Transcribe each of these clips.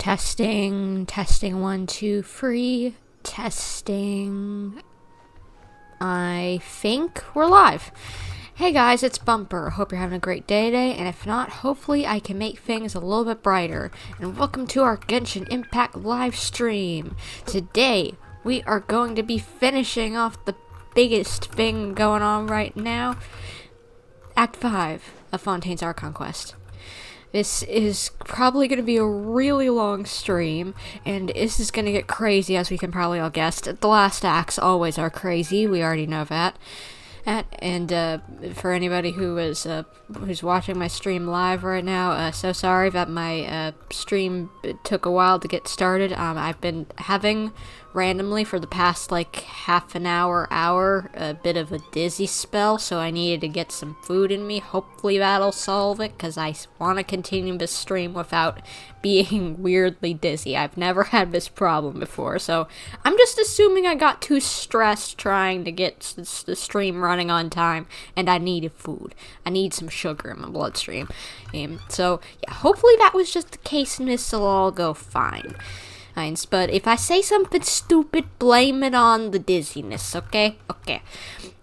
Testing, testing, 1, 2, 3, testing. I think we're live. Hey guys, it's Bumper. Hope you're having a great day today, and if not, hopefully I can make things a little bit brighter. And welcome to our Genshin Impact live stream. Today, we are going to be finishing off the biggest thing going on right now, Act 5 of Fontaine's Archon quest. This is probably going to be a really long stream, and this is going to get crazy, as we can probably all guess. The last acts always are crazy, we already know that. And for anybody who is who's watching my stream live right now, so sorry that my stream took a while to get started. I've been having randomly for the past like half an hour, a bit of a dizzy spell, so I needed to get some food in me. Hopefully that'll solve it, because I want to continue this stream without being weirdly dizzy. I've never had this problem before, so I'm just assuming I got too stressed trying to get the stream running on time, and I needed food. I need some sugar in my bloodstream. So yeah, hopefully that was just the case, and this will all go fine. But if I say something stupid, blame it on the dizziness, okay? Okay.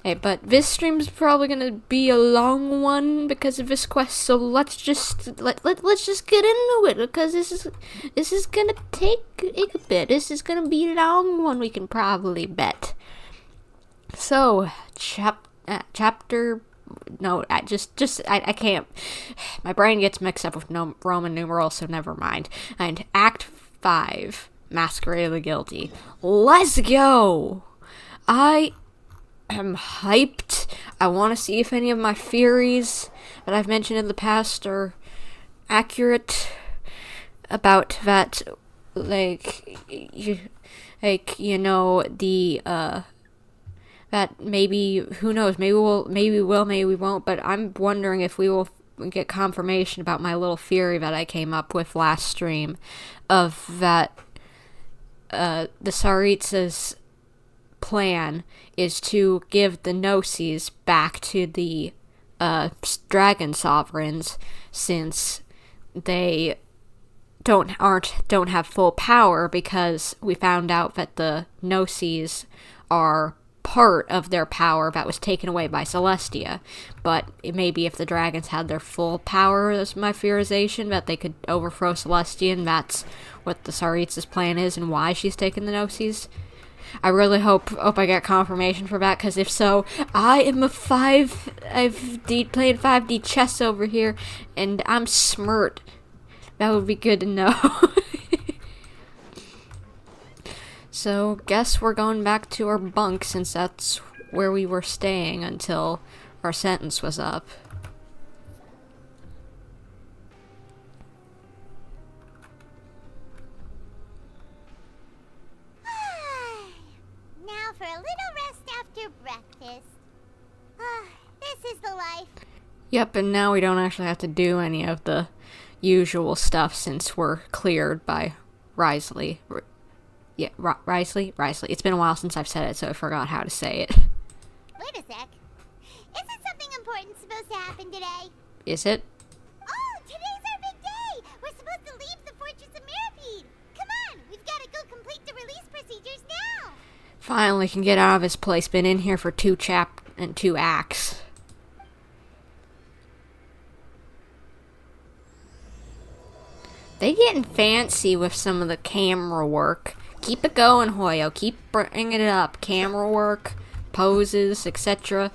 Hey, but this stream's probably gonna be a long one because of this quest, so let's just let's just get into it, because this is gonna take a bit. This is gonna be a long one, we can probably bet. So, chapter. No, I can't. My brain gets mixed up with Roman numerals, so never mind. And Act 5, Masquerade of the Guilty. Let's go! I am hyped. I want to see if any of my theories that I've mentioned in the past are accurate about that, that maybe, who knows, maybe we will, maybe we won't, but I'm wondering if we will get confirmation about my little theory that I came up with last stream, of that the Tsaritsa's plan is to give the Gnosis back to the dragon sovereigns, since they don't have full power, because we found out that the Gnosis are part of their power that was taken away by Celestia. But maybe if the dragons had their full power, that's my theorization, that they could overthrow Celestia, and that's what the Tsaritsa's plan is and why she's taken the Gnosis. I really hope I get confirmation for that, because if so, I'm playing 5D chess over here, and I'm smart. That would be good to know. So, guess we're going back to our bunk, since that's where we were staying until our sentence was up. Now for a little rest after breakfast. This is the life. Yep, and now we don't actually have to do any of the usual stuff, since we're cleared by Wriothesley. Yeah, Wriothesley? It's been a while since I've said it, so I forgot how to say it. Wait a sec. Isn't something important supposed to happen today? Is it? Oh, today's our big day! We're supposed to leave the Fortress of Mirapede! Come on, we've got to go complete the release procedures now! Finally can get out of this place. Been in here for 2 acts. They getting fancy with some of the camera work. Keep it going, Hoyo. Keep bringing it up. Camera work, poses, etc.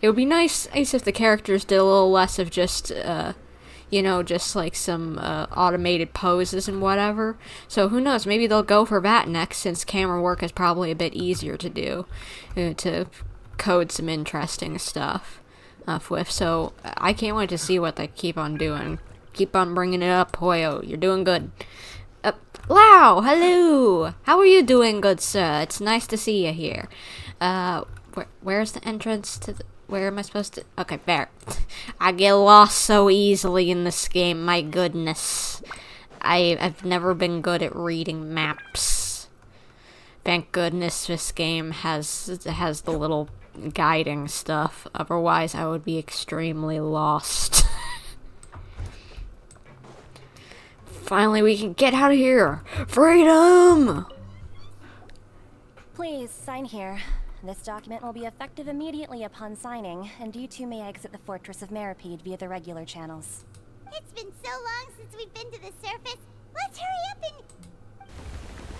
It would be nice if the characters did a little less of just, just like some automated poses and whatever. So who knows? Maybe they'll go for that next, since camera work is probably a bit easier to do, to code some interesting stuff with. So I can't wait to see what they keep on doing. Keep on bringing it up, Hoyo. You're doing good. Wow, hello. How are you doing, good sir? It's nice to see you here. Where's the entrance to the... Where am I supposed to... Okay, there. I get lost so easily in this game, my goodness. I've never been good at reading maps. Thank goodness this game has the little guiding stuff. Otherwise, I would be extremely lost. Finally, we can get out of here. Freedom! Please, sign here. This document will be effective immediately upon signing, and you two may exit the Fortress of Meripede via the regular channels. It's been so long since we've been to the surface. Let's hurry up and...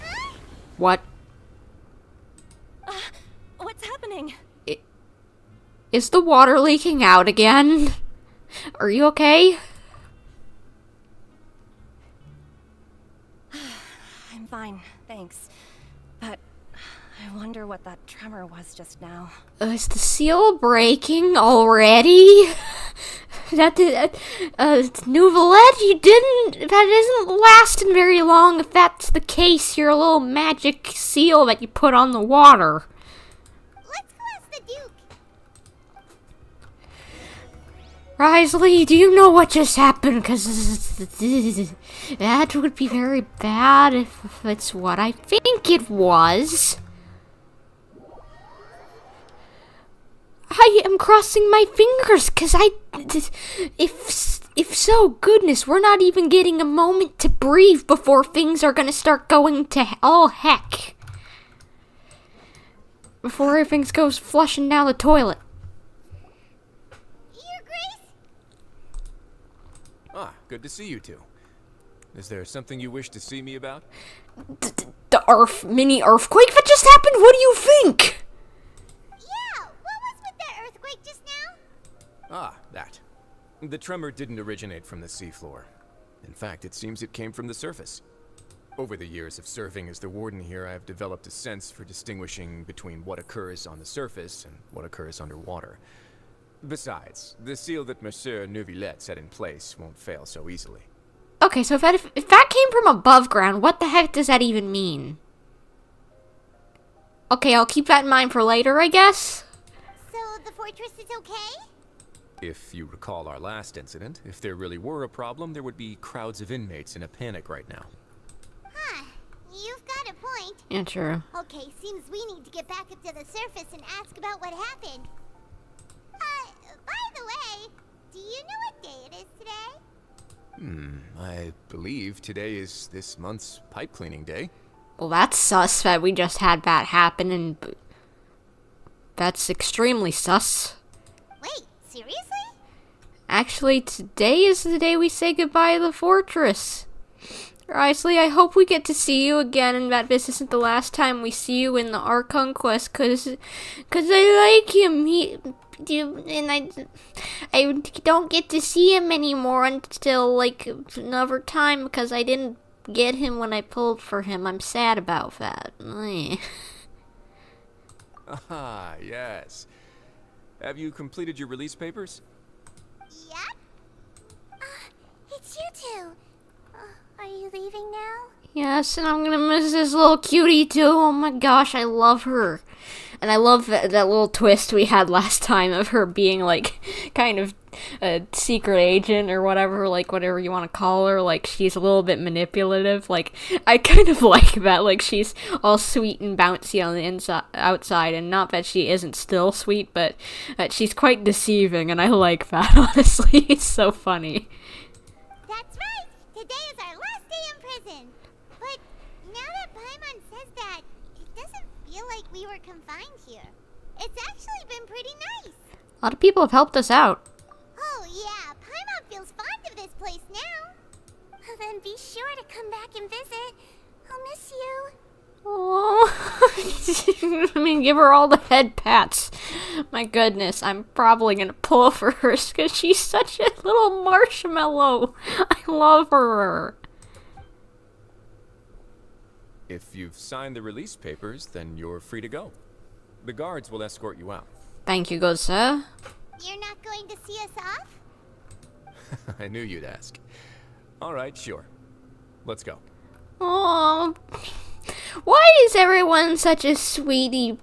Huh? What? What's happening? Is the water leaking out again? Are you okay? I'm fine, thanks. But I wonder what that tremor was just now. Is the seal breaking already? Nouvellette, you didn't... That isn't lasting very long. If that's the case, you're a little magic seal that you put on the water. Let's go ask the Duke. Wriothesley, do you know what just happened? Because that would be very bad if it's what I think it was. I am crossing my fingers, because if so, goodness, we're not even getting a moment to breathe before things are going to start going to all heck. Before everything goes flushing down the toilet. Your Grace? Ah, good to see you two. Is there something you wish to see me about? The mini earthquake that just happened? What do you think? Just now? Ah, that. The tremor didn't originate from the seafloor. In fact, it seems it came from the surface. Over the years of serving as the warden here, I have developed a sense for distinguishing between what occurs on the surface and what occurs underwater. Besides, the seal that Monsieur Neuvillette set in place won't fail so easily. Okay, so if that came from above ground, what the heck does that even mean? Okay, I'll keep that in mind for later, I guess. So the fortress is okay? If you recall our last incident, if there really were a problem, there would be crowds of inmates in a panic right now. Huh. You've got a point. Yeah, true. Okay, seems we need to get back up to the surface and ask about what happened. By the way, do you know what day it is today? I believe today is this month's pipe cleaning day. Well, that's sus that we just had that happen, and that's extremely sus. Wait, seriously? Actually, today is the day we say goodbye to the fortress. Wriothesley, I hope we get to see you again and that this isn't the last time we see you in the Archon quest, cause I like him. I don't get to see him anymore until, like, another time because I didn't get him when I pulled for him. I'm sad about that. Ah, yes. Have you completed your release papers? Yep. It's you two. Are you leaving now? Yes, and I'm gonna miss this little cutie too. Oh my gosh, I love her. And I love that little twist we had last time of her being, like, kind of a secret agent or whatever, like, whatever you want to call her. Like, she's a little bit manipulative. Like, I kind of like that. Like, she's all sweet and bouncy on the outside, and not that she isn't still sweet, but that she's quite deceiving, and I like that, honestly. It's so funny. That's right. Today is our last day in prison. But now that Paimon says that, it doesn't feel like we were confined here. It's actually been pretty nice. A lot of people have helped us out. Oh yeah, Paimon feels fond of this place now. Then be sure to come back and visit. I'll miss you. Oh, I mean, give her all the head pats. My goodness, I'm probably gonna pull for her because she's such a little marshmallow. I love her. If you've signed the release papers, then you're free to go. The guards will escort you out. Thank you, good sir. You're not going to see us off? I knew you'd ask. All right, sure. Let's go. Oh, why is everyone such a sweetie,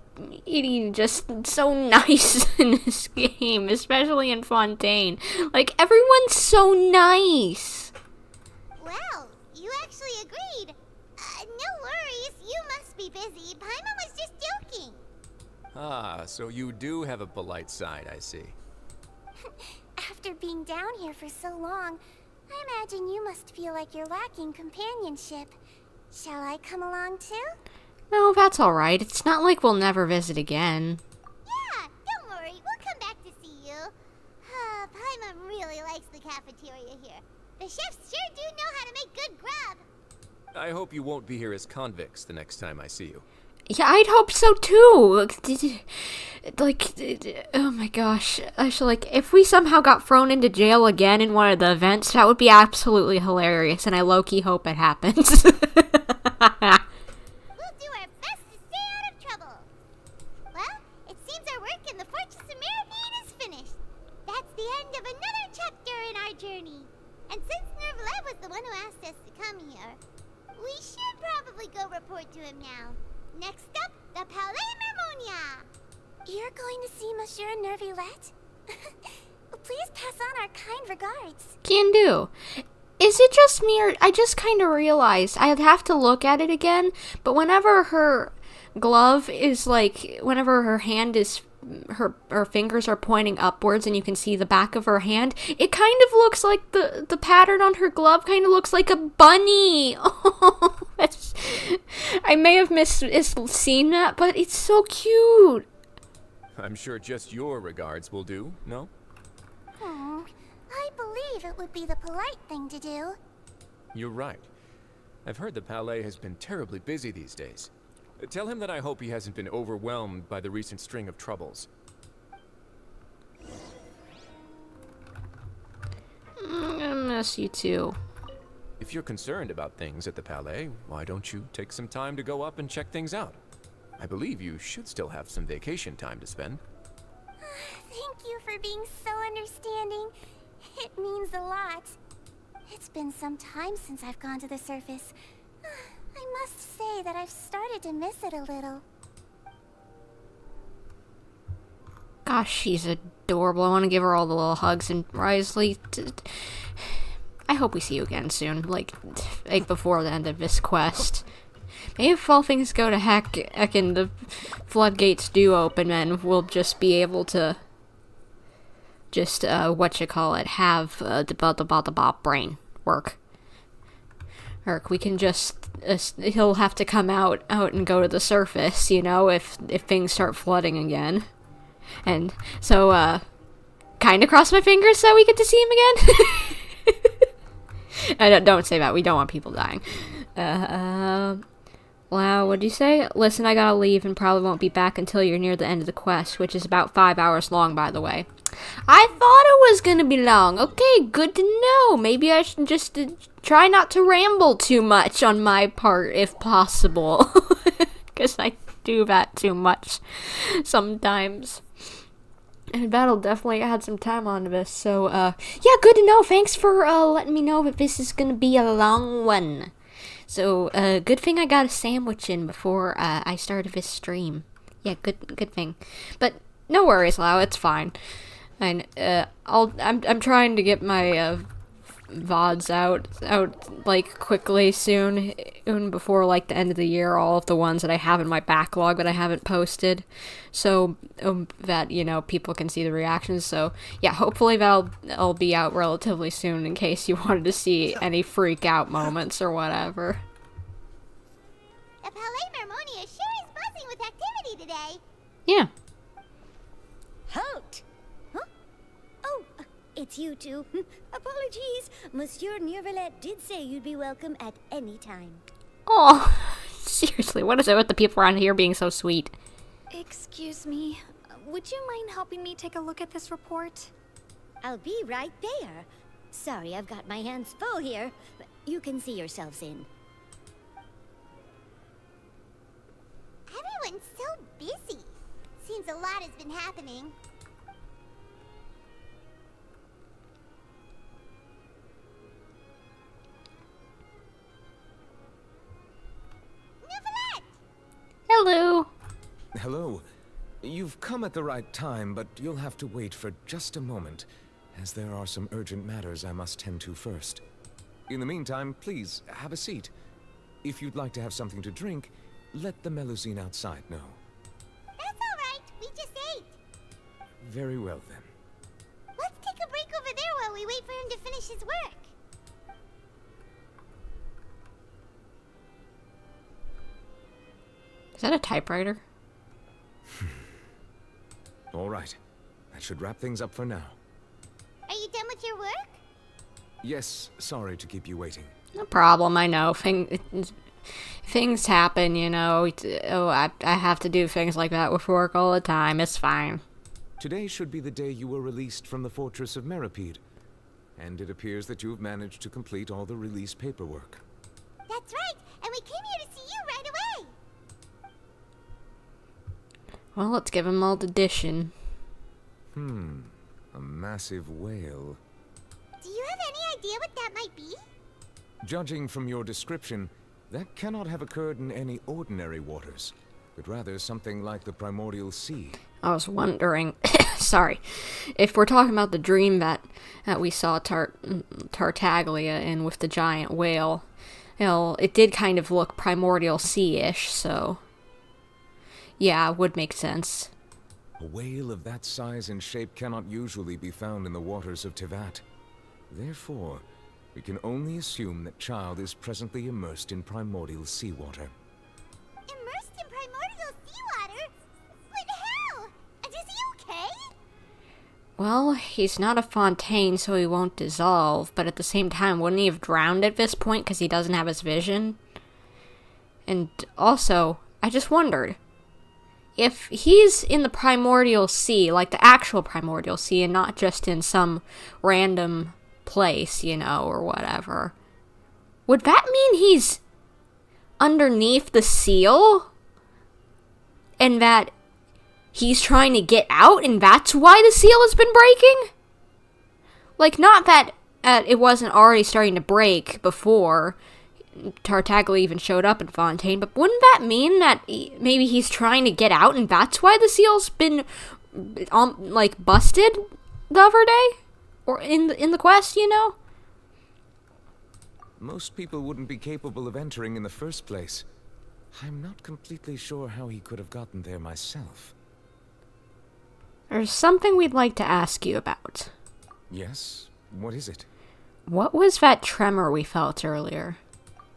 just so nice in this game, especially in Fontaine? Like, everyone's so nice. Well, you actually agreed. No worries, you must be busy. Paimon was just joking. Ah, so you do have a polite side, I see. After being down here for so long, I imagine you must feel like you're lacking companionship. Shall I come along too? No, that's alright. It's not like we'll never visit again. Yeah, don't worry. We'll come back to see you. Paimon really likes the cafeteria here. The chefs sure do know how to make good grub. I hope you won't be here as convicts the next time I see you. Yeah, I'd hope so too. Oh my gosh. Actually, if we somehow got thrown into jail again in one of the events, that would be absolutely hilarious, and I low-key hope it happens. We'll do our best to stay out of trouble. Well, it seems our work in the Fortress of Maripede is finished. That's the end of another chapter in our journey. And since Nervalette was the one who asked us to come here, we should probably go report to him now. Next up, the Palais Mermonia. You're going to see Monsieur Nervalette? Please pass on our kind regards. Can do. Is it just me, or I just kind of realized I'd have to look at it again, but whenever her glove is whenever her hand is, her fingers are pointing upwards and you can see the back of her hand, it kind of looks like the pattern on her glove kind of looks like a bunny. Oh, I may have seen that, but it's so cute. I'm sure just your regards will do, no? I believe it would be the polite thing to do. You're right. I've heard the Palais has been terribly busy these days. Tell him that I hope he hasn't been overwhelmed by the recent string of troubles. I miss you too. If you're concerned about things at the Palais, why don't you take some time to go up and check things out? I believe you should still have some vacation time to spend. Thank you for being so understanding. It means a lot. It's been some time since I've gone to the surface. I must say that I've started to miss it a little. Gosh, she's adorable. I want to give her all the little hugs. And Wriothesley, I hope we see you again soon, like before the end of this quest. Maybe if all things go to heck and the floodgates do open, then we'll just be able to have the brain work. Or we can just, he'll have to come out and go to the surface, if things start flooding again. And so, kind of cross my fingers that we get to see him again. Don't say that, we don't want people dying. Wow, what'd you say? Listen, I gotta leave and probably won't be back until you're near the end of the quest, which is about 5 hours long, by the way. I thought it was gonna be long. Okay, good to know. Maybe I should just try not to ramble too much on my part, if possible. Because I do that too much sometimes. And that'll definitely add some time onto this. So, yeah, good to know. Thanks for letting me know that this is gonna be a long one. So, good thing I got a sandwich in before I started this stream. Yeah, good thing. But no worries, Lau, it's fine. And I'm trying to get my VODs out quickly soon, even before the end of the year. All of the ones that I have in my backlog that I haven't posted, so that people can see the reactions. So yeah, hopefully that'll be out relatively soon in case you wanted to see any freak out moments or whatever. The Palais Mermonia sure is buzzing with activity today. Yeah. Halt! Huh? Oh, it's you two. Apologies. Monsieur Nervalette did say you'd be welcome at any time. Oh, seriously, what is it with the people around here being so sweet? Excuse me. Would you mind helping me take a look at this report? I'll be right there. Sorry, I've got my hands full here. You can see yourselves in. Everyone's so busy. Seems a lot has been happening. Nervalette! Hello. Hello. You've come at the right time, but you'll have to wait for just a moment, as there are some urgent matters I must tend to first. In the meantime, please, have a seat. If you'd like to have something to drink, let the Melusine outside know. That's all right. We just ate. Very well, then. Let's take a break over there while we wait for him to finish his work. Is that a typewriter? All right. That should wrap things up for now. Are you done with your work? Yes, sorry to keep you waiting. No problem, I know. Things happen, you know. I have to do things like that with work all the time. It's fine. Today should be the day you were released from the fortress of Maripede. And it appears that you have managed to complete all the release paperwork. That's right, and we came here to see you right away. Well, let's give him all the dishing. A massive whale. Do you have any idea what that might be? Judging from your description, that cannot have occurred in any ordinary waters, but rather something like the primordial sea. I was wondering, sorry, if we're talking about the dream that we saw Tartaglia in with the giant whale, you know, it did kind of look primordial sea-ish, so yeah, it would make sense. A whale of that size and shape cannot usually be found in the waters of Tevat. Therefore, we can only assume that Child is presently immersed in primordial seawater. Immersed in primordial seawater? But how? And is he okay? Well, he's not a Fontaine, so he won't dissolve, but at the same time, wouldn't he have drowned at this point because he doesn't have his vision? And also, I just wondered, if he's in the primordial sea, like the actual primordial sea, and not just in some random place, you know, or whatever, would that mean he's underneath the seal? And that he's trying to get out, and that's why the seal has been breaking? Like, not that it wasn't already starting to break before Tartaglia even showed up in Fontaine, but wouldn't that mean that maybe he's trying to get out, and that's why the seal's been, like, busted the other day? Or in the quest, you know? Most people wouldn't be capable of entering in the first place. I'm not completely sure how he could have gotten there myself. There's something we'd like to ask you about. Yes? What is it? What was that tremor we felt earlier?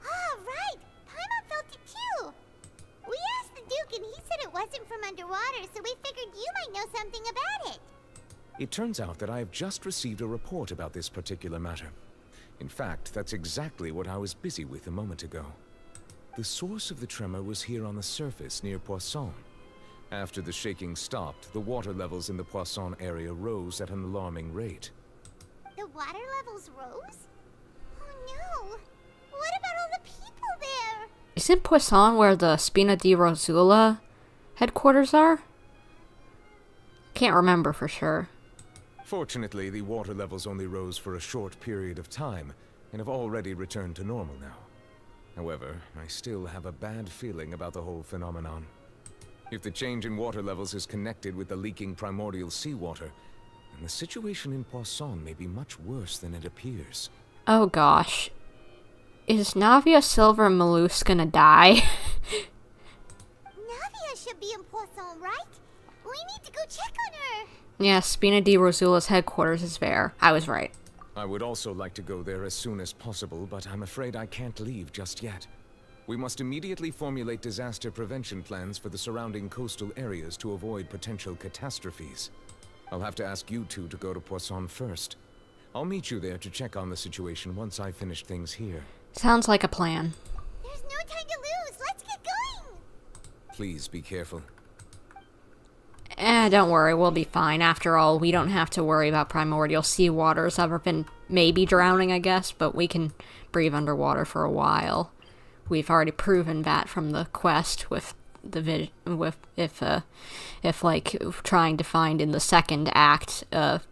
Ah, right! Paimon felt it too! We asked the Duke and he said it wasn't from underwater, so we figured you might know something about it. It turns out that I have just received a report about this particular matter. In fact, that's exactly what I was busy with a moment ago. The source of the tremor was here on the surface near Poisson. After the shaking stopped, the water levels in the Poisson area rose at an alarming rate. The water levels rose? Oh no! What about all the people there? Isn't Poisson where the Spina di Rosula headquarters are? Can't remember for sure. Fortunately, the water levels only rose for a short period of time, and have already returned to normal now. However, I still have a bad feeling about the whole phenomenon. If the change in water levels is connected with the leaking primordial seawater, then the situation in Poisson may be much worse than it appears. Oh gosh. Is Navia Silver Malus gonna die? Navia should be in Poisson, right? We need to go check on her! Yeah, Spina di Rosula's headquarters is there. I was right. I would also like to go there as soon as possible, but I'm afraid I can't leave just yet. We must immediately formulate disaster prevention plans for the surrounding coastal areas to avoid potential catastrophes. I'll have to ask you two to go to Poisson first. I'll meet you there to check on the situation once I finish things here. Sounds like a plan. There's no time to lose! Let's get going! Please be careful. Don't worry, we'll be fine. After all, we don't have to worry about primordial seawaters other than maybe drowning, I guess, but we can breathe underwater for a while. We've already proven that from the quest with the if like trying to find in the second act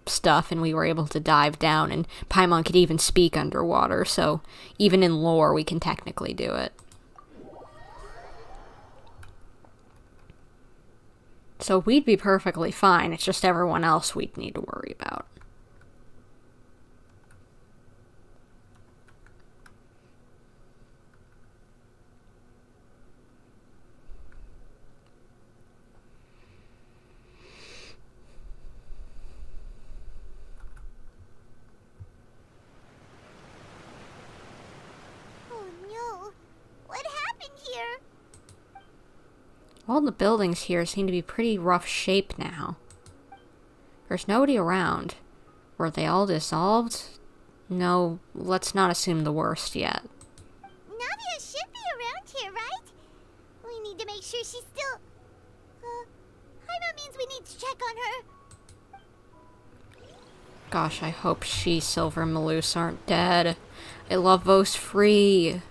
stuff, and we were able to dive down, and Paimon could even speak underwater, so even in lore we can technically do it. So we'd be perfectly fine, it's just everyone else we'd need to worry about. Oh no! What happened here? All the buildings here seem to be pretty rough shape now. There's nobody around. Were they all dissolved? No, let's not assume the worst yet. Navia should be around here, right? We need to make sure she's still... that means we need to check on her. Gosh, I hope she, Silver, and Malus aren't dead. I love those free.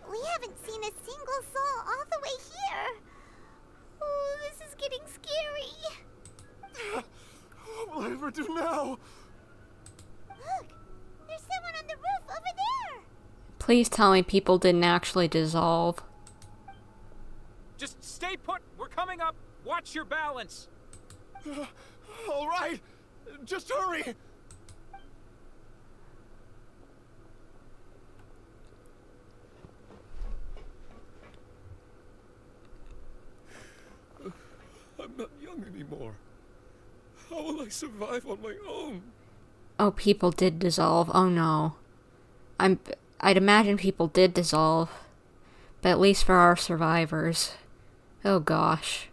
We haven't seen a single soul all the way here. Oh, this is getting scary. What will I ever do now? Look, there's someone on the roof over there. Please tell me people didn't actually dissolve. Just stay put. We're coming up. Watch your balance. All right, just hurry. I'm not young anymore. How will I survive on my own? Oh, people did dissolve. Oh no. I'd imagine people did dissolve. But at least for our survivors. Oh gosh.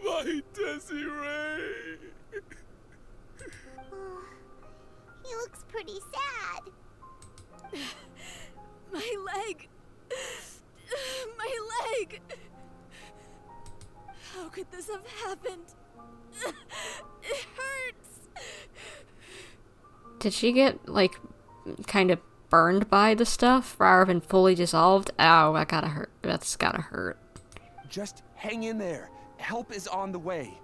My Desiree. He looks pretty sad. My leg! My leg! How could this have happened? It hurts! Did she get, like, kind of burned by the stuff rather than fully dissolved? Ow, that gotta hurt. That's gotta hurt. Just hang in there. Help is on the way.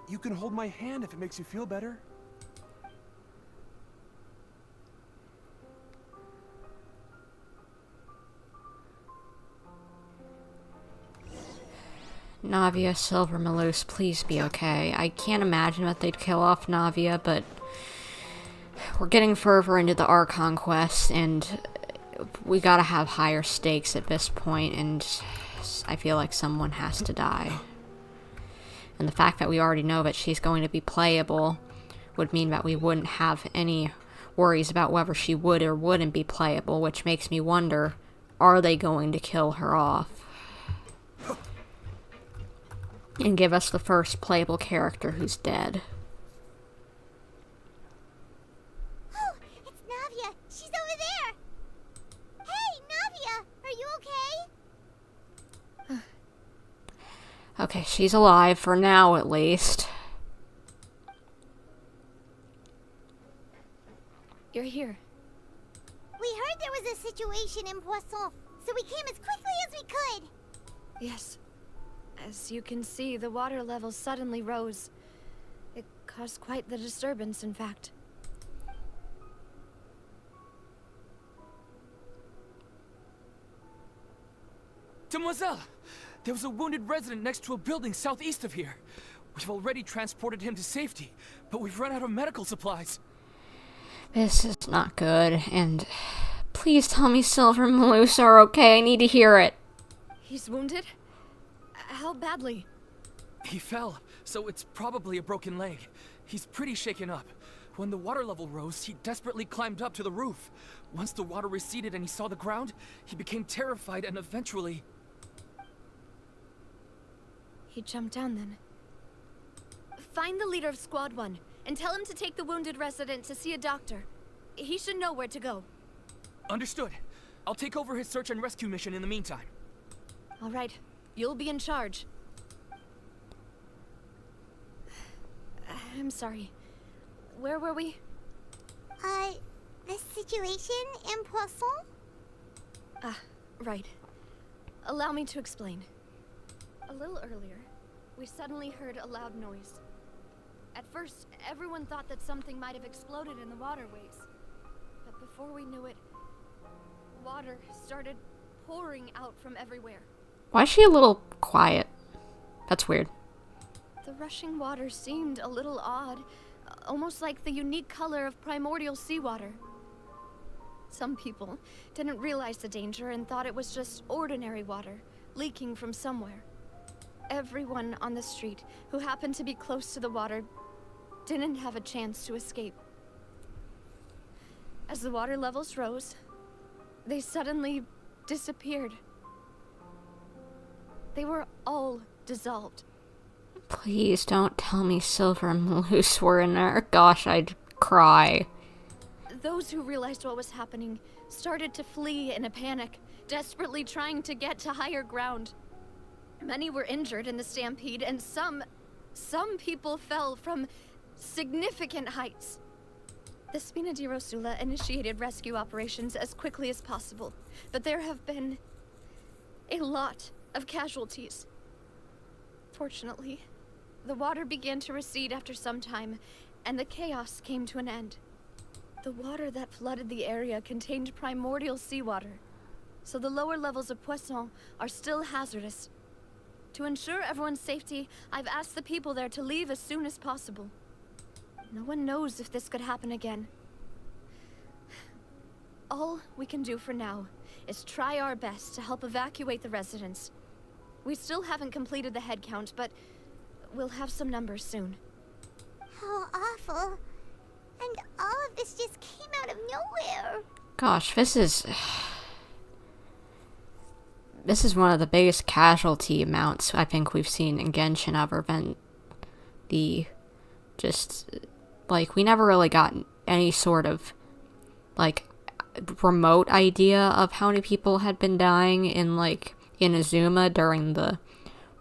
You can hold my hand if it makes you feel better. Navia, Silver, Malus, please be okay. I can't imagine that they'd kill off Navia, but we're getting further into the Archon quest, and we gotta have higher stakes at this point, and I feel like someone has to die. And the fact that we already know that she's going to be playable would mean that we wouldn't have any worries about whether she would or wouldn't be playable, which makes me wonder, are they going to kill her off? And give us the first playable character who's dead. Oh, it's Navia. She's over there. Hey, Navia, are you okay? Okay, she's alive, for now at least. You're here. We heard there was a situation in Poisson, so we came as quickly as we could. Yes. As you can see, the water level suddenly rose. It caused quite the disturbance, in fact. Demoiselle! There was a wounded resident next to a building southeast of here. We've already transported him to safety, but we've run out of medical supplies. This is not good, and please tell me Silver and Malus are okay. I need to hear it. He's wounded? How badly? He fell, so it's probably a broken leg. He's pretty shaken up. When the water level rose, he desperately climbed up to the roof. Once the water receded and he saw the ground, he became terrified and eventually... He jumped down then. Find the leader of Squad 1 and tell him to take the wounded resident to see a doctor. He should know where to go. Understood. I'll take over his search and rescue mission in the meantime. All right. You'll be in charge. I'm sorry. Where were we? The situation in Poisson? Ah, right. Allow me to explain. A little earlier, we suddenly heard a loud noise. At first, everyone thought that something might have exploded in the waterways. But before we knew it, water started pouring out from everywhere. Why is she a little quiet? That's weird. The rushing water seemed a little odd, almost like the unique color of primordial seawater. Some people didn't realize the danger and thought it was just ordinary water, leaking from somewhere. Everyone on the street who happened to be close to the water didn't have a chance to escape. As the water levels rose, they suddenly disappeared. They were all dissolved. Please don't tell me Silver and Malus were in there. Gosh, I'd cry. Those who realized what was happening started to flee in a panic, desperately trying to get to higher ground. Many were injured in the stampede, and some people fell from significant heights. The Spina di Rosula initiated rescue operations as quickly as possible, but there have been a lot of casualties. Fortunately, the water began to recede after some time, and the chaos came to an end. The water that flooded the area contained primordial seawater, so the lower levels of Poisson are still hazardous. To ensure everyone's safety, I've asked the people there to leave as soon as possible. No one knows if this could happen again. All we can do for now is try our best to help evacuate the residents. We still haven't completed the head count, but we'll have some numbers soon. How awful. And all of this just came out of nowhere. Gosh, this is one of the biggest casualty amounts I think we've seen in Genshin ever. Been we never really got any sort of like remote idea of how many people had been dying in Azuma during the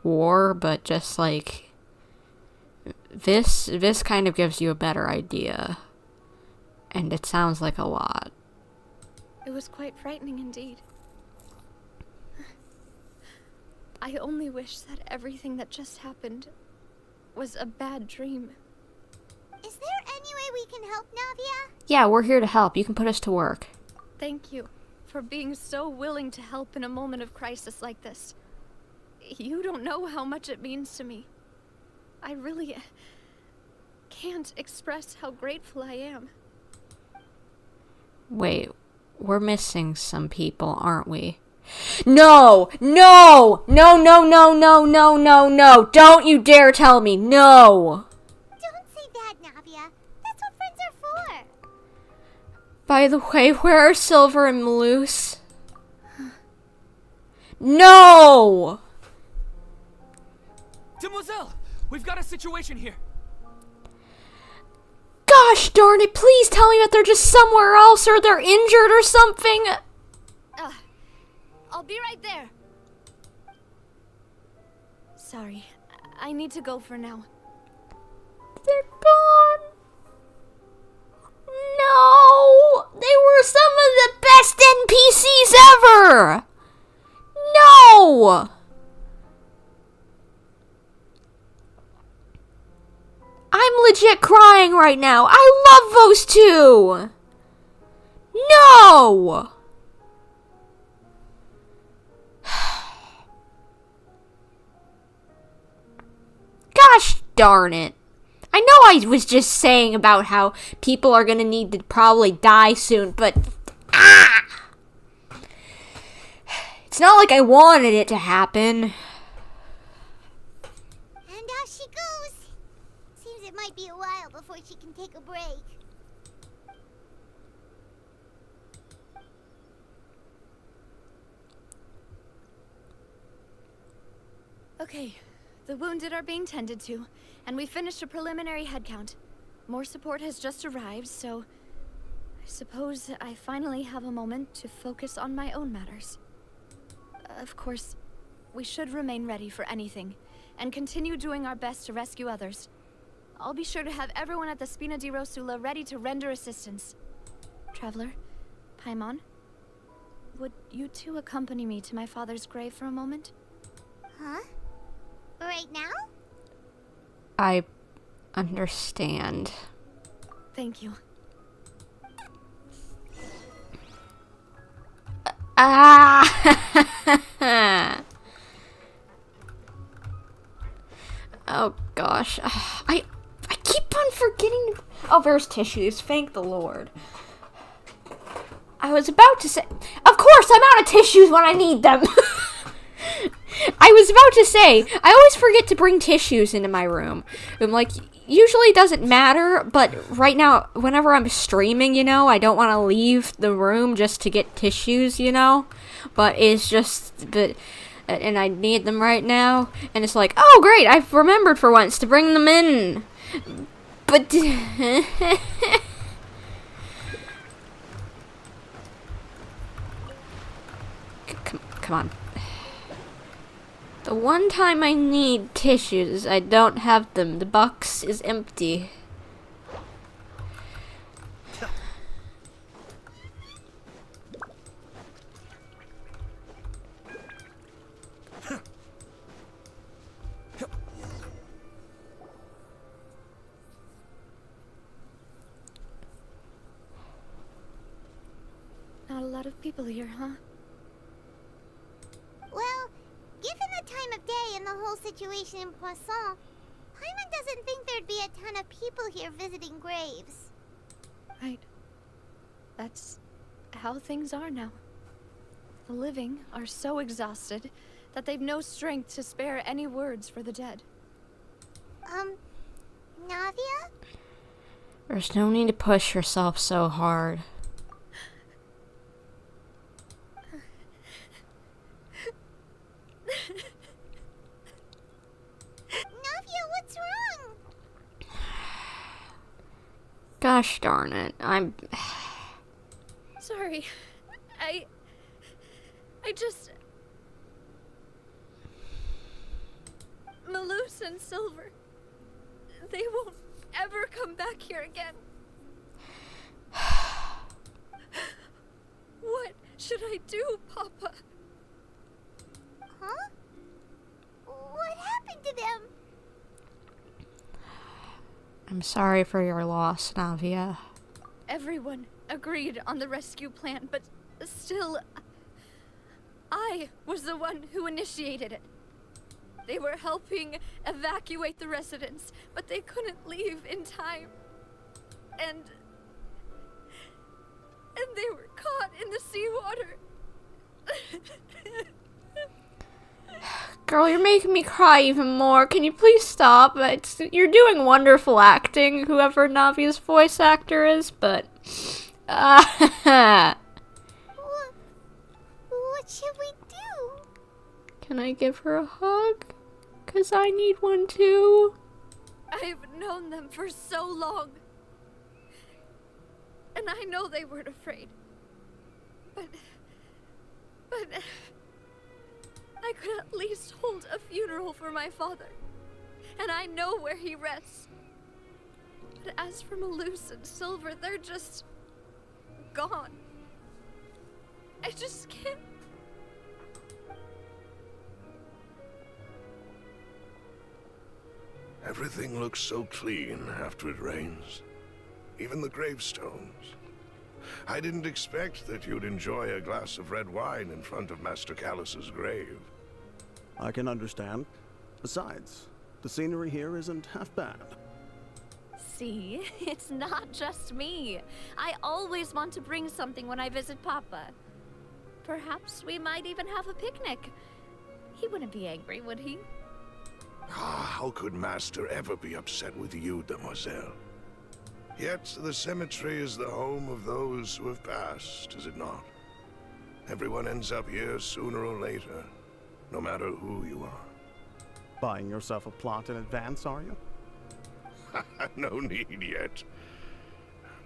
war, but just like this kind of gives you a better idea, and it sounds like a lot. It was quite frightening indeed. I only wish that everything that just happened was a bad dream. Is there any way we can help, Navia? Yeah, we're here to help. You can put us to work. Thank you for being so willing to help in a moment of crisis like this. You don't know how much it means to me. I really can't express how grateful I am. Wait, we're missing some people, aren't we? No! No! No, no, no, no, no, no, no! Don't you dare tell me no! Don't say that, Navia. That's what friends are for. By the way, where are Silver and Malus? No! Demoiselle, we've got a situation here. Gosh darn it, please tell me that they're just somewhere else or they're injured or something! I'll be right there. Sorry, I need to go for now. They're gone. No! They were some of the best NPCs ever! No! I'm legit crying right now. I love those two! No! Gosh darn it. I know I was just saying about how people are gonna need to probably die soon, but it's not like I wanted it to happen. And out she goes. Seems it might be a while before she can take a break. Okay, the wounded are being tended to, and we finished a preliminary head count. More support has just arrived, so I suppose I finally have a moment to focus on my own matters. Of course, we should remain ready for anything, and continue doing our best to rescue others. I'll be sure to have everyone at the Spina di Rosula ready to render assistance. Traveler, Paimon, would you two accompany me to my father's grave for a moment? Huh? Right now? I understand. Thank you. Oh gosh. I keep on forgetting. Oh, there's tissues. Thank the Lord. I was about to say, of course I'm out of tissues when I need them. I was about to say, I always forget to bring tissues into my room. I'm like, usually it doesn't matter, but right now, whenever I'm streaming, you know, I don't want to leave the room just to get tissues, you know? But it's just, and I need them right now, and it's like, oh great, I've remembered for once to bring them in. But... Come on. The one time I need tissues, I don't have them. The box is empty. Not a lot of people here, huh? Well, given the time of day and the whole situation in Poisson, Paimon doesn't think there'd be a ton of people here visiting graves. Right. That's how things are now. The living are so exhausted that they've no strength to spare any words for the dead. Navia? There's no need to push yourself so hard. Navia, what's wrong? Gosh darn it, I'm... Sorry. I just... Malus and Silver. They won't ever come back here again. What should I do, Papa? Huh? What happened to them? I'm sorry for your loss, Navia. Everyone agreed on the rescue plan, but still, I was the one who initiated it. They were helping evacuate the residents, but they couldn't leave in time. And they were caught in the seawater. Girl, you're making me cry even more. Can you please stop? You're doing wonderful acting, whoever Navia's voice actor is, but... What should we do? Can I give her a hug? 'Cause I need one too. I've known them for so long. And I know they weren't afraid. But I could at least hold a funeral for my father. And I know where he rests. But as for Malus and Silver, they're just gone. I just can't. Everything looks so clean after it rains. Even the gravestones. I didn't expect that you'd enjoy a glass of red wine in front of Master Callus's grave. I can understand. Besides, the scenery here isn't half bad. See, it's not just me. I always want to bring something when I visit Papa. Perhaps we might even have a picnic. He wouldn't be angry, would he? How could Master ever be upset with you, Demoiselle? Yet the cemetery is the home of those who have passed, is it not? Everyone ends up here sooner or later, no matter who you are. Buying yourself a plot in advance, are you? No need yet.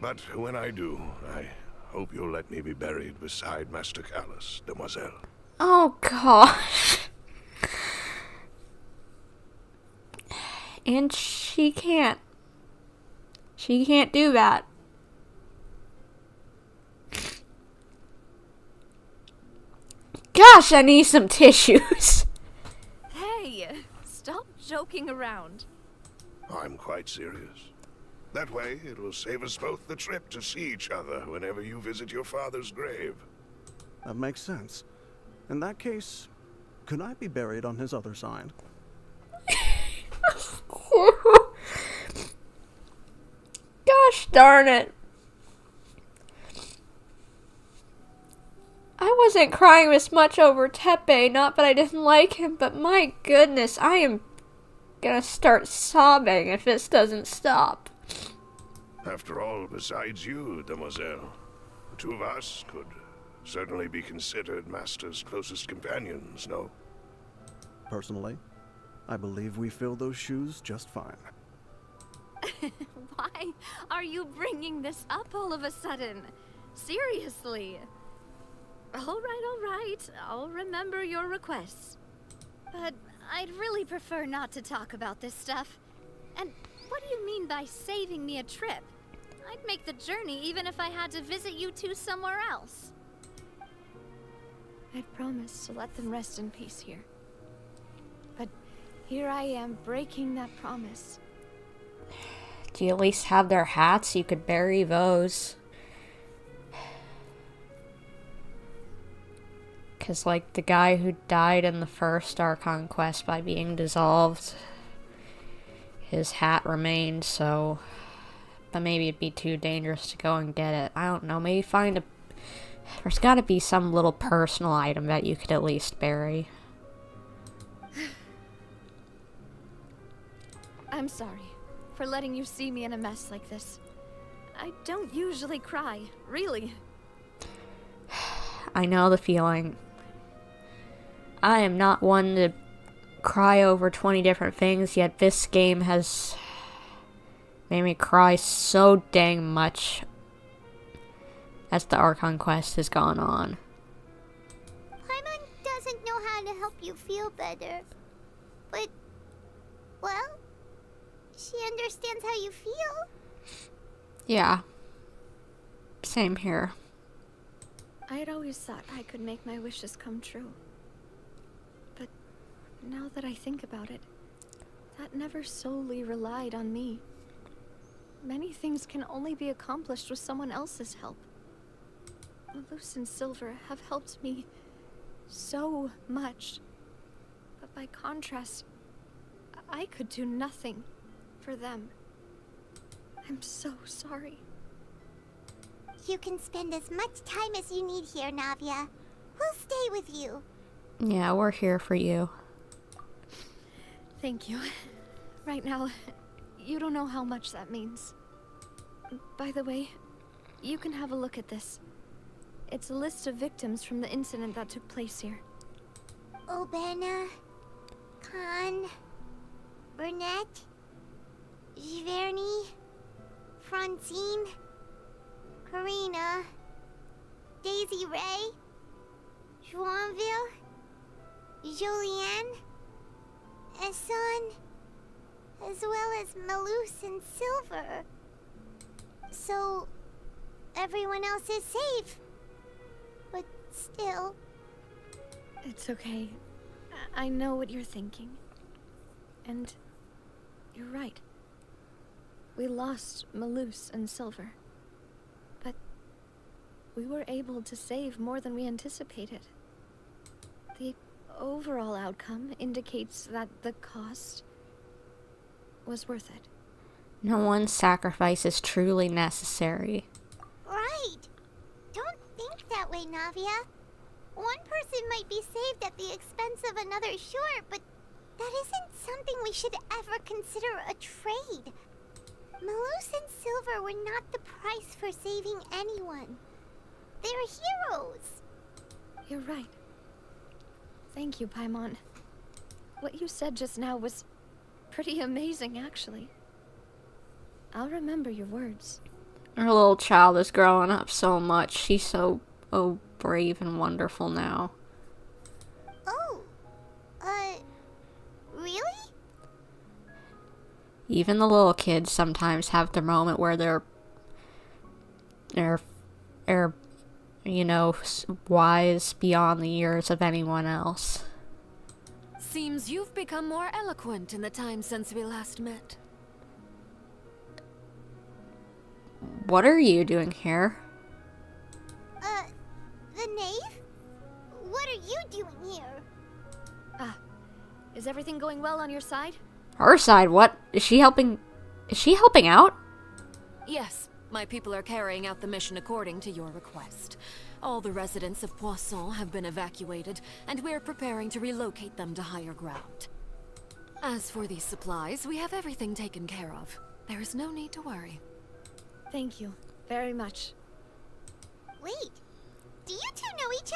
But when I do, I hope you'll let me be buried beside Master Callus, Demoiselle. Oh gosh. And she can't. She can't do that. Gosh, I need some tissues. Hey, stop joking around. I'm quite serious. That way, it will save us both the trip to see each other whenever you visit your father's grave. That makes sense. In that case, could I be buried on his other side? Gosh darn it. I wasn't crying as much over Tepe, not that I didn't like him, but my goodness, I am gonna start sobbing if this doesn't stop. After all, besides you, demoiselle, the two of us could certainly be considered Master's closest companions, no? Personally, I believe we fill those shoes just fine. Why are you bringing this up all of a sudden? Seriously. All right. I'll remember your requests. But I'd really prefer not to talk about this stuff. And what do you mean by saving me a trip? I'd make the journey even if I had to visit you two somewhere else. I'd promised to let them rest in peace here. But here I am breaking that promise. Do you at least have their hats? You could bury those. Because, like, the guy who died in the first Archon quest by being dissolved, his hat remained, so... But maybe it'd be too dangerous to go and get it. I don't know, maybe find a... There's gotta be some little personal item that you could at least bury. I'm sorry for letting you see me in a mess like this. I don't usually cry, really. I know the feeling. I am not one to cry over 20 different things, yet this game has made me cry so dang much as the Archon quest has gone on. Paimon doesn't know how to help you feel better. But, well, she understands how you feel. Yeah. Same here. I had always thought I could make my wishes come true. But now that I think about it, that never solely relied on me. Many things can only be accomplished with someone else's help. Malus and Silver have helped me so much. But by contrast, I could do nothing for them. I'm so sorry. You can spend as much time as you need here, Navia. We'll stay with you. Yeah, we're here for you. Thank you. Right now, you don't know how much that means. By the way, you can have a look at this. It's a list of victims from the incident that took place here. Obena, Khan, Burnett, Giverny, Francine, Furina, Daisy Ray, Joinville, Julianne, Esson, as well as Malus and Silver. So, everyone else is safe. But still... It's okay. I know what you're thinking. And you're right. We lost Malus and Silver. But we were able to save more than we anticipated. The overall outcome indicates that the cost was worth it. No one's sacrifice is truly necessary. Right. Don't think that way, Navia. One person might be saved at the expense of another, sure, but that isn't something we should ever consider a trade. Malus and Silver were not the price for saving anyone. They're heroes. You're right. Thank you, Paimon. What you said just now was pretty amazing, actually. I'll remember your words. Our little child is growing up so much. She's so, brave and wonderful now. Oh, really? Even the little kids sometimes have their moment where they're you know, wise beyond the years of anyone else. Seems you've become more eloquent in the time since we last met. What are you doing here? The knave? What are you doing here? Is everything going well on your side? Her side? What? Is she helping out? Yes, my people are carrying out the mission according to your request. All the residents of Poisson have been evacuated, and we're preparing to relocate them to higher ground. As for these supplies, we have everything taken care of. There is no need to worry. Thank you very much. Wait, do you two know each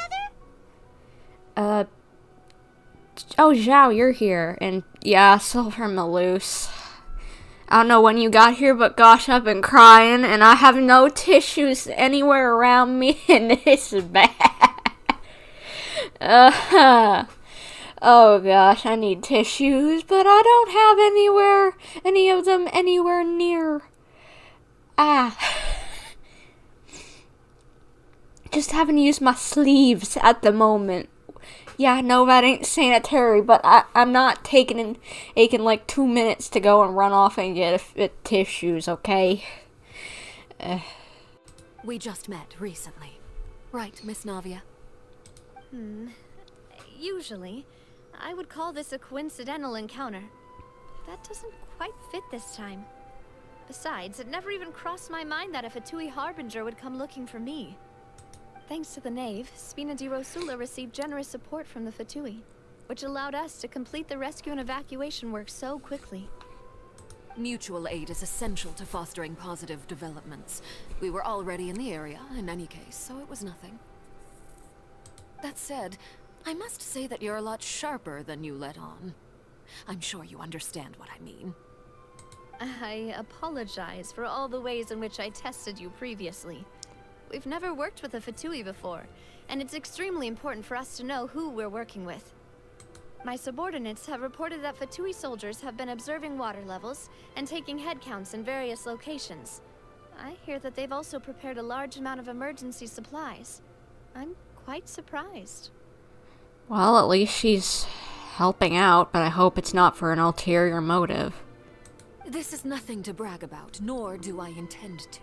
other? Oh, Zhao, you're here. And yeah, Silver Maloose. I don't know when you got here, but gosh, I've been crying, and I have no tissues anywhere around me, and this is bad. Oh gosh, I need tissues, but I don't have any of them anywhere near. Just haven't used my sleeves at the moment. Yeah, I know that ain't sanitary, but I'm not taking like 2 minutes to go and run off and get tissues, okay? We just met recently. Right, Miss Navia? Usually, I would call this a coincidental encounter. That doesn't quite fit this time. Besides, it never even crossed my mind that a Fatui Harbinger would come looking for me. Thanks to the Knave, Spina di Rosula received generous support from the Fatui, which allowed us to complete the rescue and evacuation work so quickly. Mutual aid is essential to fostering positive developments. We were already in the area, in any case, so it was nothing. That said, I must say that you're a lot sharper than you let on. I'm sure you understand what I mean. I apologize for all the ways in which I tested you previously. We've never worked with a Fatui before, and it's extremely important for us to know who we're working with. My subordinates have reported that Fatui soldiers have been observing water levels and taking head counts in various locations. I hear that they've also prepared a large amount of emergency supplies. I'm quite surprised. Well, at least she's helping out, but I hope it's not for an ulterior motive. This is nothing to brag about, nor do I intend to.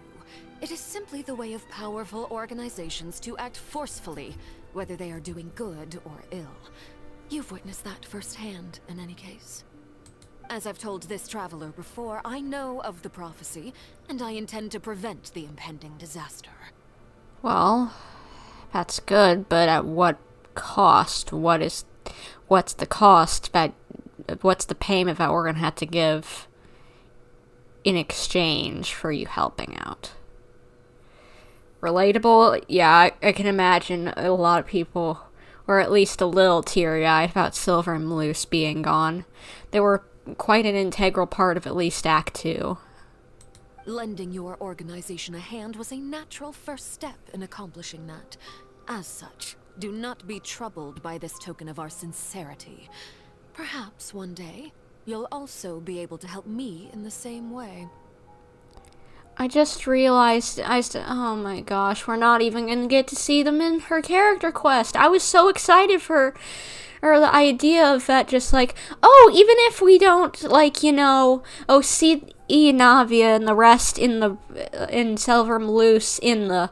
It is simply the way of powerful organizations to act forcefully, whether they are doing good or ill. You've witnessed that firsthand, in any case. As I've told this traveler before, I know of the prophecy, and I intend to prevent the impending disaster. Well, that's good, but at what cost? What's the cost what's the payment that we're gonna have to give in exchange for you helping out? Relatable? Yeah, I can imagine a lot of people, or at least a little teary-eyed about Silver and Maloose being gone. They were quite an integral part of at least Act 2. Lending your organization a hand was a natural first step in accomplishing that. As such, do not be troubled by this token of our sincerity. Perhaps one day, you'll also be able to help me in the same way. I just realized, oh my gosh, we're not even gonna get to see them in her character quest. I was so excited for the idea of that, just like, oh, even if we don't, like, see Navia and the rest in Silver Maloose in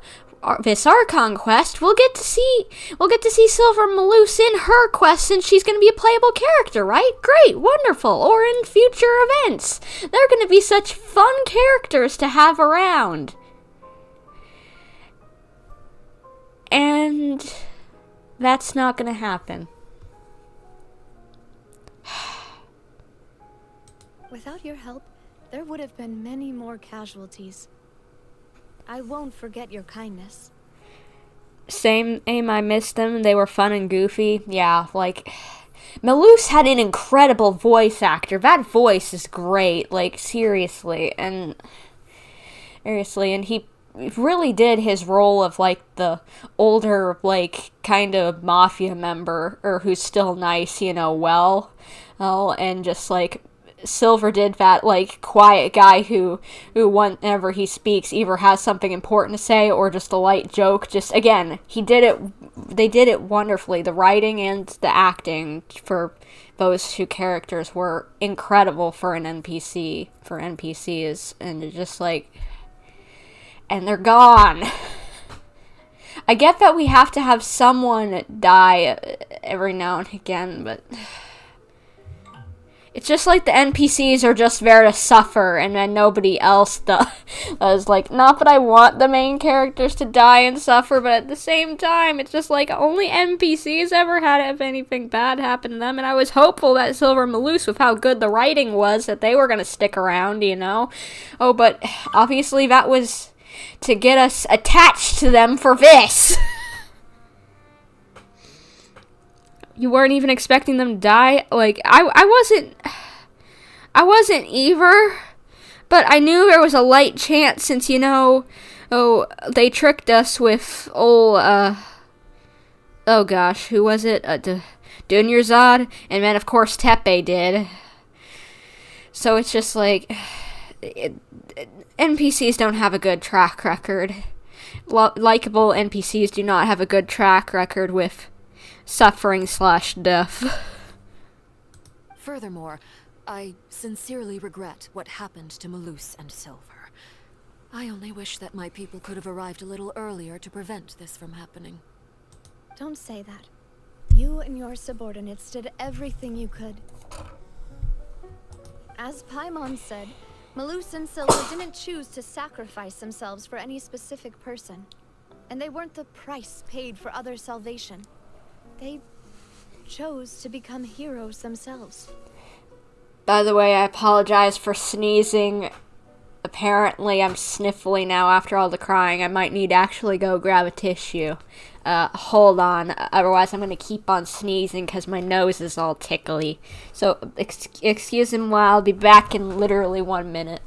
this Archon quest, we'll get to see Silver Maloose in her quest, since she's going to be a playable character, right? Great, wonderful. Or in future events. They're going to be such fun characters to have around. And that's not going to happen. Without your help, there would have been many more casualties. I won't forget your kindness. Same, aim, I missed them. They were fun and goofy. Yeah, like, Maloose had an incredible voice actor. That voice is great, like, seriously, and he really did his role of, like, the older, like, kind of mafia member, or who's still nice, and just, like, Silver did that, like, quiet guy who whenever he speaks either has something important to say or just a light joke. Just, again, they did it wonderfully. The writing and the acting for those two characters were incredible for NPCs, and just, like, and they're gone. I get that we have to have someone die every now and again, but It's just like the NPCs are just there to suffer, and then nobody else does. Like, not that I want the main characters to die and suffer, but at the same time, it's just like only NPCs ever had anything bad happen to them, and I was hopeful that Silver Malus, with how good the writing was, that they were gonna stick around, you know? Oh, but obviously that was to get us attached to them for this. You weren't even expecting them to die? Like, I wasn't either, but I knew there was a light chance since, you know, they tricked us with oh gosh, who was it? Dunyarzad, and then of course Tepe did. So it's just like, NPCs don't have a good track record. Likeable NPCs do not have a good track record with suffering/death. Furthermore, I sincerely regret what happened to Malus and Silver. I only wish that my people could have arrived a little earlier to prevent this from happening. Don't say that. You and your subordinates did everything you could. As Paimon said, Malus and Silver didn't choose to sacrifice themselves for any specific person. And they weren't the price paid for others' salvation. They chose to become heroes themselves. By the way, I apologize for sneezing. Apparently, I'm sniffly now after all the crying. I might need to actually go grab a tissue. Hold on. Otherwise, I'm going to keep on sneezing because my nose is all tickly. So, excuse me while I'll be back in literally 1 minute.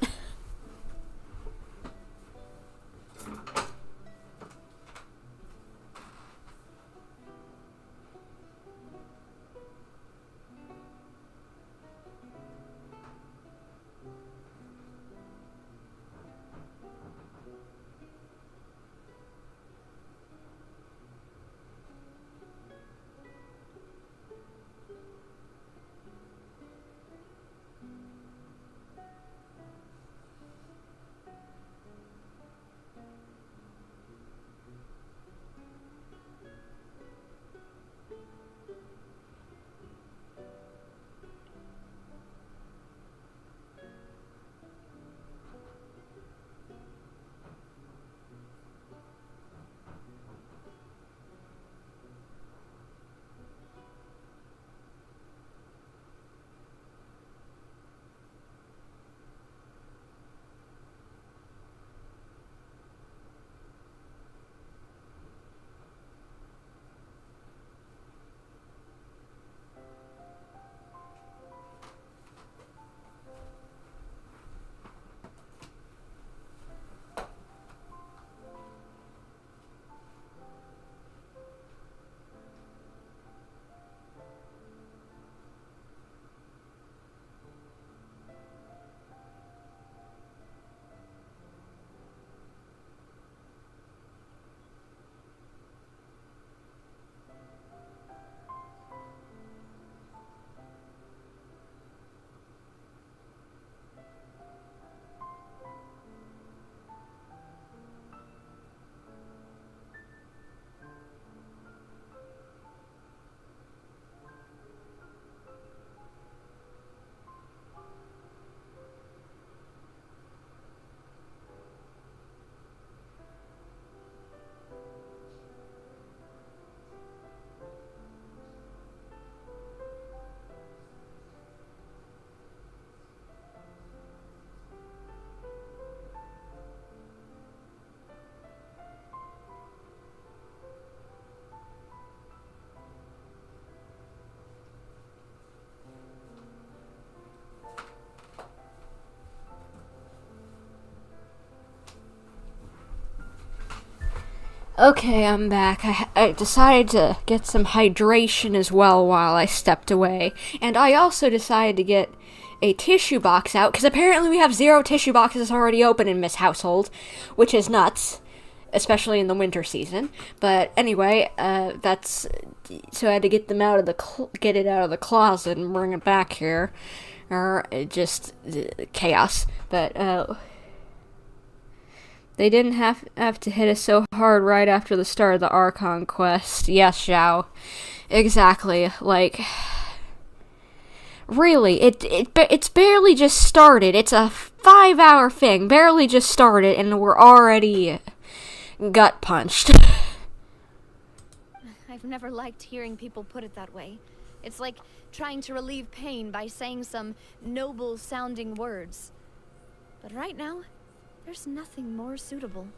Okay, I'm back. I decided to get some hydration as well while I stepped away. And I also decided to get a tissue box out, because apparently we have 0 tissue boxes already open in this household, which is nuts, especially in the winter season. But anyway, so I had to get them out of get it out of the closet and bring it back here. Just chaos. But they didn't have to hit us so hard right after the start of the Archon quest. Yes, Xiao. Exactly. Like, Really, it's barely just started. It's a 5-hour thing. Barely just started, and we're already gut punched. I've never liked hearing people put it that way. It's like trying to relieve pain by saying some noble-sounding words. But right now, there's nothing more suitable.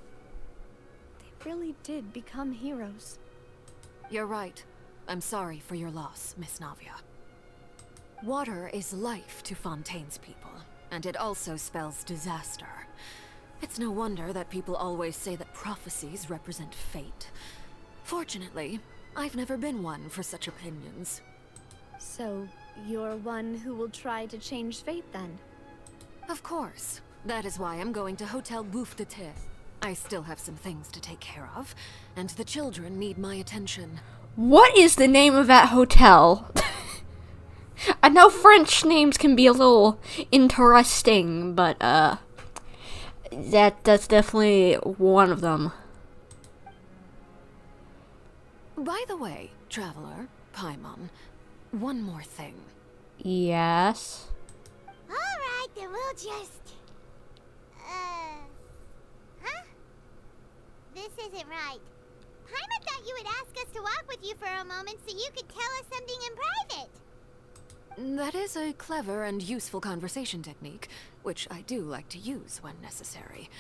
They really did become heroes. You're right. I'm sorry for your loss, Miss Navia. Water is life to Fontaine's people, and it also spells disaster. It's no wonder that people always say that prophecies represent fate. Fortunately, I've never been one for such opinions. So, you're one who will try to change fate, then? Of course. That is why I'm going to Hotel Bouffe de Terre. I still have some things to take care of, and the children need my attention. What is the name of that hotel? I know French names can be a little interesting, but, that's definitely one of them. By the way, Traveler, Paimon, one more thing. Yes? Alright, then we'll just... Huh? This isn't right. Paimon thought you would ask us to walk with you for a moment so you could tell us something in private. That is a clever and useful conversation technique, which I do like to use when necessary.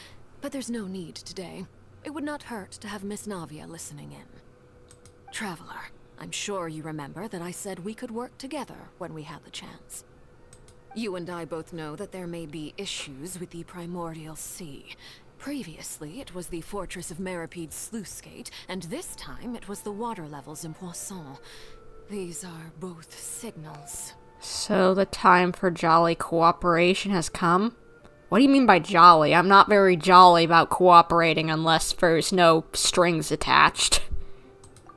But there's no need today. It would not hurt to have Miss Navia listening in. Traveler, I'm sure you remember that I said we could work together when we had the chance. You and I both know that there may be issues with the Primordial Sea. Previously, it was the Fortress of Meripede's sluice gate, and this time it was the water levels in Poisson. These are both signals. So the time for jolly cooperation has come? What do you mean by jolly? I'm not very jolly about cooperating unless there's no strings attached.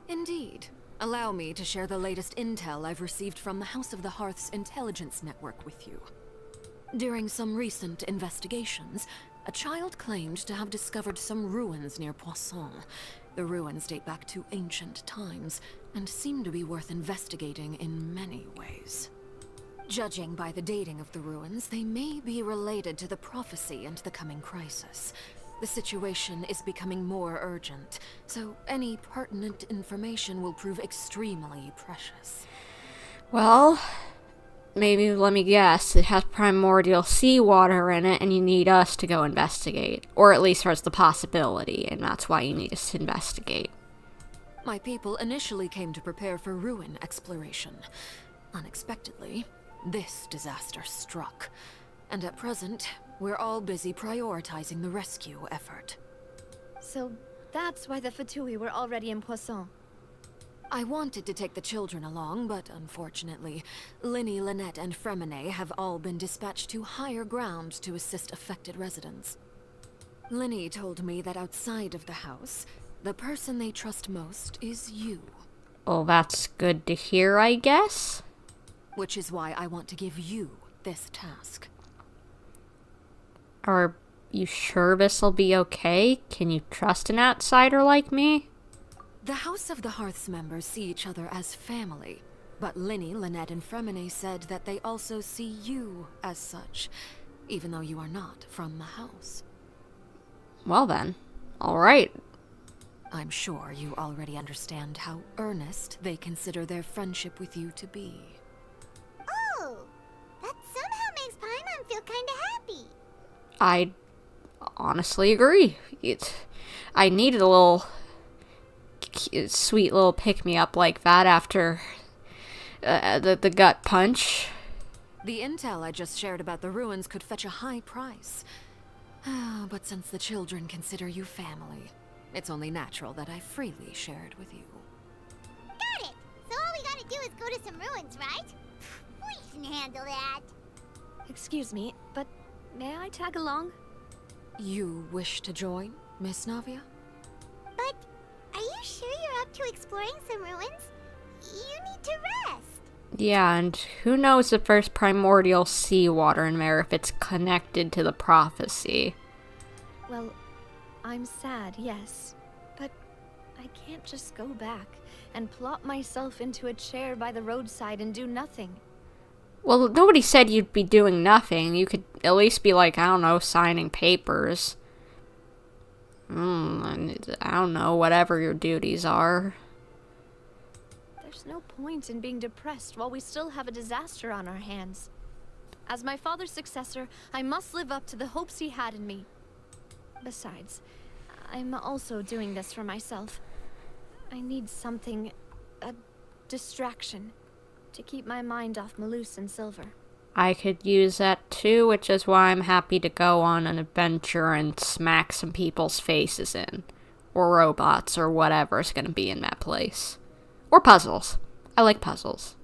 Indeed. Allow me to share the latest intel I've received from the House of the Hearth's intelligence network with you. During some recent investigations, a child claimed to have discovered some ruins near Poisson. The ruins date back to ancient times, and seem to be worth investigating in many ways. Judging by the dating of the ruins, they may be related to the prophecy and the coming crisis. The situation is becoming more urgent, so any pertinent information will prove extremely precious. Well, maybe let me guess. It has primordial seawater in it, and you need us to go investigate. Or at least there's the possibility, and that's why you need us to investigate. My people initially came to prepare for ruin exploration. Unexpectedly, this disaster struck. And at present, we're all busy prioritizing the rescue effort. So that's why the Fatui were already in Poisson. I wanted to take the children along, but unfortunately, Lyney, Lynett, and Furina have all been dispatched to higher ground to assist affected residents. Lyney told me that outside of the house, the person they trust most is you. Well, that's good to hear, I guess. Which is why I want to give you this task. Are you sure this'll be okay? Can you trust an outsider like me? The House of the Hearth's members see each other as family, but Lyney, Lynett, and Furina said that they also see you as such, even though you are not from the house. Well then, alright. I'm sure you already understand how earnest they consider their friendship with you to be. Oh, that somehow makes Paimon feel kinda happy. I honestly agree. I needed a little sweet little pick-me-up like that after the gut punch. The intel I just shared about the ruins could fetch a high price. But since the children consider you family, it's only natural that I freely share it with you. Got it! So all we gotta do is go to some ruins, right? We can handle that. Excuse me, but may I tag along? You wish to join, Miss Navia? But are you sure you're up to exploring some ruins? You need to rest. Yeah, and who knows if there's primordial seawater in there, if it's connected to the prophecy. Well, I'm sad, yes, but I can't just go back and plop myself into a chair by the roadside and do nothing. Well, nobody said you'd be doing nothing. You could at least be like, I don't know, signing papers. I don't know, whatever your duties are. There's no point in being depressed while we still have a disaster on our hands. As my father's successor, I must live up to the hopes he had in me. Besides, I'm also doing this for myself. I need something, a distraction, to keep my mind off Malus and Silver. I could use that too, which is why I'm happy to go on an adventure and smack some people's faces in. Or robots, or whatever's gonna be in that place. Or puzzles. I like puzzles.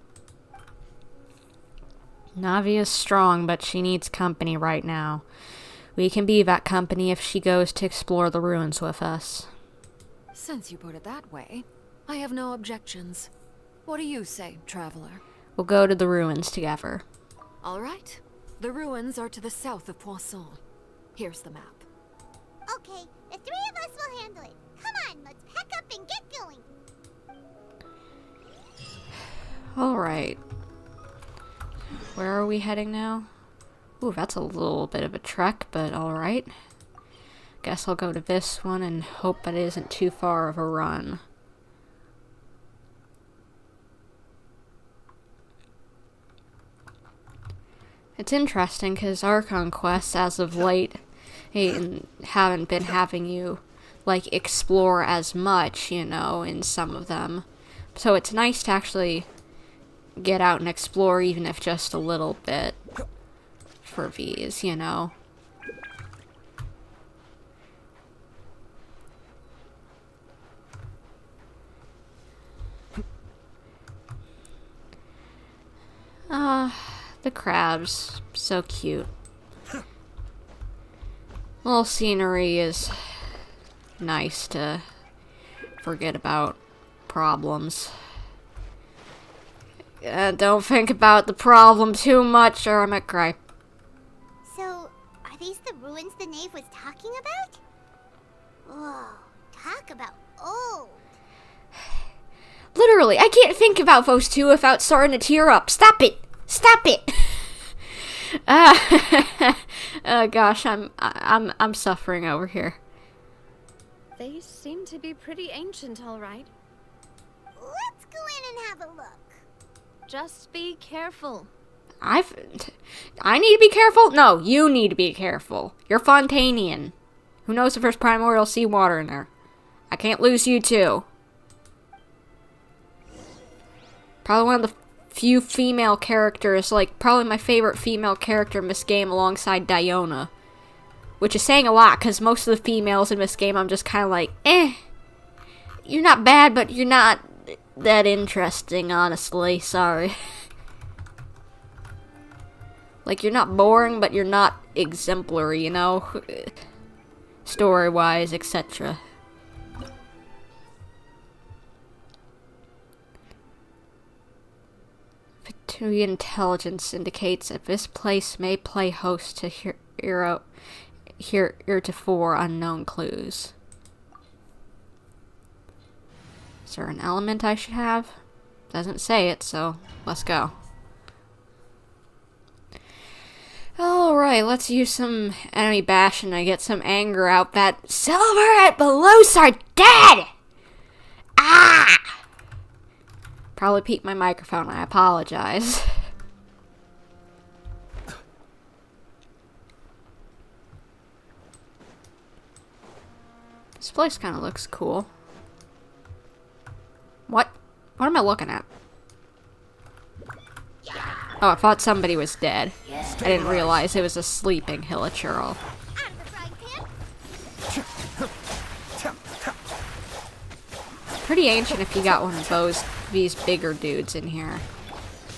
Navia's strong, but she needs company right now. We can be that company if she goes to explore the ruins with us. Since you put it that way, I have no objections. What do you say, traveler? We'll go to the ruins together. All right. The ruins are to the south of Poisson. Here's the map. Okay, the three of us will handle it. Come on, let's pack up and get going. Alright. Where are we heading now? Ooh, that's a little bit of a trek, but alright. Guess I'll go to this one and hope it isn't too far of a run. It's interesting because Archon quests, as of late, haven't been having you, like, explore as much, you know, in some of them. So it's nice to actually get out and explore, even if just a little bit, for these, you know. The crabs, so cute. Little scenery is nice to forget about problems. Don't think about the problem too much or I might cry. So, are these the ruins the knave was talking about? Whoa, talk about old. Literally, I can't think about those two without starting to tear up. Stop it! Stop it! Oh gosh, I'm suffering over here. They seem to be pretty ancient, all right. Let's go in and have a look. Just be careful. I need to be careful? No, you need to be careful. You're Fontainian. Who knows if there's primordial seawater in there? I can't lose you too. Probably one of the few female characters, like, probably my favorite female character in this game alongside Diona. Which is saying a lot, because most of the females in this game I'm just kind of like, eh. You're not bad, but you're not that interesting, honestly. Sorry. Like, you're not boring, but you're not exemplary, you know? Story-wise, etc. Victoria intelligence indicates that this place may play host to heretofore unknown clues. Is there an element I should have? Doesn't say it, so let's go. Alright, let's use some enemy bash and I get some anger out that Silver and Malus are dead! Ah! Probably peaked my microphone, I apologize. This place kind of looks cool. What? What am I looking at? Oh, I thought somebody was dead. I didn't realize it was a sleeping hilichurl. Pretty ancient if you got one of these bigger dudes in here.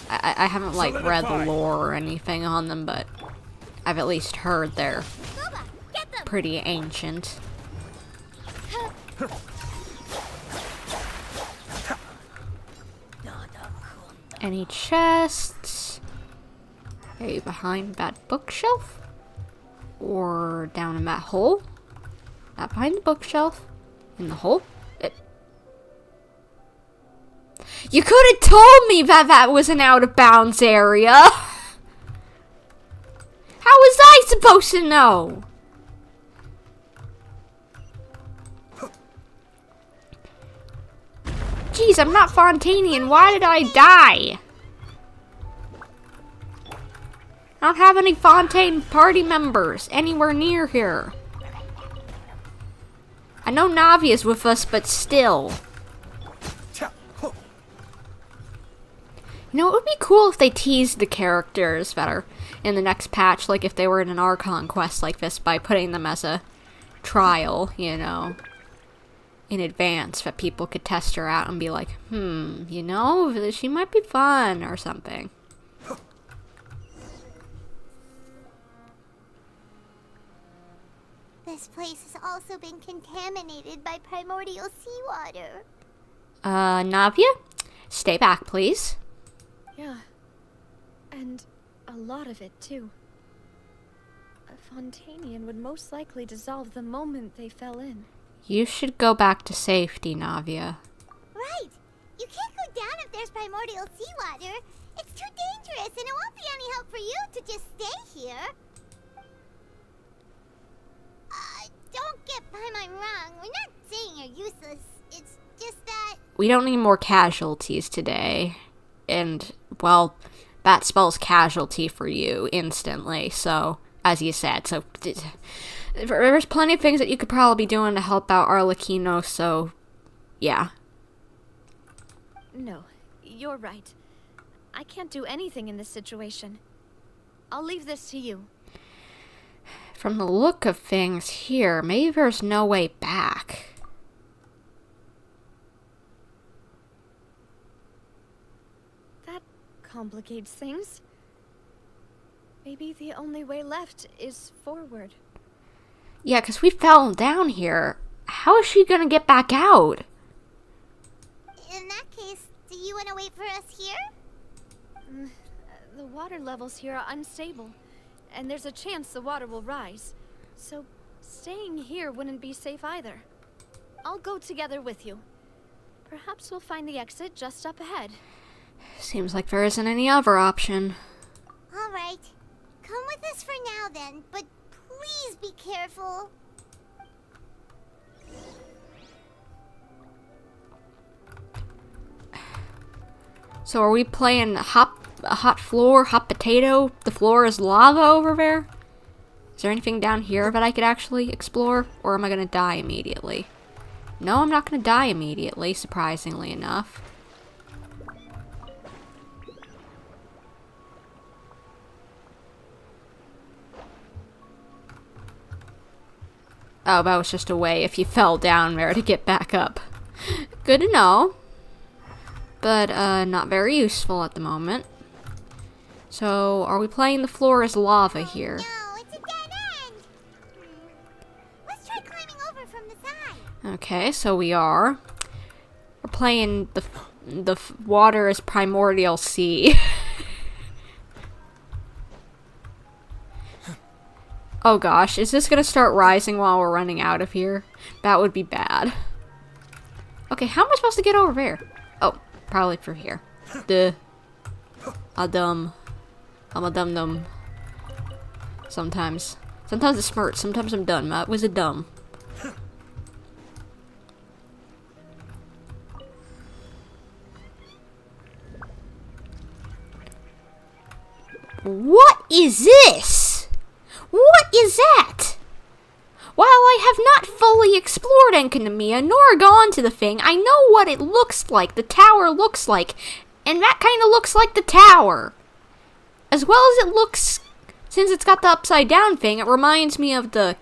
I haven't, like, read the lore or anything on them, but I've at least heard they're pretty ancient. Any chests? Are you behind that bookshelf? Or down in that hole? Not behind the bookshelf. In the hole? You could have told me that that was an out of bounds area! supposed to know? Jeez, I'm not Fontainian. Why did I die? I don't have any Fontaine party members anywhere near here. I know Navia's with us, but still. You know, it would be cool if they teased the characters better in the next patch, like if they were in an Archon quest like this, by putting them as a trial, you know, in advance, that people could test her out and be like, you know, she might be fun or something. This place has also been contaminated by primordial seawater. Navia? Stay back, please. Yeah. And a lot of it, too. A Fontainian would most likely dissolve the moment they fell in. You should go back to safety, Navia. Right! You can't go down if there's primordial seawater. It's too dangerous, and it won't be any help for you to just stay here. Don't get Paimon wrong. We're not saying you're useless. It's just that... We don't need more casualties today. And, well, that spells casualty for you instantly, so, as you said, so... There's plenty of things that you could probably be doing to help out Arlecchino, so, yeah. No, you're right. I can't do anything in this situation. I'll leave this to you. From the look of things here, maybe there's no way back. That complicates things. Maybe the only way left is forward. Yeah, because we fell down here. How is she gonna get back out? In that case, do you want to wait for us here? The water levels here are unstable, and there's a chance the water will rise. So, staying here wouldn't be safe either. I'll go together with you. Perhaps we'll find the exit just up ahead. Seems like there isn't any other option. Alright. Come with us for now then, but please be careful. So are we playing hot floor, hot potato? The floor is lava over there? Is there anything down here that I could actually explore? Or am I gonna die immediately? No, I'm not gonna die immediately, surprisingly enough. Oh, that was just a way if you fell down there to get back up. Good to know. But, not very useful at the moment. So, are we playing the floor as lava here? No, it's a dead end. Let's try climbing over from the side. Okay, so we are. We're playing the water is primordial sea. Oh gosh, is this gonna start rising while we're running out of here? That would be bad. Okay, how am I supposed to get over there? Oh, probably through here. Duh. I'm a dum-dum. Sometimes. Sometimes it's smart, sometimes I'm dumb. That was a dumb. What is this? What is that? While I have not fully explored Enkanomiya nor gone to the thing, I know what it looks like, the tower looks like, and that kind of looks like the tower. As well as it looks, since it's got the upside down thing, it reminds me of the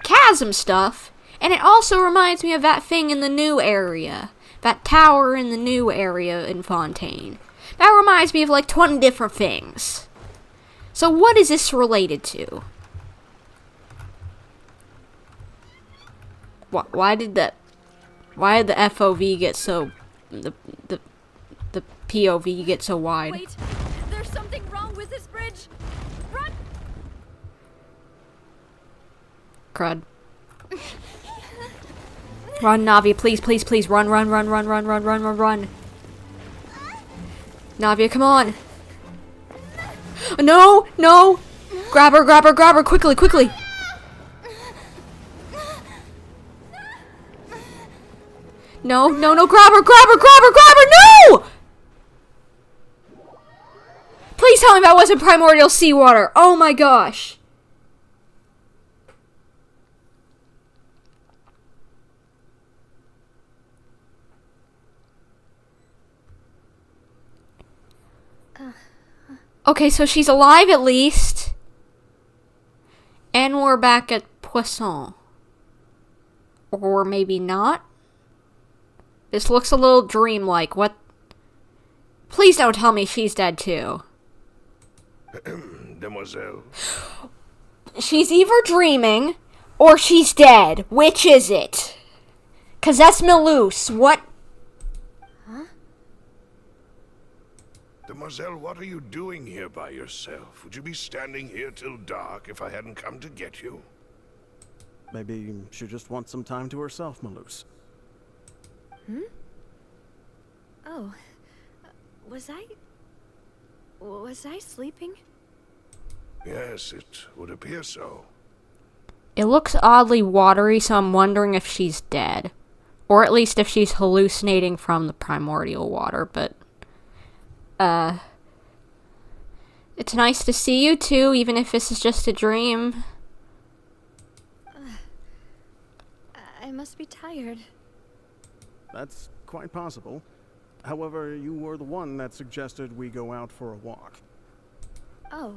chasm stuff, and it also reminds me of that thing in the new area, that tower in the new area in Fontaine. That reminds me of like 20 different things. So what is this related to? Why did the FOV get so the POV get so wide? Wait, there's something wrong with this bridge. Run! Crud. Run, Navia, please, please, please, run. Navia, come on. No, no. Grab her, grab her, grab her, quickly, quickly. No, no, no, grab her, grab her, grab her, grab her, no! Please tell me that wasn't primordial seawater. Oh my gosh. Okay, so she's alive at least. And we're back at Poisson. Or maybe not. This looks a little dreamlike. What? Please don't tell me she's dead too. Demoiselle. She's either dreaming or she's dead. Which is it? 'Cause that's Melus. What? Huh? Demoiselle, what are you doing here by yourself? Would you be standing here till dark if I hadn't come to get you? Maybe she just wants some time to herself, Melus. Hmm? Oh. Was I sleeping? Yes, it would appear so. It looks oddly watery, so I'm wondering if she's dead. Or at least if she's hallucinating from the primordial water, but... It's nice to see you too, even if this is just a dream. I must be tired. That's quite possible. However, you were the one that suggested we go out for a walk. Oh,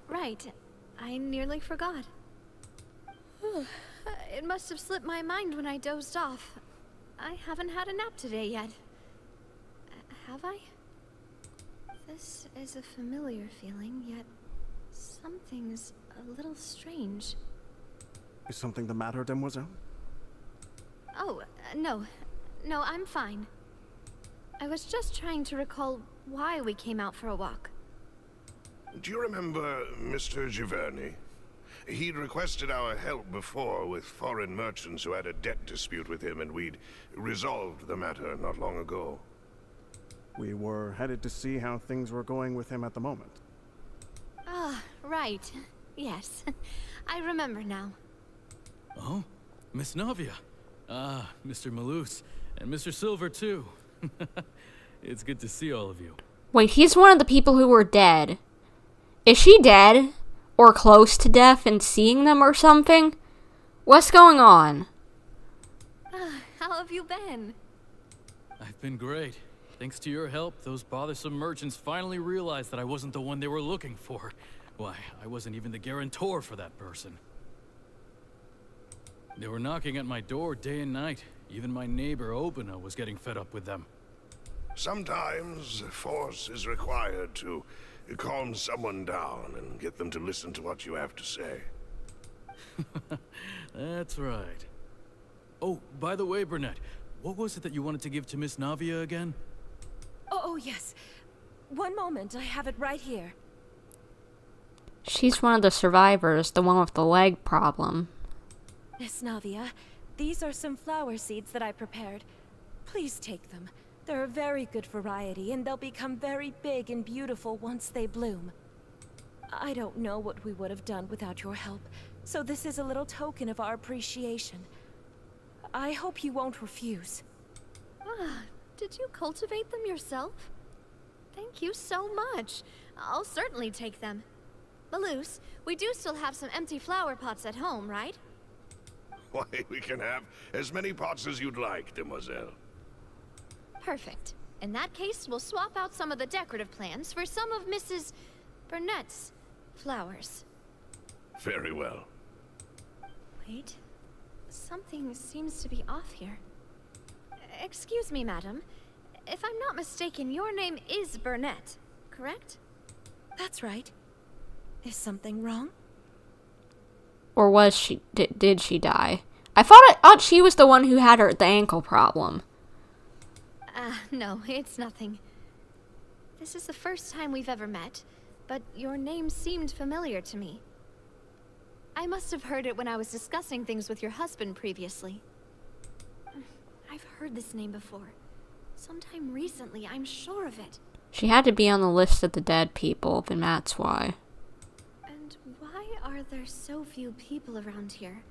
right. I nearly forgot. It must have slipped my mind when I dozed off. I haven't had a nap today yet. Have I? This is a familiar feeling, yet something's a little strange. Is something the matter, Demoiselle? Oh, no. No, I'm fine. I was just trying to recall why we came out for a walk. Do you remember Mr. Giverny? He'd requested our help before with foreign merchants who had a debt dispute with him, and we'd resolved the matter not long ago. We were headed to see how things were going with him at the moment. Ah, right. Yes. I remember now. Oh? Miss Navia. Ah, Mr. Melus. And Mr. Silver, too. It's good to see all of you. Wait, he's one of the people who were dead. Is she dead? Or close to death and seeing them or something? What's going on? How have you been? I've been great. Thanks to your help, those bothersome merchants finally realized that I wasn't the one they were looking for. Why, I wasn't even the guarantor for that person. They were knocking at my door day and night. Even my neighbor, Obina, was getting fed up with them. Sometimes force is required to calm someone down and get them to listen to what you have to say. That's right. Oh, by the way, Burnett, what was it that you wanted to give to Miss Navia again? Oh, yes. One moment, I have it right here. She's one of the survivors, the one with the leg problem. Miss Navia, these are some flower seeds that I prepared. Please take them. They're a very good variety, and they'll become very big and beautiful once they bloom. I don't know what we would have done without your help, so this is a little token of our appreciation. I hope you won't refuse. Ah, did you cultivate them yourself? Thank you so much. I'll certainly take them. Melus, we do still have some empty flower pots at home, right? Why, we can have as many pots as you'd like, Demoiselle. Perfect. In that case, we'll swap out some of the decorative plants for some of Mrs. Burnett's flowers. Very well. Wait. Something seems to be off here. Excuse me, madam. If I'm not mistaken, your name is Burnett, correct? That's right. Is something wrong? Or was she... Did she die? I thought she was the one who had the ankle problem. No, it's nothing. This is the first time we've ever met, but your name seemed familiar to me. I must have heard it when I was discussing things with your husband previously. I've heard this name before. Sometime recently, I'm sure of it. She had to be on the list of the dead people, and that's why. And why Why are there so few people around here?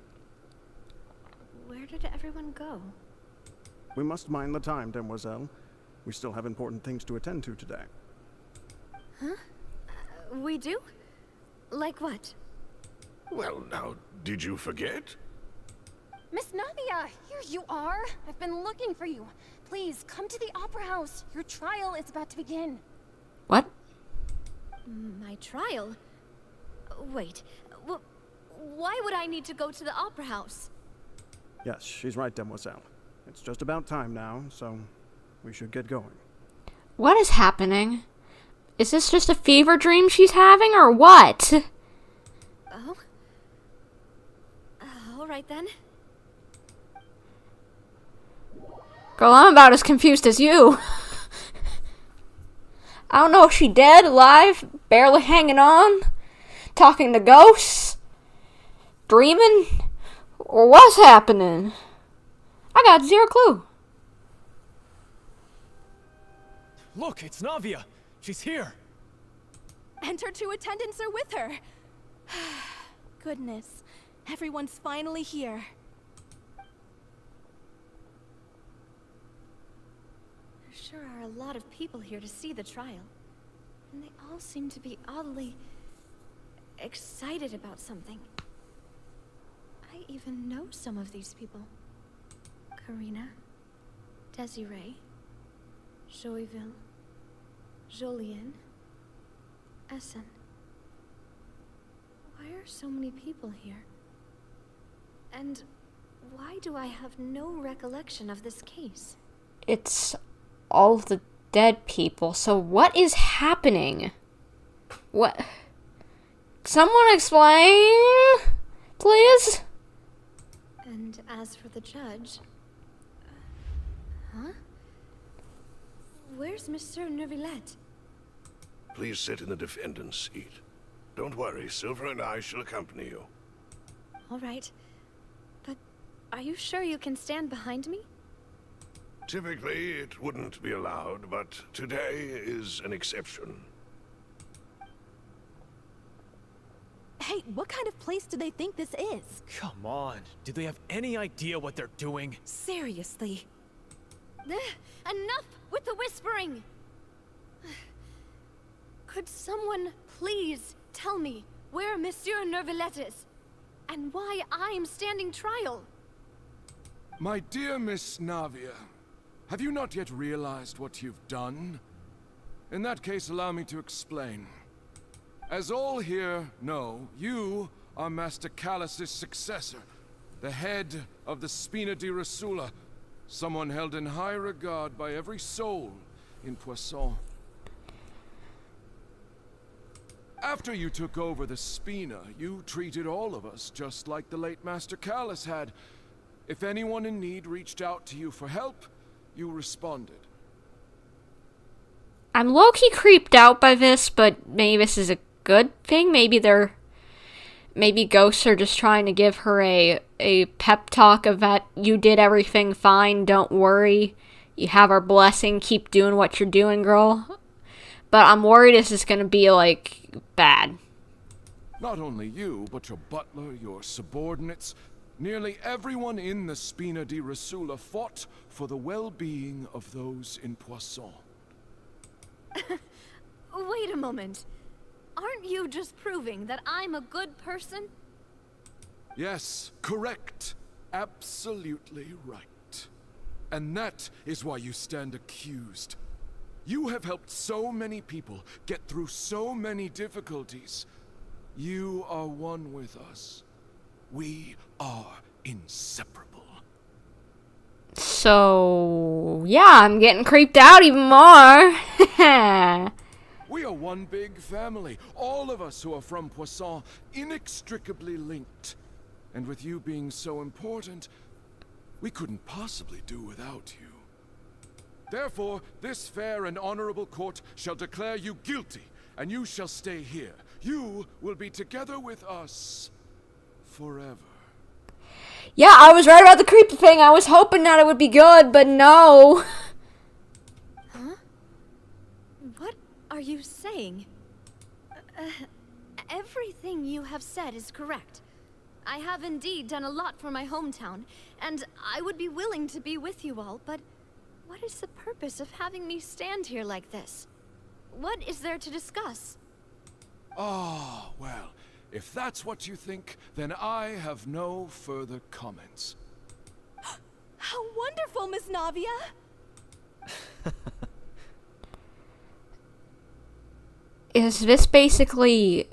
Where did everyone go? We must mind the time, demoiselle. We still have important things to attend to today. Huh? We do? Like what? Well, now, did you forget? Miss Navia, here you are. I've been looking for you. Please, come to the Opera House. Your trial is about to begin. What? My trial? Wait, why would I need to go to the Opera House? Yes, she's right, demoiselle. It's just about time now, so we should get going. What is happening? Is this just a fever dream she's having, or what? Oh? Alright then. Girl, I'm about as confused as you. I don't know if she dead, alive, barely hanging on, talking to ghosts, dreaming, or what's happening? I got zero clue. Look, it's Navia. She's here. And her two attendants are with her. Goodness, everyone's finally here. There sure are a lot of people here to see the trial. And they all seem to be oddly excited about something. I even know some of these people. Karina, Desiree, Joyville, Jolien, Essen. Why are so many people here? And why do I have no recollection of this case? It's all the dead people, so what is happening? What? Someone explain, please? And as for the judge... huh? Where's Monsieur Neuvillette? Please sit in the defendant's seat. Don't worry, Silver and I shall accompany you. All right. But are you sure you can stand behind me? Typically, it wouldn't be allowed, but today is an exception. Hey, what kind of place do they think this is? Come on. Do they have any idea what they're doing? Seriously. Enough with the whispering! Could someone please tell me where Monsieur Neuvillette is? And why I'm standing trial? My dear Miss Navia, have you not yet realized what you've done? In that case, allow me to explain. As all here know, you are Master Callus's successor, the head of the Spina di Rosula, someone held in high regard by every soul in Poisson. After you took over the Spina, you treated all of us just like the late Master Callus had. If anyone in need reached out to you for help, you responded. I'm low-key creeped out by this, but maybe this is a good thing. Maybe ghosts are just trying to give her a pep talk of that you did everything fine, don't worry. You have our blessing, keep doing what you're doing, girl. But I'm worried this is gonna be, like, bad. Not only you, but your butler, your subordinates, nearly everyone in the Spina di Rosula fought for the well-being of those in Poisson. Wait a moment. Aren't you just proving that I'm a good person? Yes, correct. Absolutely right. And that is why you stand accused. You have helped so many people get through so many difficulties. You are one with us. We are inseparable. So, yeah, I'm getting creeped out even more. We are one big family. All of us who are from Poisson, inextricably linked. And with you being so important, we couldn't possibly do without you. Therefore, this fair and honorable court shall declare you guilty, and you shall stay here. You will be together with us forever. Yeah, I was right about the creepy thing. I was hoping that it would be good, but no. Huh? What are you saying? Everything you have said is correct. I have indeed done a lot for my hometown, and I would be willing to be with you all, but what is the purpose of having me stand here like this? What is there to discuss? Ah, well, if that's what you think, then I have no further comments. How wonderful, Miss Navia! Is this basically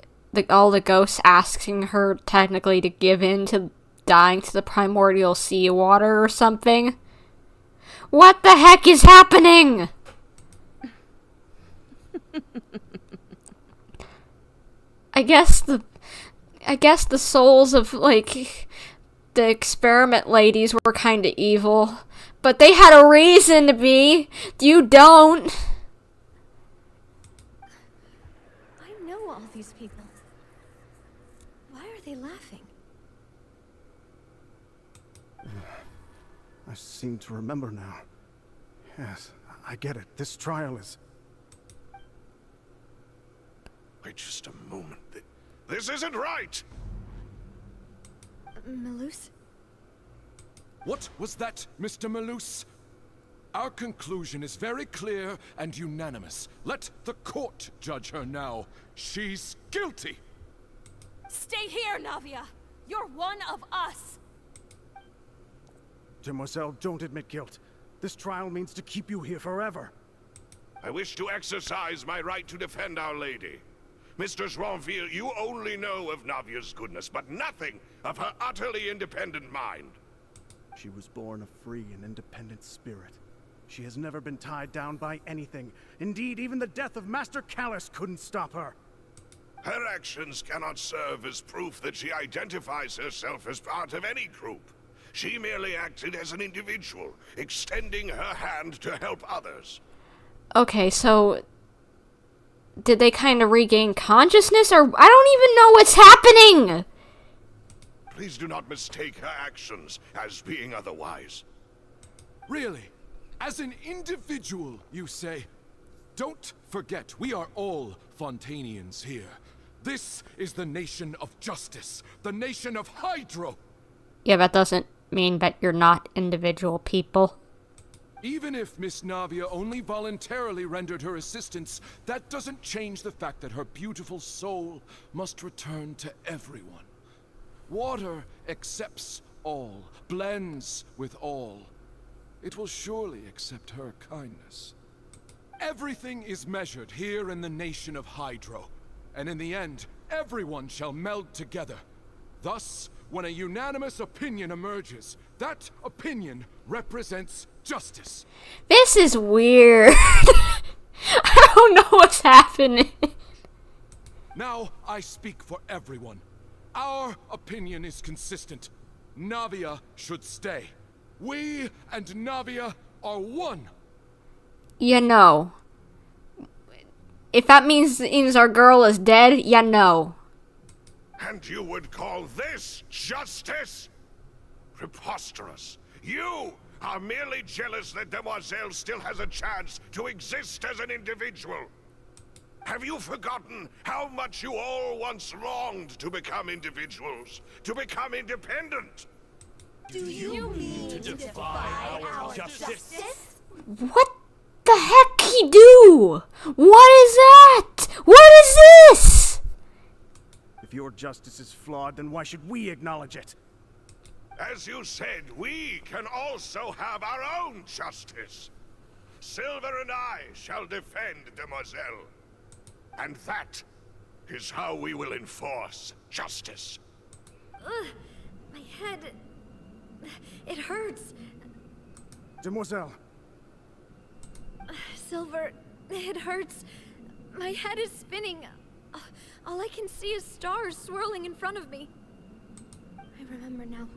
all the ghosts asking her technically to give in to dying to the primordial sea water or something? What the heck is happening? I guess the souls of, like, the experiment ladies were kind of evil, but they had a reason to be. You don't. I know all these people. Why are they laughing? I seem to remember now. Yes, I get it. This trial is... Wait just a moment. This isn't right! Malus? What was that, Mr. Malus? Our conclusion is very clear and unanimous. Let the court judge her now. She's guilty! Stay here, Navia! You're one of us! Demoiselle, don't admit guilt. This trial means to keep you here forever. I wish to exercise my right to defend Our Lady. Mr. Joinville, you only know of Navia's goodness, but nothing of her utterly independent mind. She was born a free and independent spirit. She has never been tied down by anything. Indeed, even the death of Master Callus couldn't stop her. Her actions cannot serve as proof that she identifies herself as part of any group. She merely acted as an individual, extending her hand to help others. Okay, so did they kind of regain consciousness, or I don't even know what's happening? Please do not mistake her actions as being otherwise. Really? As an individual, you say? Don't forget, we are all Fontainians here. This is the nation of justice, the nation of Hydro. Yeah, that doesn't mean that you're not individual people. Even if Miss Navia only voluntarily rendered her assistance, that doesn't change the fact that her beautiful soul must return to everyone. Water accepts all, blends with all. It will surely accept her kindness. Everything is measured here in the nation of Hydro, and in the end, everyone shall meld together. Thus, when a unanimous opinion emerges, that opinion represents justice. This is weird. I don't know what's happening. Now I speak for everyone. Our opinion is consistent. Navia should stay. We and Navia are one. You know. If that means our girl is dead, you know. And you would call this justice? Preposterous. You are merely jealous that Demoiselle still has a chance to exist as an individual. Have you forgotten how much you all once longed to become individuals, to become independent? Do you mean to defy our justice? What the heck he do? What is that? What is this? If your justice is flawed, then why should we acknowledge it? As you said, we can also have our own justice. Silver and I shall defend Demoiselle. And that is how we will enforce justice. Ugh, my head... it hurts. Demoiselle. Silver, it hurts. My head is spinning. All I can see is stars swirling in front of me. I remember now.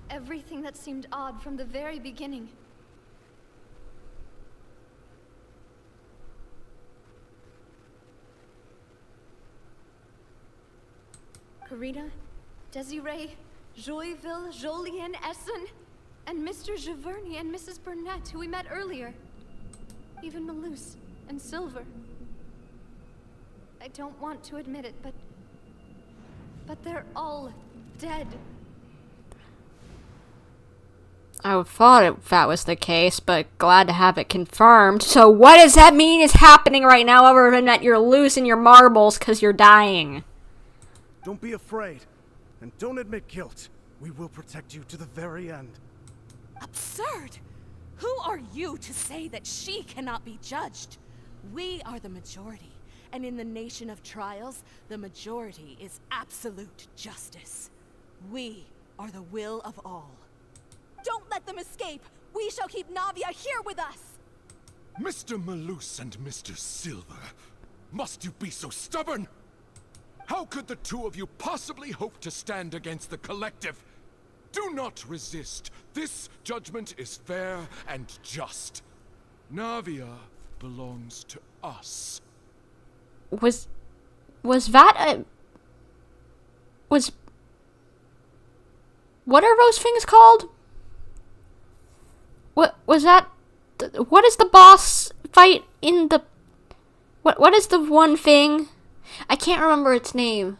Everything that seemed odd from the very beginning. Karina, Desiree, Joyville, Jolien, Essen, and Mr. Giverny and Mrs. Burnett, who we met earlier. Even Malus and Silver. I don't want to admit it, but But they're all dead. I thought that was the case, but glad to have it confirmed. So what does that mean is happening right now, other than that you're losing your marbles because you're dying? Don't be afraid, and don't admit guilt. We will protect you to the very end. Absurd! Who are you to say that she cannot be judged? We are the majority, and in the nation of trials, the majority is absolute justice. We are the will of all. Don't let them escape! We shall keep Navia here with us! Mr. Malus and Mr. Silver, must you be so stubborn? How could the two of you possibly hope to stand against the collective? Do not resist. This judgment is fair and just. Navia belongs to us. Was that a... What are those things called? What was that? What is the boss fight in the... What is the one thing? I can't remember its name.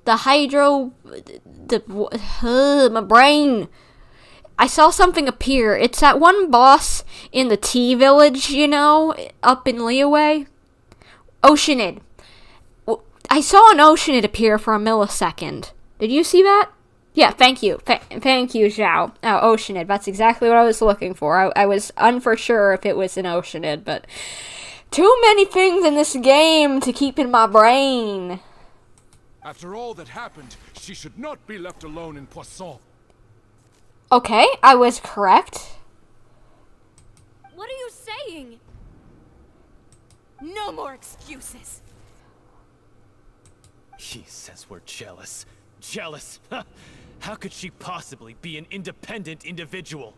The hydro... my brain. I saw something appear. It's that one boss in the tea village, you know, up in Liyue. Oceanid. I saw an Oceanid appear for a millisecond. Did you see that? Yeah, thank you. Thank you, Zhao. Oh, Oceanid. That's exactly what I was looking for. I was for sure if it was an Oceanid, but... Too many things in this game to keep in my brain. After all that happened, she should not be left alone in Poisson. Okay, I was correct. What are you saying? No more excuses. He says we're jealous. Jealous? How could she possibly be an independent individual?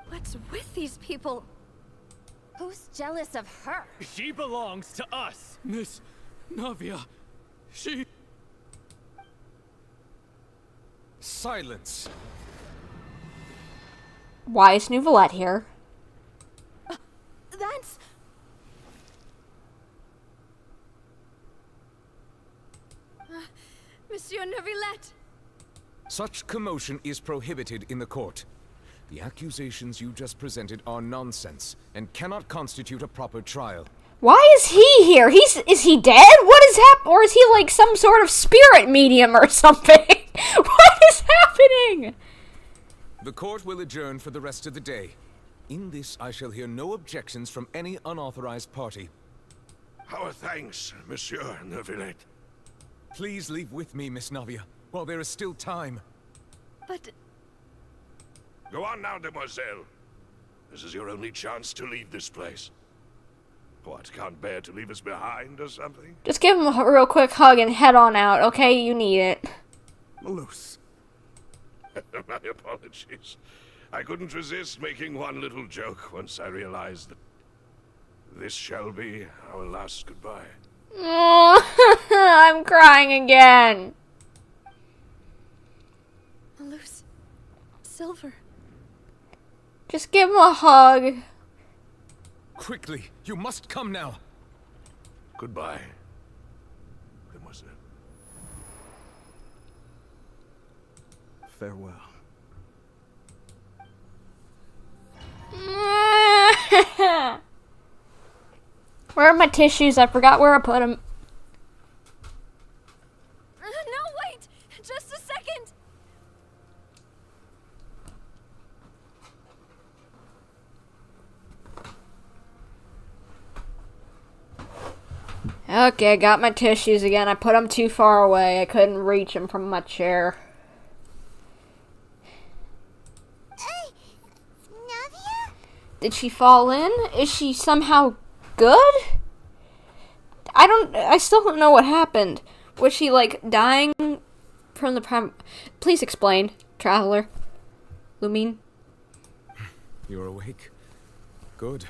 What's with these people? Who's jealous of her? She belongs to us. Miss Navia, she... Silence. Why is Nouvellette here? That's... Monsieur Nouvellette! Such commotion is prohibited in the court. The accusations you just presented are nonsense and cannot constitute a proper trial. Why is he here? Is he dead? What is happening? Or is he like some sort of spirit medium or something? What is happening? The court will adjourn for the rest of the day. In this, I shall hear no objections from any unauthorized party. Our thanks, Monsieur Nouvellette. Please leave with me, Miss Navia, while there is still time. But... Go on now, demoiselle. This is your only chance to leave this place. What, can't bear to leave us behind or something? Just give him a real quick hug and head on out, okay? You need it. Malus. My apologies. I couldn't resist making one little joke once I realized that this shall be our last goodbye. Oh, I'm crying again. Malus. Silver. Just give him a hug. Quickly, you must come now. Goodbye, demoiselle. Farewell. Where are my tissues? I forgot where I put them. No, wait! Just a second! Okay, I got my tissues again. I put them too far away. I couldn't reach them from my chair. Navia? Did she fall in? Is she somehow good? I still don't know what happened. Was she, like, dying from the Please explain, traveler. Lumine? You're awake? Good.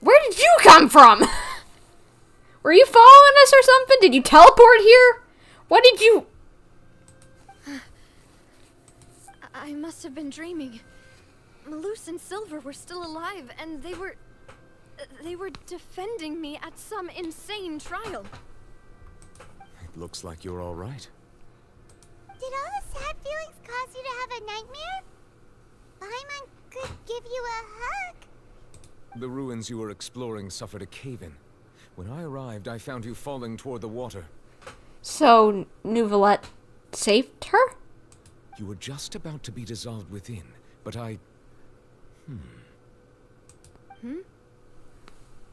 Where did you come from? Were you following us or something? Did you teleport here? What did you... I must have been dreaming. Malus and Silver were still alive, and they were defending me at some insane trial. looks like you're all right. Did all the sad feelings cause you to have a nightmare? Paimon could give you a hug. The ruins you were exploring suffered a cave-in. When I arrived, I found you falling toward the water. So, Neuvillette saved her? You were just about to be dissolved within, but I...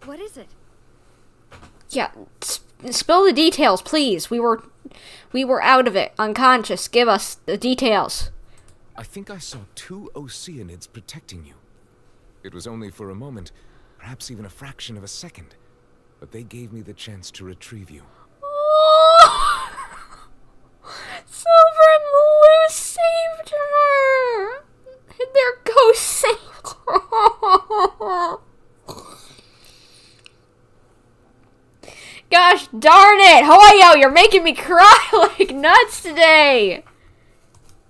What is it? Yeah, spill the details, please. We were out of it, unconscious. Give us the details. I think I saw 2 Oceanids protecting you. It was only for a moment, perhaps even a fraction of a second, but they gave me the chance to retrieve you. Oh! Silver and Blue saved her! And their ghost saved her! Gosh darn it! Hoyo, you're making me cry like nuts today!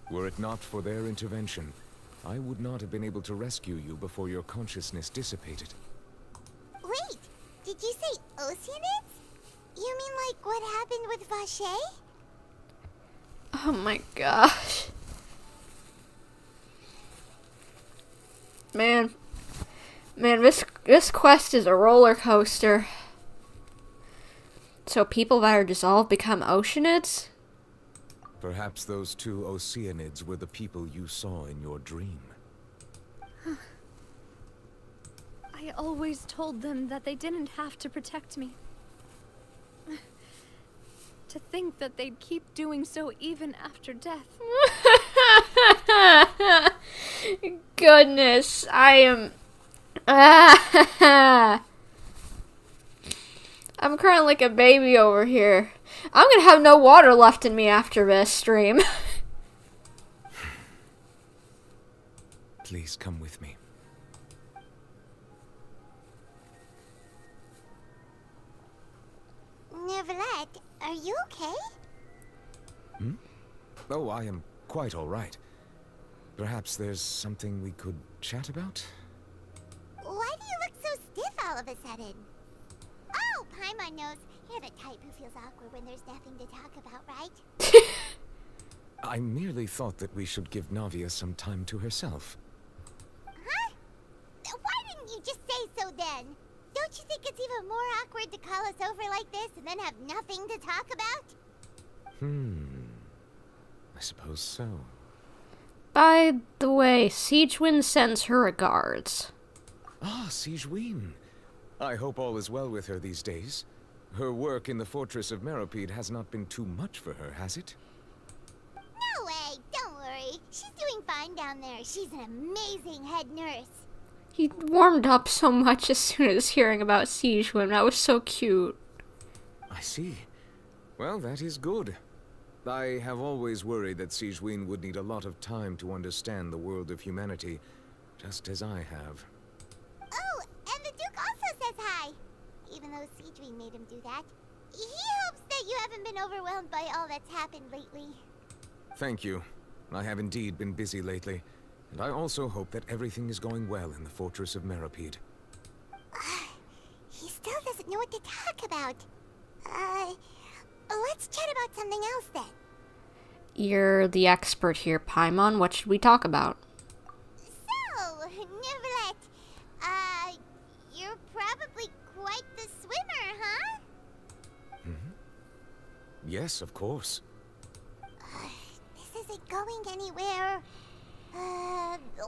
Were it not for their intervention, I would not have been able to rescue you before your consciousness dissipated. Wait, did you say Oceanids? You mean like what happened with Vache? Oh my gosh. Man, this quest is a roller coaster. So people that are dissolved become Oceanids? Perhaps those 2 Oceanids were the people you saw in your dream. I always told them that they didn't have to protect me. To think that they'd keep doing so even after death. Goodness, I am... I'm crying like a baby over here. I'm gonna have no water left in me after this stream. Please come with me. Neuvillette, are you okay? Oh, I am quite all right. Perhaps there's something we could chat about? Why do you look so stiff all of a sudden? Oh, Paimon knows. You're the type who feels awkward when there's nothing to talk about, right? I merely thought that we should give Navia some time to herself. Huh? Why didn't you just say so then? Don't you think it's even more awkward to call us over like this and then have nothing to talk about? I suppose so. By the way, sigewinne sends her regards. Ah, sigewinne. I hope all is well with her these days. Her work in the fortress of Meropide has not been too much for her, has it? No way, don't worry. She's doing fine down there. She's an amazing head nurse. He warmed up so much as soon as hearing about sigewinne. That was so cute. I see. Well, that is good. I have always worried that sigewinne would need a lot of time to understand the world of humanity, just as I have. Oh, and the Duke also says hi. Even though sigewinne made him do that. He hopes that you haven't been overwhelmed by all that's happened lately. Thank you. I have indeed been busy lately, and I also hope that everything is going well in the fortress of Meropide. He still doesn't know what to talk about. Let's chat about something else then. You're the expert here, Paimon. What should we talk about? So, Neuvillette, you're probably quite the swimmer, huh? Yes, of course. This isn't going anywhere.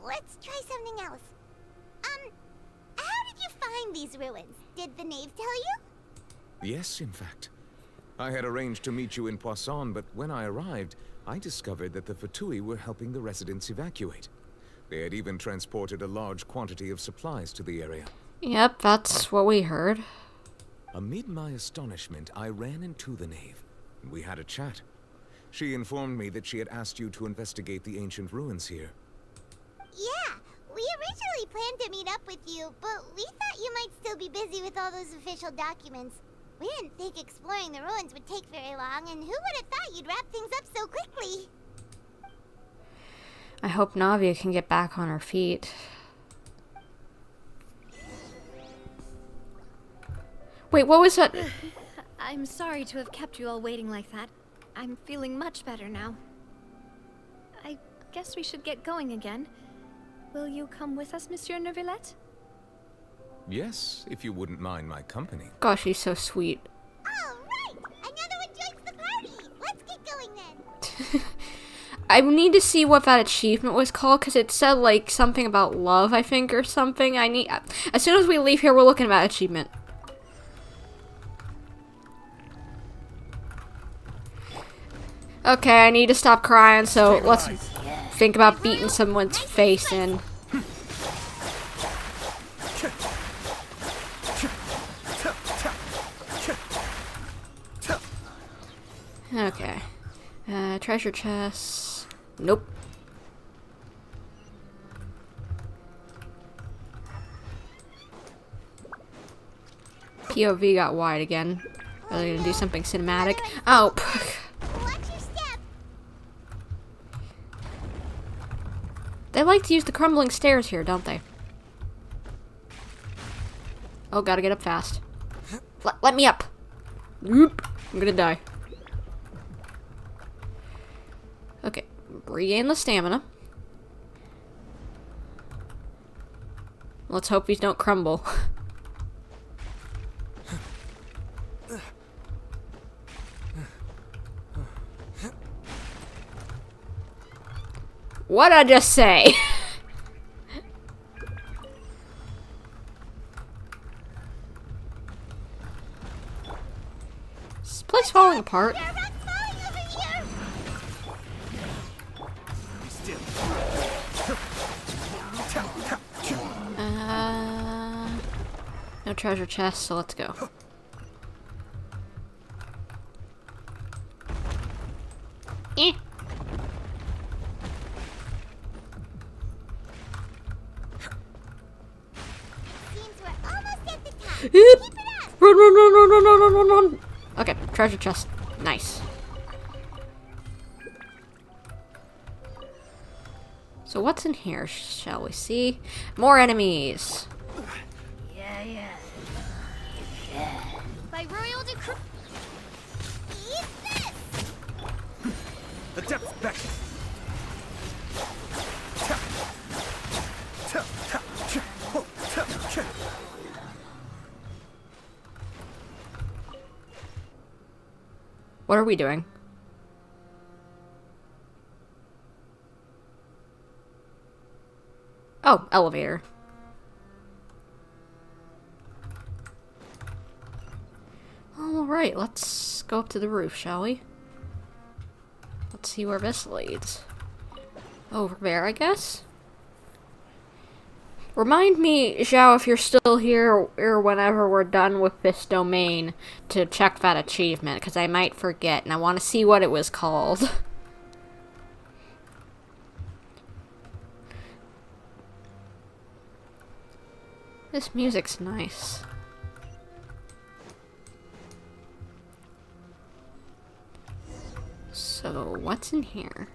Let's try something else. How did you find these ruins? Did the knave tell you? Yes, in fact. I had arranged to meet you in Poisson, but when I arrived, I discovered that the Fatui were helping the residents evacuate. They had even transported a large quantity of supplies to the area. Yep, that's what we heard. Amid my astonishment, I ran into the knave. We had a chat. She informed me that she had asked you to investigate the ancient ruins here. Yeah, we originally planned to meet up with you, but we thought you might still be busy with all those official documents. We didn't think exploring the ruins would take very long, and who would have thought you'd wrap things up so quickly? I hope Navia can get back on her feet. Wait, what was that? I'm sorry to have kept you all waiting like that. I'm feeling much better now. I guess we should get going again. Will you come with us, Monsieur Neuvillette? Yes, if you wouldn't mind my company. Gosh, he's so sweet. All right! Another one joins the party! Let's get going then! I need to see what that achievement was called, because it said, like, something about love, I think, or something. As soon as we leave here, we're looking at that achievement. Okay, I need to stop crying, so let's think about beating someone's face in. Okay. Treasure chests. Nope. POV got wide again. Are they gonna do something cinematic? Oh. They like to use the crumbling stairs here, don't they? Oh, gotta get up fast. Let me up. Oop. I'm gonna die. Okay, regain the stamina. Let's hope these don't crumble. What'd I just say? Is this place falling apart? No treasure chest, so let's go. Eh. Run, run, run, run, run, run, run, run, run. Okay, treasure chest. Nice. So what's in here, shall we see? More enemies. Yeah. By royal decree. Eat this! The depth's back. What are we doing? Oh, elevator. Alright, let's go up to the roof, shall we? Let's see where this leads. Over there, I guess? Remind me, Zhao, if you're still here or whenever we're done with this domain to check that achievement, because I might forget and I want to see what it was called. This music's nice. So, what's in here?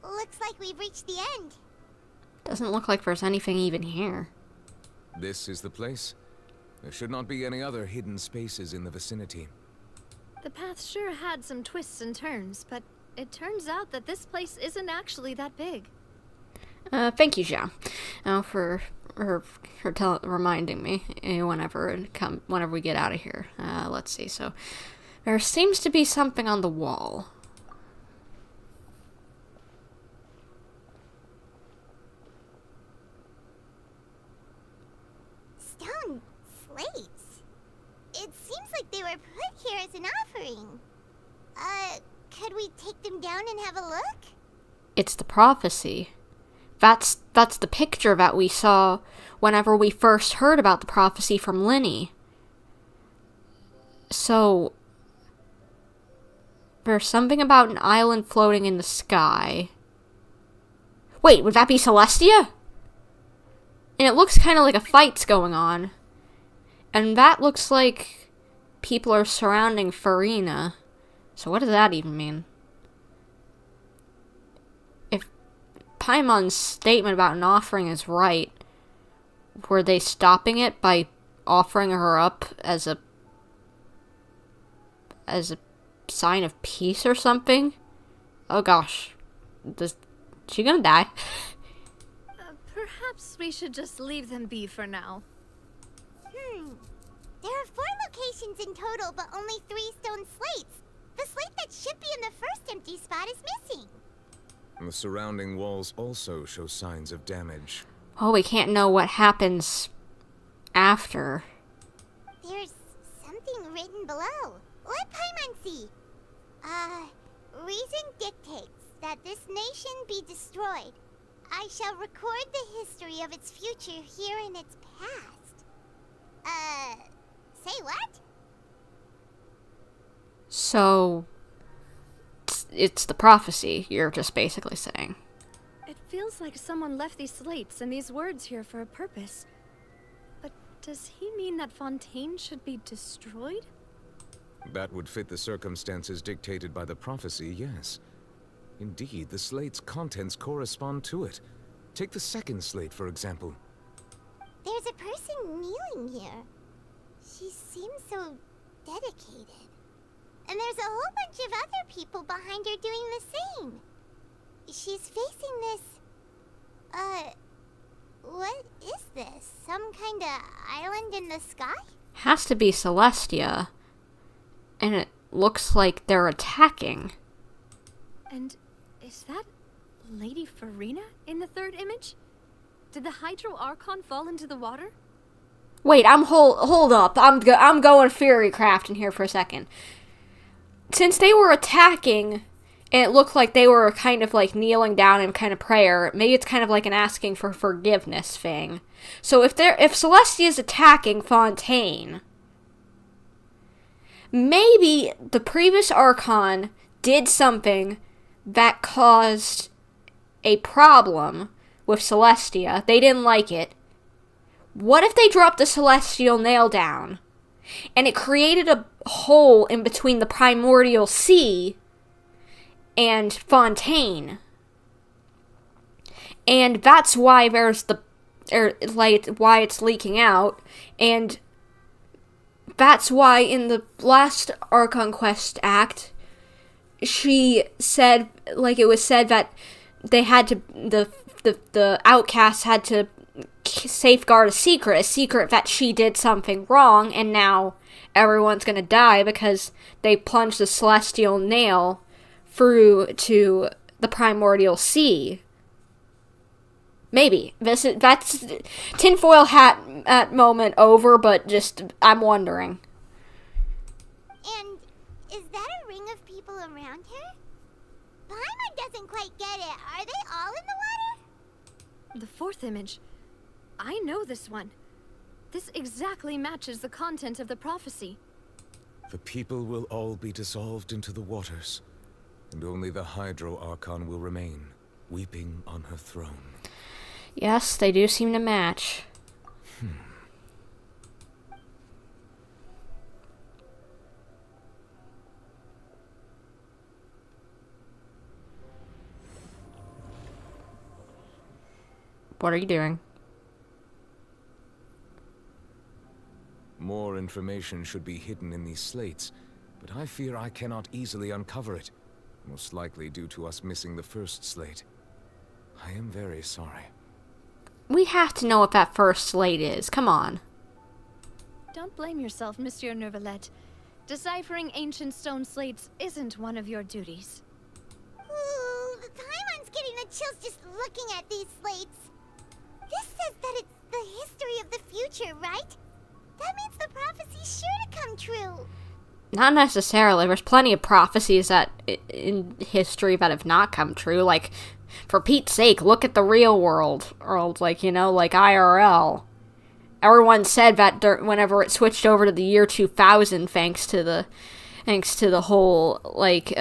Looks like we've reached the end. Doesn't look like there's anything even here. This is the place. There should not be any other hidden spaces in the vicinity. The path sure had some twists and turns, but it turns out that this place isn't actually that big. Thank you, Zhao, for reminding me whenever we get out of here. Let's see. So there seems to be something on the wall. Stone slates. It seems like they were put here as an offering. Could we take them down and have a look? It's the prophecy. That's the picture that we saw whenever we first heard about the prophecy from Lyney. So there's something about an island floating in the sky. Wait, would that be Celestia? And it looks kind of like a fight's going on. And that looks like people are surrounding Furina. So what does that even mean? If Paimon's statement about an offering is right, were they stopping it by offering her up as a sign of peace or something? Oh gosh. Is she gonna die? Perhaps we should just leave them be for now. There are 4 locations in total, but only 3 stone slates. The slate that should be in the first empty spot is missing. The surrounding walls also show signs of damage. Oh, we can't know what happens after. There's something written below. Let Paimon see. Reason dictates that this nation be destroyed. I shall record the history of its future here in its past. Say what? So, it's the prophecy, you're just basically saying. It feels like someone left these slates and these words here for a purpose. But does he mean that Fontaine should be destroyed? That would fit the circumstances dictated by the prophecy, yes. Indeed, the slate's contents correspond to it. Take the second slate, for example. There's a person kneeling here. She seems so dedicated. And there's a whole bunch of other people behind her doing the same. She's facing this... what is this? Some kind of island in the sky? Has to be Celestia. And it looks like they're attacking. And is that Lady Furina in the third image? Did the Hydro Archon fall into the water? Wait, hold up. I'm going Fury Craft in here for a second. Since they were attacking, and it looked like they were kind of like kneeling down in kind of prayer, maybe it's kind of like an asking for forgiveness thing. So if Celestia is attacking Fontaine, maybe the previous Archon did something that caused a problem with Celestia. They didn't like it. What if they dropped the Celestial Nail down, and it created a hole in between the Primordial Sea and Fontaine? And that's why there's why it's leaking out, and that's why in the last Archon Quest Act, she said, like, it was said that they had to, the outcasts had to safeguard a secret that she did something wrong, and now everyone's gonna die because they plunged the Celestial Nail through to the Primordial Sea. Maybe. That's tinfoil hat moment over, but just, I'm wondering. And is that a ring of people around her? Paimon doesn't quite get it. Are they all in the water? The fourth image. I know this one. This exactly matches the content of the prophecy. The people will all be dissolved into the waters, and only the Hydro Archon will remain, weeping on her throne. Yes, they do seem to match. What are you doing? More information should be hidden in these slates, but I fear I cannot easily uncover it, most likely due to us missing the first slate. I am very sorry. We have to know what that first slate is. Come on. Don't blame yourself, Monsieur Neuvillette. Deciphering ancient stone slates isn't one of your duties. Ooh, Paimon's getting the chills just looking at these slates. This says that it's the history of the future, right? That means the prophecy's sure to come true. Not necessarily. There's plenty of prophecies that in history that have not come true. Like, for Pete's sake, look at the real world. Or, like, you know, like IRL. Everyone said that whenever it switched over to the year 2000, thanks to the whole, like,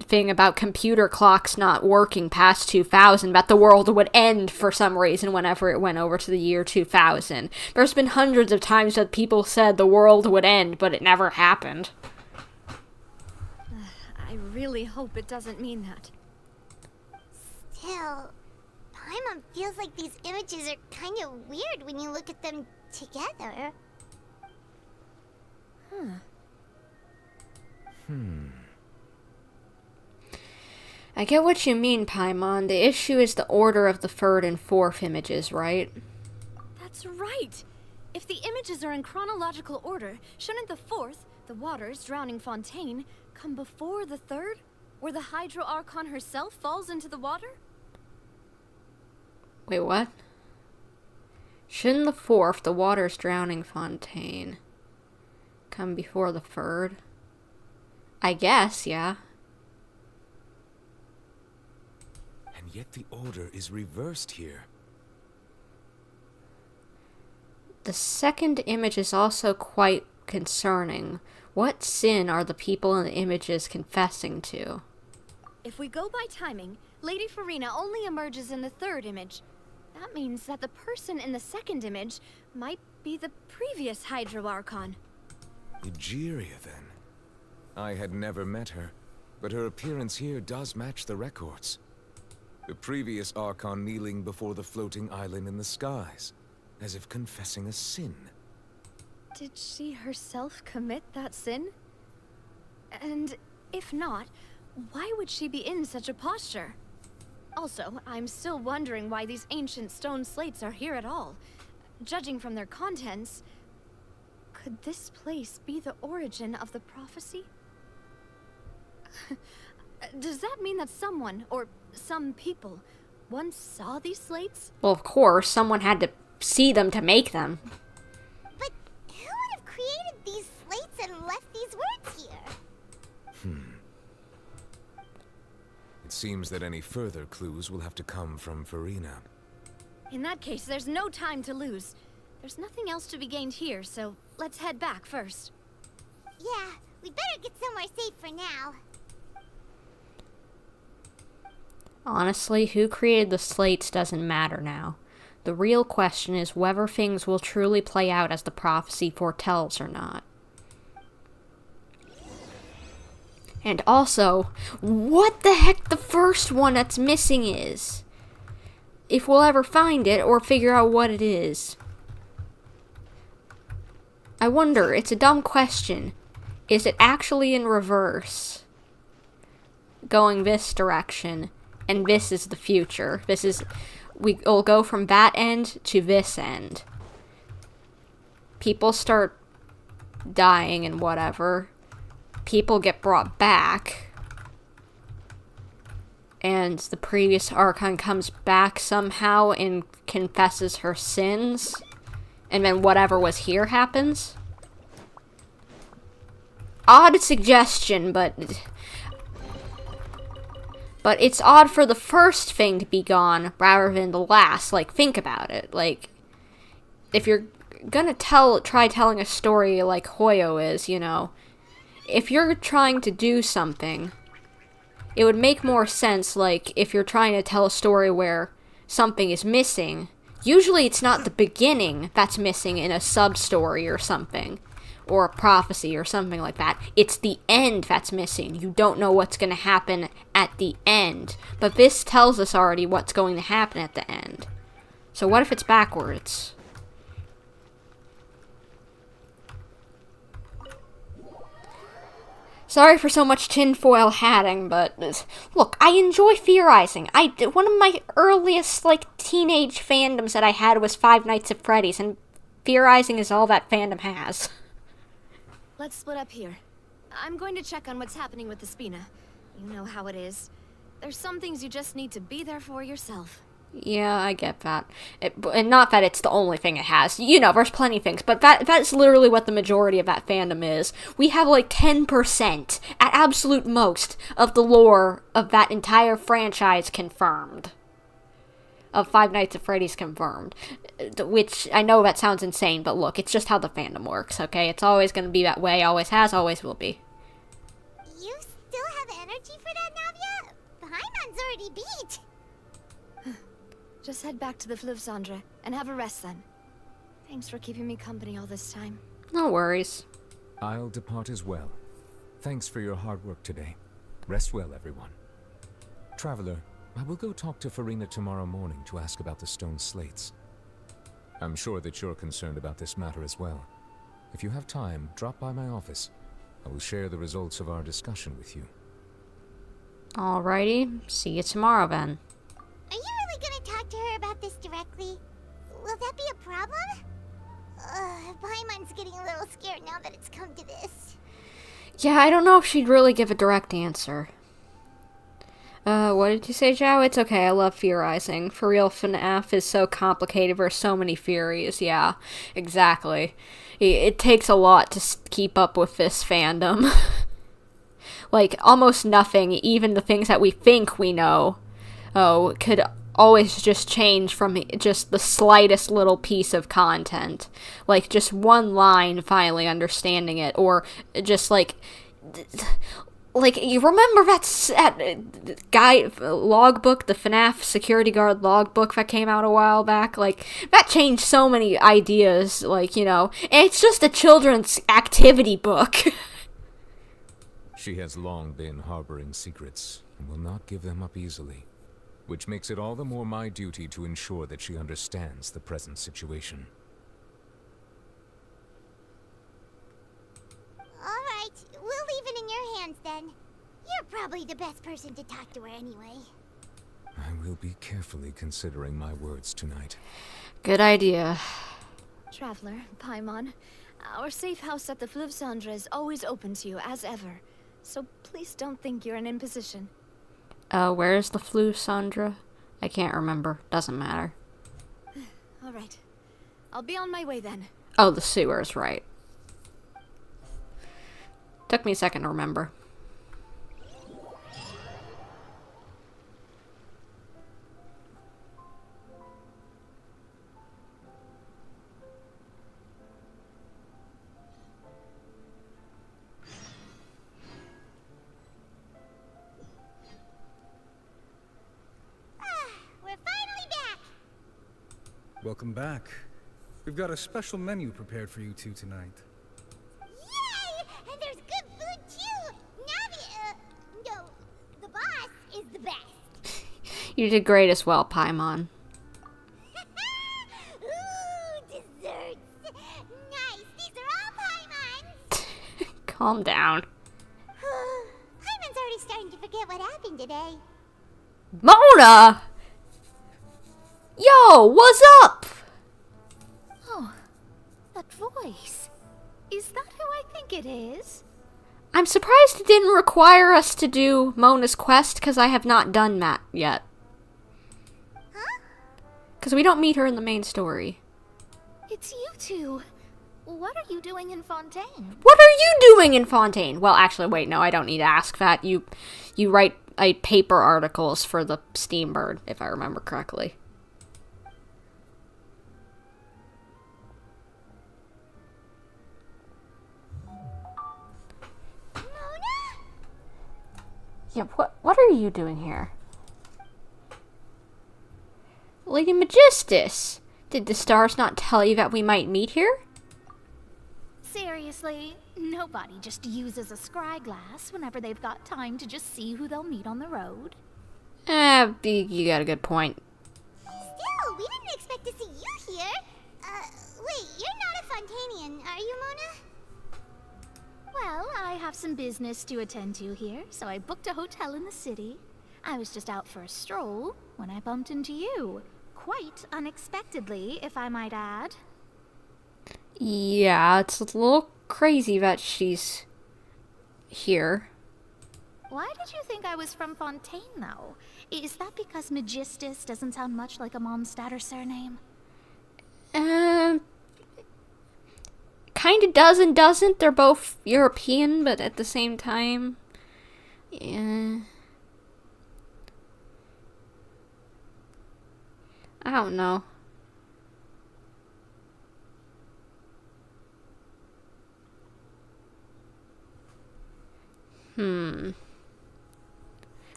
thing about computer clocks not working past 2000, that the world would end for some reason whenever it went over to the year 2000. There's been hundreds of times that people said the world would end, but it never happened. I really hope it doesn't mean that. Still, Paimon feels like these images are kind of weird when you look at them together. I get what you mean, Paimon. The issue is the order of the third and fourth images, right? That's right! If the images are in chronological order, shouldn't the fourth, the waters drowning Fontaine, come before the third? Where the Hydro Archon herself falls into the water? Wait, what? Shouldn't the fourth, the waters drowning Fontaine, come before the third? I guess, yeah. And yet the order is reversed here. The second image is also quite concerning. What sin are the people in the images confessing to? If we go by timing, Lady Furina only emerges in the third image. That means that the person in the second image might be the previous Hydro Archon. Egeria, then. I had never met her, but her appearance here does match the records. The previous Archon kneeling before the floating island in the skies, as if confessing a sin. Did she herself commit that sin? And if not, why would she be in such a posture? Also, I'm still wondering why these ancient stone slates are here at all. Judging from their contents, could this place be the origin of the prophecy? Does that mean that someone, or some people, once saw these slates? Well, of course, someone had to see them to make them. But who would have created these slates and left these words here? It seems that any further clues will have to come from Furina. In that case, there's no time to lose. There's nothing else to be gained here, so let's head back first. Yeah, we'd better get somewhere safe for now. Honestly, who created the slates doesn't matter now. The real question is whether things will truly play out as the prophecy foretells or not. And also, what the heck the first one that's missing is? If we'll ever find it or figure out what it is. I wonder, it's a dumb question. Is it actually in reverse? Going this direction, and this is the future. We'll go from that end to this end. People start dying and whatever. People get brought back. And the previous Archon comes back somehow and confesses her sins. And then whatever was here happens. Odd suggestion, but it's odd for the first thing to be gone rather than the last. Like, think about it. Like, if you're gonna try telling a story like Hoyo is, you know, if you're trying to do something, it would make more sense, like, if you're trying to tell a story where something is missing. Usually it's not the beginning that's missing in a sub-story or something, or a prophecy or something like that. It's the end that's missing. You don't know what's going to happen at the end. But this tells us already what's going to happen at the end. So what if it's backwards? Sorry for so much tinfoil hatting, but look, I enjoy theorizing. One of my earliest, like, teenage fandoms that I had was Five Nights at Freddy's, and theorizing is all that fandom has. Let's split up here. I'm going to check on what's happening with the Spina. You know how it is. There's some things you just need to be there for yourself. Yeah, I get that. And not that it's the only thing it has. You know, there's plenty of things, but that's literally what the majority of that fandom is. We have like 10%, at absolute most, of the lore of that entire franchise confirmed. Of Five Nights at Freddy's confirmed. Which, I know that sounds insane, but look, it's just how the fandom works, okay? It's always going to be that way, always has, always will be. You still have energy for that, Navia? Paimon's already beat. Just head back to the Fleuve Cendre, and have a rest then. Thanks for keeping me company all this time. No worries. I'll depart as well. Thanks for your hard work today. Rest well, everyone. Traveler, I will go talk to Furina tomorrow morning to ask about the stone slates. I'm sure that you're concerned about this matter as well. If you have time, drop by my office. I will share the results of our discussion with you. Alrighty, see you tomorrow then. Are you really gonna talk to her about this directly? Will that be a problem? Paimon's getting a little scared now that it's come to this. Yeah, I don't know if she'd really give a direct answer. What did you say, Zhao? It's okay, I love theorizing. For real, FNAF is so complicated, there's so many theories. Yeah, exactly. It takes a lot to keep up with this fandom. Like, almost nothing, even the things that we think we know, could always just change from just the slightest little piece of content. Like, just one line finally understanding it, or just like, you remember that guy logbook, the FNAF security guard logbook that came out a while back? Like, that changed so many ideas, like, you know, and it's just a children's activity book. She has long been harboring secrets, and will not give them up easily, which makes it all the more my duty to ensure that she understands the present situation. Alright, we'll leave it in your hands then. You're probably the best person to talk to her anyway. I will be carefully considering my words tonight. Good idea. Traveler, Paimon, our safe house at the Fleuve Cendre is always open to you, as ever. So please don't think you're an imposition. Where's the Fleuve Cendre? I can't remember. Doesn't matter. Alright. I'll be on my way then. Oh, the sewers, right. Took me a second to remember. Welcome back. We've got a special menu prepared for you two tonight. Yay! And there's good food too! Navia, no, the boss is the best. You did great as well, Paimon. Ooh, desserts! Nice, these are all Paimon's! Calm down. Paimon's already starting to forget what happened today. Mona! Yo, what's up? Oh, that voice. Is that who I think it is? I'm surprised it didn't require us to do Mona's quest, because I have not done that yet. Huh? Because we don't meet her in the main story. It's you two. What are you doing in Fontaine? What are you doing in Fontaine? Well, actually, wait, no, I don't need to ask that. You write paper articles for the Steambird, if I remember correctly. Yeah, what are you doing here? Lady Magistus! Did the stars not tell you that we might meet here? Seriously, nobody just uses a scry glass whenever they've got time to just see who they'll meet on the road. You got a good point. Still, we didn't expect to see you here. Wait, you're not a Fontainian, are you, Mona? Well, I have some business to attend to here, so I booked a hotel in the city. I was just out for a stroll when I bumped into you. Quite unexpectedly, if I might add. Yeah, it's a little crazy that she's here. Why did you think I was from Fontaine, though? Is that because Magistus doesn't sound much like a Mondstadt surname? Kinda does and doesn't. They're both European, but at the same time, yeah. I don't know.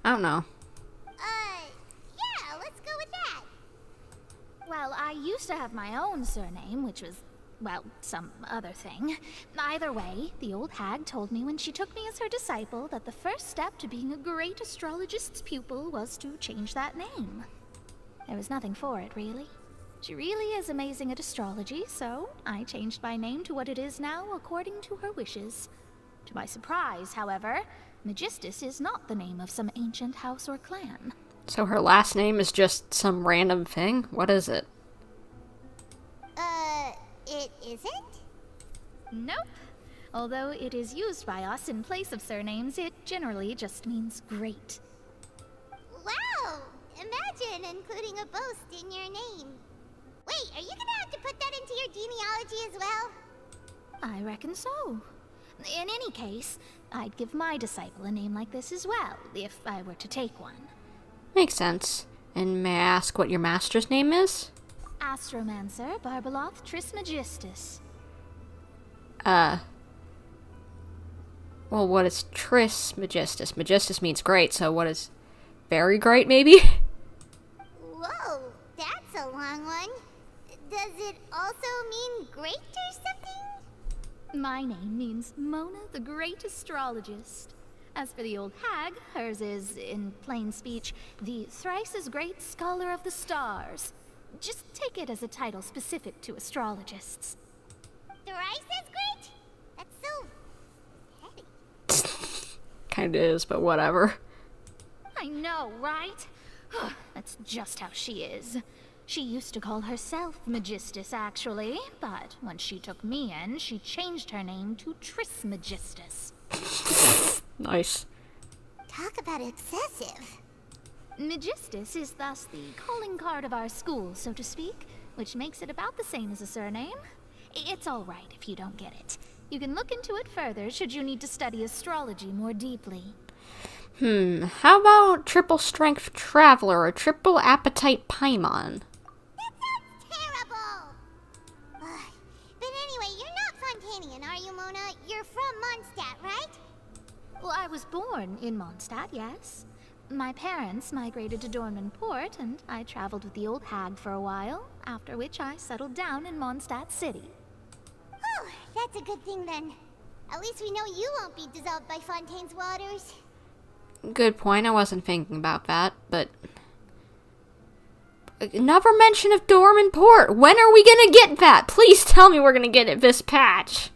I don't know. Yeah, let's go with that. Well, I used to have my own surname, which was well, some other thing. Either way, the old hag told me when she took me as her disciple that the first step to being a great astrologist's pupil was to change that name. There was nothing for it, really. She really is amazing at astrology, so I changed my name to what it is now according to her wishes. To my surprise, however, Magistus is not the name of some ancient house or clan. So her last name is just some random thing? What is it? It isn't? Nope. Although it is used by us in place of surnames, it generally just means great. Wow! Imagine including a boast in your name. Wait, are you gonna have to put that into your genealogy as well? I reckon so. In any case, I'd give my disciple a name like this as well, if I were to take one. Makes sense. And may I ask what your master's name is? Astromancer Barbeloth Trismegistus. Well, what is Trismegistus? Magistus means great, so what is very great, maybe? Whoa, that's a long one. Does it also mean great or something? My name means Mona the Great Astrologist. As for the old hag, hers is, in plain speech, the thrice-as-great Scholar of the Stars. Just take it as a title specific to astrologists. Thrice as great? That's so petty. Kinda is, but whatever. I know, right? That's just how she is. She used to call herself Magistus, actually, but when she took me in, she changed her name to Trismegistus. Nice. Talk about excessive. Magistus is thus the calling card of our school, so to speak, which makes it about the same as a surname. It's all right if you don't get it. You can look into it further should you need to study astrology more deeply. How about triple strength traveler or triple appetite paimon? That sounds terrible! But anyway, you're not Fontainian, are you, Mona? You're from Mondstadt, right? Well, I was born in Mondstadt, yes. My parents migrated to Dorman Port, and I traveled with the old hag for a while, after which I settled down in Mondstadt City. Oh, that's a good thing then. At least we know you won't be dissolved by Fontaine's waters. Good point, I wasn't thinking about that, but... Never mention of Dorman Port! When are we gonna get that? Please tell me we're gonna get it this patch!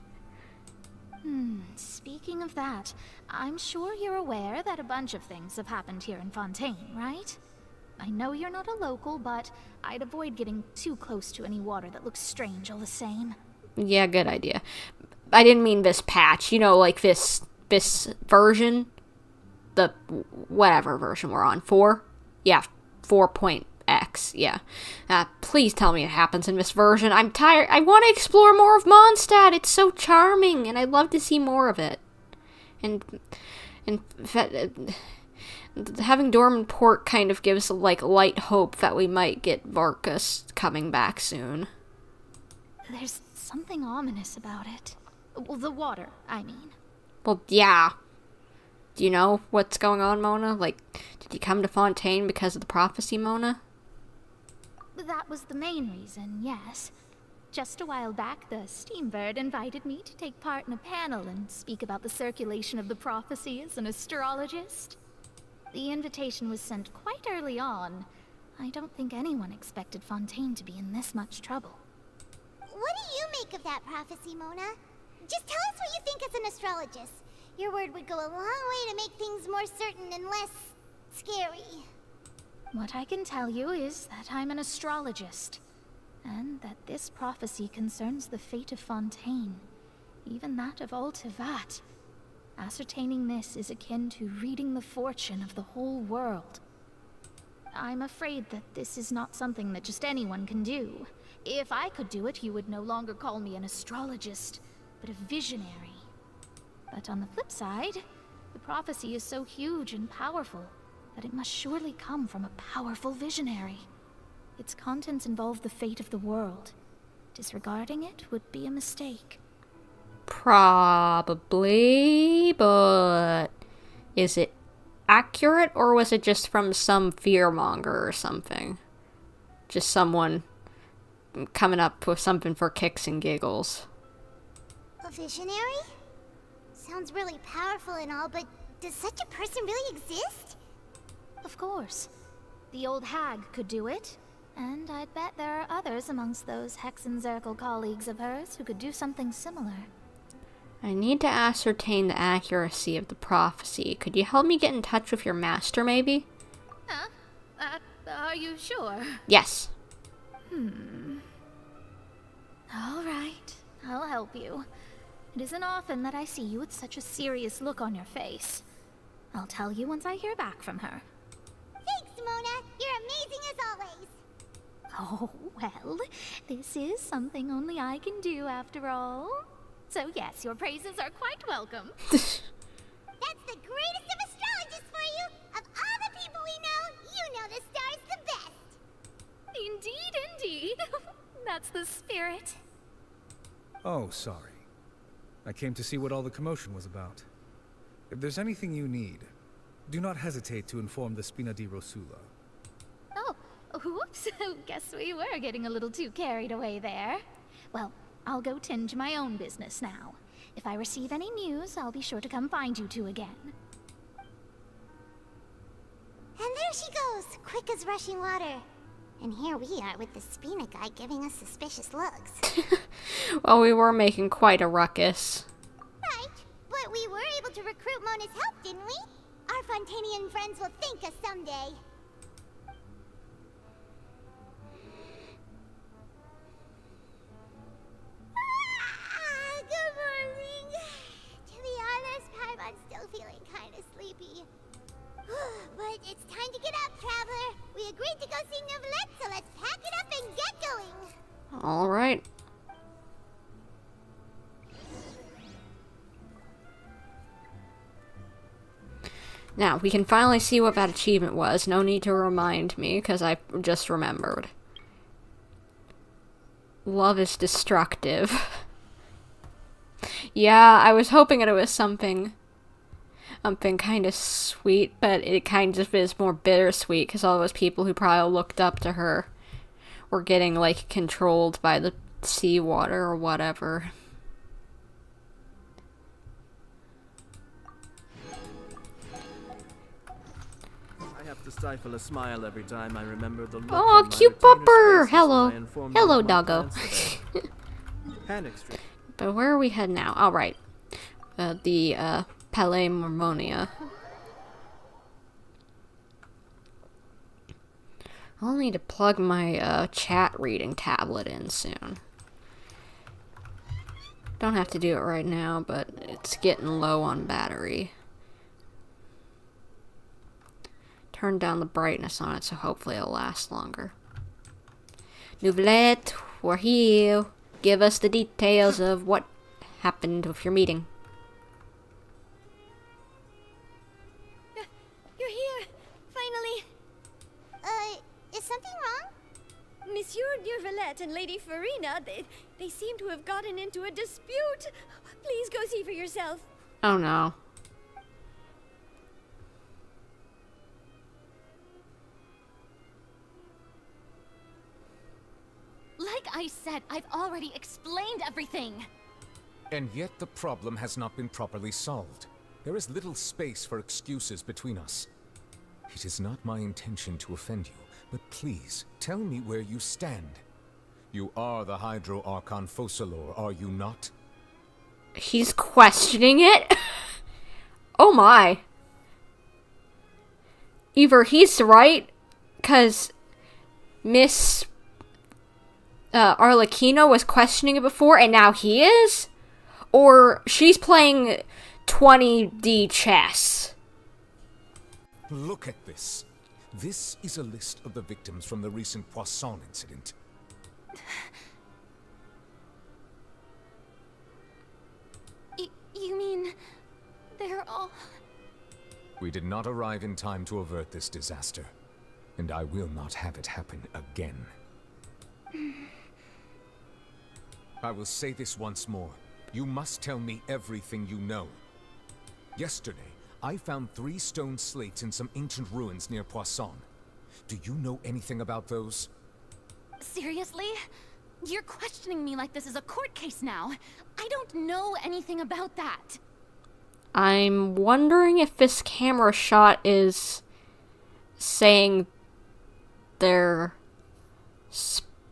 Speaking of that, I'm sure you're aware that a bunch of things have happened here in Fontaine, right? I know you're not a local, but I'd avoid getting too close to any water that looks strange all the same. Yeah, good idea. I didn't mean this patch, you know, like this version. The whatever version we're on. 4? Yeah, 4.x, yeah. Please tell me it happens in this version. I'm tired. I want to explore more of Mondstadt. It's so charming, and I'd love to see more of it. And having Dorman Port kind of gives, like, light hope that we might get Varkas coming back soon. There's something ominous about it. Well, the water, I mean. Well, yeah. Do you know what's going on, Mona? Like, did you come to Fontaine because of the prophecy, Mona? That was the main reason, yes. Just a while back, the Steambird invited me to take part in a panel and speak about the circulation of the prophecy as an astrologist. The invitation was sent quite early on. I don't think anyone expected Fontaine to be in this much trouble. What do you make of that prophecy, Mona? Just tell us what you think as an astrologist. Your word would go a long way to make things more certain and less scary. What I can tell you is that I'm an astrologist, and that this prophecy concerns the fate of Fontaine, even that of all Tevat. Ascertaining this is akin to reading the fortune of the whole world. I'm afraid that this is not something that just anyone can do. If I could do it, you would no longer call me an astrologist, but a visionary. But on the flip side, the prophecy is so huge and powerful that it must surely come from a powerful visionary. Its contents involve the fate of the world. Disregarding it would be a mistake. Probably, but is it accurate, or was it just from some fearmonger or something? Just someone coming up with something for kicks and giggles. A visionary? Sounds really powerful and all, but does such a person really exist? Of course. The old hag could do it. And I'd bet there are others amongst those Hexenzirkel colleagues of hers who could do something similar. I need to ascertain the accuracy of the prophecy. Could you help me get in touch with your master, maybe? Huh? Are you sure? Yes. All right, I'll help you. It isn't often that I see you with such a serious look on your face. I'll tell you once I hear back from her. Thanks, Mona. You're amazing as always. Oh, well, this is something only I can do after all. So yes, your praises are quite welcome. That's the greatest of astrologists for you! Of all the people we know, you know the star's the best! Indeed, indeed. That's the spirit. Oh, sorry. I came to see what all the commotion was about. If there's anything you need, do not hesitate to inform the Spina di Rosula. Oh, whoops. Guess we were getting a little too carried away there. Well, I'll go tend to my own business now. If I receive any news, I'll be sure to come find you two again. And there she goes, quick as rushing water. And here we are with the Spina guy giving us suspicious looks. Well, we were making quite a ruckus. Right, but we were able to recruit Mona's help, didn't we? Our Fontainian friends will thank us someday. Good morning. To be honest, Paimon's still feeling kind of sleepy. But it's time to get up, traveler. We agreed to go see Navia, so let's pack it up and get going. All right. Now, we can finally see what that achievement was. No need to remind me, because I just remembered. Love is destructive. Yeah, I was hoping that it was something kind of sweet, but it kind of is more bittersweet, because all those people who probably looked up to her were getting, like, controlled by the seawater or whatever. I have to stifle a smile every time I remember the look Oh, on my cute retainer's pupper! faces Hello. when I informed Hello, them of my doggo. plans today. Panic Street. But where are we heading now? All right. The Palais Mormonia. I'll need to plug my chat reading tablet in soon. Don't have to do it right now, but it's getting low on battery. Turn down the brightness on it, so hopefully it'll last longer. Navia, we're here. Give us the details of what happened with your meeting. You're here! Finally! Is something wrong? Monsieur Nirvalette and Lady Furina, they seem to have gotten into a dispute. Please go see for yourself. Oh no. Like I said, I've already explained everything. And yet the problem has not been properly solved. There is little space for excuses between us. It is not my intention to offend you, but please, tell me where you stand. You are the Hydro Archon Focalor, are you not? He's questioning it? Oh my. Either he's right, because Miss Arlecchino was questioning it before, and now he is? Or she's playing 20D chess. Look at this. This is a list of the victims from the recent Poisson incident. You mean they're all... We did not arrive in time to avert this disaster, and I will not have it happen again. I will say this once more. You must tell me everything you know. Yesterday, I found 3 stone slates in some ancient ruins near Poisson. Do you know anything about those? Seriously? You're questioning me like this is a court case now. I don't know anything about that. I'm wondering if this camera shot is saying they're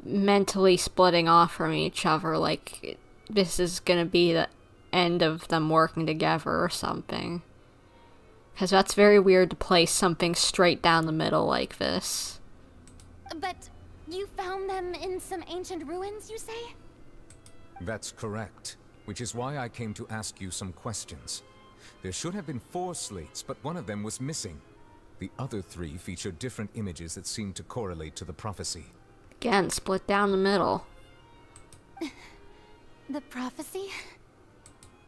mentally splitting off from each other, like this is gonna be the end of them working together or something. Because that's very weird to place something straight down the middle like this. But you found them in some ancient ruins, you say? That's correct, which is why I came to ask you some questions. There should have been 4 slates, but one of them was missing. The other 3 feature different images that seem to correlate to the prophecy. Again, split down the middle. The prophecy?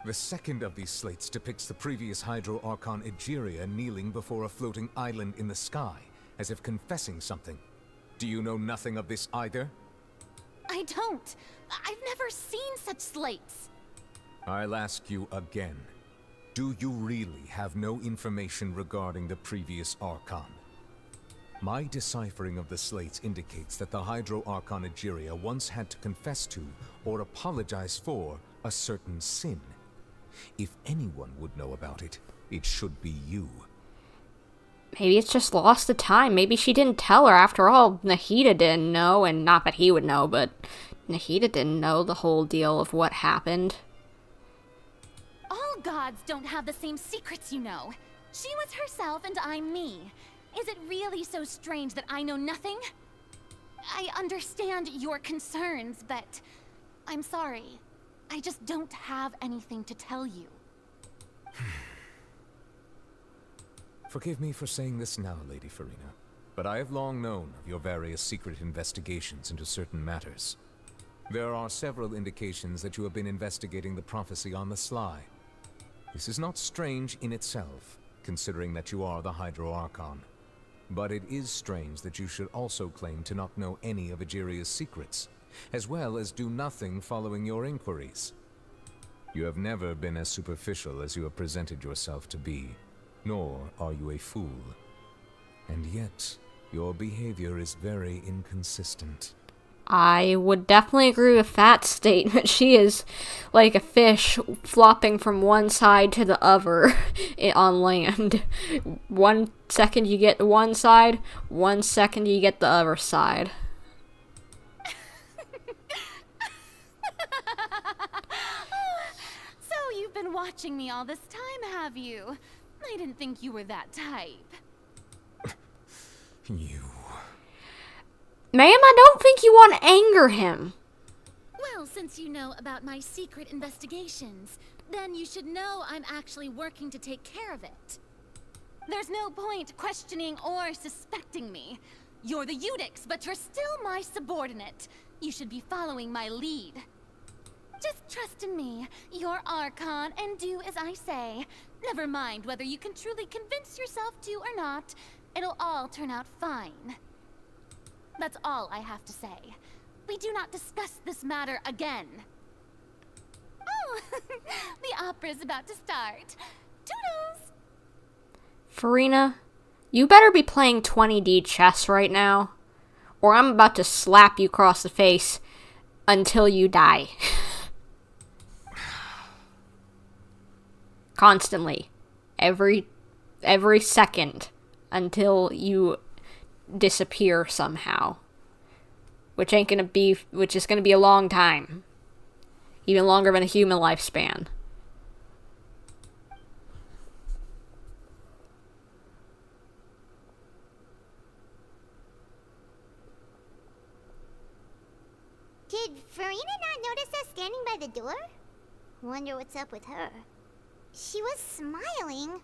The second of these slates depicts the previous Hydro Archon Egeria kneeling before a floating island in the sky, as if confessing something. Do you know nothing of this either? I don't. I've never seen such slates. I'll ask you again. Do you really have no information regarding the previous Archon? My deciphering of the slates indicates that the Hydro Archon Egeria once had to confess to, or apologize for, a certain sin. If anyone would know about it, it should be you. Maybe it's just lost to time. Maybe she didn't tell her. After all, Nahida didn't know, and not that he would know, but Nahida didn't know the whole deal of what happened. All gods don't have the same secrets, you know. She was herself and I'm me. Is it really so strange that I know nothing? I understand your concerns, but I'm sorry. I just don't have anything to tell you. Forgive me for saying this now, Lady Furina, but I have long known of your various secret investigations into certain matters. There are several indications that you have been investigating the prophecy on the sly. This is not strange in itself, considering that you are the Hydro Archon. But it is strange that you should also claim to not know any of Egeria's secrets, as well as do nothing following your inquiries. You have never been as superficial as you have presented yourself to be, nor are you a fool. And yet, your behavior is very inconsistent. I would definitely agree with that statement. She is like a fish flopping from one side to the other on land. 1 second you get one side, 1 second you get the other side. So you've been watching me all this time, have you? I didn't think you were that type. You... Ma'am, I don't think you want to anger him. Well, since you know about my secret investigations, then you should know I'm actually working to take care of it. There's no point questioning or suspecting me. You're the Eudix, but you're still my subordinate. You should be following my lead. Just trust in me. You're Archon, and do as I say. Never mind whether you can truly convince yourself to or not. It'll all turn out fine. That's all I have to say. We do not discuss this matter again. Oh, the opera's about to start. Toodles! Furina, you better be playing 20D chess right now, or I'm about to slap you across the face until you die. Constantly. Every second until you disappear somehow. Which is gonna be a long time. Even longer than a human lifespan. Did Furina not notice us standing by the door? Wonder what's up with her. She was smiling.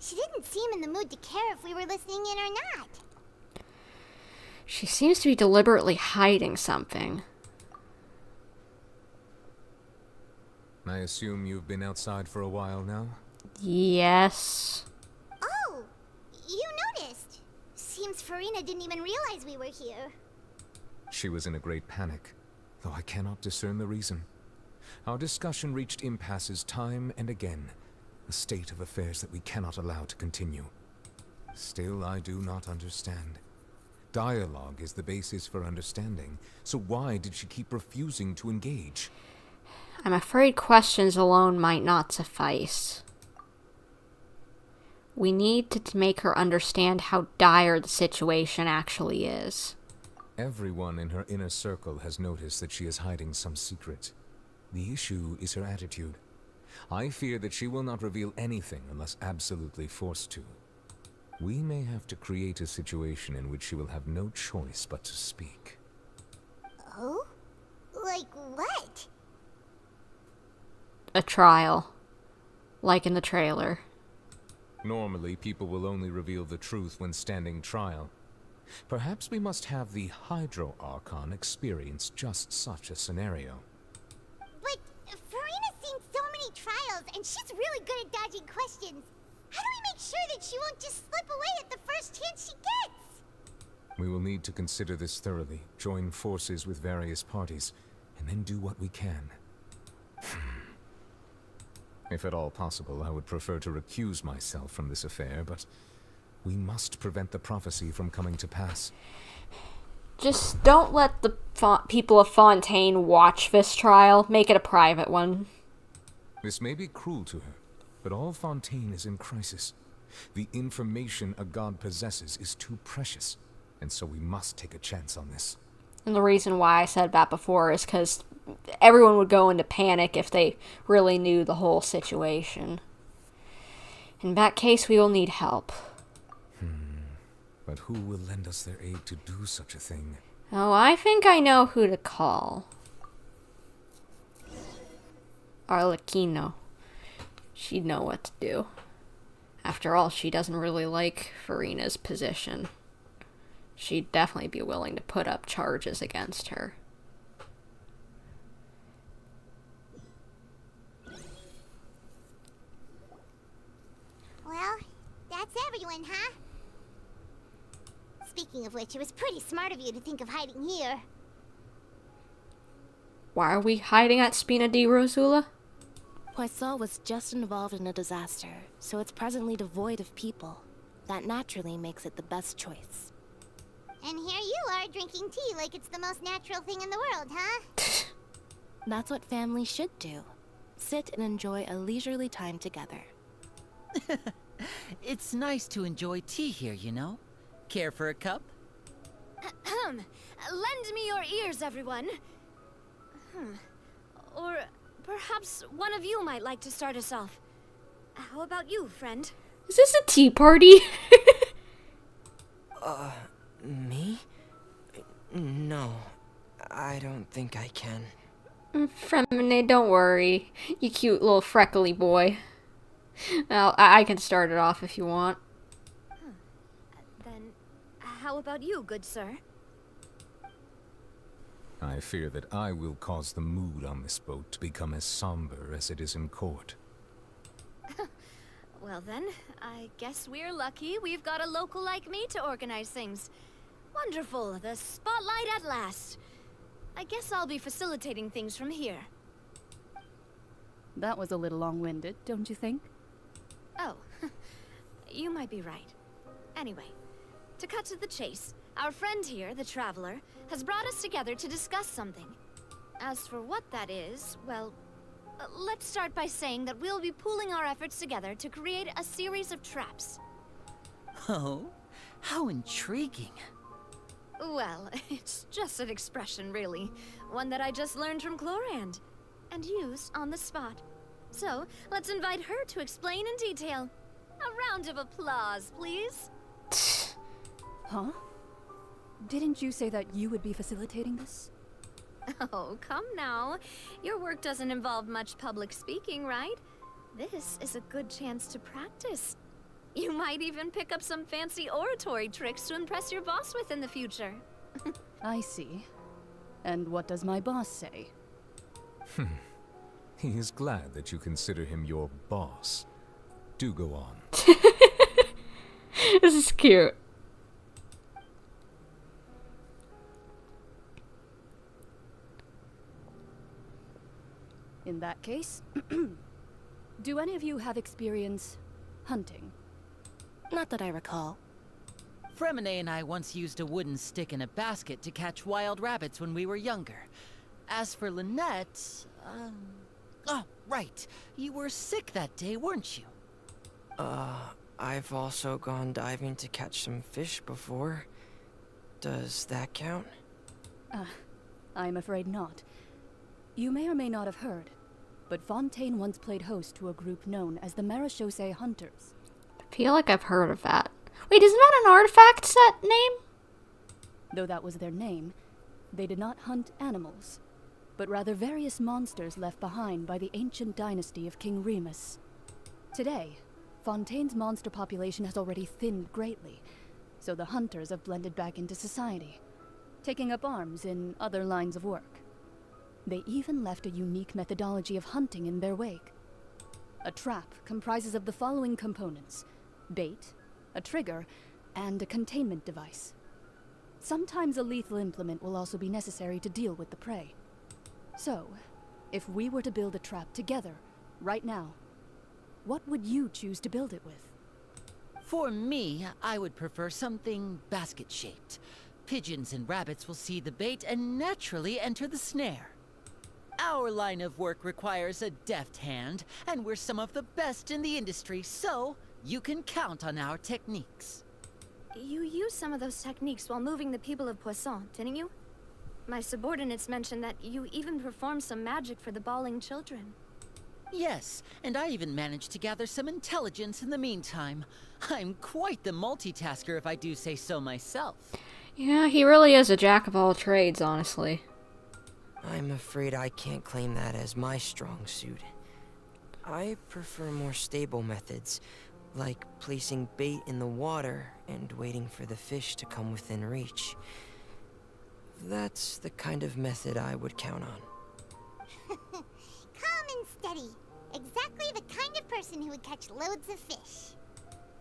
She didn't seem in the mood to care if we were listening in or not. She seems to be deliberately hiding something. I assume you've been outside for a while now? Yes. Oh, you noticed. Seems Furina didn't even realize we were here. She was in a great panic, though I cannot discern the reason. Our discussion reached impasses time and again, a state of affairs that we cannot allow to continue. Still, I do not understand. Dialogue is the basis for understanding, so why did she keep refusing to engage? I'm afraid questions alone might not suffice. We need to make her understand how dire the situation actually is. Everyone in her inner circle has noticed that she is hiding some secret. The issue is her attitude. I fear that she will not reveal anything unless absolutely forced to. We may have to create a situation in which she will have no choice but to speak. Oh? Like what? A trial. Like in the trailer. Normally, people will only reveal the truth when standing trial. Perhaps we must have the Hydro Archon experience just such a scenario. But Furina's seen so many trials, and she's really good at dodging questions. How do we make sure that she won't just slip away at the first chance she gets? We will need to consider this thoroughly, join forces with various parties, and then do what we can. If at all possible, I would prefer to recuse myself from this affair, but we must prevent the prophecy from coming to pass. Just don't let the people of Fontaine watch this trial. Make it a private one. This may be cruel to her, but all Fontaine is in crisis. The information a god possesses is too precious, and so we must take a chance on this. And the reason why I said that before is because everyone would go into panic if they really knew the whole situation. In that case, we will need help. But who will lend us their aid to do such a thing? Oh, I think I know who to call. Arlecchino. She'd know what to do. After all, she doesn't really like Furina's position. She'd definitely be willing to put up charges against her. Well, that's everyone, huh? Speaking of which, it was pretty smart of you to think of hiding here. Why are we hiding at Spina di Rosula? Poisson was just involved in a disaster, so it's presently devoid of people. That naturally makes it the best choice. And here you are drinking tea like it's the most natural thing in the world, huh? That's what families should do. Sit and enjoy a leisurely time together. It's nice to enjoy tea here, you know? Care for a cup? Lend me your ears, everyone. Or perhaps one of you might like to start us off. How about you, friend? Is this a tea party? Me? No, I don't think I can. Fremine, don't worry. You cute little freckly boy. Well, I can start it off if you want. Then, how about you, good sir? I fear that I will cause the mood on this boat to become as somber as it is in court. Well then, I guess we're lucky we've got a local like me to organize things. Wonderful, the spotlight at last. I guess I'll be facilitating things from here. That was a little long-winded, don't you think? Oh, you might be right. Anyway, to cut to the chase, our friend here, the Traveler, has brought us together to discuss something. As for what that is, well, let's start by saying that we'll be pooling our efforts together to create a series of traps. Oh, how intriguing. Well, it's just an expression, really. One that I just learned from Clorinde, and used on the spot. So, let's invite her to explain in detail. A round of applause, please. Huh? Didn't you say that you would be facilitating this? Oh, come now. Your work doesn't involve much public speaking, right? This is a good chance to practice. You might even pick up some fancy oratory tricks to impress your boss with in the future. I see. And what does my boss say? He is glad that you consider him your boss. Do go on. This is cute. In that case, do any of you have experience hunting? Not that I recall. Fremine and I once used a wooden stick in a basket to catch wild rabbits when we were younger. As for Lynett, oh, right. You were sick that day, weren't you? I've also gone diving to catch some fish before. Does that count? I'm afraid not. You may or may not have heard, but Fontaine once played host to a group known as the Marechaussee Hunters. I feel like I've heard of that. Wait, isn't that an artifact set name? Though that was their name, they did not hunt animals, but rather various monsters left behind by the ancient dynasty of King Remus. Today, Fontaine's monster population has already thinned greatly, so the hunters have blended back into society, taking up arms in other lines of work. They even left a unique methodology of hunting in their wake. A trap comprises of the following components: bait, a trigger, and a containment device. Sometimes a lethal implement will also be necessary to deal with the prey. So, if we were to build a trap together, right now, what would you choose to build it with? For me, I would prefer something basket-shaped. Pigeons and rabbits will see the bait and naturally enter the snare. Our line of work requires a deft hand, and we're some of the best in the industry, so you can count on our techniques. You used some of those techniques while moving the people of Poisson, didn't you? My subordinates mentioned that you even performed some magic for the bawling children. Yes, and I even managed to gather some intelligence in the meantime. I'm quite the multitasker if I do say so myself. Yeah, he really is a jack of all trades, honestly. I'm afraid I can't claim that as my strong suit. I prefer more stable methods, like placing bait in the water and waiting for the fish to come within reach. That's the kind of method I would count on. Calm and steady. Exactly the kind of person who would catch loads of fish.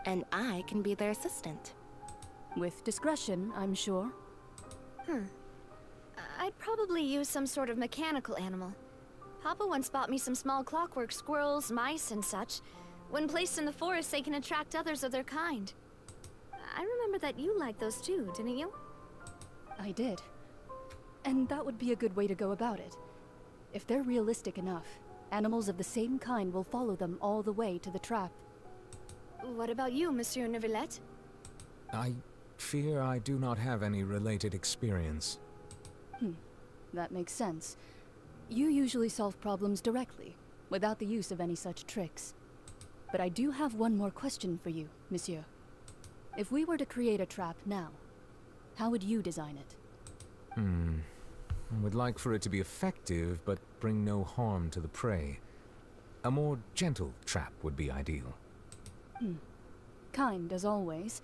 And I can be their assistant. With discretion, I'm sure. I'd probably use some sort of mechanical animal. Papa once bought me some small clockwork squirrels, mice, and such. When placed in the forest, they can attract others of their kind. I remember that you liked those too, didn't you? I did. And that would be a good way to go about it. If they're realistic enough, animals of the same kind will follow them all the way to the trap. What about you, Monsieur Neuvillette? I fear I do not have any related experience. That makes sense. You usually solve problems directly, without the use of any such tricks. But I do have one more question for you, Monsieur. If we were to create a trap now, how would you design it? I would like for it to be effective, but bring no harm to the prey. A more gentle trap would be ideal. Kind, as always.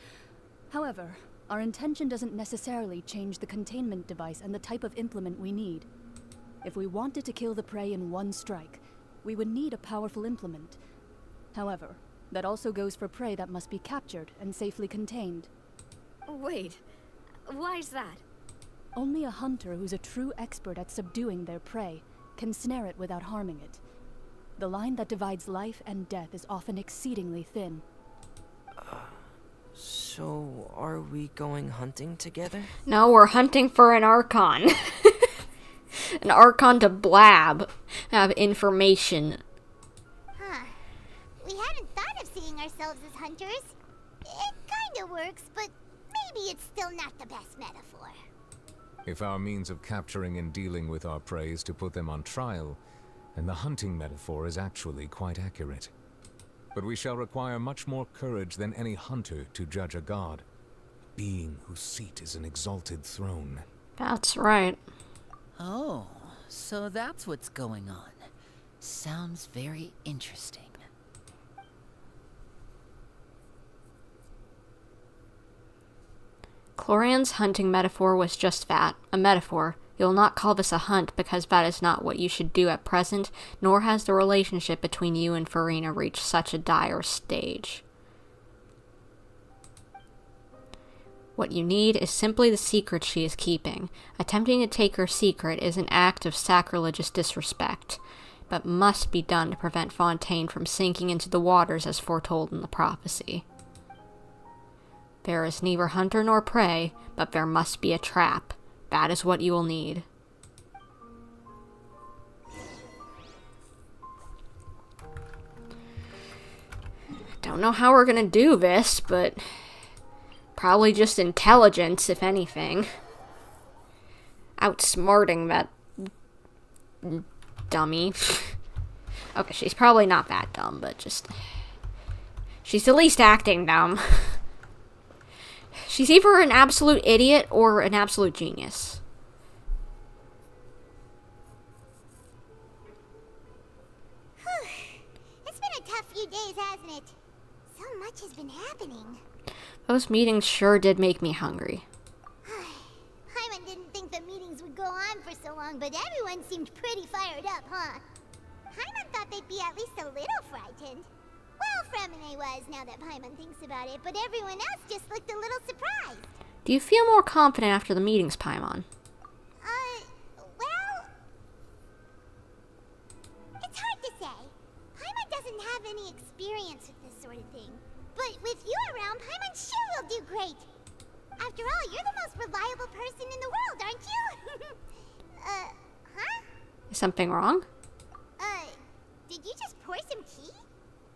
However, our intention doesn't necessarily change the containment device and the type of implement we need. If we wanted to kill the prey in one strike, we would need a powerful implement. However, that also goes for prey that must be captured and safely contained. Wait, why's that? Only a hunter who's a true expert at subduing their prey can snare it without harming it. The line that divides life and death is often exceedingly thin. So, are we going hunting together? No, we're hunting for an Archon. An Archon to blab. Have information. We hadn't thought of seeing ourselves as hunters. It kinda works, but maybe it's still not the best metaphor. If our means of capturing and dealing with our prey is to put them on trial, then the hunting metaphor is actually quite accurate. But we shall require much more courage than any hunter to judge a god, a being whose seat is an exalted throne. That's right. Oh, so that's what's going on. Sounds very interesting. Clorinde's hunting metaphor was just that, a metaphor. You'll not call this a hunt because that is not what you should do at present, nor has the relationship between you and Furina reached such a dire stage. What you need is simply the secret she is keeping. Attempting to take her secret is an act of sacrilegious disrespect, but must be done to prevent Fontaine from sinking into the waters as foretold in the prophecy. There is neither hunter nor prey, but there must be a trap. That is what you will need. Don't know how we're gonna do this, but probably just intelligence, if anything. Outsmarting that dummy. Okay, she's probably not that dumb, but just... she's at least acting dumb. She's either an absolute idiot or an absolute genius. It's been a tough few days, hasn't it? So much has been happening. Those meetings sure did make me hungry. Paimon didn't think the meetings would go on for so long, but everyone seemed pretty fired up, huh? Paimon thought they'd be at least a little frightened. Well, Fremine was, now that Paimon thinks about it, but everyone else just looked a little surprised. Do you feel more confident after the meetings, Paimon? Well... it's hard to say. Paimon doesn't have any experience with this sort of thing. But with you around, Paimon sure will do great. After all, you're the most reliable person in the world, aren't you? Huh? Is something wrong? Did you just pour some tea?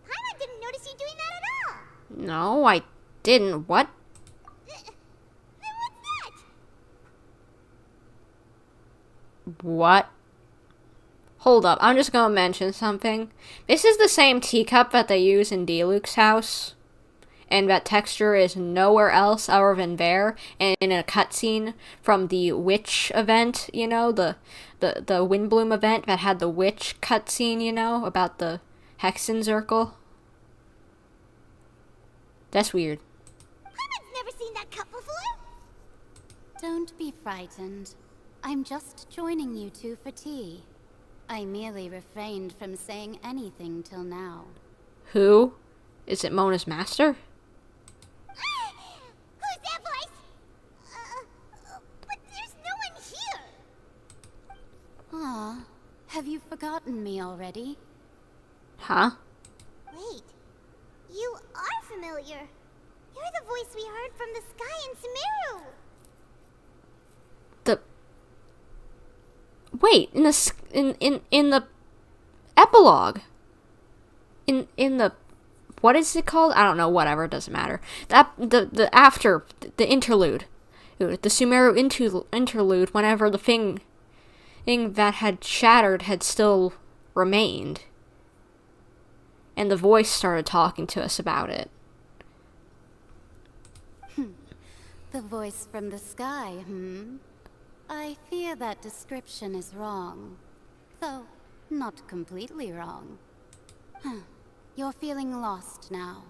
Paimon didn't notice you doing that at all. No, I didn't. What? Then what's that? What? Hold up, I'm just gonna mention something. This is the same teacup that they use in D-Luke's house. And that texture is nowhere else other than there. And in a cutscene from the witch event, you know, the Windbloom event that had the witch cutscene, you know, about the Hexen Circle. That's weird. Paimon's never seen that cup before. Don't be frightened. I'm just joining you two for tea. I merely refrained from saying anything till now. Who? Is it Mona's master? Who's that voice? But there's no one here. Ah, have you forgotten me already? Huh? Wait, you are familiar. You're the voice we heard from the sky in Sumeru. Wait, in the epilogue. In the what is it called? I don't know, whatever, it doesn't matter. The after the interlude. The Sumeru interlude, whenever the thing that had shattered had still remained. And the voice started talking to us about it. The voice from the sky, I fear that description is wrong. Though, not completely wrong. You're feeling lost now,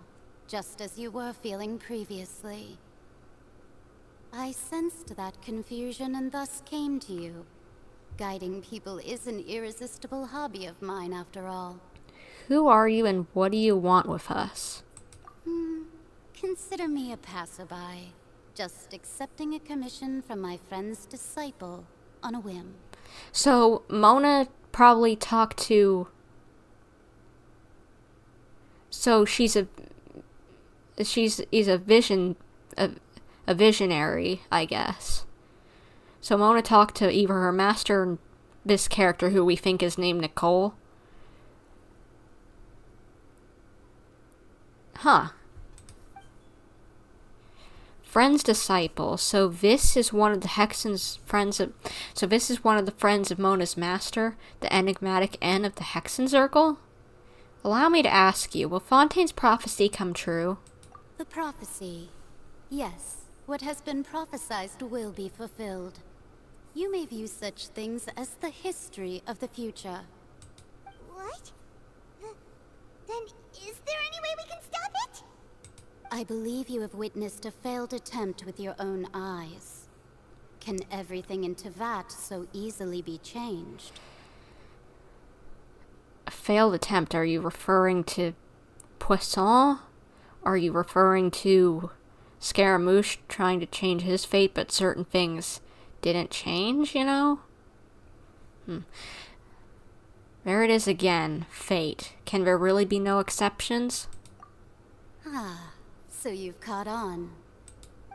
just as you were feeling previously. I sensed that confusion and thus came to you. Guiding people is an irresistible hobby of mine, after all. Who are you and what do you want with us? Consider me a passerby. Just accepting a commission from my friend's disciple on a whim. So, Mona probably talked to... So, she's a visionary, I guess. So, Mona talked to either her master and this character who we think is named Nicole. Huh. Friend's disciple. So this is one of the Hexen's friends of... So this is one of the friends of Mona's master, the enigmatic N of the Hexen Circle? Allow me to ask you, will Fontaine's prophecy come true? The prophecy. Yes, what has been prophesied will be fulfilled. You may view such things as the history of the future. What? Then is there any way we can stop it? I believe you have witnessed a failed attempt with your own eyes. Can everything in Tevat so easily be changed? A failed attempt, are you referring to Poisson? Are you referring to Scaramouche trying to change his fate, but certain things didn't change, you know? There it is again, fate. Can there really be no exceptions? Ah, so you've caught on.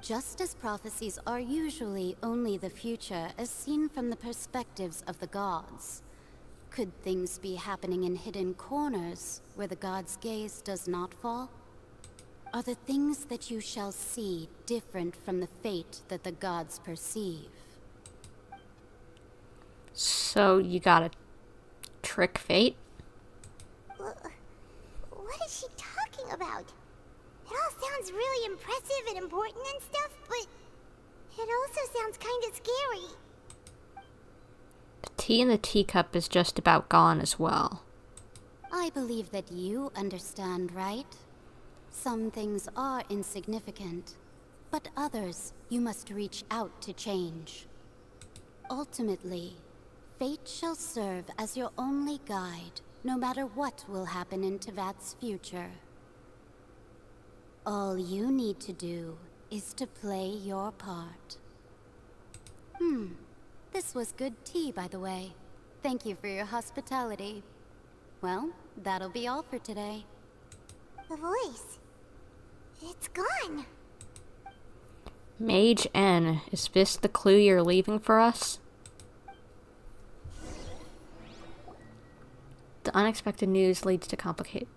Just as prophecies are usually only the future as seen from the perspectives of the gods, could things be happening in hidden corners where the gods' gaze does not fall? Are the things that you shall see different from the fate that the gods perceive? So you gotta trick fate? What is she talking about? It all sounds really impressive and important and stuff, but it also sounds kind of scary. The tea in the teacup is just about gone as well. I believe that you understand, right? Some things are insignificant, but others you must reach out to change. Ultimately, fate shall serve as your only guide, no matter what will happen in Tevat's future. All you need to do is to play your part. This was good tea, by the way. Thank you for your hospitality. Well, that'll be all for today. The voice. It's gone. Mage N, is this the clue you're leaving for us? The unexpected news leads to complicate.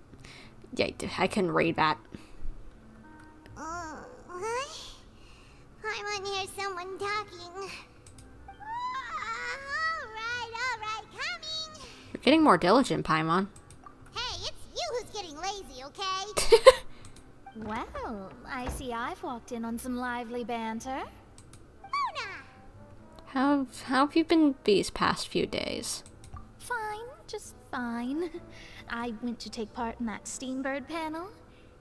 Yeah, I couldn't read that. What? I want to hear someone talking. Alright, coming. You're getting more diligent, Paimon. Hey, it's you who's getting lazy, okay? Well, I see I've walked in on some lively banter. How have you been these past few days? Fine, just fine. I went to take part in that Steambird panel.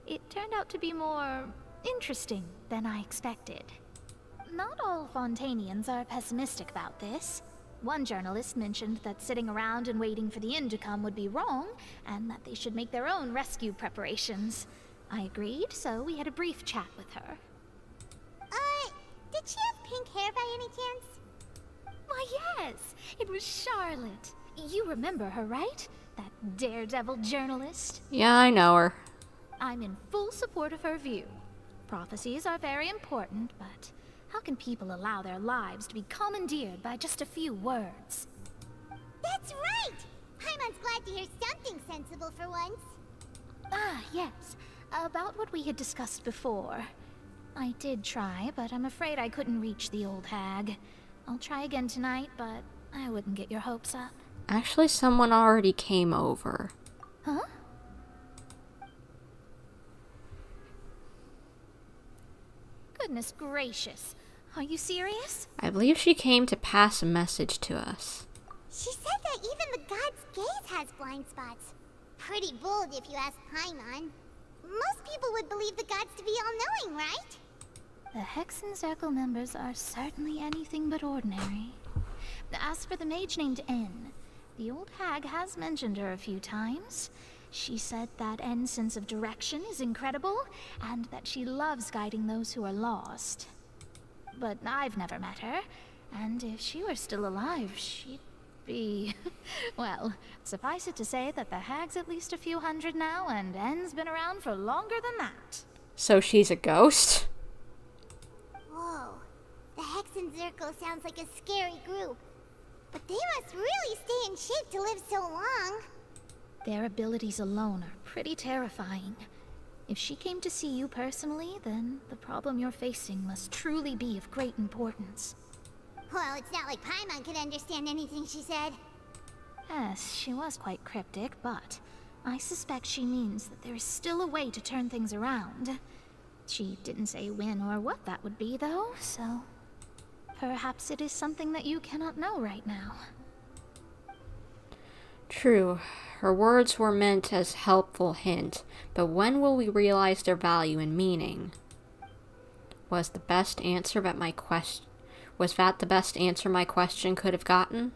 It turned out to be more interesting than I expected. Not all Fontainians are pessimistic about this. One journalist mentioned that sitting around and waiting for the end to come would be wrong, and that they should make their own rescue preparations. I agreed, so we had a brief chat with her. Did she have pink hair by any chance? Why, yes! It was Charlotte. You remember her, right? That daredevil journalist? Yeah, I know her. I'm in full support of her view. Prophecies are very important, but how can people allow their lives to be commandeered by just a few words? That's right! Paimon's glad to hear something sensible for once. Ah, yes. About what we had discussed before. I did try, but I'm afraid I couldn't reach the old hag. I'll try again tonight, but I wouldn't get your hopes up. Actually, someone already came over. Huh? Goodness gracious. Are you serious? I believe she came to pass a message to us. She said that even the god's gaze has blind spots. Pretty bold if you ask Paimon. Most people would believe the gods to be all-knowing, right? The Hexen Circle members are certainly anything but ordinary. As for the mage named N, the old hag has mentioned her a few times. She said that N's sense of direction is incredible, and that she loves guiding those who are lost. But I've never met her, and if she were still alive, she'd be... well, suffice it to say that the hag's at least a few hundred now, and N's been around for longer than that. So she's a ghost? Whoa. The Hexen Circle sounds like a scary group. But they must really stay in shape to live so long. Their abilities alone are pretty terrifying. If she came to see you personally, then the problem you're facing must truly be of great importance. Well, it's not like Paimon could understand anything she said. Yes, she was quite cryptic, but I suspect she means that there is still a way to turn things around. She didn't say when or what that would be, though, so... perhaps it is something that you cannot know right now. True. Her words were meant as helpful hint, but when will we realize their value and meaning? Was that the best answer my question could have gotten?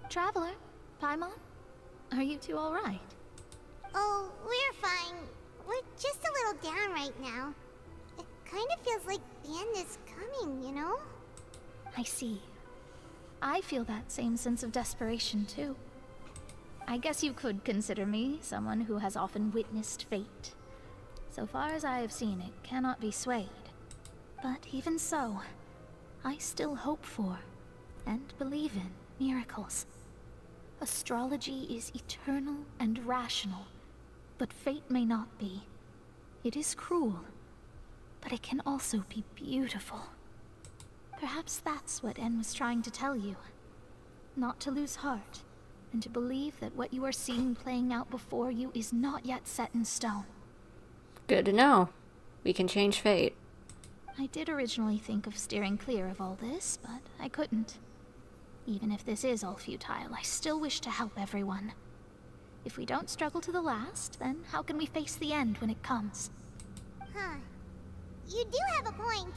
Traveler, Paimon, are you two all right? Oh, we're fine. We're just a little down right now. It kind of feels like the end is coming, you know? I see. I feel that same sense of desperation, too. I guess you could consider me someone who has often witnessed fate. So far as I have seen, it cannot be swayed. But even so, I still hope for, and believe in, miracles. Astrology is eternal and rational, but fate may not be. It is cruel, but it can also be beautiful. Perhaps that's what En was trying to tell you. Not to lose heart, and to believe that what you are seeing playing out before you is not yet set in stone. Good to know. We can change fate. I did originally think of steering clear of all this, but I couldn't. Even if this is all futile, I still wish to help everyone. If we don't struggle to the last, then how can we face the end when it comes? Huh. You do have a point.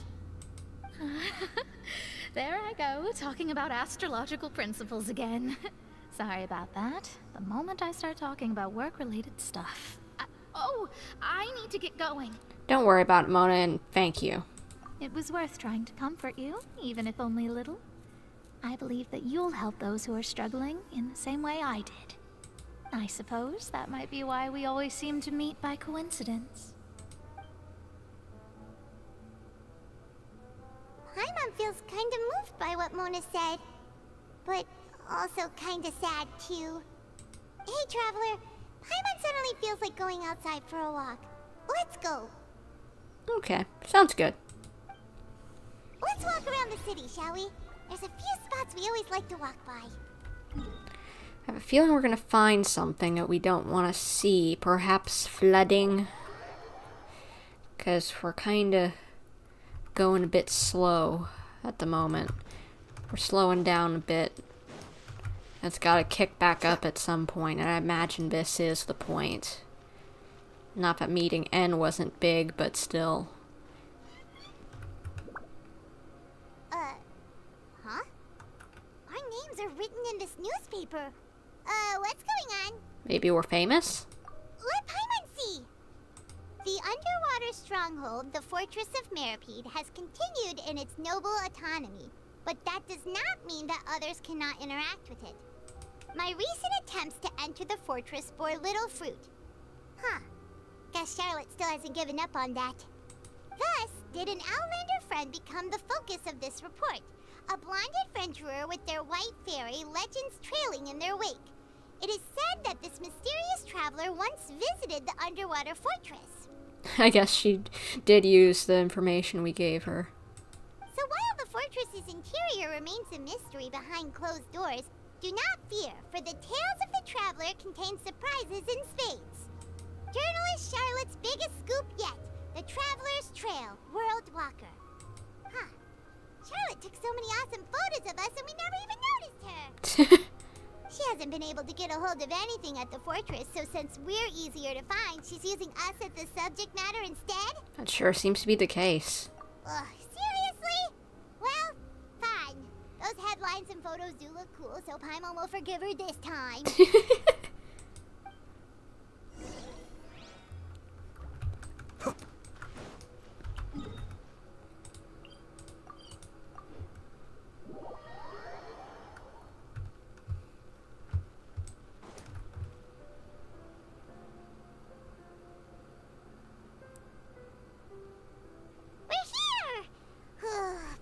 There I go, talking about astrological principles again. Sorry about that. The moment I start talking about work-related stuff. I need to get going. Don't worry about it, Mona, and thank you. It was worth trying to comfort you, even if only a little. I believe that you'll help those who are struggling in the same way I did. I suppose that might be why we always seem to meet by coincidence. Paimon feels kinda moved by what Mona said, but also kinda sad too. Hey, Traveler, Paimon suddenly feels like going outside for a walk. Let's go. Okay, sounds good. Let's walk around the city, shall we? There's a few spots we always like to walk by. I have a feeling we're gonna find something that we don't want to see. Perhaps flooding. Because we're kinda going a bit slow at the moment. We're slowing down a bit. It's gotta kick back up at some point, and I imagine this is the point. Not that meeting N wasn't big, but still. Huh? Our names are written in this newspaper. What's going on? Maybe we're famous? Let Paimon see! The underwater stronghold, the Fortress of Meripede, has continued in its noble autonomy, but that does not mean that others cannot interact with it. My recent attempts to enter the fortress bore little fruit. Huh. Guess Charlotte still hasn't given up on that. Thus, did an Outlander friend become the focus of this report? A blonde adventurer with their white fairy, legends trailing in their wake. It is said that this mysterious traveler once visited the underwater fortress. I guess she did use the information we gave her. So while the fortress's interior remains a mystery behind closed doors, do not fear, for the tales of the traveler contain surprises in spades. Journalist Charlotte's biggest scoop yet, the Traveler's Trail, World Walker. Huh. Charlotte took so many awesome photos of us and we never even noticed her. She hasn't been able to get a hold of anything at the fortress, so since we're easier to find, she's using us as the subject matter instead? That sure seems to be the case. Ugh, seriously? Well, fine. Those headlines and photos do look cool, so Paimon will forgive her this time.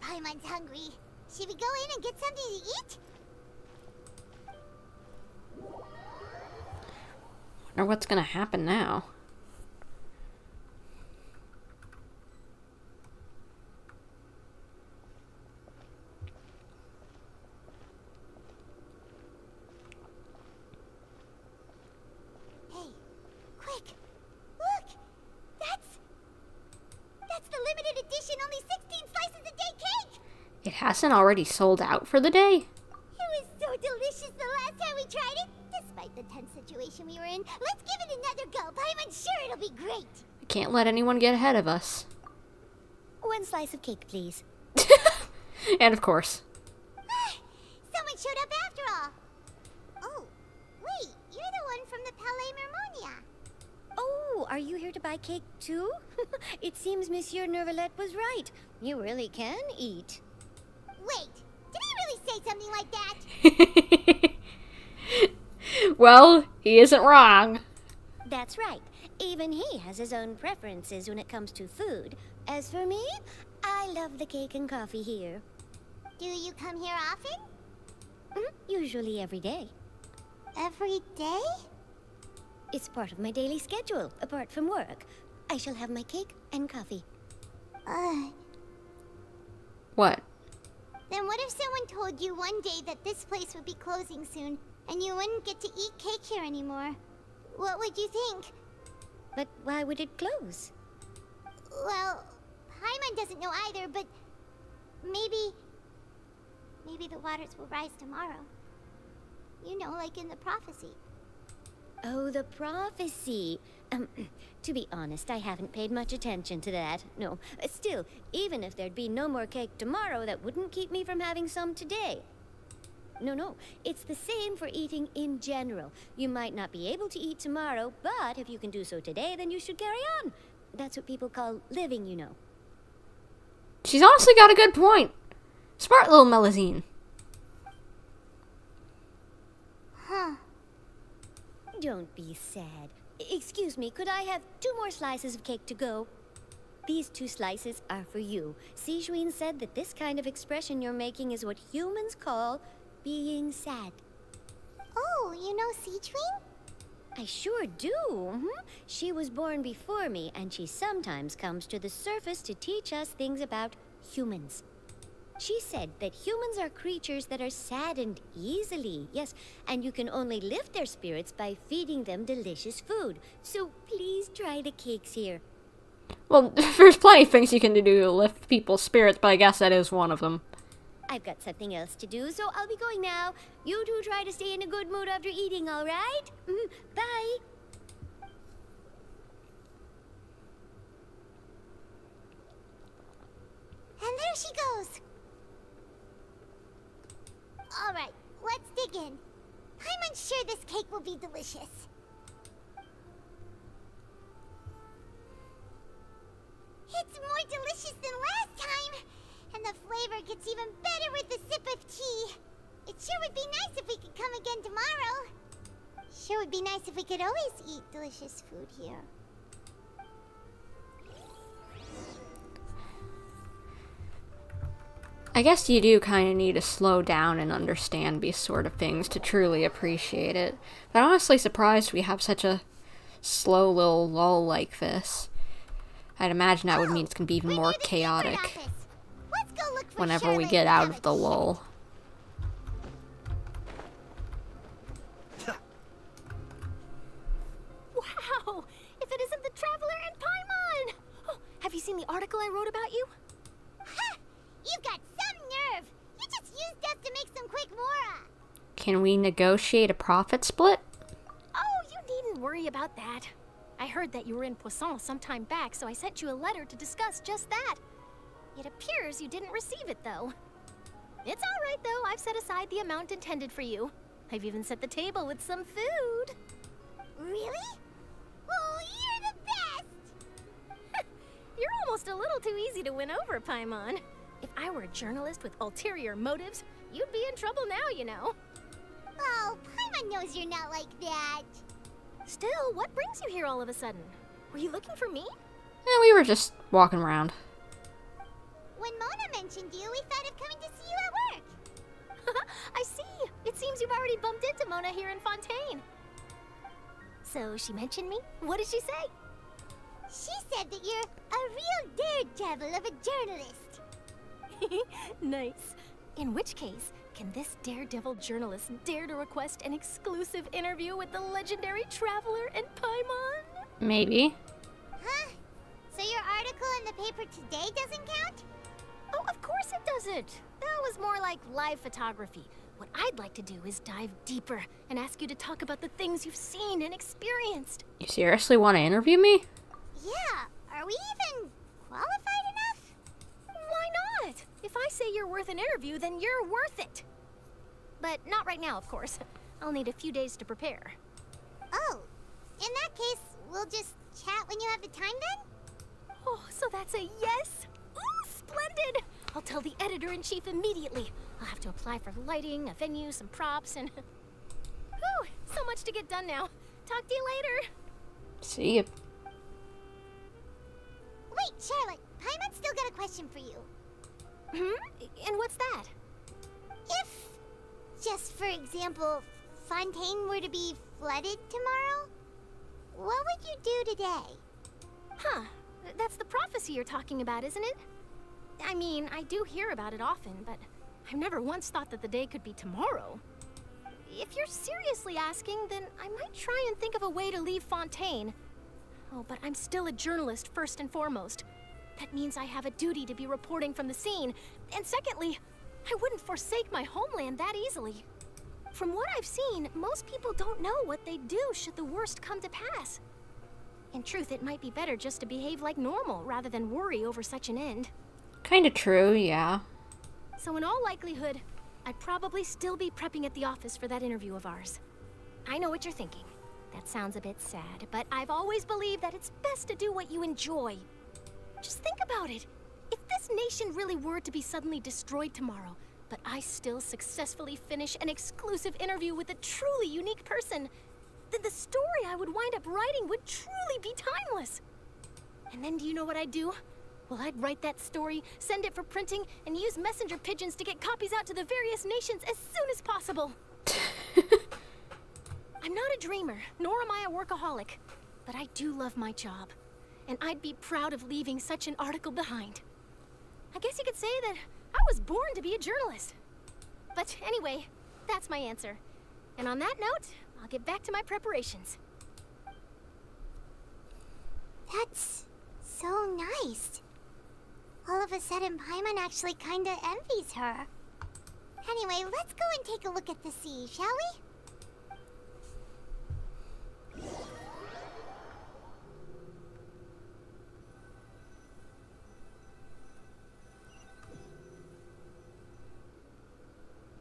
Paimon's hungry. Should we go in and get something to eat? Wonder what's gonna happen now. Hey, quick! Look! That's the limited edition, only 16 slices a day cake! It hasn't already sold out for the day? It was so delicious the last time we tried it. Despite the tense situation we were in, let's give it another go. Paimon's sure it'll be great. I can't let anyone get ahead of us. One slice of cake, please. And of course. Someone showed up after all. Oh, wait, you're the one from the Palais Mermonia. Oh, are you here to buy cake too? It seems Monsieur Nervalette was right. You really can eat. Wait, did he really say something like that? Well, he isn't wrong. That's right. Even he has his own preferences when it comes to food. As for me, I I love the cake and coffee here. Do you come here often? Usually every day. Every day? It's part of my daily schedule, apart from work. I shall have my cake and coffee. What? Then what if someone told you one day that this place would be closing soon, and you wouldn't get to eat cake here anymore? What would you think? But why would it close? Well, Paimon doesn't know either, but maybe the waters will rise tomorrow. You know, like in the prophecy. Oh, the prophecy. To be honest, I haven't paid much attention to that. No, still, even if there'd be no more cake tomorrow, that wouldn't keep me from having some today. No, it's the same for eating in general. You might not be able to eat tomorrow, but if you can do so today, then you should carry on. That's what people call living, you know. She's honestly got a good point. Smart little Melusine. Huh. Don't be sad. Excuse me, could I have 2 more slices of cake to go? These 2 slices are for you. Sigewinne said that this kind of expression you're making is what humans call being sad. Oh, you know Sigewinne? I sure do. She was born before me, and she sometimes comes to the surface to teach us things about humans. She said that humans are creatures that are saddened easily, yes, and you can only lift their spirits by feeding them delicious food. So please try the cakes here. Well, there's plenty of things you can do to lift people's spirits, but I guess that is one of them. I've got something else to do, so I'll be going now. You two try to stay in a good mood after eating, all right? Bye. And there she goes. All right, let's dig in. Paimon's sure this cake will be delicious. It's more delicious than last time, and the flavor gets even better with a sip of tea. It sure would be nice if we could come again tomorrow. Sure would be nice if we could always eat delicious food here. I guess you do kind of need to slow down and understand these sort of things to truly appreciate it. But I'm honestly surprised we have such a slow little lull like this. I'd imagine that would mean it's going to be even more chaotic whenever we get out of the lull. Wow! If it isn't the Traveler and Paimon! Oh, have you seen the article I wrote about you? Ha! You've got some nerve! You just used us to make some quick mora! Can we negotiate a profit split? Oh, you needn't worry about that. I heard that you were in Poisson some time back, so I sent you a letter to discuss just that. It appears you didn't receive it, though. It's all right, though. I've set aside the amount intended for you. I've even set the table with some food. Really? Oh, you're the best! You're almost a little too easy to win over, Paimon. If I were a journalist with ulterior motives, you'd be in trouble now, you know. Oh, Paimon knows you're not like that. Still, what brings you here all of a sudden? Were you looking for me? We were just walking around. When Mona mentioned you, we thought of coming to see you at work. I see. It seems you've already bumped into Mona here in Fontaine. So she mentioned me? What did she say? She said that you're a real daredevil of a journalist. Nice. In which case, can this daredevil journalist dare to request an exclusive interview with the legendary Traveler and Paimon? Maybe. Huh? So your article in the paper today doesn't count? Oh, of course it doesn't. That was more like live photography. What I'd like to do is dive deeper and ask you to talk about the things you've seen and experienced. You seriously want to interview me? Yeah. Are we even qualified enough? Why not? If I say you're worth an interview, then you're worth it. But not right now, of course. I'll need a few days to prepare. Oh, in that case, we'll just chat when you have the time then? Oh, so that's a yes? Ooh, splendid! I'll tell the editor-in-chief immediately. I'll have to apply for lighting, a venue, some props, and... Whew, so much to get done now. Talk to you later. See ya. Wait, Charlotte. Paimon's still got a question question for you. And what's that? If, just for example, Fontaine were to be flooded tomorrow, what would you do today? Huh. That's the prophecy you're talking about, isn't it? I mean, I do hear about it often, but I've never once thought that the day could be tomorrow. If you're seriously asking, then I might try and think of a way to leave Fontaine. Oh, but I'm still a journalist first and foremost. That means I have a duty to be reporting from the scene. And secondly, I wouldn't forsake my homeland that easily. From what I've seen, most people don't know what they'd do should the worst come to pass. In truth, it might be better just to behave like normal rather than worry over such an end. Kinda true, yeah. So in all likelihood, I'd probably still be prepping at the office for that interview of ours. I know what you're thinking. That sounds a bit sad, but I've always believed that it's best to do what you enjoy. Just think about it. If this nation really were to be suddenly destroyed tomorrow, but I still successfully finish an exclusive interview with a truly unique person, then the story I would wind up writing would truly be timeless. And then do you know what I'd do? Well, I'd write that story, send it for printing, and use messenger pigeons to get copies out to the various nations as soon as possible. I'm not a dreamer, nor am I a workaholic, but I do love my job, and I'd be proud of leaving such an article behind. I guess you could say that I was born to be a journalist. But anyway, that's my answer. And on that note, I'll get back to my preparations. That's so nice. All of a sudden, Paimon actually kinda envies her. Anyway, let's go and take a look at the sea, shall we?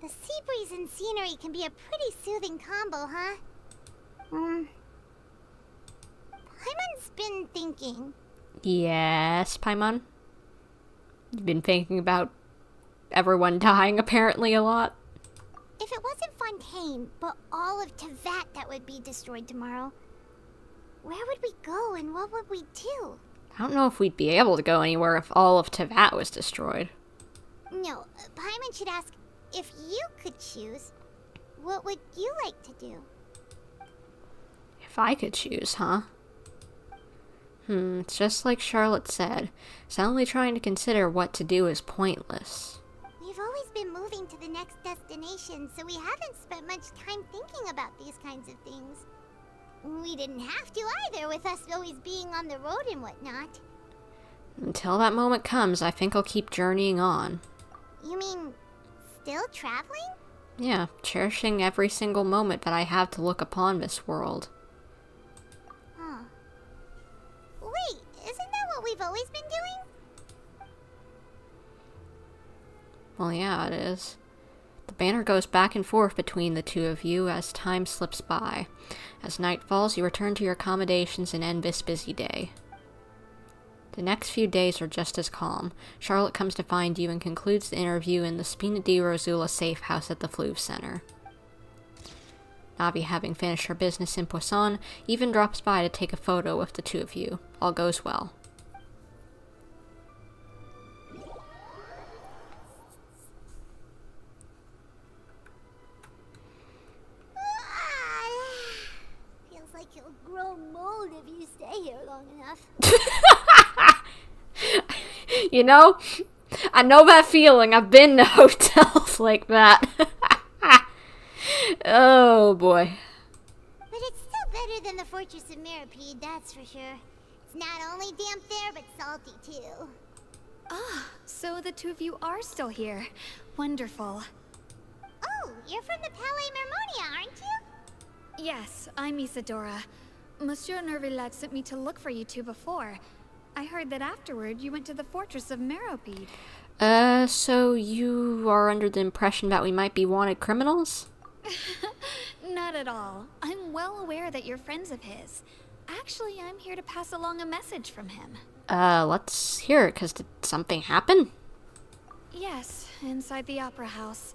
The sea breeze and scenery can be a pretty soothing combo, huh? Paimon's been thinking. Yes, Paimon? You've been thinking about everyone dying apparently a lot. If it wasn't Fontaine, but all of Tevat that would be destroyed tomorrow, where would we go and what would we do? I don't know if we'd be able to go anywhere if all of Tevat was destroyed. No, Paimon should ask, if you could choose, what would you like to do? If I could choose, huh? It's just like Charlotte said. Suddenly trying to consider what to do is pointless. We've always been moving to the next destination, so we haven't spent much time thinking about these kinds of things. We didn't have to either, with us always being on the road and whatnot. Until that moment comes, I think I'll keep journeying on. You mean, still traveling? Yeah, cherishing every single moment that I have to look upon this world. Huh. Wait, isn't that what we've always been doing? Well, yeah, it is. The banner goes back and forth between the two of you as time slips by. As night falls, you return to your accommodations and end this busy day. The next few days are just as calm. Charlotte comes to find you and concludes the interview in the Spina di Rosula safe house at the Fleuve Center. Navia, having finished her business in Poisson, even drops by to take a photo with the two of you. All goes well. Feels like you'll grow mold if you stay here long enough. You know, I know that feeling. I've been to hotels like that. Oh boy. But it's still better than the Fortress of Mirapede, that's for sure. It's not only damp there, but salty too. Ah, so the two of you are still here. Wonderful. Oh, you're from the Palais Mermonia, aren't you? Yes, I'm Isadora. Monsieur Nervillet sent me to look for you two before. I heard that afterward you went to the Fortress of Mirapede. So you are under the impression that we might be wanted criminals? Not at all. I'm well aware that you're friends of his. Actually, I'm here to pass along a message from him. Let's hear it, 'cause did something happen? Yes, inside the Opera House.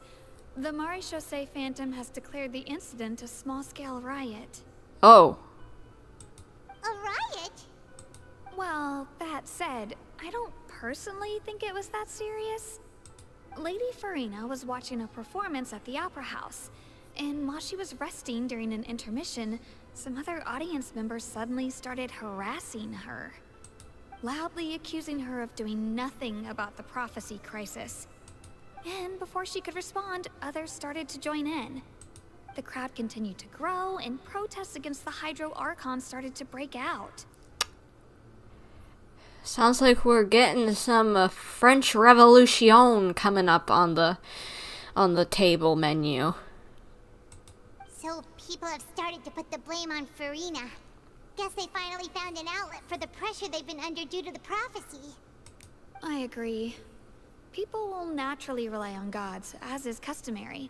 The Maréchaussée Phantom has declared the incident a small-scale riot. Oh. A riot? Well, that said, I don't personally think it was that serious. Lady Furina was watching a performance at the Opera House, and while she was resting during an intermission, some other audience members suddenly started harassing her, loudly accusing her of doing nothing about the prophecy crisis. And before she could respond, others started to join in. The crowd continued to grow, and protests against the Hydro Archon started to break out. Sounds like we're getting some French Revolution coming up on the table menu. So people have started to put the blame on Furina. Guess they finally found an outlet for the pressure they've been under due to the prophecy. I agree. People will naturally rely on gods, as is customary.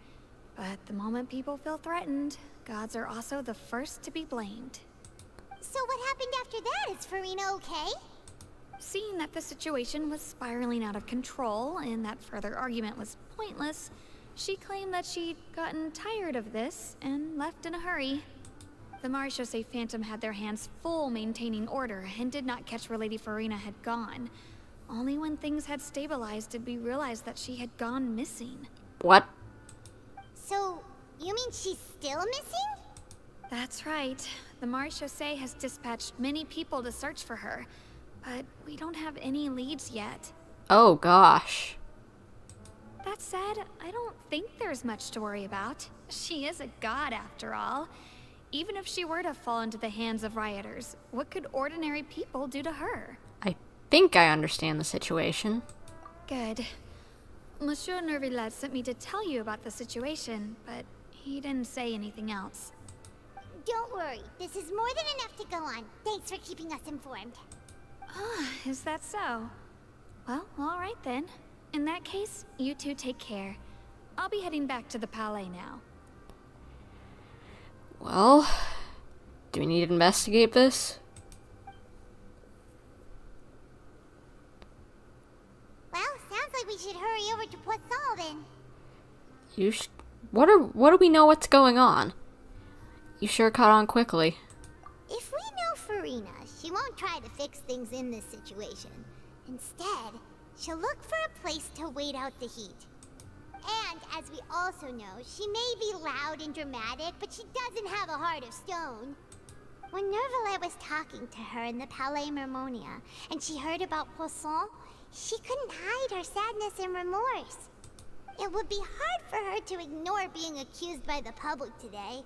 But the moment people feel threatened, gods are also the first to be blamed. So what happened after that? Is Furina okay? Seeing that the situation was spiraling out of control and that further argument was pointless, she claimed that she'd gotten tired of this and left in a hurry. The Marechaussee Phantom had their hands full maintaining order and did not catch where Lady Furina had gone. Only when things had stabilized did we realize that she had gone missing. What? So, you mean she's still missing? That's right. The Marechaussee has dispatched many people to search for her, but we don't have any leads yet. Oh gosh. That said, I don't think there's much to worry about. She is a god after all. Even if she were to fall into the hands of rioters, what could ordinary people do to her? I think I understand the situation. Good. Monsieur Lynett sent me to tell you about the situation, but he didn't say anything else. Don't worry, this is more than enough to go on. Thanks for keeping us informed. Ah, is that so? Well, alright then. In that case, you two take care. I'll be heading back to the Palais now. Well, do we need to investigate this? Well, sounds like we should hurry over to Poisson then. What do we know what's going on? You sure caught on quickly. If we know Furina, she won't try to fix things in this situation. Instead, she'll look for a place to wait out the heat. And, as we also know, she may be loud and dramatic, but she doesn't have a heart of stone. When Nervalet was talking to her in the Palais Mermonia, and she heard about Poisson, she couldn't hide her sadness and remorse. It would be hard for her to ignore being accused by the public today.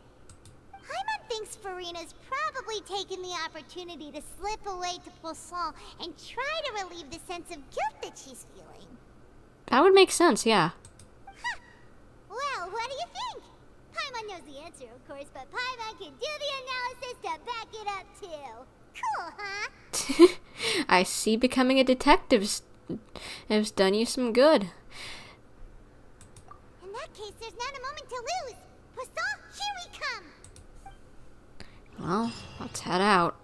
Paimon thinks Furina's probably taken the opportunity to slip away to Poisson and try to relieve the sense of guilt that she's feeling. That would make sense, yeah. Huh. Well, what do you think? Paimon knows the answer, of course, but Paimon can do the analysis to back it up, too. Cool, huh? I see becoming a detective has done you some good. In that case, there's not a moment to lose. Poisson, here we come! Well, let's head out.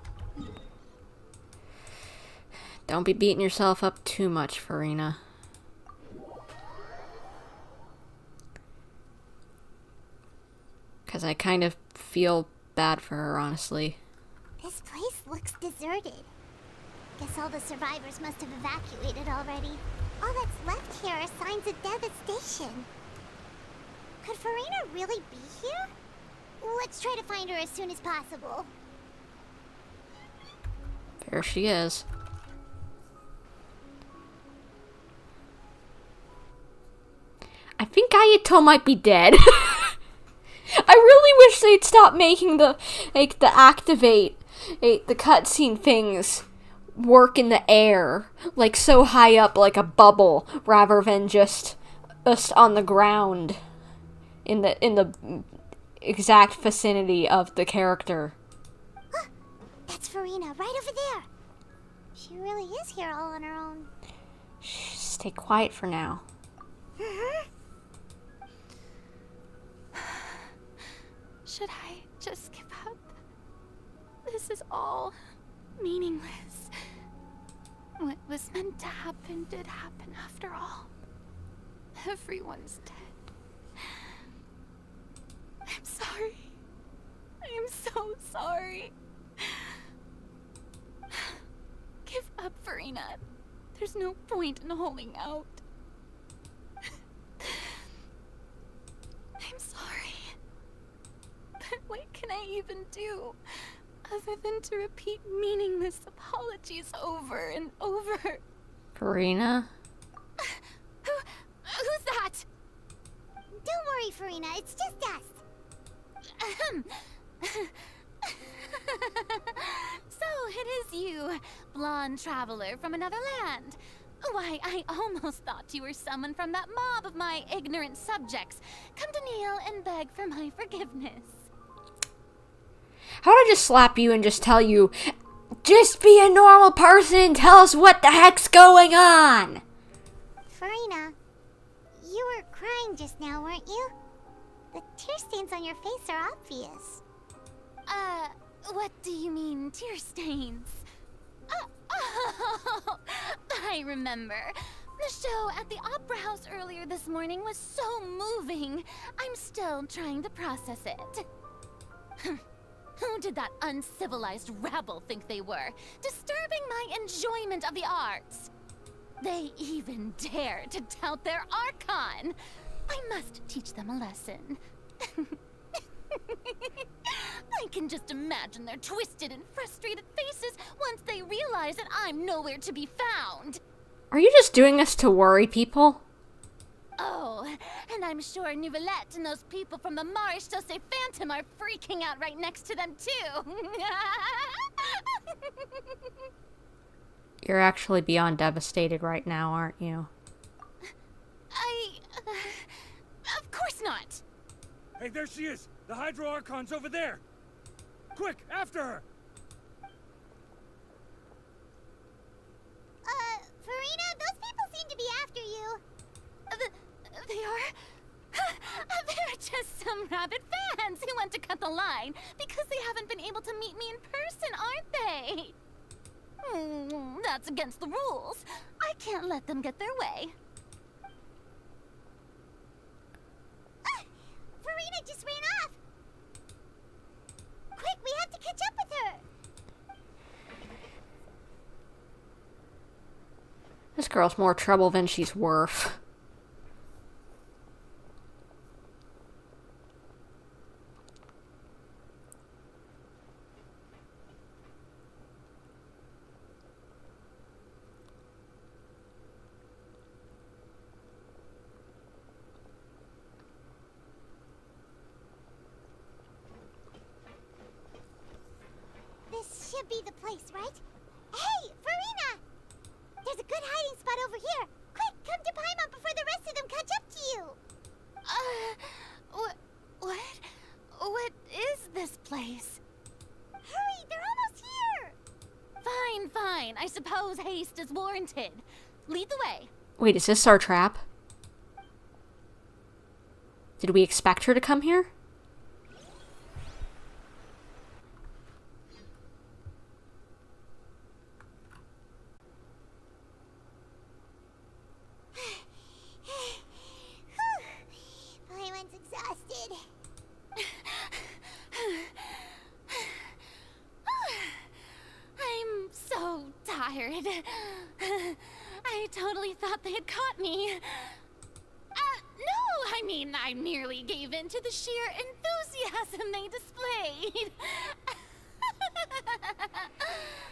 Don't be beating yourself up too much, Furina. Because I kind of feel bad for her, honestly. This place looks deserted. Guess all the survivors must have evacuated already. All that's left here are signs of devastation. Could Furina really be here? Let's try to find her as soon as possible. There she is. I think Ayato might be dead. I really wish they'd stop making the activate, the cutscene things work in the air, like so high up, like a bubble, rather than just on the ground, in the exact vicinity of the character. Huh, that's Furina, right over there. She really is here all on her own. Shh, stay quiet for now. Should I just give up? This is all meaningless. What was meant to happen did happen after all. Everyone's dead. I'm sorry. I am so sorry. Give up, Furina. There's no point in holding out. I'm sorry. But what can I even do other than to repeat meaningless apologies over and over? Furina? Who's that? Don't worry, Furina. It's just us. So it is you, blonde traveler from another land. Why, I almost thought you were someone from that mob of my ignorant subjects, come to kneel and beg for my forgiveness. How would I just slap you and just tell you, just be a normal person and tell us what the heck's going on? Furina, you were crying just now, weren't you? The tear stains on your face are obvious. What do you mean, tear stains? Oh, I remember. The show at the Opera House earlier this morning was so moving. I'm still trying to process it. Who did that uncivilized rabble think they were, disturbing my enjoyment of the arts? They even dare to tout their Archon. I must teach them a lesson. I can just imagine their twisted and frustrated faces once they realize that I'm nowhere to be found. Are you just doing this to worry people? Oh, and I'm sure Nouvellette and those people from the Marsh Sauce Phantom are freaking out right next to them too. You're actually beyond devastated right now, aren't you? Of course not. Hey, there she is! The Hydro Archon's over there! Quick, after her! Furina, those people seem to be after you. They are? They're just some rabid fans who want to cut the line because they haven't been able to meet me in person, aren't they? That's against the rules. I can't let them get their way. Furina just ran off! Quick, we have to catch up with her! This girl's more trouble than she's worth. This should be the place, right? Hey, Furina! There's a good hiding spot over here. Quick, come to Paimon before the rest of them catch up to you. What is this place? Hurry, they're almost here. Fine. I suppose haste is warranted. Lead the way. Wait, is this our trap? Did we expect her to come here? Paimon's exhausted. I'm so tired. I totally thought they had caught me. No, I mean, I merely gave in to the sheer enthusiasm they displayed.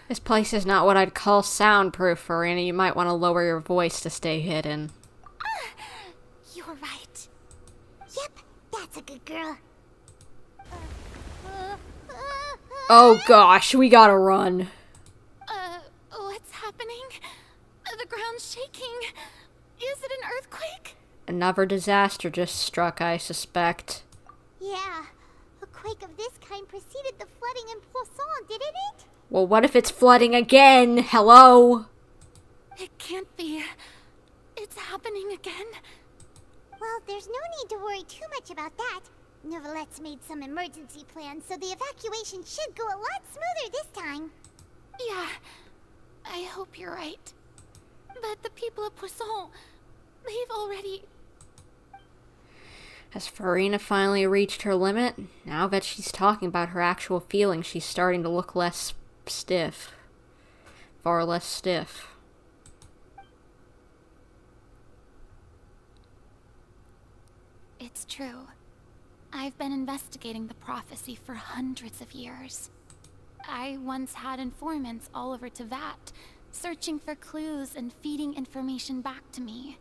This place is not what I'd call soundproof, Furina. You might want to lower your voice to stay hidden. You're right. Yep, that's a good girl. Oh gosh, we gotta run. What's happening? The ground's shaking. Is it an earthquake? Another disaster just struck, I suspect. Yeah, a quake of this kind preceded the flooding in Poisson, didn't it? Well, what if it's flooding again? Hello? It can't be. It's happening again. Well, there's no need to worry too much about that. Nouvellette's made some emergency plans, so the evacuation should go a lot smoother this time. Yeah, I hope you're right. But the people of Poisson, they've already... Has Furina finally reached her limit? Now that she's talking about her actual feelings, she's starting to look less stiff. Far less stiff. It's true. I've been investigating the prophecy for hundreds of years. I once had informants all over Teyvat, searching for clues and feeding information back to me.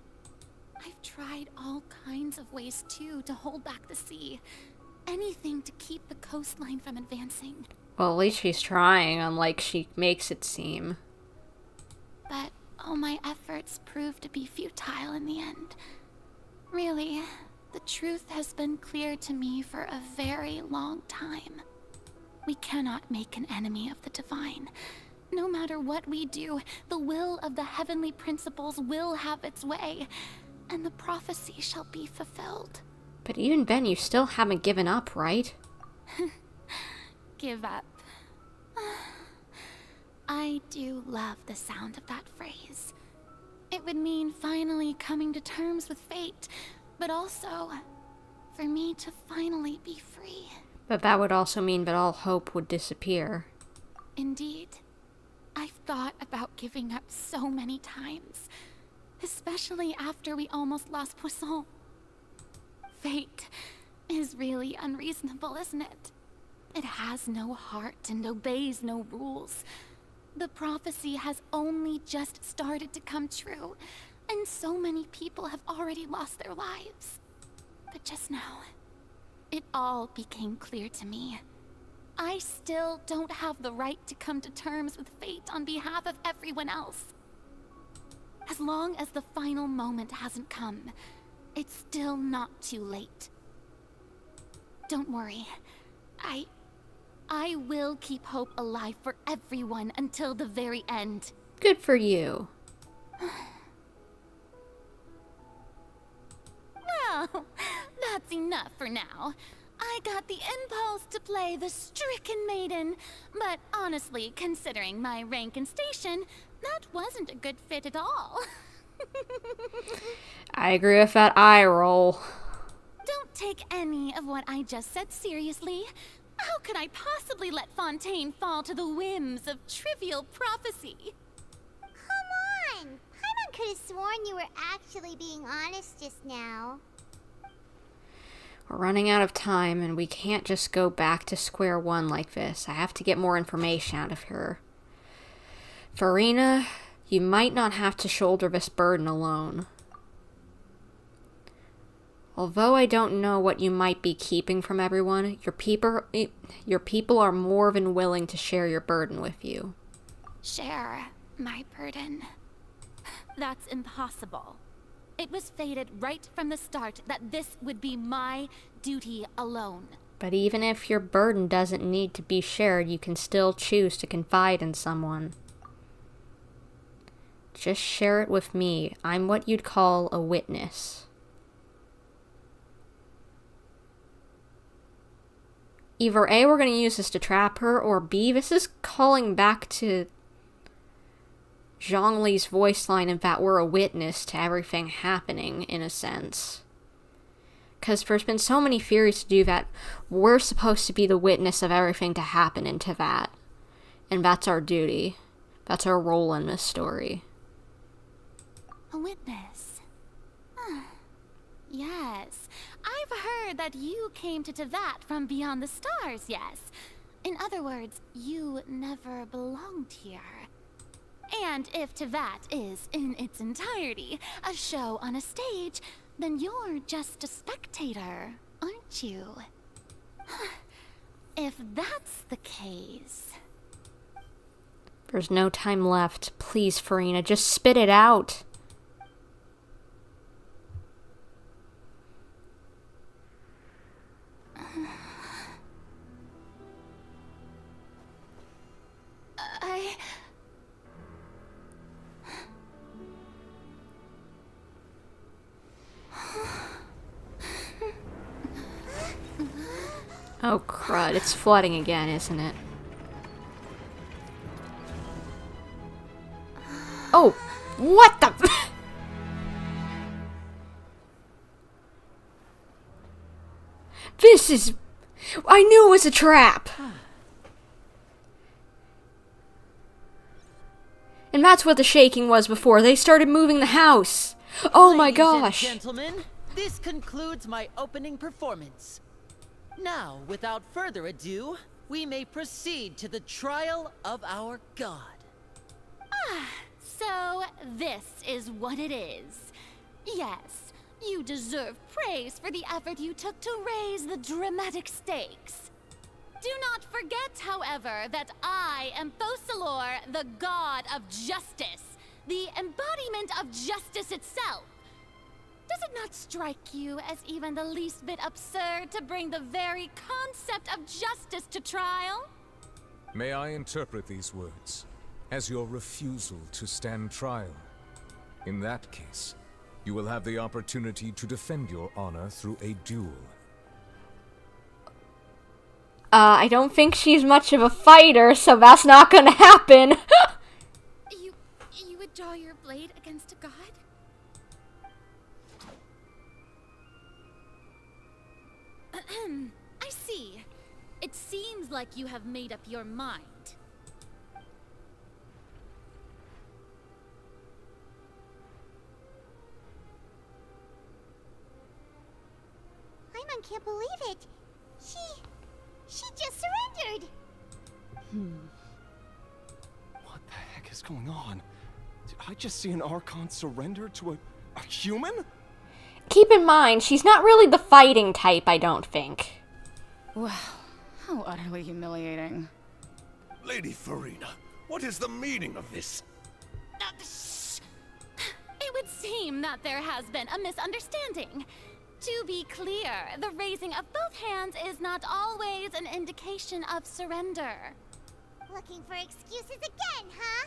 I've tried all kinds of ways too to hold back the sea. Anything to keep the coastline from advancing. Well, at least she's trying, unlike she makes it seem. But all my efforts proved to be futile in the end. Really, the truth has been clear to me for a very long time. We cannot make an enemy of the divine. No matter what we do, the will of the heavenly principles will have its way, and the prophecy shall be fulfilled. But even then, you still haven't given up, right? Give up. I do love the sound of that phrase. It would mean finally coming to terms with fate, but also for me to finally be free. But that would also mean that all hope would disappear. Indeed. I've thought about giving up so many times, especially after we almost lost Poisson. Fate is really unreasonable, isn't it? It has no heart and obeys no rules. The prophecy has only just started to come true, and so many people have already lost their lives. But just now, it all became clear to me. I still don't have the right to come to terms with fate on behalf of everyone else. As long as the final moment hasn't come, it's still not too late. Don't worry. I will keep hope alive for everyone until the very end. Good for you. Well, that's enough for now. I got the impulse to play the stricken maiden, but honestly, considering my rank and station, that wasn't a good fit at all. I agree with that eye roll. Don't take any of what I just said seriously. How could I possibly let Fontaine fall to the whims of trivial prophecy? Come on! Paimon could have sworn you were actually being honest just now. We're running out of time, and we can't just go back to square one like this. I have to get more information out of her. Furina, you might not have to shoulder this burden alone. Although I don't know what you might be keeping from everyone, your people are more than willing to share your burden with you. Share my burden? That's impossible. It was fated right from the start that this would be my duty alone. But even if your burden doesn't need to be shared, you can still choose to confide in someone. Just share it with me. I'm what you'd call a witness. Either A, we're going to use this to trap her, or B, this is calling back to Zhongli's voice line and that we're a witness to everything happening, in a sense. Because there's been so many theories to do that we're supposed to be the witness of everything to happen into that. And that's our duty. That's our role in this story. A witness? Yes. I've heard that you came to Teyvat from beyond the stars, yes. In other words, you never belonged here. And if Teyvat is, in its entirety, a show on a stage, then you're just a spectator, aren't you? If that's the case... There's no time left. Please, Furina, just spit it out. Oh, crud. It's flooding again, isn't it? Oh! What the... This is... I knew it was a trap! And that's what the shaking was before. They started moving the house. Oh my gosh. Ladies and gentlemen, this concludes my opening performance. Now, without further ado, we may proceed to the trial of our god. So this is what it is. Yes, you deserve praise for the effort you took to raise the dramatic stakes. Do not forget, however, that I am Focalor, the god of justice, the embodiment of justice itself. Does it not strike you as even the least bit absurd to bring the very concept of justice to trial? May I interpret these words as your refusal to stand trial? In that case, you will have the opportunity to defend your honor through a duel. I don't think she's much of a fighter, so that's not gonna happen. You would draw your blade against a god? I see. It seems like you have made up your mind. Paimon can't believe it. She just surrendered. What the heck is going on? Did I just see an Archon surrender to a human? Keep in mind, she's not really the fighting type, I don't think. Wow, how utterly humiliating. Lady Furina, what is the meaning of this? It would seem that there has been a misunderstanding. To be clear, the raising of both hands is not always an indication of surrender. Looking for excuses again, huh?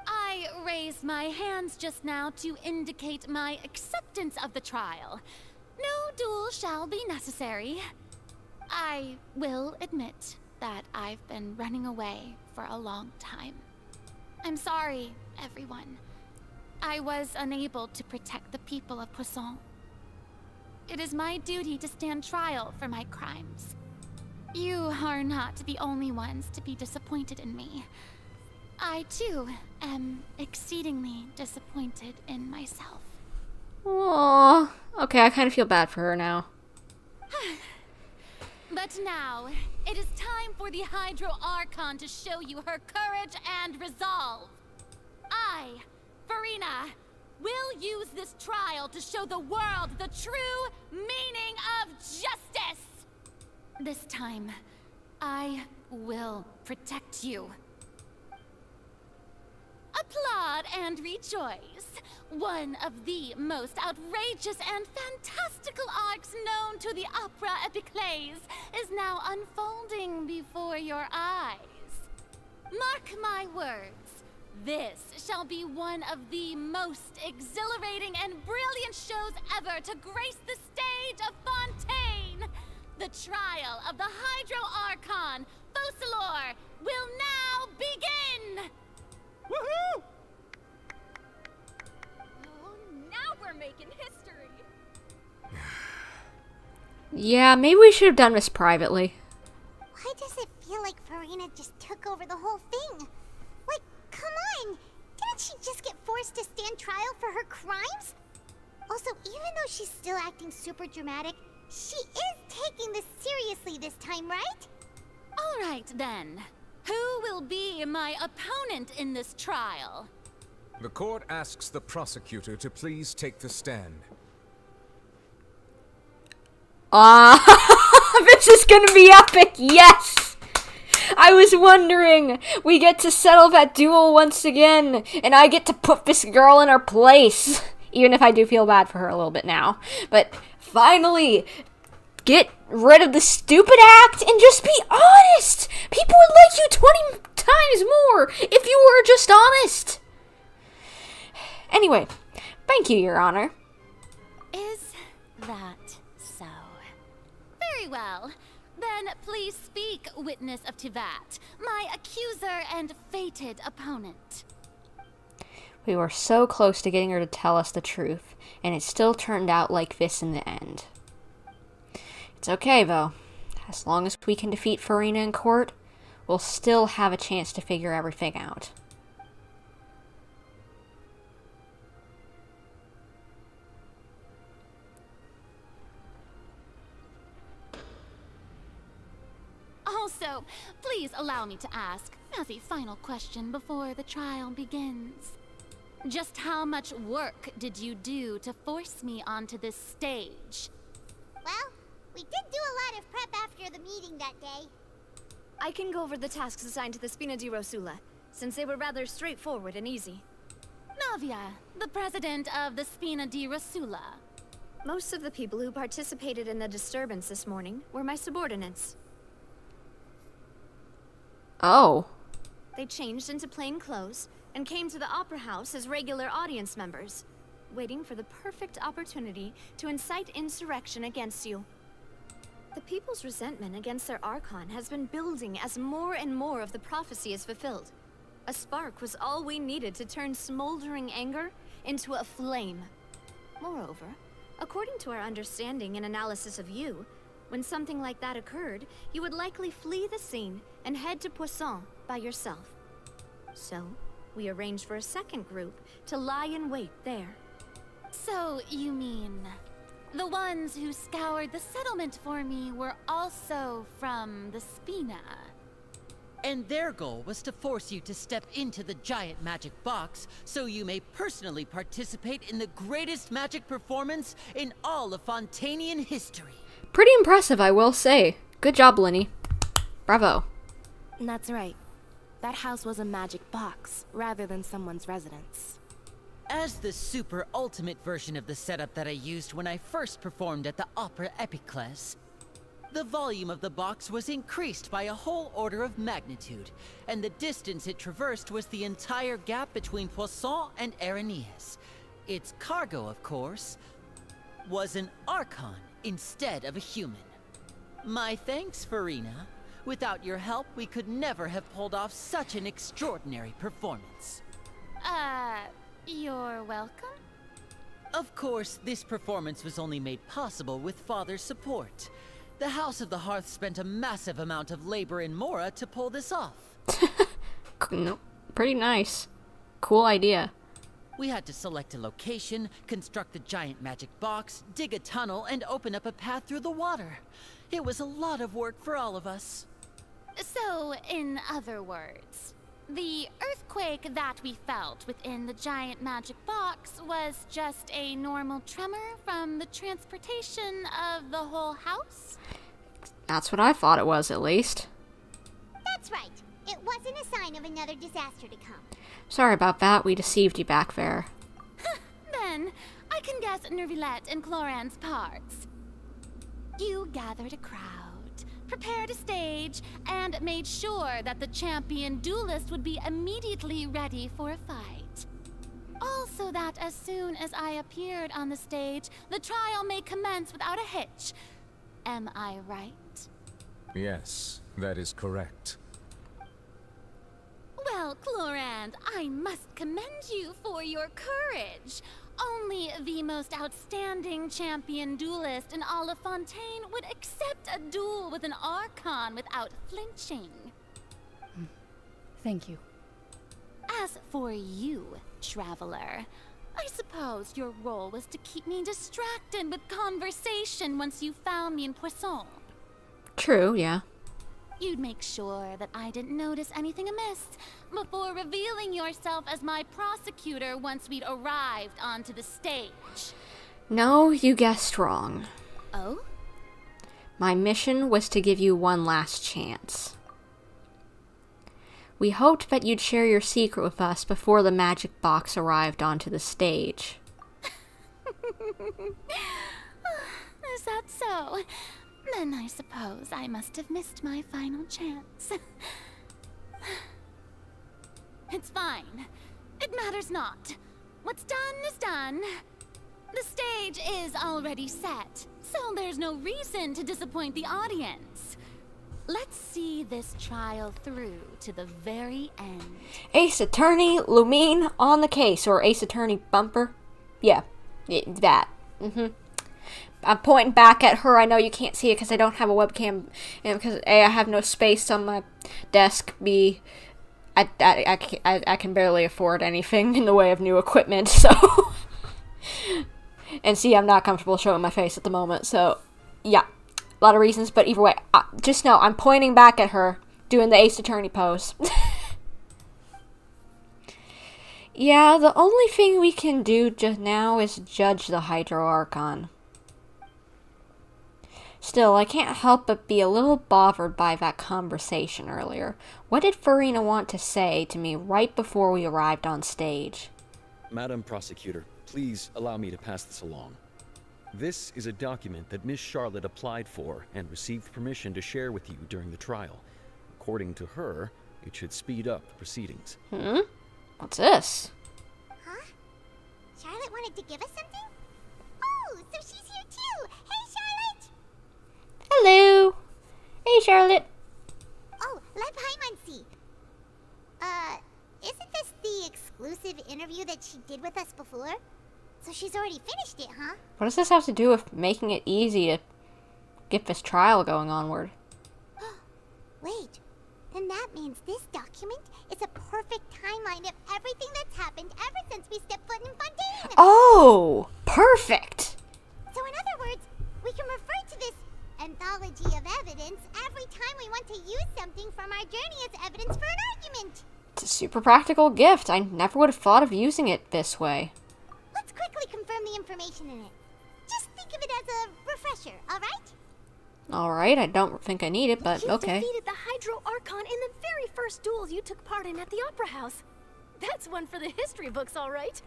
I raised my hands just now to indicate my acceptance of the trial. No duel shall be necessary. I will admit that I've been running away for a long time. I'm sorry, everyone. I was unable to protect the people of Poisson. It is my duty to stand trial for my crimes. You are not the only ones to be disappointed in me. I, too, am exceedingly disappointed in myself. Aww. Okay, I kind of feel bad for her now. But now, it is time for the Hydro Archon to show you her courage and resolve. I, Furina, will use this trial to show the world the true meaning of justice. This time, I will protect you. Applaud and rejoice. One of the most outrageous and fantastical arcs known to the opera epiclese is now unfolding before your eyes. Mark my words, this shall be one of the most exhilarating and brilliant shows ever to grace the stage of Fontaine. The trial of the Hydro Archon, Focalor, will now begin! Woohoo! Oh, now we're making history. Yeah, maybe we should have done this privately. Why does it feel like Furina just took over the whole thing? Like, come on! Didn't she just get forced to stand trial for her crimes? Also, even though she's still acting super dramatic, she is taking this seriously this time, right? All right, then. Who will be my opponent in this trial? The court asks the prosecutor to please take the stand. This is gonna be epic, yes! I was wondering, we get to settle that duel once again, and I get to put this girl in her place. Even if I do feel bad for her a little bit now. But finally, get rid of the stupid act and just be honest! People would like you 20 times more if you were just honest! Anyway, thank you, Your Honor. Is that so? Very well. Then please speak, witness of Tivat, my accuser and fated opponent. We were so close to getting her to tell us the truth, and it still turned out like this in the end. It's okay, though. As long as we can defeat Furina in court, we'll still have a chance to figure everything out. So, please allow me to ask, as a final question before the trial begins. Just how much work did you do to force me onto this stage? Well, we did do a lot of prep after the meeting that day. I can go over the tasks assigned to the Spina di Rosula, since they were rather straightforward and easy. Navia, the president of the Spina di Rosula. Most of the people who participated in the disturbance this morning were my subordinates. Oh. They changed into plain clothes and came to the Opera House as regular audience members, waiting for the perfect opportunity to incite insurrection against you. The people's resentment against their Archon has been building as more and more of the prophecy is fulfilled. A spark was all we needed to turn smoldering anger into a flame. Moreover, according to our understanding and analysis of you, when something like that occurred, you would likely flee the scene and head to Poisson by yourself. So, we arranged for a second group to lie in wait there. So, you mean... the ones who scoured the settlement for me were also from the Spina? And their goal was to force you to step into the giant magic box so you may personally participate in the greatest magic performance in all of Fontainian history. Pretty impressive, I will say. Good job, Lyney. Bravo. That's right. That house was a magic box, rather than someone's residence. As the super ultimate version of the setup that I used when I first performed at the Opera Epiclese, the volume of the box was increased by a whole order of magnitude, and the distance it traversed was the entire gap between Poisson and Aranias. Its cargo, of course, was an Archon instead of a human. My thanks, Furina. Without your help, we could never have pulled off such an extraordinary performance. You're welcome? Of course, this performance was only made possible with Father's support. The House of the Hearth spent a massive amount of labor in Mora to pull this off. No, pretty nice. Cool idea. We had to select a location, construct a giant magic box, dig a tunnel, and open up a path through the water. It was a lot of work for all of us. So, in other words, the earthquake that we felt within the giant magic box was just a normal tremor from the transportation of the whole house? That's what I thought it was, at least. That's right. It wasn't a sign of another disaster to come. Sorry about that. We deceived you back there. Then, I can guess Nervilette and Clorinde's parts. You gathered a crowd, prepared a stage, and made sure that the champion duelist would be immediately ready for a fight. Also that as soon as I appeared on the stage, the trial may commence without a hitch. Am I right? Yes, that is correct. Well, Clorinde, I must commend you for your courage. Only the most outstanding champion duelist in all of Fontaine would accept a duel with an Archon without flinching. Thank you. As for you, traveler, I suppose your role was to keep me distracted with conversation once you found me in Poisson. True, yeah. You'd make sure that I didn't notice anything amiss before revealing yourself as my prosecutor once we'd arrived onto the stage. No, you guessed wrong. Oh? My mission was to give you one last chance. We hoped that you'd share your secret with us before the magic box arrived onto the stage. Is that so? Then I suppose I must have missed my final chance. It's fine. It matters not. What's done is done. The stage is already set, so there's no reason to disappoint the audience. Let's see this trial through to the very end. Ace Attorney Lumine on the case, or Ace Attorney Bumper. Yeah, that. I'm pointing back at her. I know you can't see it because I don't have a webcam, and because A, I have no space on my desk. B, I can barely afford anything in the way of new equipment. So, and C, I'm not comfortable showing my face at the moment. So, yeah. a lot of reasons, but either way, just know I'm pointing back at her, doing the Ace Attorney pose. Yeah, the only thing we can do just now is judge the Hydro Archon. Still, I can't help but be a little bothered by that conversation earlier. What did Furina want to say to me right before we arrived on stage? Madam Prosecutor, please allow me to pass this along. This is a document that Miss Charlotte applied for and received permission to share with you during the trial. According to her, it should speed up the proceedings. What's this? Huh? Charlotte wanted to give us something? Oh, so she's here too! Hey, Charlotte! Hello! Hey, Charlotte! Oh, let Paimon see. Isn't this the exclusive interview that she did with us before? So she's already finished it, huh? What does this have to do with making it easy to get this trial going onward? Wait, then that means this document is a perfect timeline of everything that's happened ever since we stepped foot in Fontaine! Oh! Perfect! So in other words, we can refer to this anthology of evidence every time we want to use something from our journey as evidence for an argument! It's a super practical gift. I never would have thought of using it this way. Let's quickly confirm the information in it. Just think of it as a refresher, alright? Alright, I don't think I need it, but okay. You defeated the Hydro Archon in the very first duels you took part in at the Opera House. That's one for the history books, alright?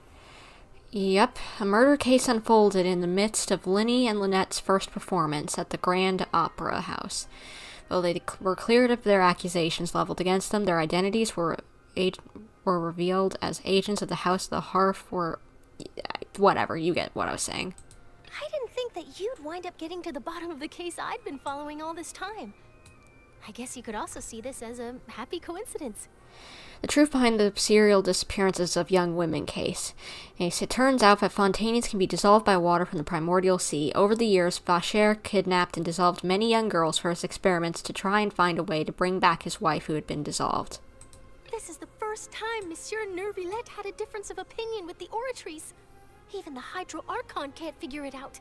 Yep, a murder case unfolded in the midst of Lyney and Lynett's first performance at the Grand Opera House. Though they were cleared of their accusations leveled against them, their identities were revealed as agents of the House of the Hearth were... Whatever, you get what I was saying. I didn't think that you'd wind up getting to the bottom of the case I'd been following all this time. I guess you could also see this as a happy coincidence. The truth behind the serial disappearances of young women case. It turns out that Fontaines can be dissolved by water from the primordial sea. Over the years, Vacher kidnapped and dissolved many young girls for his experiments to try and find a way to bring back his wife who had been dissolved. This is the first time Monsieur Neuvillette had a difference of opinion with the Oratrice. Even the Hydro Archon can't figure it out.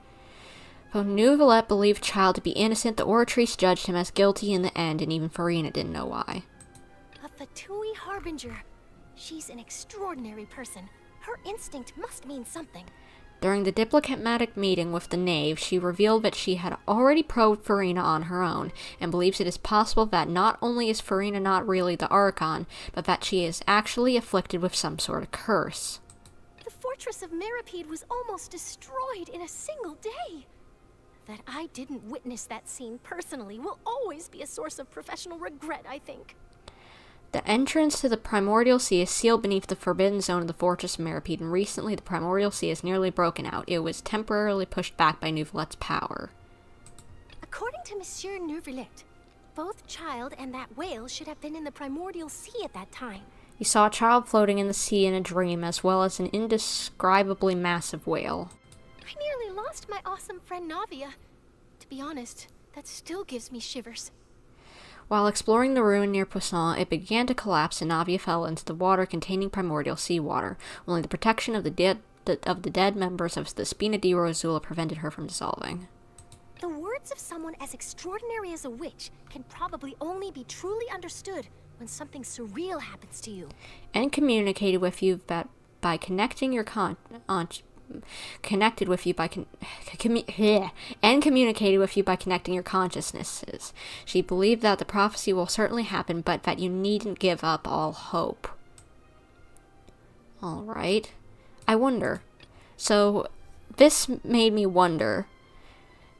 Though Neuvillette believed Child to be innocent, the Oratrice judged him as guilty in the end, and even Furina didn't know why. A Fatui Harbinger. She's an extraordinary person. Her instinct must mean something. During the diplomatic meeting with the Knave, she revealed that she had already probed Furina on her own, and believes it is possible that not only is Furina not really the Archon, but that she is actually afflicted with some sort of curse. The fortress of Meripede was almost destroyed in a single day. That I didn't witness that scene personally will always be a source of professional regret, I think. The entrance to the Primordial Sea is sealed beneath the forbidden zone of the Fortress of Meripede, and recently the Primordial Sea is nearly broken out. It was temporarily pushed back by Neuvillette's power. According to Monsieur Neuvillette, both Child and that whale should have been in the Primordial Sea at that time. He saw a child floating in the sea in a dream, as well as an indescribably massive whale. I nearly lost my awesome friend Navia. To be honest, that still gives me shivers. While exploring the ruin near Poisson, it began to collapse and Navia fell into the water containing primordial seawater. Only the protection of the dead members of the Spina di Rosula prevented her from dissolving. The words of someone as extraordinary as a witch can probably only be truly understood when something surreal happens to you. And communicated with you by connecting your communicated with you by connecting your consciousnesses. She believed that the prophecy will certainly happen, but that you needn't give up all hope. Alright. I wonder. So, this made me wonder.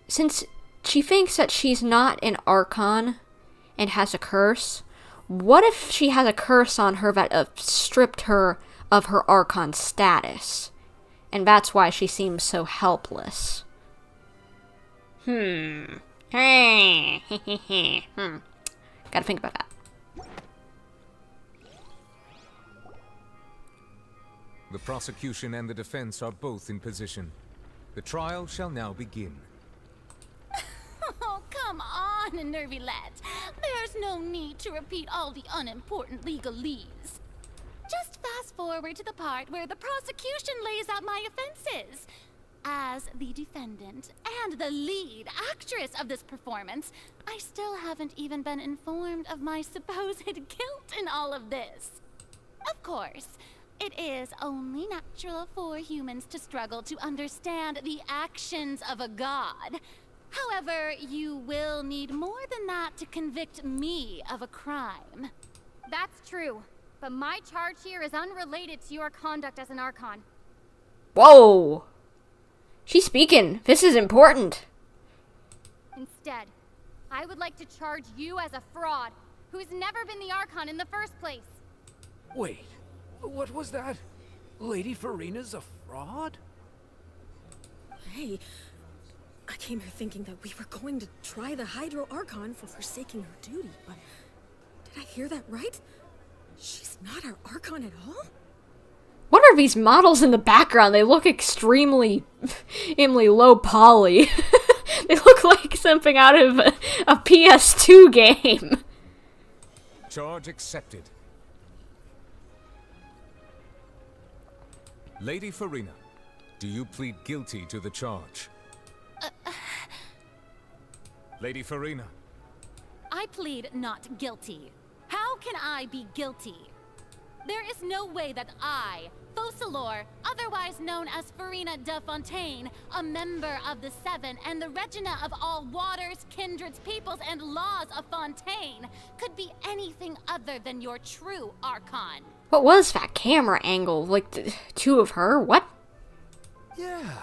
Since she thinks that she's not an Archon and has a curse, what if she has a curse on her that stripped her of her Archon status? And that's why she seems so helpless. Gotta think about that. The prosecution and the defense are both in position. The trial shall now begin. Oh, come on, Neuvillette. There's no need to repeat all the unimportant legalese. Just fast forward to the part where the prosecution lays out my offenses. as the defendant and the lead actress of this performance, I still haven't even been informed of my supposed guilt in all of this. Of course, it is only natural for humans to struggle to understand the actions of a god. However, you will need more than that to convict me of a crime. That's true, but my charge here is unrelated to your conduct as an Archon. Whoa! She's speaking. This is important. Instead, I would like to charge you as a fraud who's never been the Archon in the first place. Wait, what was that? Lady Furina's a fraud? Hey, I came here thinking that we were going to try the Hydro Archon for forsaking her duty, but did I hear that right? She's not our Archon at all? What are these models in the background? They look extremely low poly. They look like something out of a PS2 game. Charge accepted. Lady Furina, do you plead guilty to the charge? Lady Furina. I plead not guilty. How can I be guilty? There is no way that I, Focalor, otherwise known as Furina de Fontaine, a member of the Seven and the Regina of all waters, kindreds, peoples, and laws of Fontaine, could be anything other than your true Archon. What was that camera angle? Like, the two of her? What? Yeah.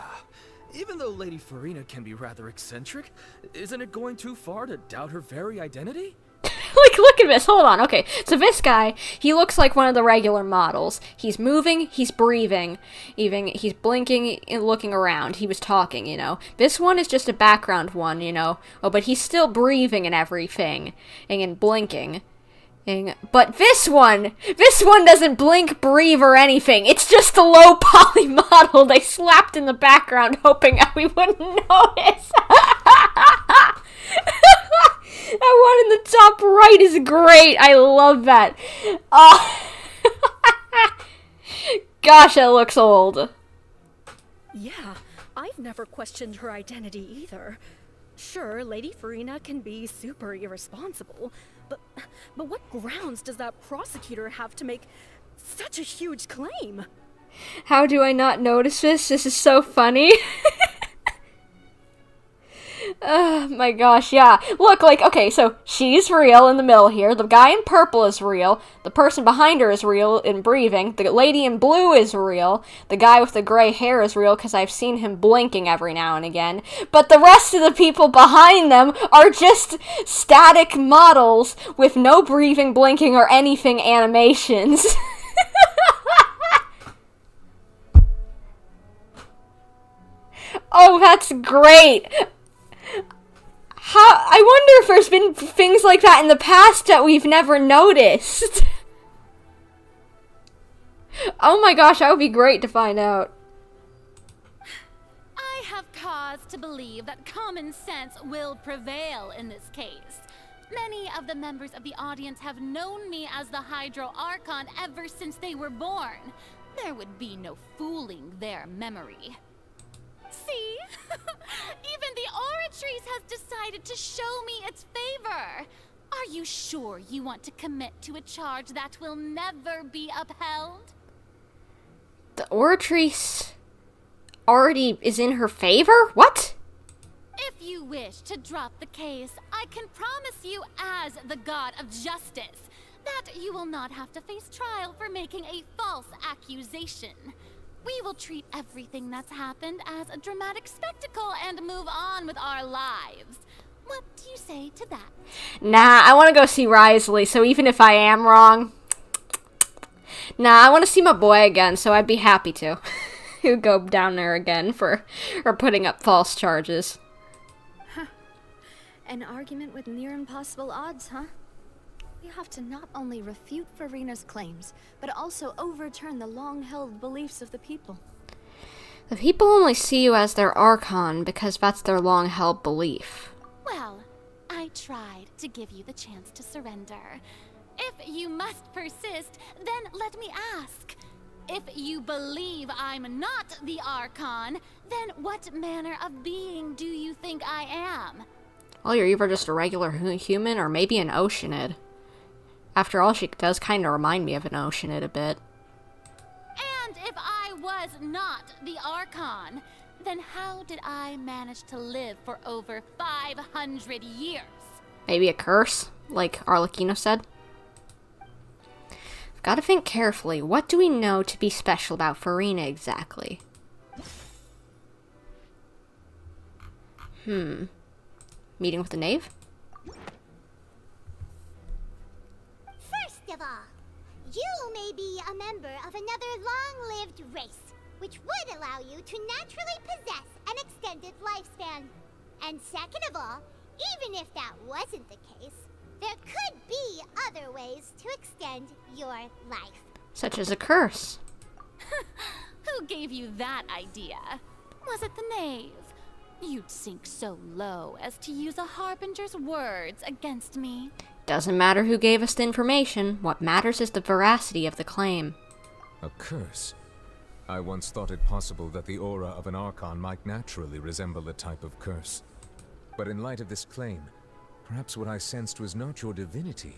Even though Lady Furina can be rather eccentric, isn't it going too far to doubt her very identity? Like, look at this. Hold on. Okay, so this guy, he looks like one of the regular models. He's moving, he's breathing, even he's blinking and looking around. He was talking, you know. This one is just a background one, you know. Oh, but he's still breathing and everything, and blinking. But this one doesn't blink, breathe, or anything. It's just a low poly model they slapped in the background hoping we wouldn't notice. That one in the top right is great. I love that. Oh. Gosh, that looks old. Yeah, I've never questioned her identity either. Sure, Lady Furina can be super irresponsible, but what grounds does that prosecutor have to make such a huge claim? How do I not notice this? This is so funny. Oh my gosh, yeah. Look, like, okay, so she's real in the middle here. The guy in purple is real. The person behind her is real in breathing. The lady in blue is real. The guy with the gray hair is real because I've seen him blinking every now and again. But the rest of the people behind them are just static models with no breathing, blinking, or anything animations. Oh, that's great. I wonder if there's been things like that in the past that we've never noticed. Oh my gosh, that would be great to find out. I have cause to believe that common sense will prevail in this case. Many of the members of the audience have known me as the Hydro Archon ever since they were born. There would be no fooling their memory. See? Even the Oratrice has decided to show me its favor. Are you sure you want to commit to a charge that will never be upheld? The Oratrice already is in her favor? What? If you wish to drop the case, I can promise you as the God of Justice that you will not have to face trial for making a false accusation. We will treat everything that's happened as a dramatic spectacle and move on with our lives. What do you say to that? Nah, I want to go see Wriothesley, so even if I am wrong... Nah, I want to see my boy again, so I'd be happy to. He'll go down there again for putting up false charges. Huh. An argument with near impossible odds, huh? We have to not only refute Furina's claims, but also overturn the long-held beliefs of the people. The people only see you as their Archon because that's their long-held belief. Well, I tried to give you the chance to surrender. If you must persist, then let me ask. If you believe I'm not the Archon, then what manner of being do you think I am? Well, you're either just a regular human or maybe an Oceanid. After all, she does kind of remind me of an Oceanid a bit. And if I was not the Archon, then how did I manage to live for over 500 years? Maybe a curse, like Arlecchino said. I've got to think carefully. What do we know to be special about Furina exactly? Meeting with the knave? First of all, you may be a member of another long-lived race, which would allow you to naturally possess an extended lifespan. And second of all, even if that wasn't the case, there could be other ways to extend your life. Such as a curse. Who gave you that idea? Was it the knave? You'd sink so low as to use a harbinger's words against me. Doesn't matter who gave us the information. What matters is the veracity of the claim. A curse? I once thought it possible that the aura of an Archon might naturally resemble a type of curse. But in light of this claim, perhaps what I sensed was not your divinity,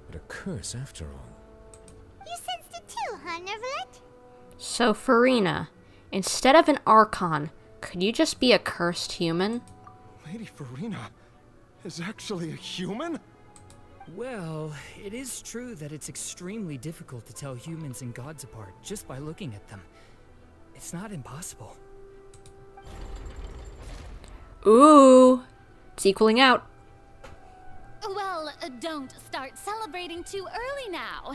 but a curse after all. You sensed it too, huh, Navia? So, Furina, instead of an Archon, could you just be a cursed human? Lady Furina is actually a human? Well, it is true that it's extremely difficult to tell humans and gods apart just by looking at them. It's not impossible. Ooh, it's equaling out. Well, don't start celebrating too early now.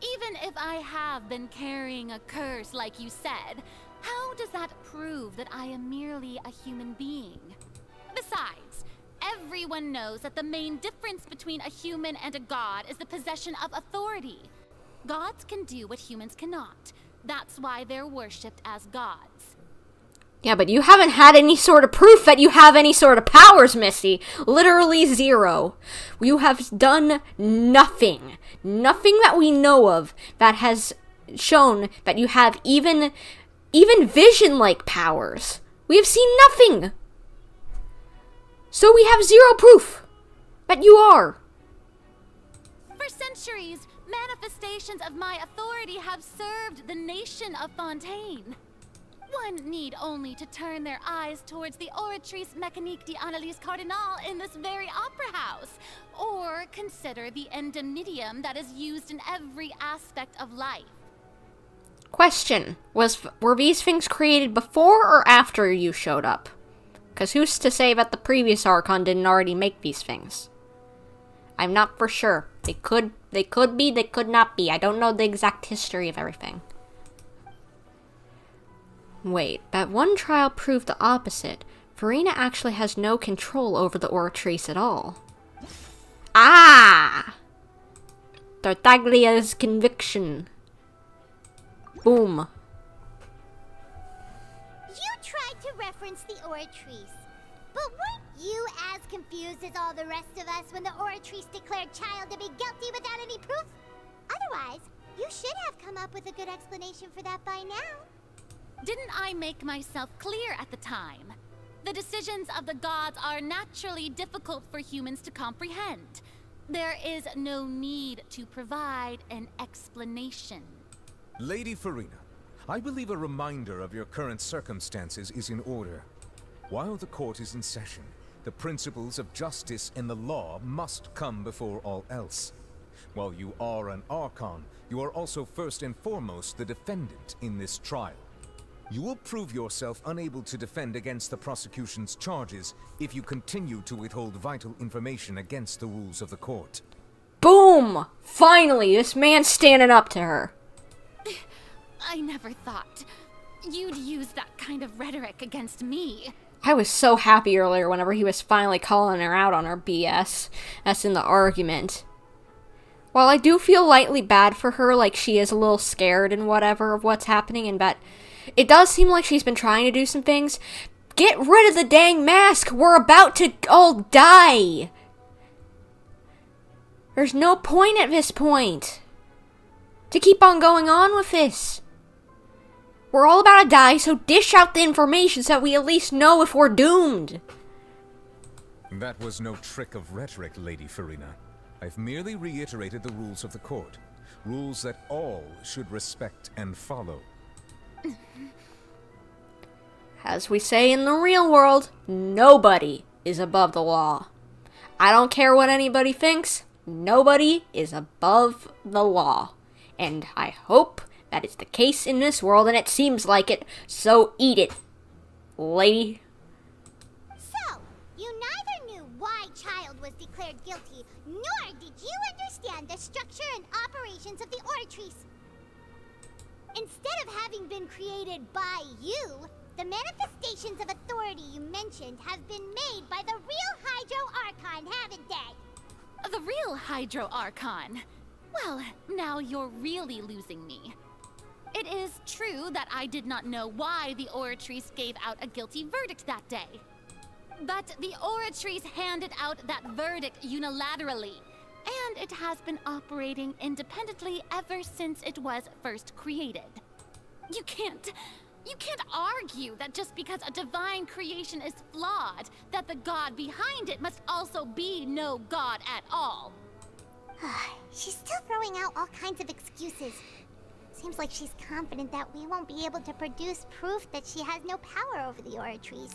Even if I have been carrying a curse like you said, how does that prove that I am merely a human being? Besides, everyone knows that the main difference between a human and a god is the possession of authority. Gods can do what humans cannot. That's why they're worshipped as gods. Yeah, but you haven't had any sort of proof that you have any sort of powers, Missy. Literally zero. You have done nothing. Nothing that we know of that has shown that you have even vision-like powers. We have seen nothing. So we have zero proof that you are. For centuries, manifestations of my authority have served the nation of Fontaine. One need only to turn their eyes towards the Oratrice Mécanique d'Analyse Cardinal in this very opera house, or consider the endemnitium that is used in every aspect of life. Question, were these things created before or after you showed up? Because who's to say that the previous Archon didn't already make these things? I'm not for sure. They could be, they could not be. I don't know the exact history of everything. Wait, that one trial proved the opposite. Furina actually has no control over the Oratrice at all. Ah! Tartaglia's conviction. Boom. You tried to reference the Oratrice, but weren't you as confused as all the rest of us when the Oratrice declared Child to be guilty without any proof? Otherwise, you should have come up with a good explanation for that by now. Didn't I make myself clear at the time? The decisions of the gods are naturally difficult for humans to comprehend. There is no need to provide an explanation. Lady Furina, I believe a reminder of your current circumstances is in order. While the court is in session, the principles of justice and the law must come before all else. While you are an Archon, you are also first and foremost the defendant in this trial. You will prove yourself unable to defend against the prosecution's charges if you continue to withhold vital information against the rules of the court. Boom! Finally, this man's standing up to her. I never thought you'd use that kind of rhetoric against me. I was so happy earlier whenever he was finally calling her out on her BS. That's in the argument. While I do feel lightly bad for her, like she is a little scared and whatever of what's happening, and that it does seem like she's been trying to do some things. Get rid of the dang mask! We're about to all die! There's no point at this point to keep on going on with this. We're all about to die, so dish out the information so that we at least know if we're doomed. That was no trick of rhetoric, Lady Furina. I've merely reiterated the rules of the court. Rules that all should respect and follow. As we say in the real world, nobody is above the law. I don't care what anybody thinks. Nobody is above the law. And I hope that is the case in this world, and it seems like it, so eat it, lady. So, you neither knew why Child was declared guilty, nor did you understand the structure and operations of the Oratrice. Instead of having been created by you, the manifestations of authority you mentioned have been made by the real Hydro Archon, haven't they? The real Hydro Archon? Well, now you're really losing me. It is true that I did not know why the Oratrice gave out a guilty verdict that day. But the Oratrice handed out that verdict unilaterally, and it has been operating independently ever since it was first created. You can't argue that just because a divine creation is flawed, that the god behind it must also be no god at all. She's still throwing out all kinds of excuses. Seems like she's confident that we won't be able to produce proof that she has no power over the Oratrice.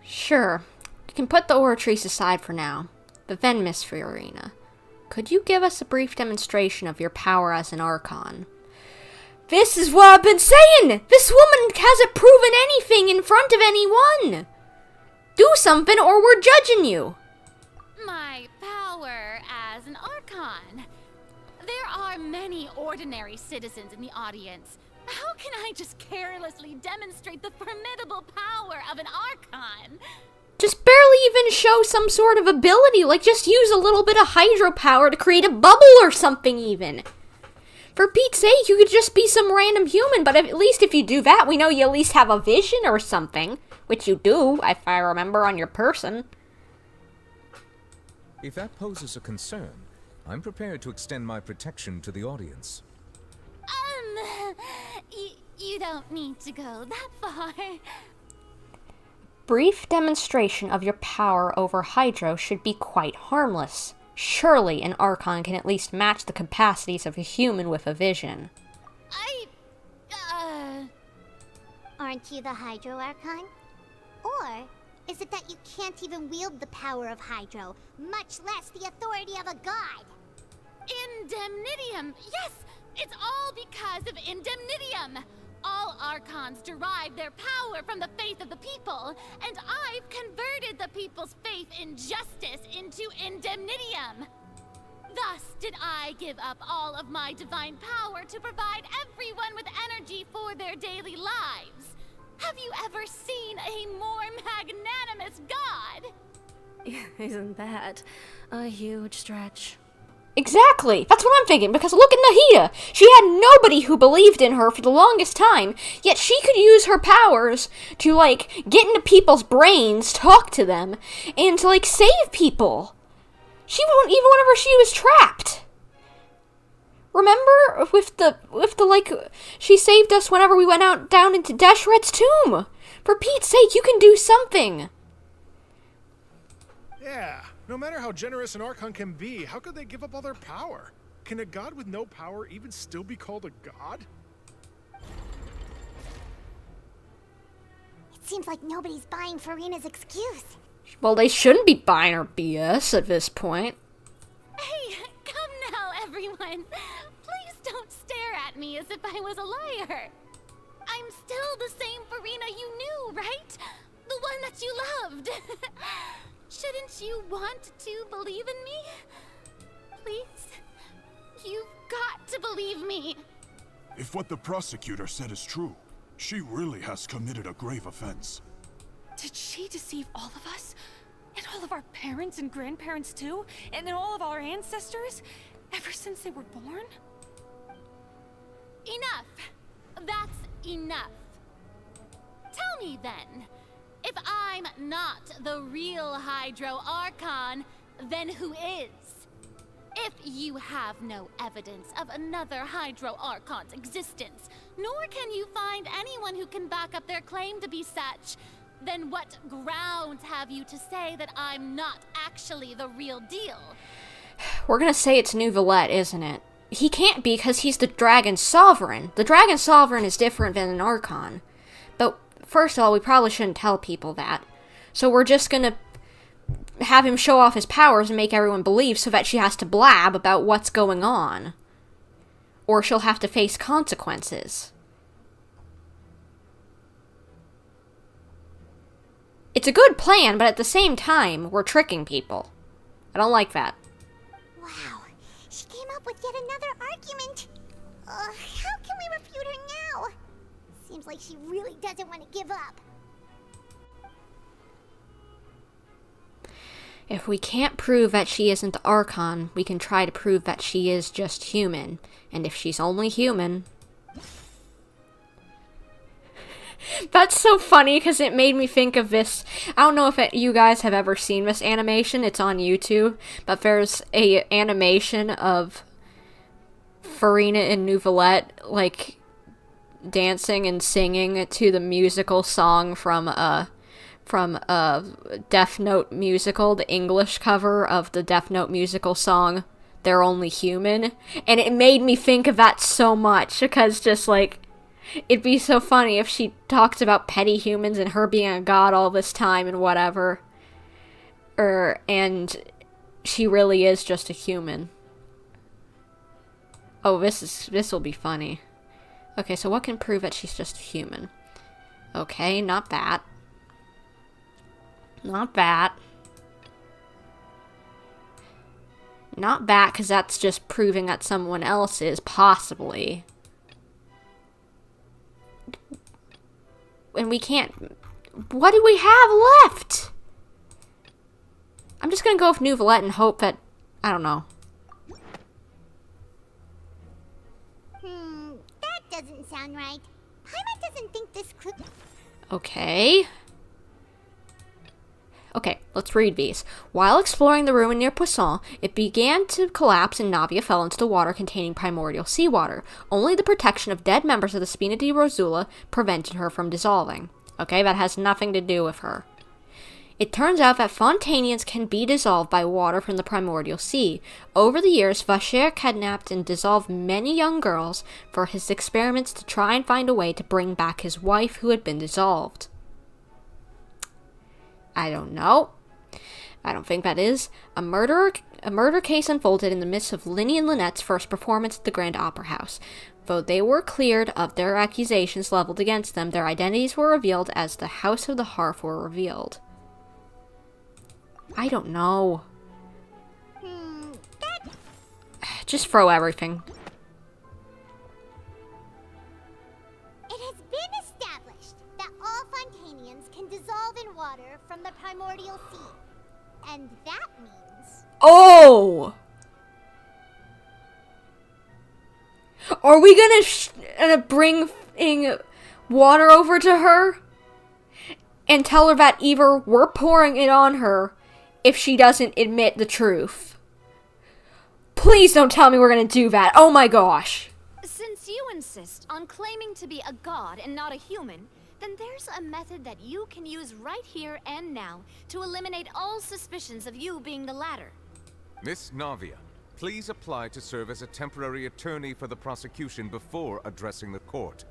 Sure, you can put the Oratrice aside for now. But then, Miss Furina, could you give us a brief demonstration of your power as an Archon? This is what I've been saying! This woman hasn't proven anything in front of anyone! Do something or we're judging you! My power as an Archon. There are many ordinary citizens in the audience. How can I just carelessly demonstrate the formidable power of an Archon? Just barely even show some sort of ability, like just use a little bit of hydropower to create a bubble or something even. For Pete's sake, you could just be some random human, but at least if you do that, we know you at least have a vision or something. Which you do, if I remember, on your person. If that poses a concern, I'm prepared to extend my protection to the audience. You don't need to go that far. Brief demonstration of your power over Hydro should be quite harmless. Surely an Archon can at least match the capacities of a human with a vision. Aren't you the Hydro Archon? Or is it that you can't even wield the power of Hydro, much less the authority of a god? Indemnitium! Yes! It's all because of Indemnitium! All Archons derive their power from the faith of the people, and I've converted the people's faith in justice into Indemnitium! Thus did I give up all of my divine power to provide everyone with energy for their daily lives. Have you ever seen a more magnanimous god? Isn't that a huge stretch? Exactly! That's what I'm thinking, because look at Navia! She had nobody who believed in her for the longest time, yet she could use her powers to, get into people's brains, talk to them, and to, save people! She won't even whenever she was trapped! Remember? With the she saved us whenever we went down into Deshret's tomb! For Pete's sake, you can do something! Yeah, no matter how generous an Archon can be, how could they give up all their power? Can a god with no power even still be called a god? It seems like nobody's buying Furina's excuse. Well, they shouldn't be buying her BS at this point. Hey, come now, everyone. Please don't stare at me as if I was a liar. I'm still the same Furina you knew, right? The one that you loved. Shouldn't you want to believe in me? Please? You've got to believe me. If what the prosecutor said is true, she really has committed a grave offense. Did she deceive all of us? And all of our parents and grandparents too? And then all of our ancestors? Ever since they were born? Enough. That's enough. Tell me then, if I'm not the real Hydro Archon, then who is? If you have no evidence of another Hydro Archon's existence, Nor can you find anyone who can back up their claim to be such. Then what grounds have you to say that I'm not actually the real deal? We're gonna say it's Navia, isn't it? He can't be because he's the Dragon Sovereign. The Dragon Sovereign is different than an Archon. But first of all, we probably shouldn't tell people that. So we're just gonna have him show off his powers and make everyone believe so that she has to blab about what's going on. Or she'll have to face consequences. It's a good plan, but at the same time, we're tricking people. I don't like that. Wow, she came up with yet another argument. How can we refute her now? Seems like she really doesn't want to give up. If we can't prove that she isn't the Archon, we can try to prove that she is just human. And if she's only human... That's so funny because it made me think of this. I don't know if you guys have ever seen this animation. It's on YouTube. But there's a animation of Furina and Navia, like, dancing and singing to the musical song from Death Note musical, the English cover of the Death Note musical song, They're Only Human. And it made me think of that so much because just, like, it'd be so funny if she talked about petty humans and her being a god all this time and whatever. And she really is just a human. Oh, this will be funny. Okay, so what can prove that she's just a human? Okay, not that. Not that. Not that, because that's just proving that someone else is, possibly. And we can't... What do we have left? I'm just gonna go with Navia and hope that... I don't know. That doesn't sound right. Paimon doesn't think this could... Okay. Okay, let's read these. While exploring the ruin near Poisson, it began to collapse and Navia fell into the water containing primordial seawater. Only the protection of dead members of the Spina di Rosula prevented her from dissolving. Okay, that has nothing to do with her. It turns out that Fontainians can be dissolved by water from the primordial sea. Over the years, Vacher kidnapped and dissolved many young girls for his experiments to try and find a way to bring back his wife who had been dissolved. I don't know. I don't think that is. A murder case unfolded in the midst of Lyney and Lynett's first performance at the Grand Opera House. Though they were cleared of their accusations leveled against them, their identities were revealed as the House of the Harp were revealed. I don't know. Just throw everything. It has been established that all Fontainians can dissolve in water from the primordial sea. And that means... Oh! Are we gonna bring water over to her? And tell her that either we're pouring it on her if she doesn't admit the truth. Please don't tell me we're gonna do that. Oh my gosh. Since you insist on claiming to be a god and not a human, then there's a method that you can use right here and now to eliminate all suspicions of you being the latter. Miss Navia, please apply to serve as a temporary attorney for the prosecution before addressing the court.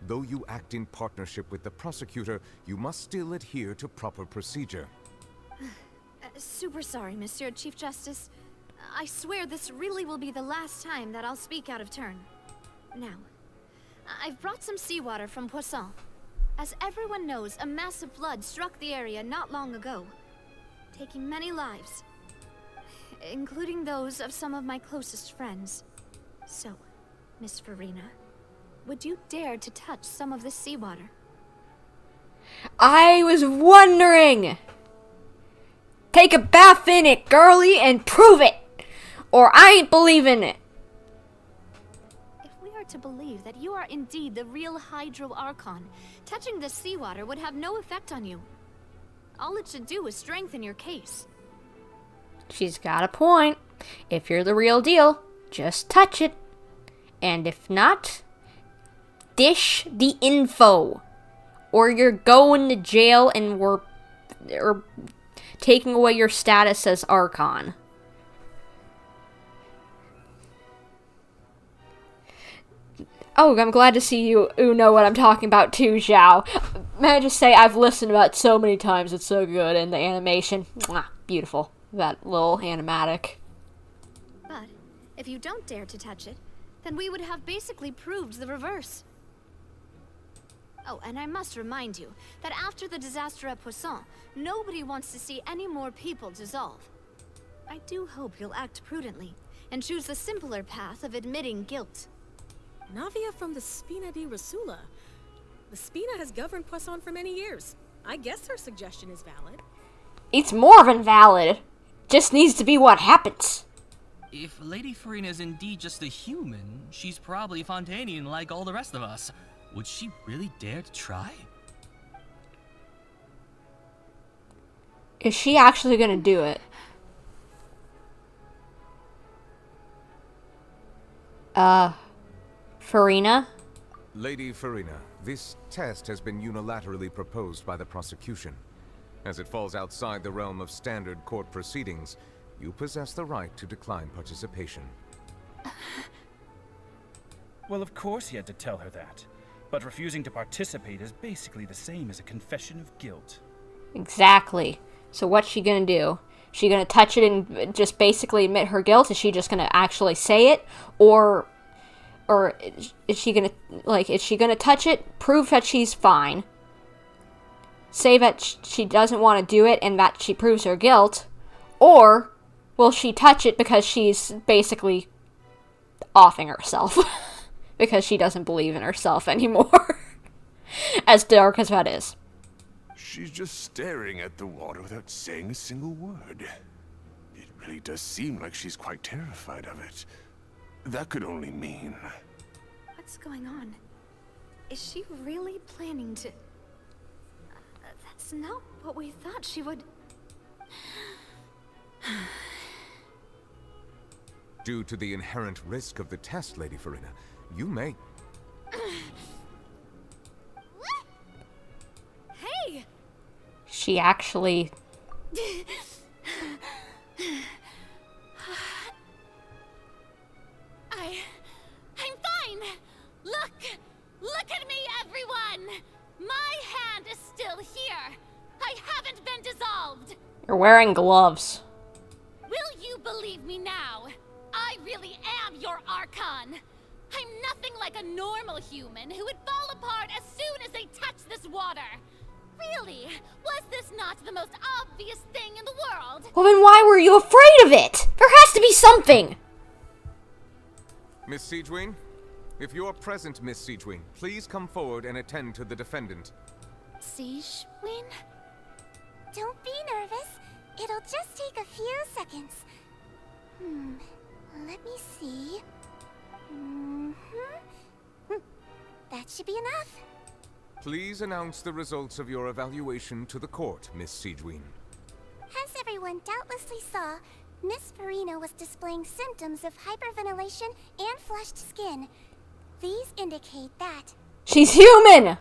Though you act in partnership with the prosecutor, you must still adhere to proper procedure. Super sorry, Monsieur Chief Justice. I swear this really will be the last time that I'll speak out of turn. Now, I've brought some seawater from Poisson. As everyone knows, a massive flood struck the area not long ago, taking many lives, including those of some of my closest friends. So, Miss Furina, would you dare to touch some of this seawater? I was wondering! Take a bath in it, girlie, and prove it! Or I ain't believing it! If we are to believe that you are indeed the real Hydro Archon, touching this seawater would have no effect on you. All it should do is strengthen your case. She's got a point. If you're the real deal, just touch it. And if not, dish the info, or you're going to jail and we're taking away your status as Archon. Oh, I'm glad to see you know what I'm talking about too, Zhao. May I just say, I've listened to it so many times, it's so good, and the animation, mwah, beautiful. That little animatic. But if you don't dare to touch it, then we would have basically proved the reverse. Oh, and I must remind you that after the disaster at Poisson, nobody wants to see any more people dissolve. I do hope you'll act prudently and choose the simpler path of admitting guilt. Navia from the Spina di Rasula. The Spina has governed Poisson for many years. I guess her suggestion is valid. It's more than valid. Just needs to be what happens. If Lady Furina is indeed just a human, she's probably Fontainian like all the rest of us. Would she really dare to try? Is she actually gonna do it? Furina? Lady Furina, this test has been unilaterally proposed by the prosecution. As it falls outside the realm of standard court proceedings, you possess the right to decline participation. Well, of course he had to tell her that. But refusing to participate is basically the same as a confession of guilt. Exactly. So what's she gonna do? She gonna touch it and just basically admit her guilt? Is she just gonna actually say it? Or is she gonna touch it, prove that she's fine, say that she doesn't want to do it and that she proves her guilt? Or will she touch it because she's basically offing herself? Because she doesn't believe in herself anymore. As dark as that is. She's just staring at the water without saying a single word. It really does seem like she's quite terrified of it. That could only mean... What's going on? Is she really planning to... that's not what we thought she would... Due to the inherent risk of the test, Lady Furina, you may... Hey! She actually... I'm fine! Look at me, everyone! My hand is still here! I haven't been dissolved! You're wearing gloves. Will you believe me now? I really am your Archon! I'm nothing like a normal human who would fall apart as soon as they touch this water! Really? Was this not the most obvious thing in the world? Well, then why were you afraid of it? There has to be something! Miss Sigewinne? If you are present, Miss Sigewinne, please come forward and attend to the defendant. Sigewinne? Don't be nervous. It'll just take a few seconds. Let me see. That should be enough. Please announce the results of your evaluation to the court, Miss Sigewinne. As everyone doubtlessly saw, Miss Furina was displaying symptoms of hyperventilation and flushed skin. These indicate that she's human!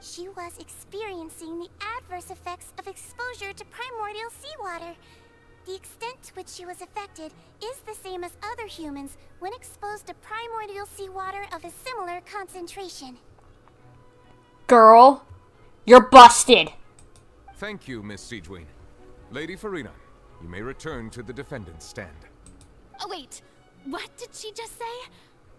She was experiencing the adverse effects of exposure to primordial seawater. The extent to which she was affected is the same as other humans when exposed to primordial seawater of a similar concentration. Girl, you're busted! Thank you, Miss Sigewinne. Lady Furina, you may return to the defendant's stand. Oh wait, what did she just say?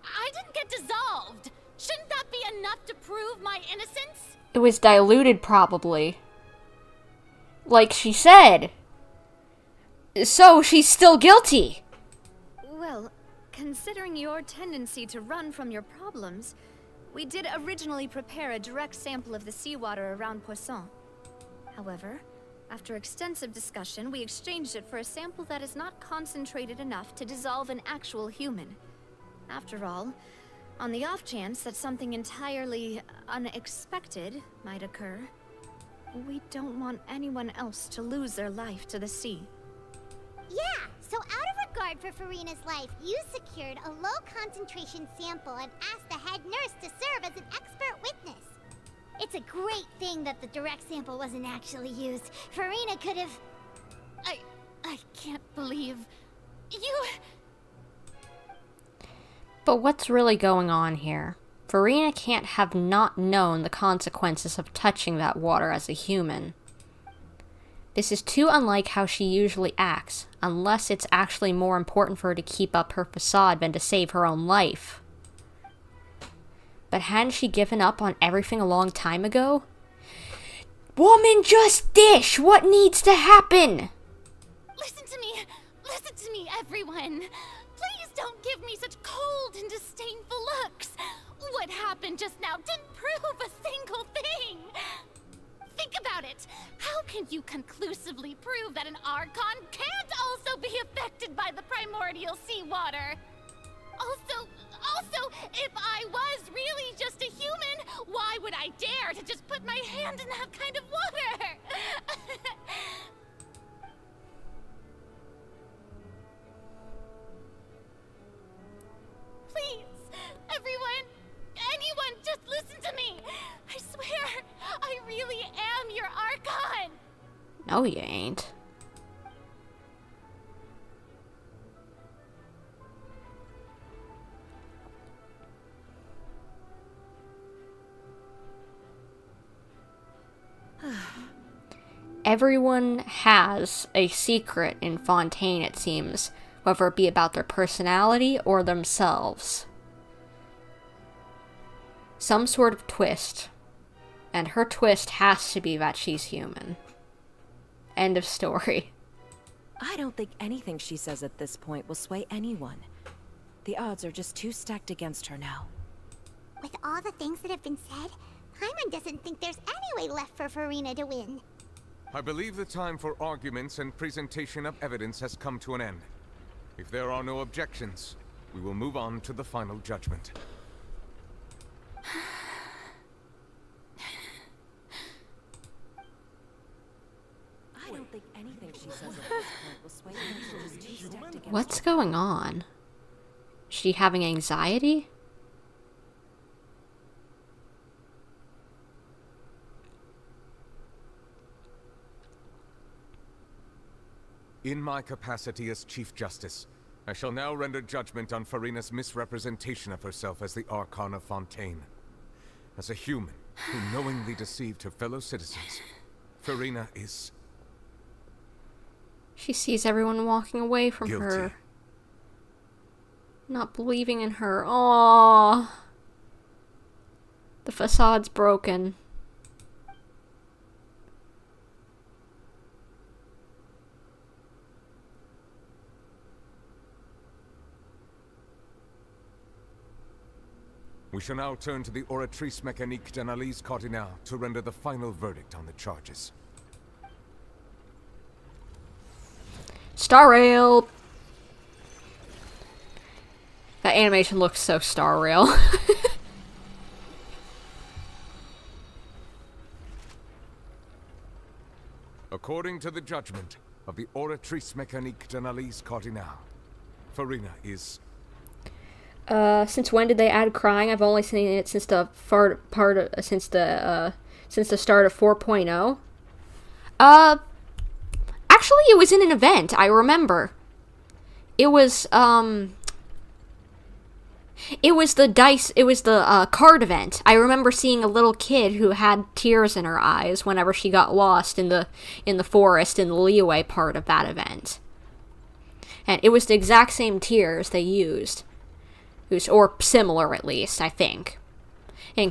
I didn't get dissolved! Shouldn't that be enough to prove my innocence? It was diluted, probably. Like she said. So, she's still guilty! Well, considering your tendency to run from your problems, we did originally prepare a direct sample of the seawater around Poisson. However, after extensive discussion, we exchanged it for a sample that is not concentrated enough to dissolve an actual human. After all, on the off chance that something entirely unexpected might occur, we don't want anyone else to lose their life to the sea. Yeah, so out of safeguard for Furina's life, you secured a low-concentration sample and asked the head nurse to serve as an expert witness. It's a great thing that the direct sample wasn't actually used. Furina could have... I can't believe... you... But what's really going on here? Furina can't have not known the consequences of touching that water as a human. This is too unlike how she usually acts, unless it's actually more important for her to keep up her facade than to save her own life. But hadn't she given up on everything a long time ago? Woman, just dish! What needs to happen? Listen to me, everyone. Please don't give me such cold and disdainful looks. What happened just now didn't prove a single thing. Think about it. How can you conclusively prove that an Archon can't also be affected by the primordial seawater? Also, if I was really just a human, why would I dare to just put my hand in that kind of water? Please, everyone, anyone, just listen to me. I swear, I really am your Archon. No, you ain't. Everyone has a secret in Fontaine, it seems, whether it be about their personality or themselves. Some sort of twist. And her twist has to be that she's human. End of story. I don't think anything she says at this point will sway anyone. The odds are just too stacked against her now. With all the things that have been said, Paimon doesn't think there's any way left for Furina to win. I believe the time for arguments and presentation of evidence has come to an end. If there are no objections, we will move on to the final judgment. I don't think anything she says at this point will sway anyone. Just too stacked against What's going on? Is she having anxiety? In my capacity as Chief Justice, I shall now render judgment on Furina's misrepresentation of herself as the Archon of Fontaine. As a human who knowingly deceived her fellow citizens, Furina is... She sees everyone walking away from guilty. her. Not believing in her. Aww. The facade's broken. We shall now turn to the Oratrice Mécanique d'Analyse Cardinale to render the final verdict on the charges. Star Rail! That animation looks so Star Rail. According to the judgment of the Oratrice Mécanique d'Analyse Cardinale, Furina is... Since when did they add crying? I've only seen it since the since the start of 4.0. Actually, it was in an event. I remember. It was the card event. I remember seeing a little kid who had tears in her eyes whenever she got lost in the forest in the leeway part of that event. And it was the exact same tears they used. Or similar, at least, I think.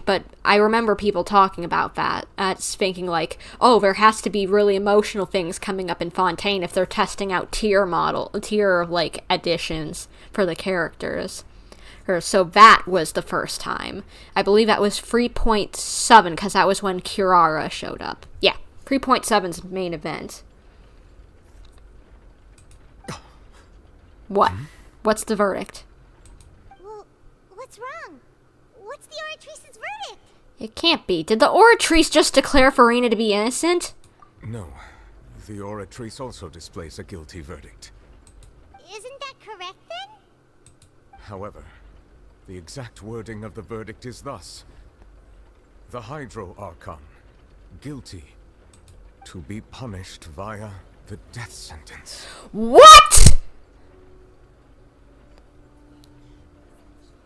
But I remember people talking about that. Thinking like, oh, there has to be really emotional things coming up in Fontaine if they're testing out tier additions for the characters. So that was the first time. I believe that was 3.7, because that was when Kirara showed up. Yeah, 3.7's main event. What? What's the verdict? What's wrong? What's the Oratrice's verdict? It can't be. Did the Oratrice just declare Furina to be innocent? No. The Oratrice also displays a guilty verdict. Isn't that However, the exact wording of the verdict is thus. The Hydro Archon, guilty, to be punished via the death sentence. What?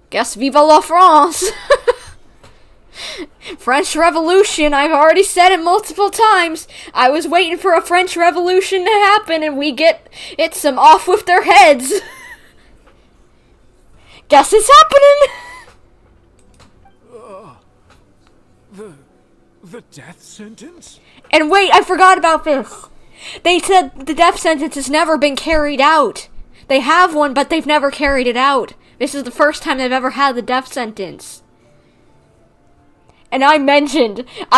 Guess vive la France. French Revolution, I've already said it multiple times. I was waiting for a French Revolution to happen and we get it some off with their heads. Guess it's happening. The death sentence? And wait, I forgot about this. They said the death sentence has never been carried out. They have one, but they've never carried it out. This is the first time they've ever had the death sentence. And I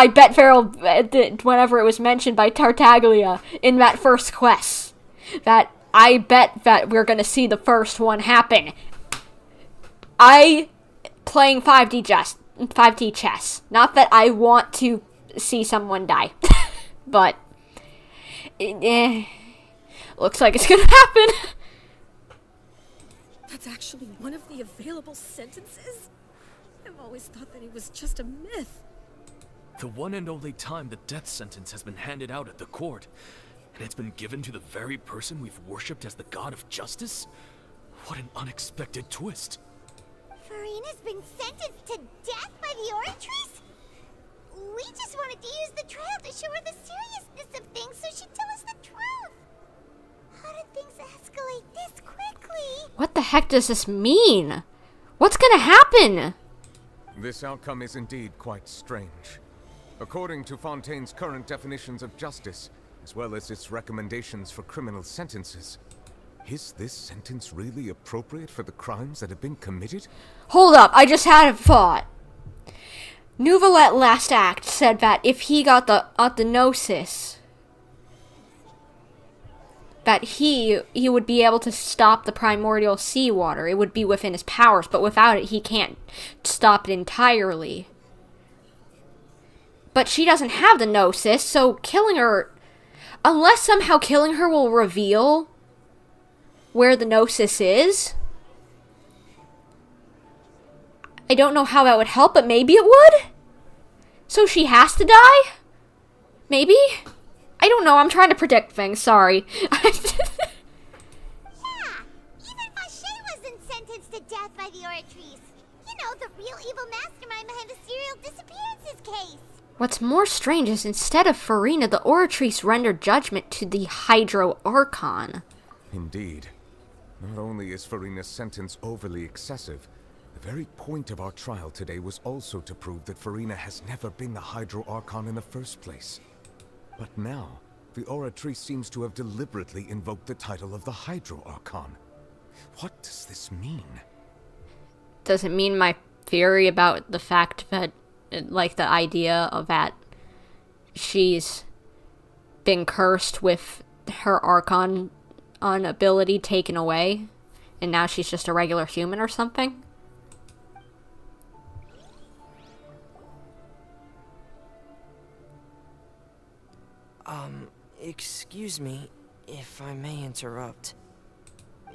bet Farrell, whenever it was mentioned by Tartaglia in that first quest, that I bet that we're gonna see the first one happen. Playing 5D chess. Not that I want to see someone die. But, looks like it's gonna happen. That's actually one of the available sentences? I've always thought that it was just a myth. The one and only time the death sentence has been handed out at the court, and it's been given to the very person we've worshipped as the god of justice? What an unexpected twist. Furina's been sentenced to death by the Oratrice? We just wanted to use the trial to show her the seriousness of things so she'd tell us the truth. How did things escalate this quickly? What the heck does this mean? What's gonna happen? This outcome is indeed quite strange. According to Fontaine's current definitions of justice, as well as its recommendations for criminal sentences, is this sentence really appropriate for the crimes that have been committed? Hold up, I just had a thought. Nouvelet last act said that if he got the Gnosis, that he would be able to stop the primordial seawater. It would be within his powers, but without it, he can't stop it entirely. But she doesn't have the Gnosis, so killing her, unless somehow killing her will reveal where the Gnosis is, I don't know how that would help, but maybe it would? So she has to die? Maybe? I don't know, I'm trying to predict things, sorry. Yeah, even Fauché wasn't sentenced to death by the Oratrice. You know, the real evil mastermind behind the serial disappearances case. What's more strange is instead of Furina, the Oratrice rendered judgment to the Hydro Archon. Indeed. Not only is Furina's sentence overly excessive, the very point of our trial today was also to prove that Furina has never been the Hydro Archon in the first place. But now, the Oratrice seems to have deliberately invoked the title of the Hydro Archon. What does this mean? Does it mean my theory about the fact that, like, the idea of that she's been cursed with her Archon ability taken away, and now she's just a regular human or something? Excuse me, if I may interrupt.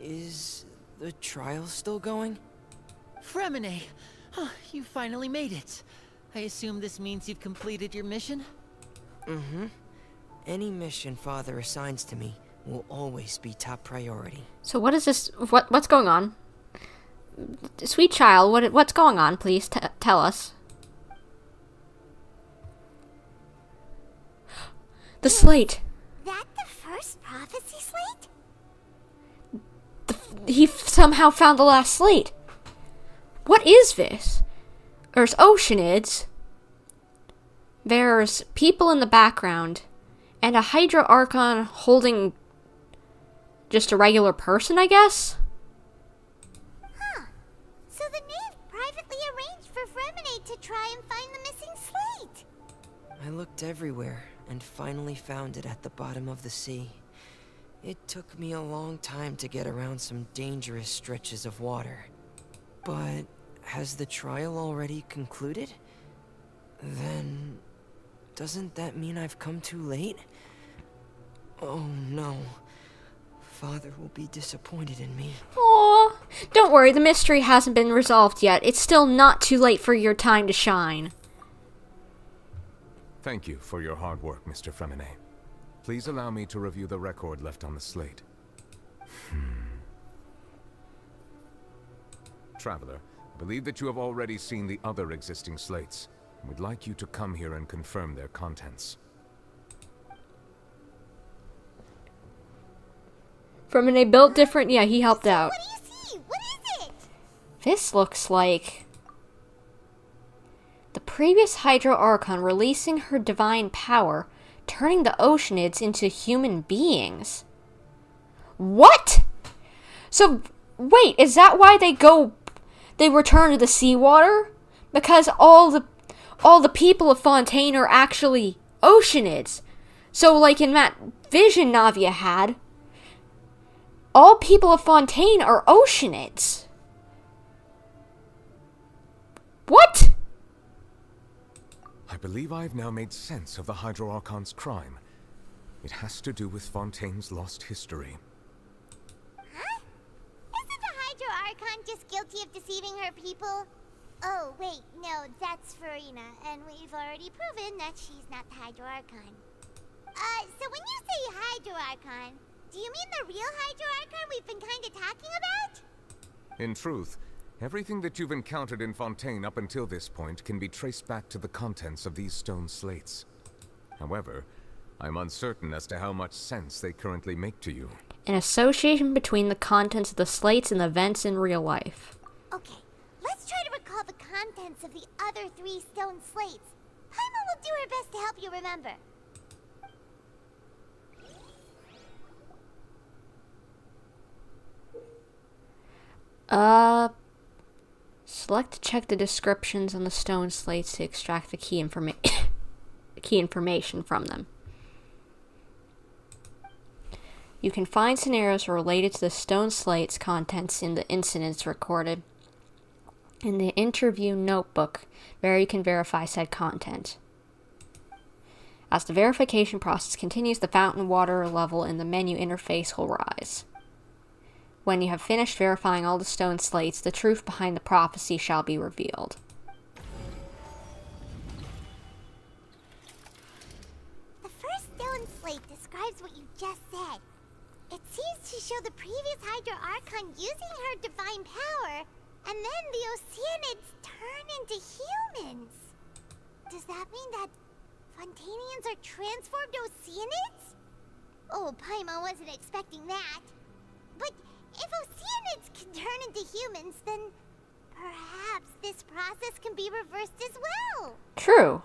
Is the trial still going? Fremine! Oh, you finally made it. I assume this means you've completed your mission? Mm-hmm. Any mission Father assigns to me will always be top priority. So what is this? What's going on? Sweet child, what's going on? Please tell us. The slate. That the first prophecy slate? He somehow found the last slate. What is this? There's oceanids. There's people in the background. And a Hydro Archon holding just a regular person, I guess? Huh. So the knave privately arranged for Fremine to try and find the missing slate. I looked everywhere and finally found it at the bottom of the sea. It took me a long time to get around some dangerous stretches of water. But has the trial already concluded? Then doesn't that mean I've come too late? Oh no. Father will be disappointed in me. Aww. Don't worry, the mystery hasn't been resolved yet. It's still not too late for your time to shine. Thank you for your hard work, Mr. Fremine. Please allow me to review the record left on the slate. Traveler, I believe that you have already seen the other existing slates. We'd like you to come here and confirm their contents. Fremine built different? Yeah, he helped out. What do you see? What is it? This looks like the previous Hydro Archon releasing her divine power, turning the Oceanids into human beings. What? So, wait, is that why they return to the seawater? Because all the people of Fontaine are actually Oceanids. So, like in that vision Navia had, all people of Fontaine are Oceanids. What? I believe I've now made sense of the Hydro Archon's crime. It has to do with Fontaine's lost history. Huh? Isn't the Hydro Archon just guilty of deceiving her people? Oh, wait, no, that's Furina, and we've already proven that she's not the Hydro Archon. So when you say Hydro Archon, do you mean the real Hydro Archon we've been kinda talking about? In truth, everything that you've encountered in Fontaine up until this point can be traced back to the contents of these stone slates. However, I'm uncertain as to how much sense they currently make to you. An association between the contents of the slates and events in real life. Okay, let's try to recall the contents of the other 3 stone slates. Paimon will do her best to help you remember. Select to check the descriptions on the stone slates to extract the key information from them. You can find scenarios related to the stone slates contents in the incidents recorded in the interview notebook, where you can verify said content. As the verification process continues, the fountain water level in the menu interface will rise. When you have finished verifying all the stone slates, the truth behind the prophecy shall be revealed. The first stone slate describes what you just said. It seems to show the previous Hydro Archon using her divine power, and then the Oceanids turn into humans. Does that mean that Fontainians are transformed Oceanids? Oh, Paimon wasn't expecting that. But if Oceanids can turn into humans, then perhaps this process can be reversed as well. True.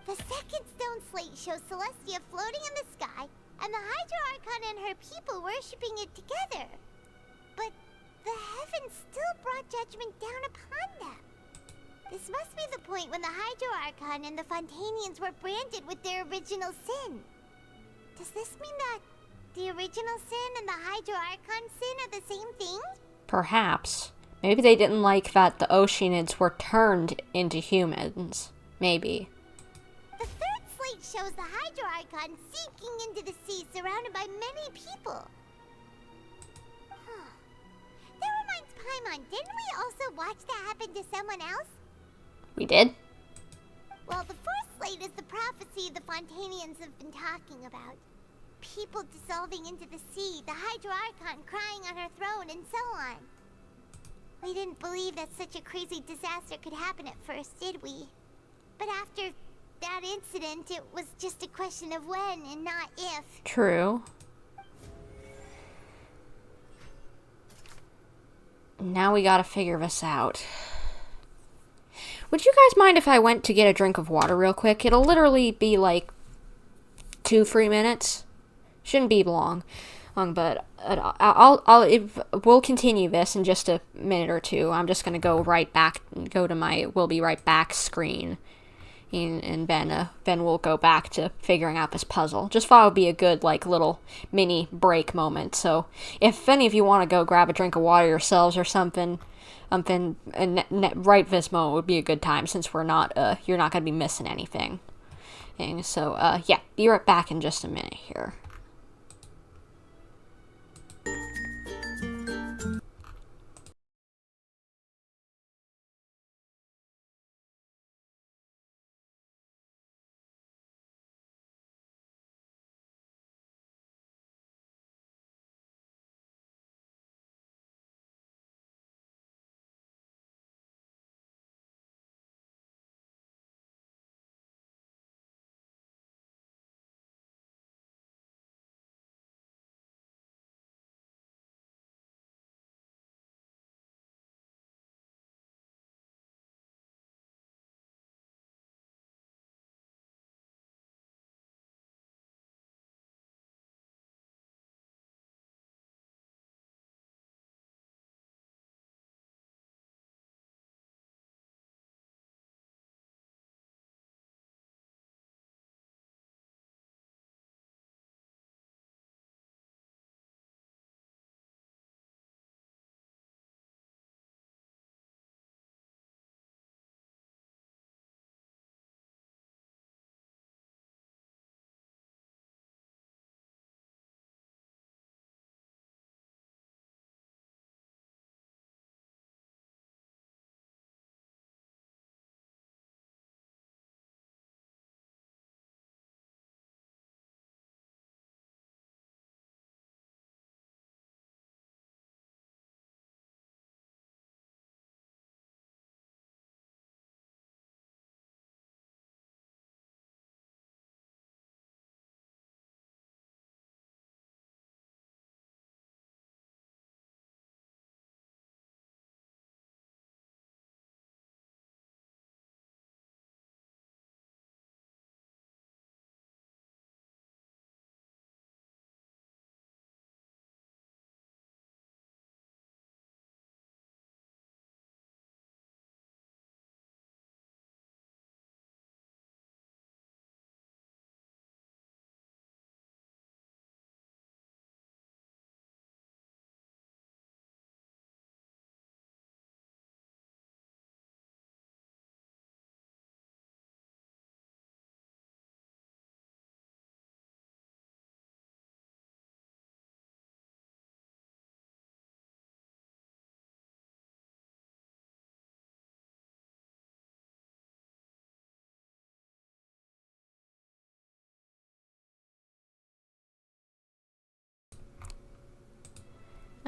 The second stone slate shows Celestia floating in the sky, and the Hydro Archon and her people worshipping it together. But the heavens still brought judgment down upon them. This must be the point when the Hydro Archon and the Fontainians were branded with their original sin. Does this mean that the original sin and the Hydro Archon sin are the same thing? Perhaps. Maybe they didn't like that the Oceanids were turned into humans. Maybe. The third slate shows the Hydro Archon sinking into the sea surrounded by many people. That reminds Paimon, didn't we also watch that happen to someone else? We did? Well, the fourth slate is the prophecy the Fontainians have been talking about. People dissolving into the sea, the Hydro Archon crying on her throne, and so on. We didn't believe that such a crazy disaster could happen at first, did we? But after that incident, it was just a question of when and not if. True. Now we gotta figure this out. Would you guys mind if I went to get a drink of water real quick? It'll literally be like 2-3 minutes. Shouldn't be long, but we'll continue this in just a minute or two. I'm just gonna go right back, go to my "we'll be right back" screen, and then we'll go back to figuring out this puzzle. Just thought it would be a good like little mini break moment. So if any of you want to go grab a drink of water yourselves or something, right this moment would be a good time since you're not gonna be missing anything. And so yeah, be right back in just a minute here.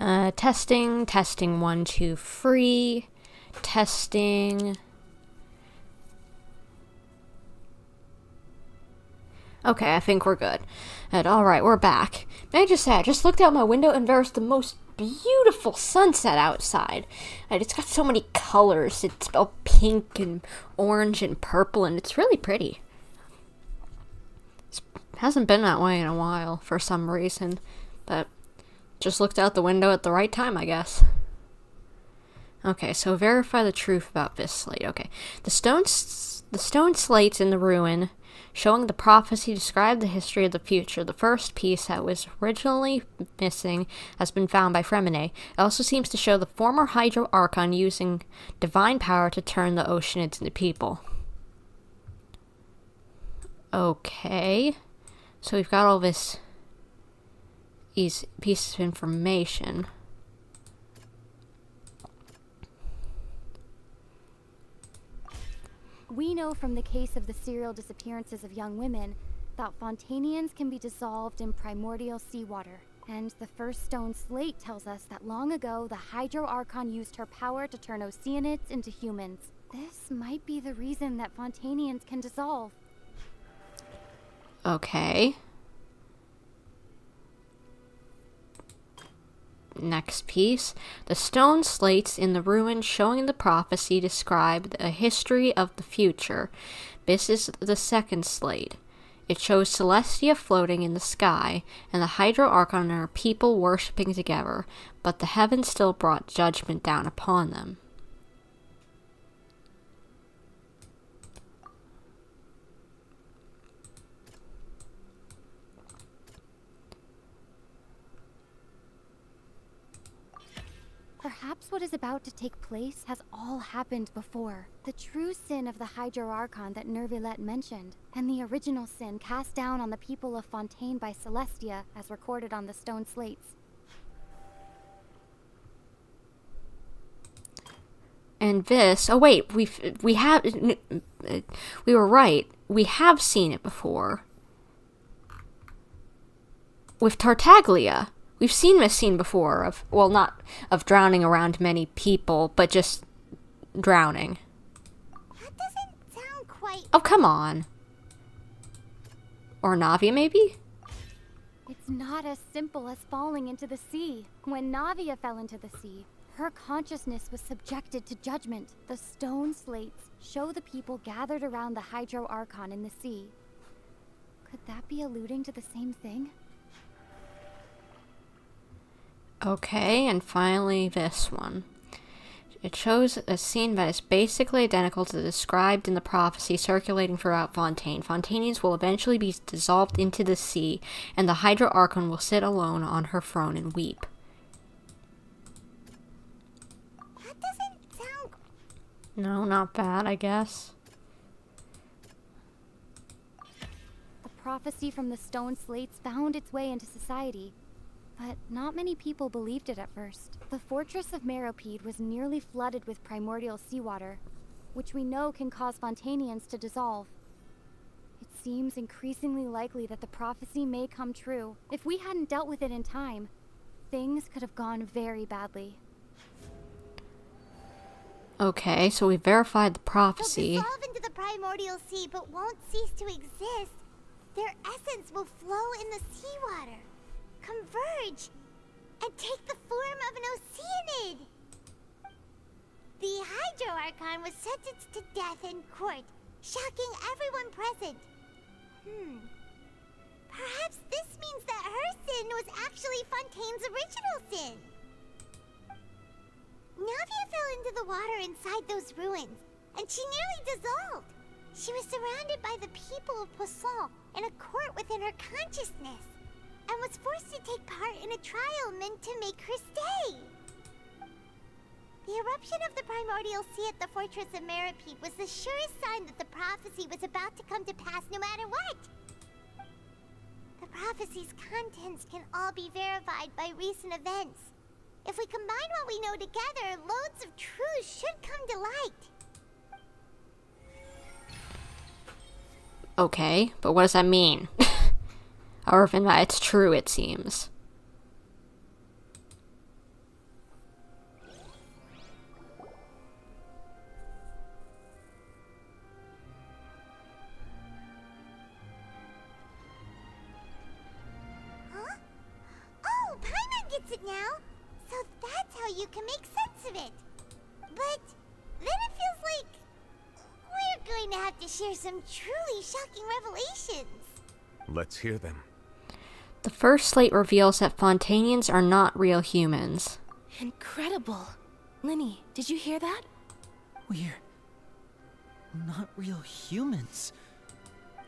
Testing, testing, 1, 2, free. Testing. Okay, I think we're good. And alright, we're back. May I just say, I just looked out my window and there's the most beautiful sunset outside. And it's got so many colors. It's all pink and orange and purple, and it's really pretty. It hasn't been that way in a while for some reason, but just looked out the window at the right time, I guess. Okay, so verify the truth about this slate. Okay, the stone slates in the ruin showing the prophecy describe the history of the future. The first piece that was originally missing has been found by Furina. It also seems to show the former Hydro Archon using divine power to turn the Oceanids into people. Okay, so we've got all these pieces of information. We know from the case of the serial disappearances of young women that Fontainians can be dissolved in primordial seawater. And the first stone slate tells us that long ago the Hydro Archon used her power to turn Oceanids into humans. This might be the reason that Fontainians can dissolve. Okay. Next piece. The stone slates in the ruin showing the prophecy describe the history of the future. This is the second slate. It shows Celestia floating in the sky, and the Hydro Archon are people worshipping together, but the heavens still brought judgment down upon them. Perhaps what is about to take place has all happened before. The true sin of the Hydro Archon that Lynett mentioned, and the original sin cast down on the people of Fontaine by Celestia, as recorded on the stone slates. And this, oh wait, we were right. We have seen it before. With Tartaglia. We've seen this scene before of, well, not of drowning around many people, but just drowning. That doesn't sound quite... Oh, come on. Or Navia, maybe? It's not as simple as falling into the sea. When Navia fell into the sea, her consciousness was subjected to judgment. The stone slates show the people gathered around the Hydro Archon in the sea. Could that be alluding to the same thing? Okay, and finally this one. It shows a scene that is basically identical to the described in the prophecy circulating throughout Fontaine. Fontainians will eventually be dissolved into the sea, and the Hydro Archon will sit alone on her throne and weep. That doesn't sound... No, not bad, I guess. The prophecy from the stone slates found its way into society. But not many people believed it at first. The fortress of Masquerade was nearly flooded with primordial seawater, which we know can cause Fontainians to dissolve. It seems increasingly likely that the prophecy may come true. If we hadn't dealt with it in time, things could have gone very badly. Okay, so we verified the prophecy. They'll dissolve into the primordial sea, but won't cease to exist. Their essence will flow in the seawater, converge, and take the form of an Oceanid. The Hydro Archon was sentenced to death in court, shocking everyone present. Perhaps this means that her sin was actually Fontaine's original sin. Navia fell into the water inside those ruins, and she nearly dissolved. She was surrounded by the people of Poisson in a court within her consciousness, and was forced to take part in a trial meant to make her stay. The eruption of the primordial sea at the fortress of Masquerade was the surest sign that the prophecy was about to come to pass no matter what. The prophecy's contents can all be verified by recent events. If we combine what we know together, loads of truths should come to light. Okay, but what does that mean? Other than that, it's true, it seems. it now, so that's how you can make sense of it. But then it feels like we're going to have to share some truly shocking revelations. Let's hear them. The first slate reveals that Fontainians are not real humans. Incredible. Lyney, did you hear that? We're not real humans.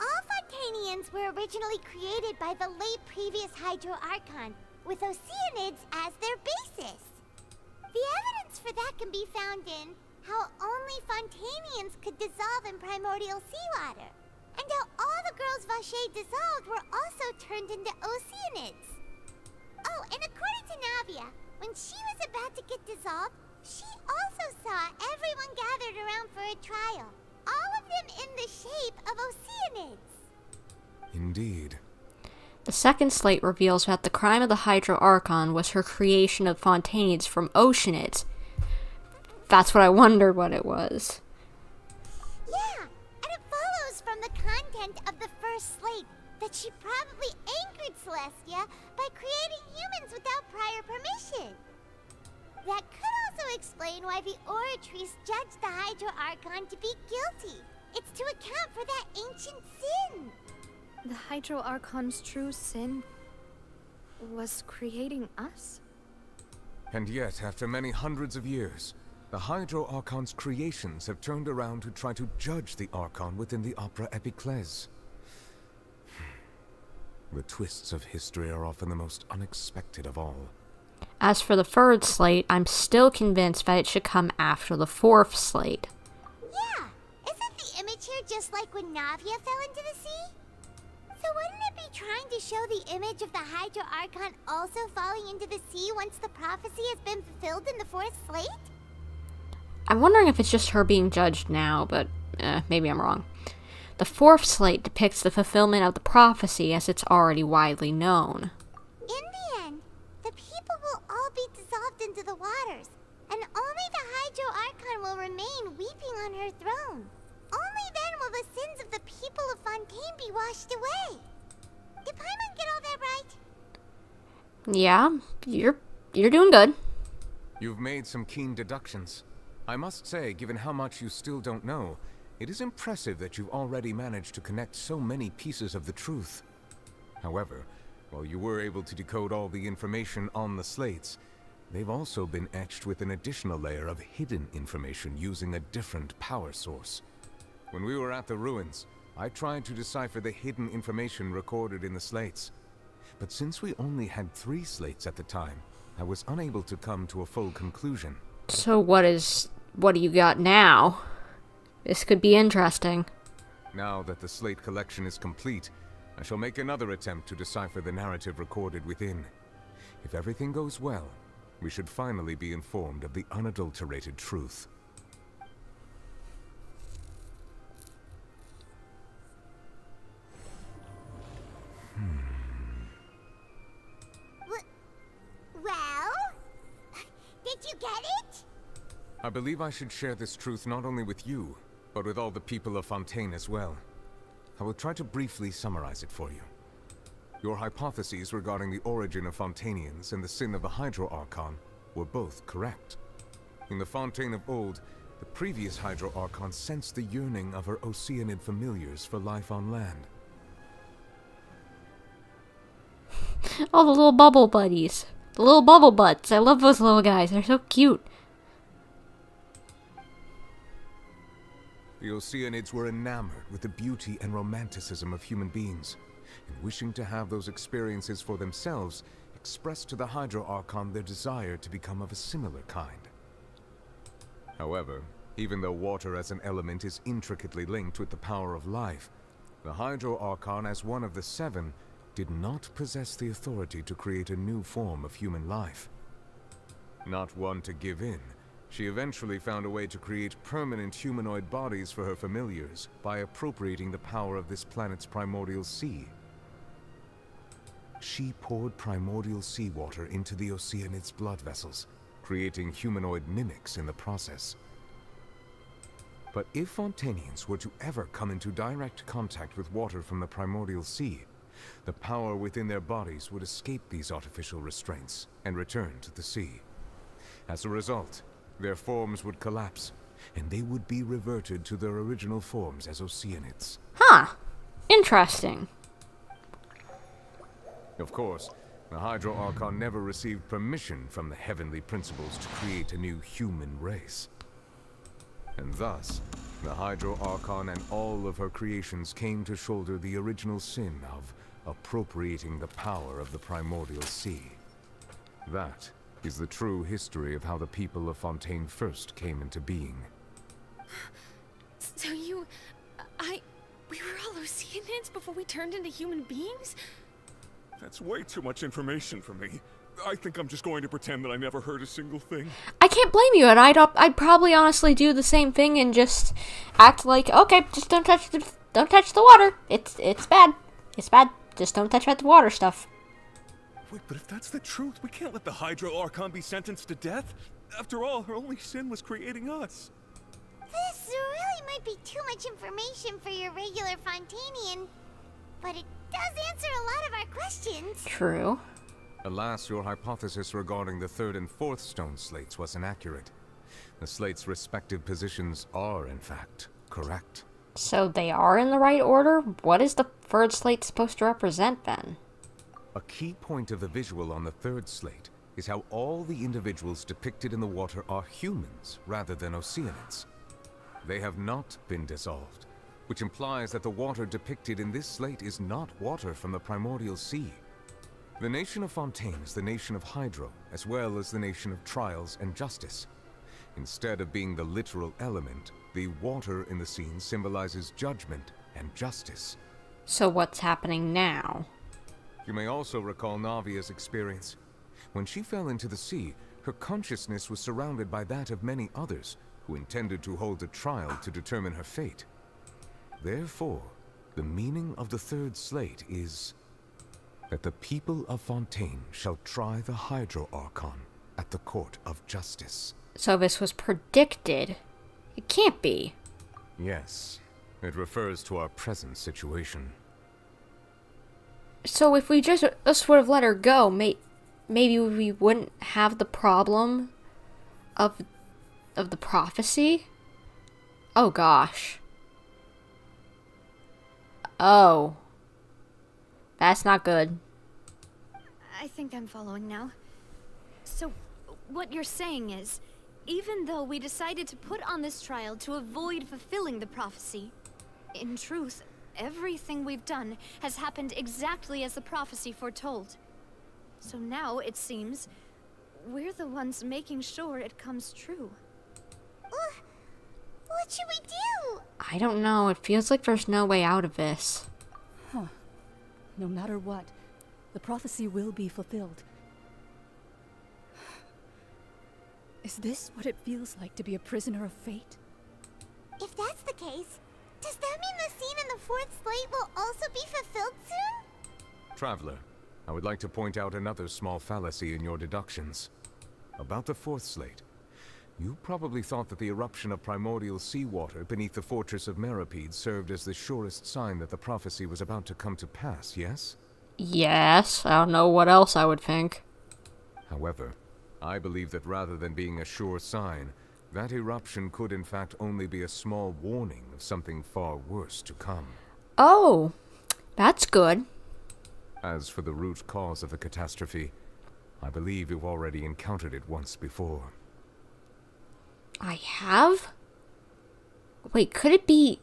All Fontainians were originally created by the late previous Hydro Archon, with Oceanids as their basis. The evidence for that can be found in how only Fontainians could dissolve in primordial seawater, and how all the girls Vacher dissolved were also turned into Oceanids. Oh, and according to Navia, when she was about to get dissolved, she also saw everyone gathered around for a trial, all of them in the shape of Oceanids. Indeed. The second slate reveals that the crime of the Hydro Archon was her creation of Fontainids from Oceanids. That's what I wondered what it was. Yeah, and it follows from the content of the first slate that she probably angered Celestia by creating humans without prior permission. That could also explain why the Oratrice judged the Hydro Archon to be guilty. It's to account for that ancient sin. The Hydro Archon's true sin was creating us? And yet, after many hundreds of years, the Hydro Archon's creations have turned around to try to judge the Archon within the Opera Epiclese. The twists of history are often the most unexpected of all. As for the third slate, I'm still convinced that it should come after the fourth slate. Yeah, isn't the image here just like when Navia fell into the sea? So wouldn't it be trying to show the image of the Hydro Archon also falling into the sea once the prophecy has been fulfilled in the fourth slate? I'm wondering if it's just her being judged now, but maybe I'm wrong. The fourth slate depicts the fulfillment of the prophecy as it's already widely known. In the end, the people will all be dissolved into the waters, and only the Hydro Archon will remain weeping on her throne. Only then will the sins of the people of Fontaine be washed away. Did Paimon get all that right? Yeah, you're doing good. You've made some keen deductions. I must say, given how much you still don't know, it is impressive that you've already managed to connect so many pieces of the truth. However, while you were able to decode all the information on the slates, they've also been etched with an additional layer of hidden information using a different power source. When we were at the ruins, I tried to decipher the hidden information recorded in the slates. But since we only had 3 slates at the time, I was unable to come to a full conclusion. So what do you got now? This could be interesting. Now that the slate collection is complete, I shall make another attempt to decipher the narrative recorded within. If everything goes well, we should finally be informed of the unadulterated truth. Well? Did you get it? I believe I should share this truth not only with you, but with all the people of Fontaine as well. I will try to briefly summarize it for you. Your hypotheses regarding the origin of Fontainians and the sin of the Hydro Archon were both correct. In the Fontaine of old, the previous Hydro Archon sensed the yearning of her Oceanid familiars for life on land. Oh, the little bubble buddies. The little bubble butts. I love those little guys. They're so cute. The Oceanids were enamored with the beauty and romanticism of human beings, and wishing to have those experiences for themselves, expressed to the Hydro Archon their desire to become of a similar kind. However, even though water as an element is intricately linked with the power of life, the Hydro Archon, as one of the 7, did not possess the authority to create a new form of human life. Not one to give in, she eventually found a way to create permanent humanoid bodies for her familiars by appropriating the power of this planet's primordial sea. She poured primordial seawater into the Oceanids' blood vessels, creating humanoid mimics in the process. But if Fontainians were to ever come into direct contact with water from the primordial sea, the power within their bodies would escape these artificial restraints and return to the sea. As a result, their forms would collapse, and they would be reverted to their original forms as Oceanids. Huh. Interesting. Of course, the Hydro Archon never received permission from the heavenly principles to create a new human race. And thus, the Hydro Archon and all of her creations came to shoulder the original sin of appropriating the power of the primordial sea. That is the true history of how the people of Fontaine first came into being. So we were all Oceanids before we turned into human beings? That's way too much information for me. I think I'm just going to pretend that I never heard a single thing. I can't blame you, and I'd probably honestly do the same thing and just act like, okay, just don't touch the water. It's bad. It's bad. Just don't touch the water stuff. Wait, but if that's the truth, we can't let the Hydro Archon be sentenced to death. After all, her only sin was creating us. This really might be too much information for your regular Fontainian, but it does answer a lot of our questions. True. Alas, your hypothesis regarding the third and fourth stone slates was inaccurate. The slates' respective positions are, in fact, correct. So they are in the right order? What is the third slate supposed to represent, then? A key point of the visual on the third slate is how all the individuals depicted in the water are humans rather than Oceanids. They have not been dissolved, which implies that the water depicted in this slate is not water from the primordial sea. The nation of Fontaine is the nation of Hydro, as well as the nation of trials and justice. Instead of being the literal element, the water in the scene symbolizes judgment and justice. So what's happening now? You may also recall Navia's experience. When she fell into the sea, her consciousness was surrounded by that of many others who intended to hold a trial to determine her fate. Therefore, the meaning of the third slate is that the people of Fontaine shall try the Hydro Archon at the court of justice. So this was predicted. It can't be. Yes, it refers to our present situation. So if we just would have let her go, maybe we wouldn't have the problem of the prophecy? Oh gosh. Oh. That's not good. I think I'm following now. So, what you're saying is, even though we decided to put on this trial to avoid fulfilling the prophecy, in truth, everything we've done has happened exactly as the prophecy foretold. So now, it seems, we're the ones making sure it comes true. What should we do? I don't know. It feels like there's no way out of this. Huh. No matter what, the prophecy will be fulfilled. Is this what it feels like to be a prisoner of fate? If that's the case, does that mean the scene in the fourth slate will also be fulfilled soon? Traveler, I would like to point out another small fallacy in your deductions. About the fourth slate, you probably thought that the eruption of primordial seawater beneath the fortress of Meropide served as the surest sign that the prophecy was about to come to pass, yes? Yes, I don't know what else I would think. However, I believe that rather than being a sure sign, that eruption could in fact only be a small warning of something far worse to come. Oh, that's good. As for the root cause of the catastrophe, I believe you've already encountered it once before. I have? Wait, could it be...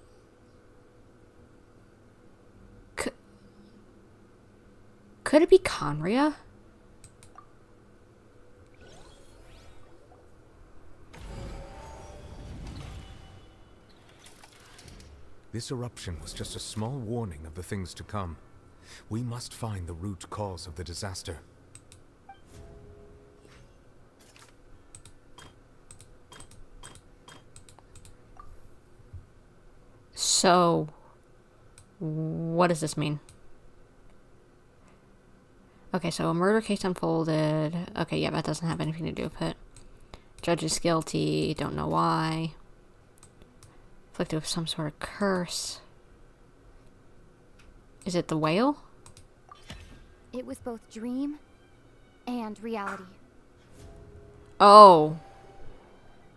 Could it be Conria? This eruption was just a small warning of the things to come. We must find the root cause of the disaster. So, what does this mean? Okay, so a murder case unfolded. Okay, yeah, that doesn't have anything to do with it. Judge is guilty, don't know why. Afflicted with some sort of curse. Is it the whale? It was both dream and reality. Oh.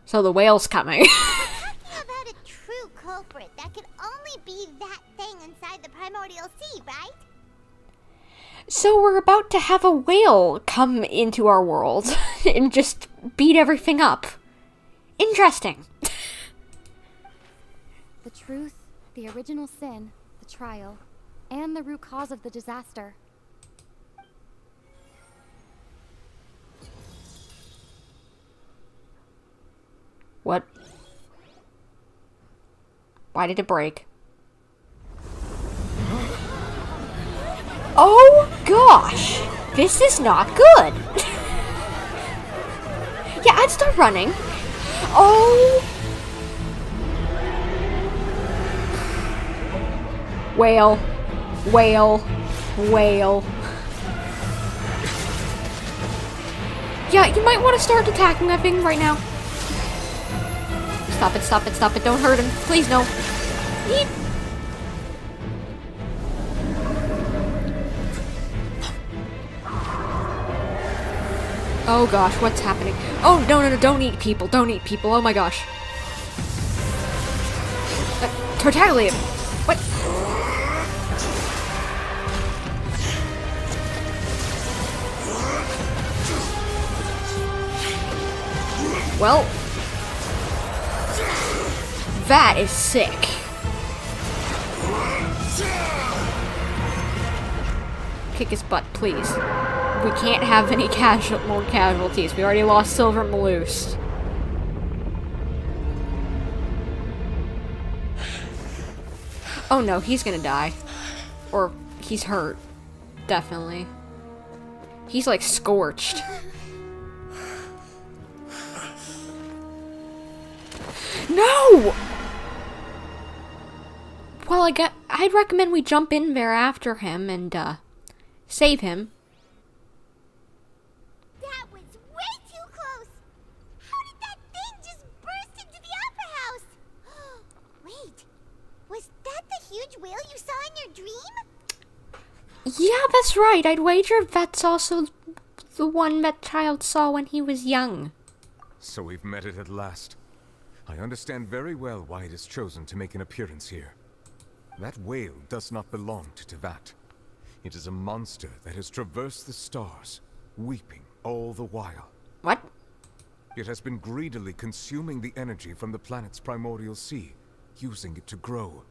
So the whale's coming. Talking about a true culprit, that could only be that thing inside the primordial sea, right? So we're about to have a whale come into our world and just beat everything up. Interesting. The truth, the original sin, the trial, and the root cause of the disaster. What? Why did it break? Oh gosh! This is not good! Yeah, I'd start running. Oh! Whale. Whale. Whale. Yeah, you might want to start attacking that thing right now. Stop it, stop it, stop it. Don't hurt him. Please, no. Yeep. Oh gosh, what's happening? Oh, no, no, no, don't eat people. Don't eat people. Oh my gosh. Tartaglia. What? Well, that is sick. Kick his butt, please. We can't have any more casualties. We already lost Silver Maloose. Oh no, he's gonna die. Or he's hurt. Definitely. He's like scorched. No! Well, I'd recommend we jump in there after him and, save him. That was way too close! How did that thing just burst into the opera house? Wait, was that the huge whale you saw in your dream? Yeah, that's right. I'd wager that's also the one that child saw when he was young. So we've met it at last. I understand very well why it has chosen to make an appearance here. That whale does not belong to Teyvat. It is a monster that has traversed the stars, weeping all the while. What? It has been greedily consuming the energy from the planet's primordial sea, using it to grow.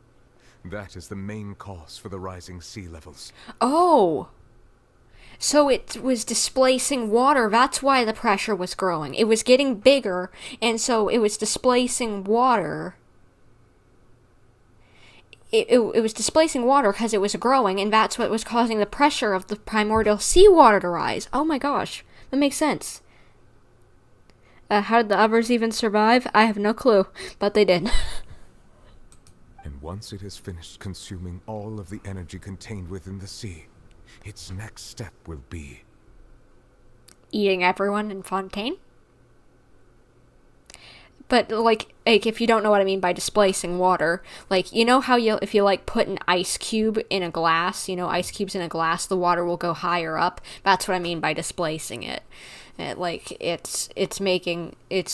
That is the main cause for the rising sea levels. Oh! So it was displacing water, that's why the pressure was growing. It was getting bigger, and so it was displacing water. It was displacing water because it was growing, and that's what was causing the pressure of the primordial seawater to rise. Oh my gosh, that makes sense. How did the others even survive? I have no clue, but they did. And once it has finished consuming all of the energy contained within the sea, its next step will be eating everyone in Fontaine? But, like, if you don't know what I mean by displacing water, like, you know how if you, like, put an ice cube in a glass, you know, ice cubes in a glass, the water will go higher up? That's what I mean by displacing it. It's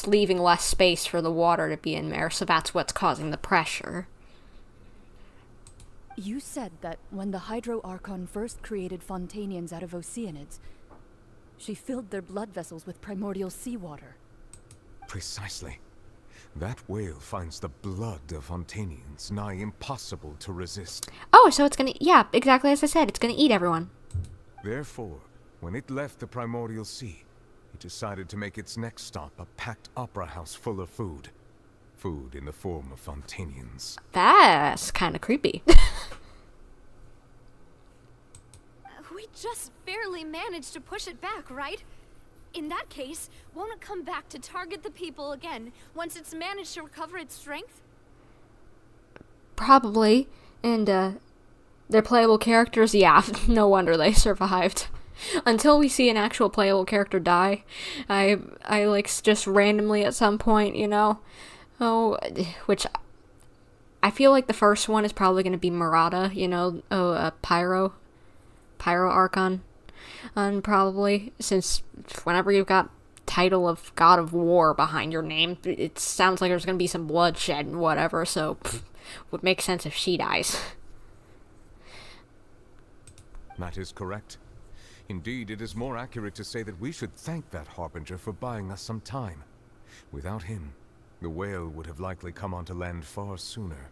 leaving less space for the water to be in there, so that's what's causing the pressure. You said that when the Hydro Archon first created Fontainians out of Oceanids, she filled their blood vessels with primordial seawater. Precisely. That whale finds the blood of Fontainians nigh impossible to resist. Oh, so it's gonna... Yeah, exactly as I said. It's gonna eat everyone. Therefore, when it left the primordial sea, it decided to make its next stop a packed opera house full of food. Food in the form of Fontainians. That's kind of creepy. We just barely managed to push it back, right? In that case, won't it come back to target the people again once it's managed to recover its strength? Probably. And, their playable characters, yeah, no wonder they survived. Until we see an actual playable character die, I like, just randomly at some point, you know? Oh, which... I feel like the first one is probably going to be Murata, you know? Pyro Archon. And probably, since whenever you've got title of God of War behind your name, it sounds like there's gonna be some bloodshed and whatever, so would make sense if she dies. That is correct. Indeed, it is more accurate to say that we should thank that Harbinger for buying us some time. Without him, the whale would have likely come onto land far sooner.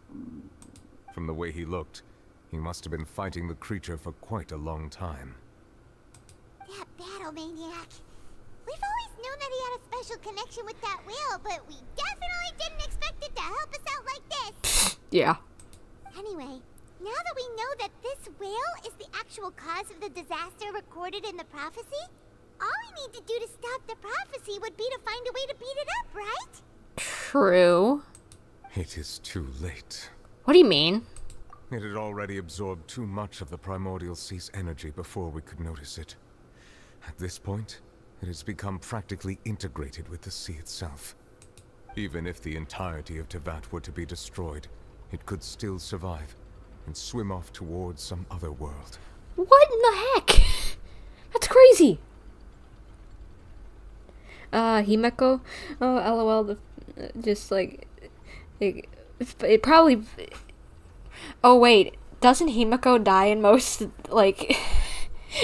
From the way he looked, he must have been fighting the creature for quite a long time. That battle maniac. We've always known that he had a special connection with that whale, but we definitely didn't expect it to help us out like this. Yeah. Anyway, now that we know that this whale is the actual cause of the disaster recorded in the prophecy, all we need to do to stop the prophecy would be to find a way to beat it up, right? True. It is too late. What do you mean? It had already absorbed too much of the primordial sea's energy before we could notice it. At this point, it has become practically integrated with the sea itself. Even if the entirety of Tevat were to be destroyed, it could still survive and swim off towards some other world. What in the heck? That's crazy. Himeko? Oh, lol. Just like... It probably... Oh, wait. Doesn't Himeko die in most... Like...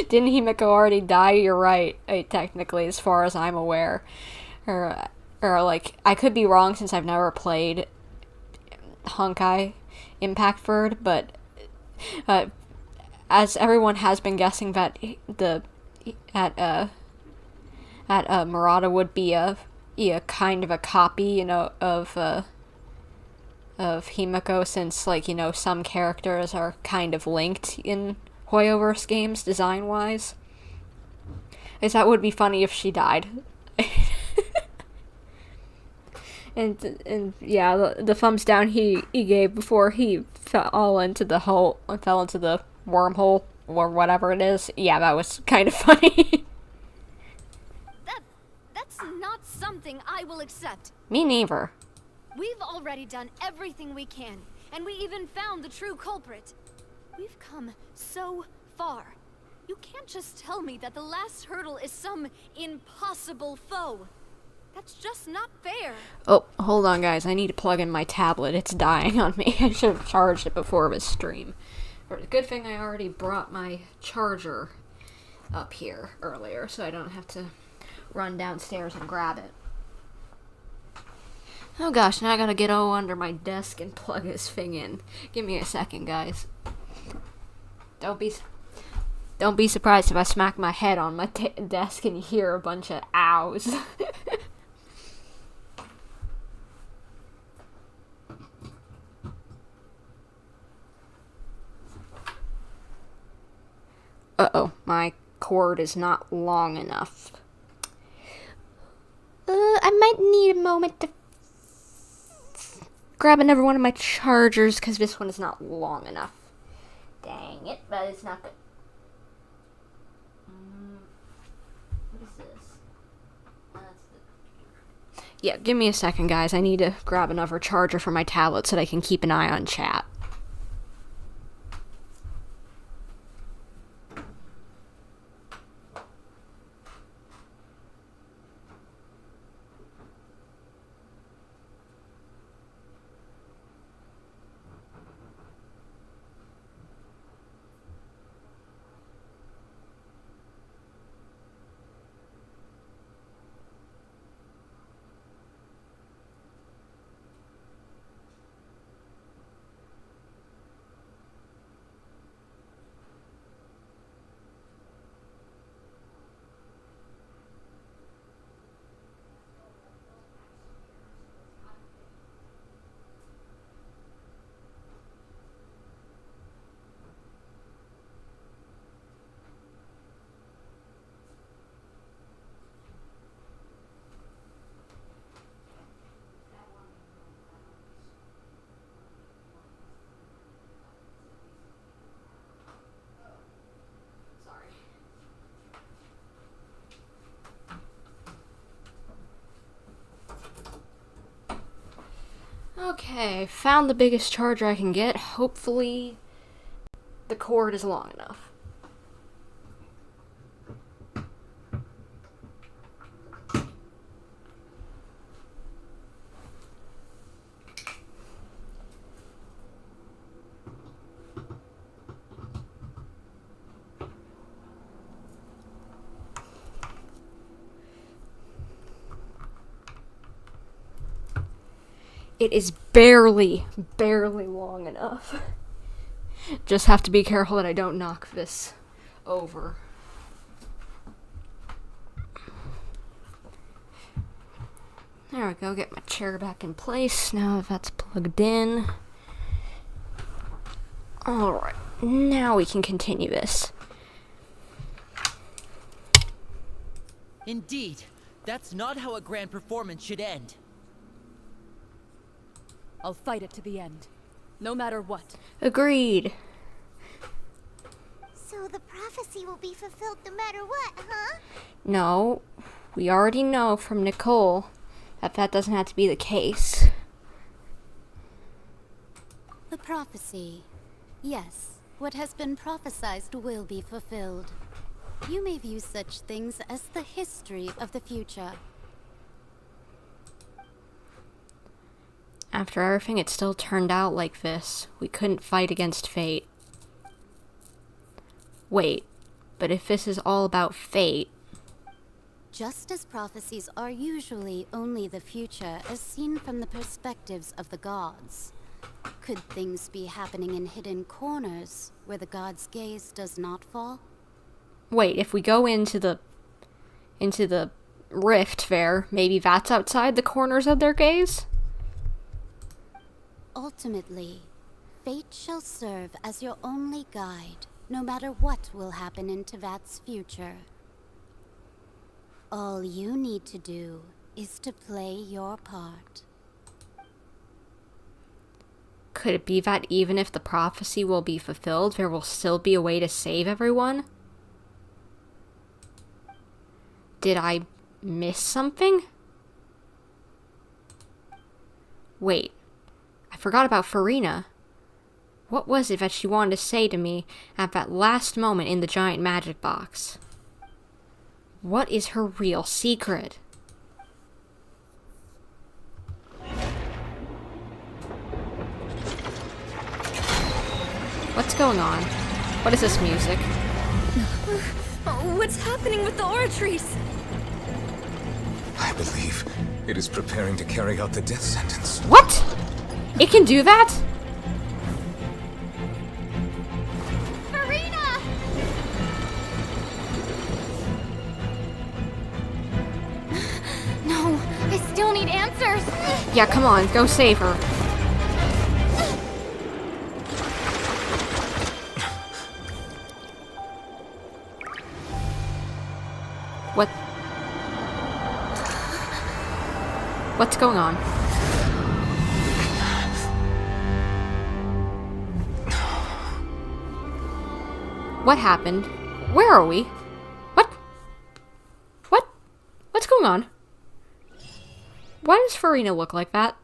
Didn't Himeko already die? You're right. Technically, as far as I'm aware. Or like... I could be wrong since I've never played... Honkai Impact Bird, but... as everyone has been guessing that Murata would be a kind of a copy, you know, of Himeko, since, like, you know, some characters are kind of linked in Hoyoverse games, design-wise. I guess that would be funny if she died. and yeah, the thumbs down he gave before he fell into the wormhole, or whatever it is. Yeah, that was kind of funny. That's not something I will accept. Me neither. We've already done everything we can, and we even found the true culprit. We've come so far. You can't just tell me that the last hurdle is some impossible foe. That's just not fair. Oh, hold on, guys. I need to plug in my tablet. It's dying on me. I should have charged it before this stream. But good thing I already brought my charger up here earlier, so I don't have to run downstairs and grab it. Oh gosh, now I gotta get under my desk and plug this thing in. Give me a second, guys. Don't be surprised if I smack my head on my desk and you hear a bunch of ows. Uh-oh, my cord is not long enough. I might need a moment to grab another one of my chargers, because this one is not long enough. Dang it, but it's not good. What is this? Yeah, give me a second, guys. I need to grab another charger for my tablet so that I can keep an eye on chat. Okay, found the biggest charger I can get. Hopefully the cord is long enough. It is barely long enough. Just have to be careful that I don't knock this over. There we go, get my chair back in place now that that's plugged in. Alright, now we can continue this. Indeed, that's not how a grand performance should end. I'll fight it to the end, no matter what. Agreed. So the prophecy will be fulfilled no matter what, huh? No, we already know from Nicole that doesn't have to be the case. The prophecy. Yes, what has been prophesied will be fulfilled. You may view such things as the history of the future. After everything, it still turned out like this. We couldn't fight against fate. Wait, but if this is all about fate... Just as prophecies are usually only the future as seen from the perspectives of the gods, could things be happening in hidden corners where the gods' gaze does not fall? Wait, if we go into the rift there, maybe that's outside the corners of their gaze? Ultimately, fate shall serve as your only guide, no matter what will happen in Tevat's future. All you need to do is to play your part. Could it be that even if the prophecy will be fulfilled, there will still be a way to save everyone? Did I miss something? Wait, I forgot about Furina. What was it that she wanted to say to me at that last moment in the giant magic box? What is her real secret? What's going on? What is this music? What's happening with the oratories? I believe it is preparing to carry out the death sentence. What? It can do that? Furina! No, I still need answers. Yeah, come on, go save her. What? What's going on? What happened? Where are we? What? What? What's going on? Why does Furina look like that?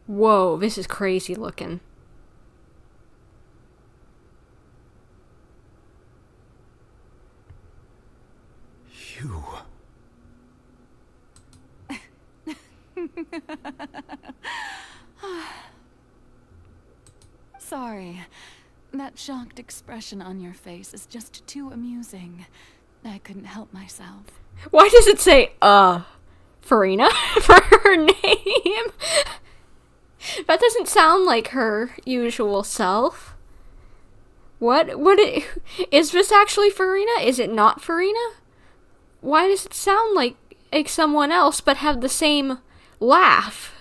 Whoa, this is crazy looking. You... Sorry. That shocked expression on your face is just too amusing. I couldn't help myself. Why does it say, Furina for her name? That doesn't sound like her usual self. Is this actually Furina? Is it not Furina? Why does it sound like someone else but have the same laugh?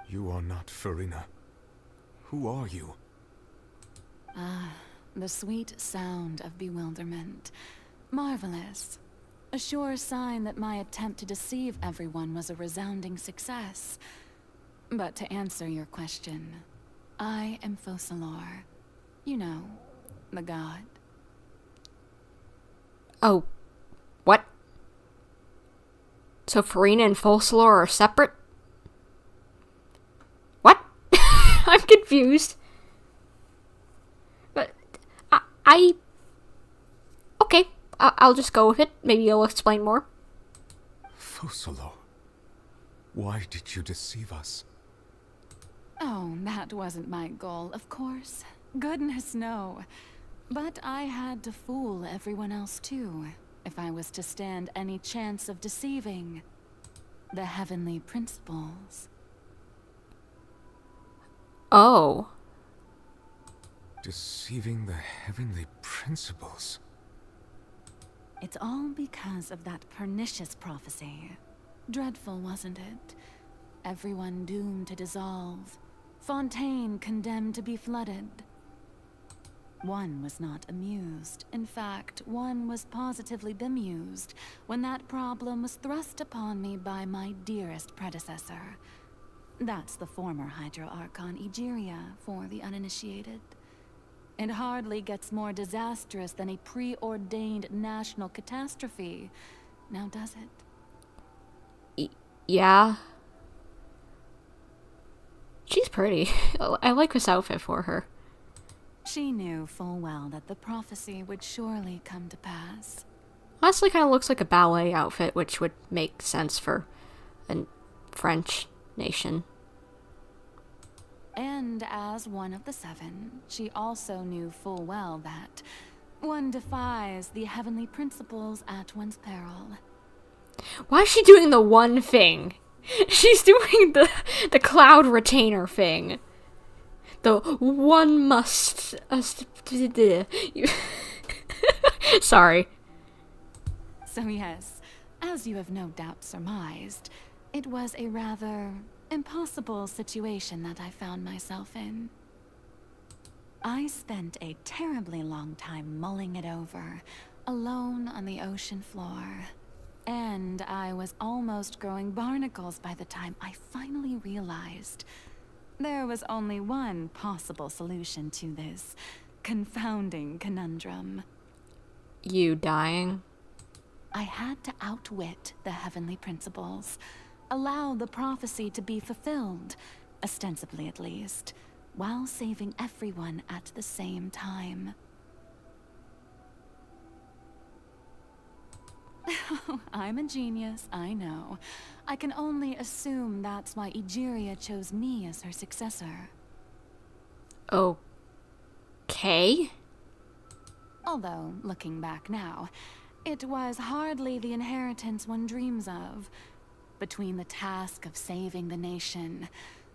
You are not Furina. Who are you? The sweet sound of bewilderment. Marvelous. A sure sign that my attempt to deceive everyone was a resounding success. But to answer your question, I am Focalor. You know, the god. Oh, what? So Furina and Focalor are separate? What? I'm confused. But okay, I'll just go with it. Maybe you'll explain more. Focalor, why did you deceive us? Oh, that wasn't my goal, of course. Goodness, no. But I had to fool everyone else too, if I was to stand any chance of deceiving the heavenly principles. Oh. Deceiving the heavenly principles? It's all because of that pernicious prophecy. Dreadful, wasn't it? Everyone doomed to dissolve. Fontaine condemned to be flooded. One was not amused. In fact, one was positively bemused when that problem was thrust upon me by my dearest predecessor. That's the former Hydro Archon Egeria, for the uninitiated. It hardly gets more disastrous than a preordained national catastrophe, now does it? Yeah. She's pretty. I like this outfit for her. She knew full well that the prophecy would surely come to pass. Honestly, kind of looks like a ballet outfit, which would make sense for a French nation. And as one of the seven, she also knew full well that one defies the heavenly principles at one's peril. Why is she doing the one thing? She's doing the cloud retainer thing. The one must... Sorry. So yes, as you have no doubt surmised, it was a rather impossible situation that I found myself in. I spent a terribly long time mulling it over, alone on the ocean floor. And I was almost growing barnacles by the time I finally realized there was only one possible solution to this confounding conundrum. You dying? I had to outwit the heavenly principles, allow the prophecy to be fulfilled, ostensibly at least, while saving everyone at the same time. I'm a genius, I know. I can only assume that's why Egeria chose me as her successor. Okay. Although, looking back now, it was hardly the inheritance one dreams of. Between the task of saving the nation,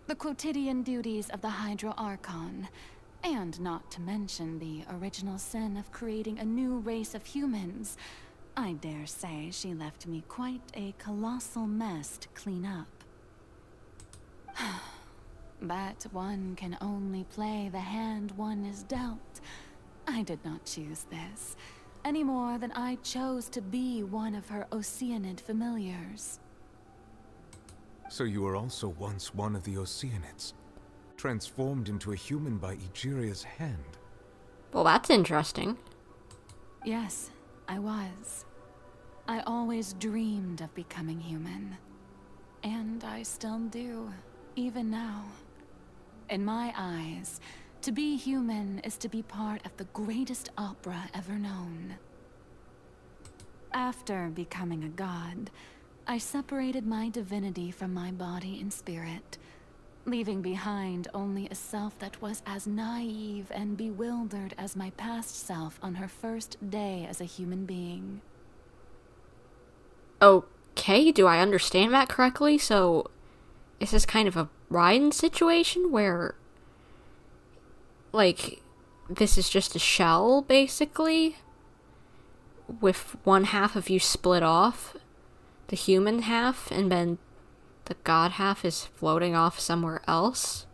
the quotidian duties of the Hydro Archon, and not to mention the original sin of creating a new race of humans, I dare say she left me quite a colossal mess to clean up. But one can only play the hand one is dealt. I did not choose this, any more than I chose to be one of her Oceanid familiars. So you were also once one of the Oceanids, transformed into a human by Egeria's hand. Well, that's interesting. Yes, I was. I always dreamed of becoming human. And I still do, even now. In my eyes, to be human is to be part of the greatest opera ever known. After becoming a god, I separated my divinity from my body and spirit, leaving behind only a self that was as naive and bewildered as my past self on her first day as a human being. Okay, do I understand that correctly? So, is this kind of a Ryan situation where, like, this is just a shell, basically? With one half of you split off, the human half, and then the god half is floating off somewhere else?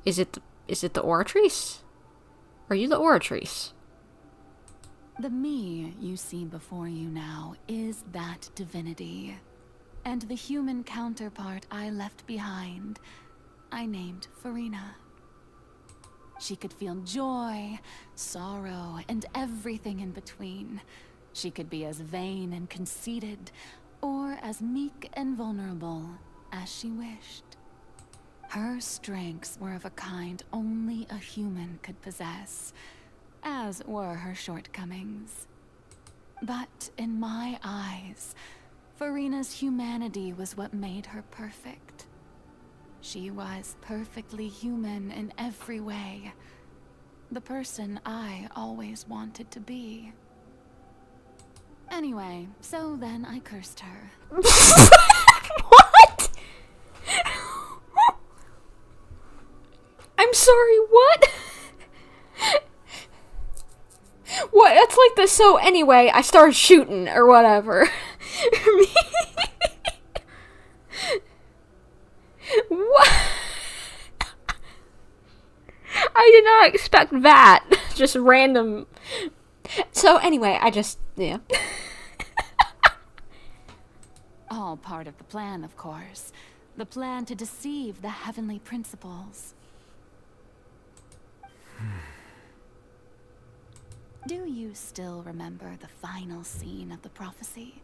Is it the Oratrice? Are you the Oratrice? The me you see before you now is that divinity. And the human counterpart I left behind, I named Furina. She could feel joy, sorrow, and everything in between. She could be as vain and conceited, or as meek and vulnerable as she wished. Her strengths were of a kind only a human could possess, as were her shortcomings. But in my eyes, Furina's humanity was what made her perfect. She was perfectly human in every way. The person I always wanted to be. Anyway, so then I cursed her. What? I'm sorry, what? What? That's like the so anyway, I started shooting or whatever. What? I did not expect that. Just random. So anyway, yeah. All part of the plan, of course. The plan to deceive the heavenly principles. Do you still remember the final scene of the prophecy?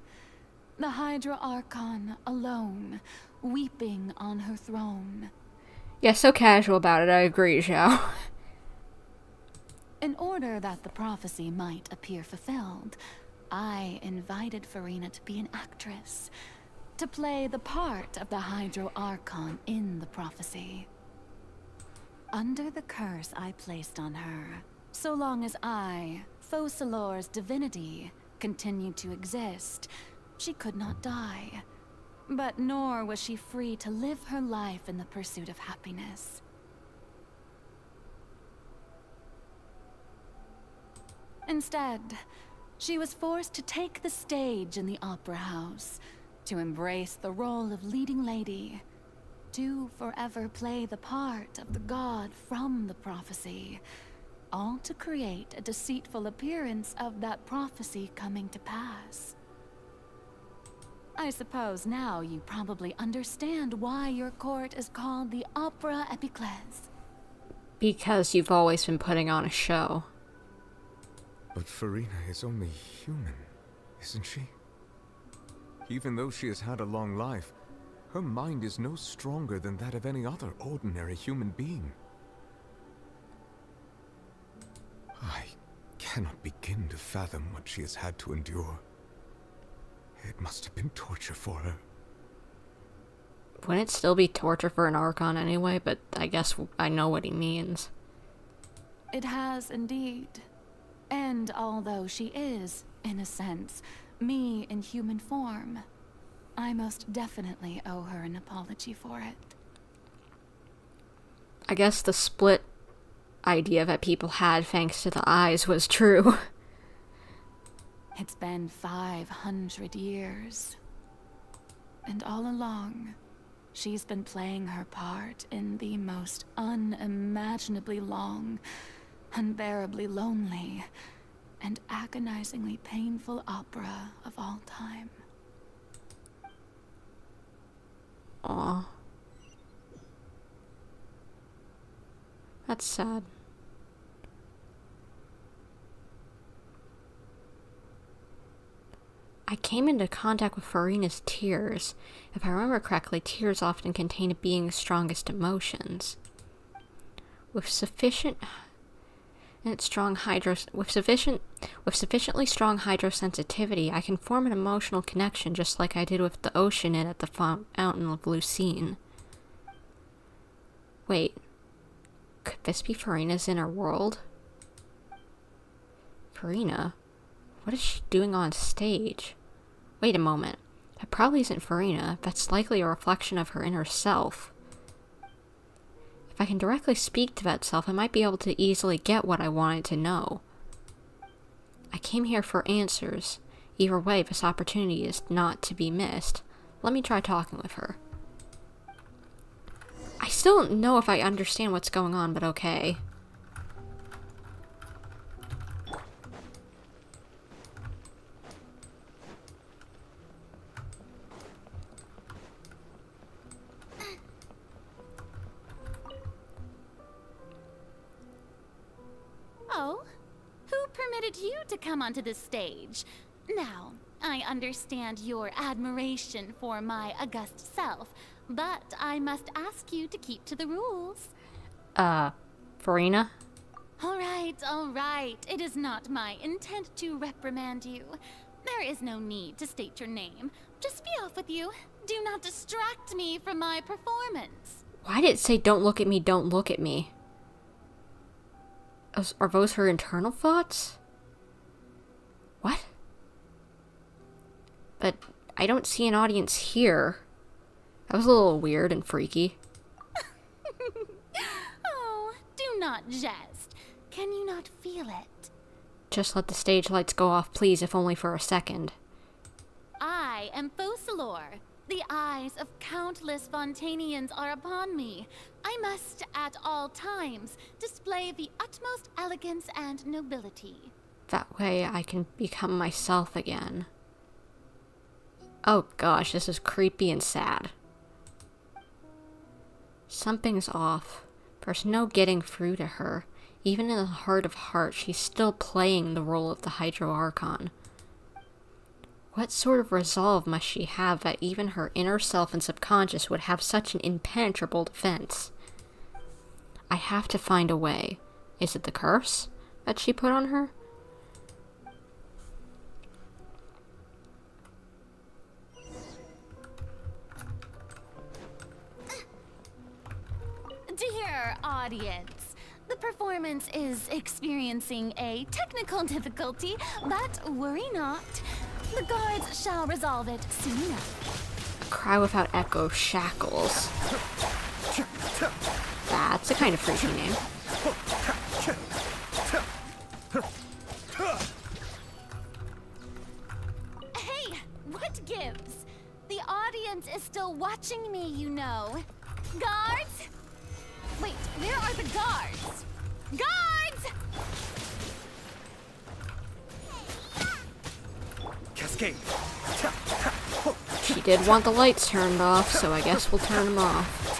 The Hydra Archon alone, weeping on her throne. Yeah, so casual about it, I agree, Zhao. In order that the prophecy might appear fulfilled, I invited Furina to be an actress, to play the part of the Hydro Archon in the prophecy. Under the curse I placed on her, so long as I, Focalor's divinity, continued to exist, she could not die. But nor was she free to live her life in the pursuit of happiness. Instead, she was forced to take the stage in the opera house, to embrace the role of leading lady, to forever play the part of the god from the prophecy, all to create a deceitful appearance of that prophecy coming to pass. I suppose now you probably understand why your court is called the Opera Epiclese. Because you've always been putting on a show. But Furina is only human, isn't she? Even though she has had a long life, her mind is no stronger than that of any other ordinary human being. I cannot begin to fathom what she has had to endure. It must have been torture for her. Wouldn't it still be torture for an Archon anyway? But I guess I know what he means. It has indeed. And although she is, in a sense, me in human form, I most definitely owe her an apology for it. I guess the split idea that people had thanks to the eyes was true. It's been 500 years. And all along, she's been playing her part in the most unimaginably long, unbearably lonely, and agonizingly painful opera of all time. Aw. That's sad. I came into contact with Furina's tears. If I remember correctly, tears often contain a being's strongest emotions. With sufficiently strong hydrosensitivity, I can form an emotional connection just like I did with the Oceanid at the Fountain of Lucine. Wait, could this be Furina's inner world? Furina? What is she doing on stage? Wait a moment. That probably isn't Furina. That's likely a reflection of her inner self. If I can directly speak to that self, I might be able to easily get what I wanted to know. I came here for answers. Either way, this opportunity is not to be missed. Let me try talking with her. I still don't know if I understand what's going on, but okay. Oh? Who permitted you to come onto the stage? Now, I understand your admiration for my august self, but I must ask you to keep to the rules. Furina? All right. It is not my intent to reprimand you. There is no need to state your name. Just be off with you. Do not distract me from my performance. Why did it say don't look at me, don't look at me? Are those her internal thoughts? What? But I don't see an audience here. That was a little weird and freaky. Oh, do not jest. Can you not feel it? Just let the stage lights go off, please, if only for a second. I am Focalor. The eyes of countless Fontainians are upon me. I must, at all times, display the utmost elegance and nobility. That way I can become myself again. Oh gosh, this is creepy and sad. Something's off. There's no getting through to her. Even in the heart of hearts, she's still playing the role of the Hydro Archon. What sort of resolve must she have that even her inner self and subconscious would have such an impenetrable defense? I have to find a way. Is it the curse that she put on her? Dear audience, the performance is experiencing a technical difficulty, but worry not. The guards shall resolve it soon enough. Cry without echo, Shackles. That's a kind of freaky name. Hey, what gives? The audience is still watching me, you know. Guards? Wait, where are the guards? Guards! Cascade. She did want the lights turned off, so I guess we'll turn them off.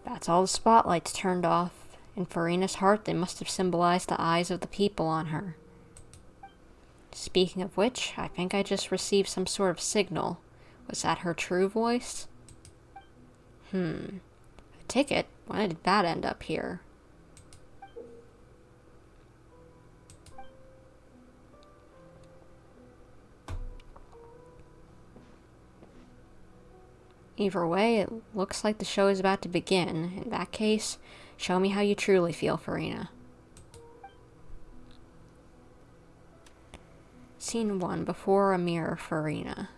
That's all the spotlights turned off. In Furina's heart, they must have symbolized the eyes of the people on her. Speaking of which, I think I just received some sort of signal. Was that her true voice? A ticket? Why did that end up here? Either way, it looks like the show is about to begin. In that case, show me how you truly feel, Furina. Scene 1. Before a mirror, Furina.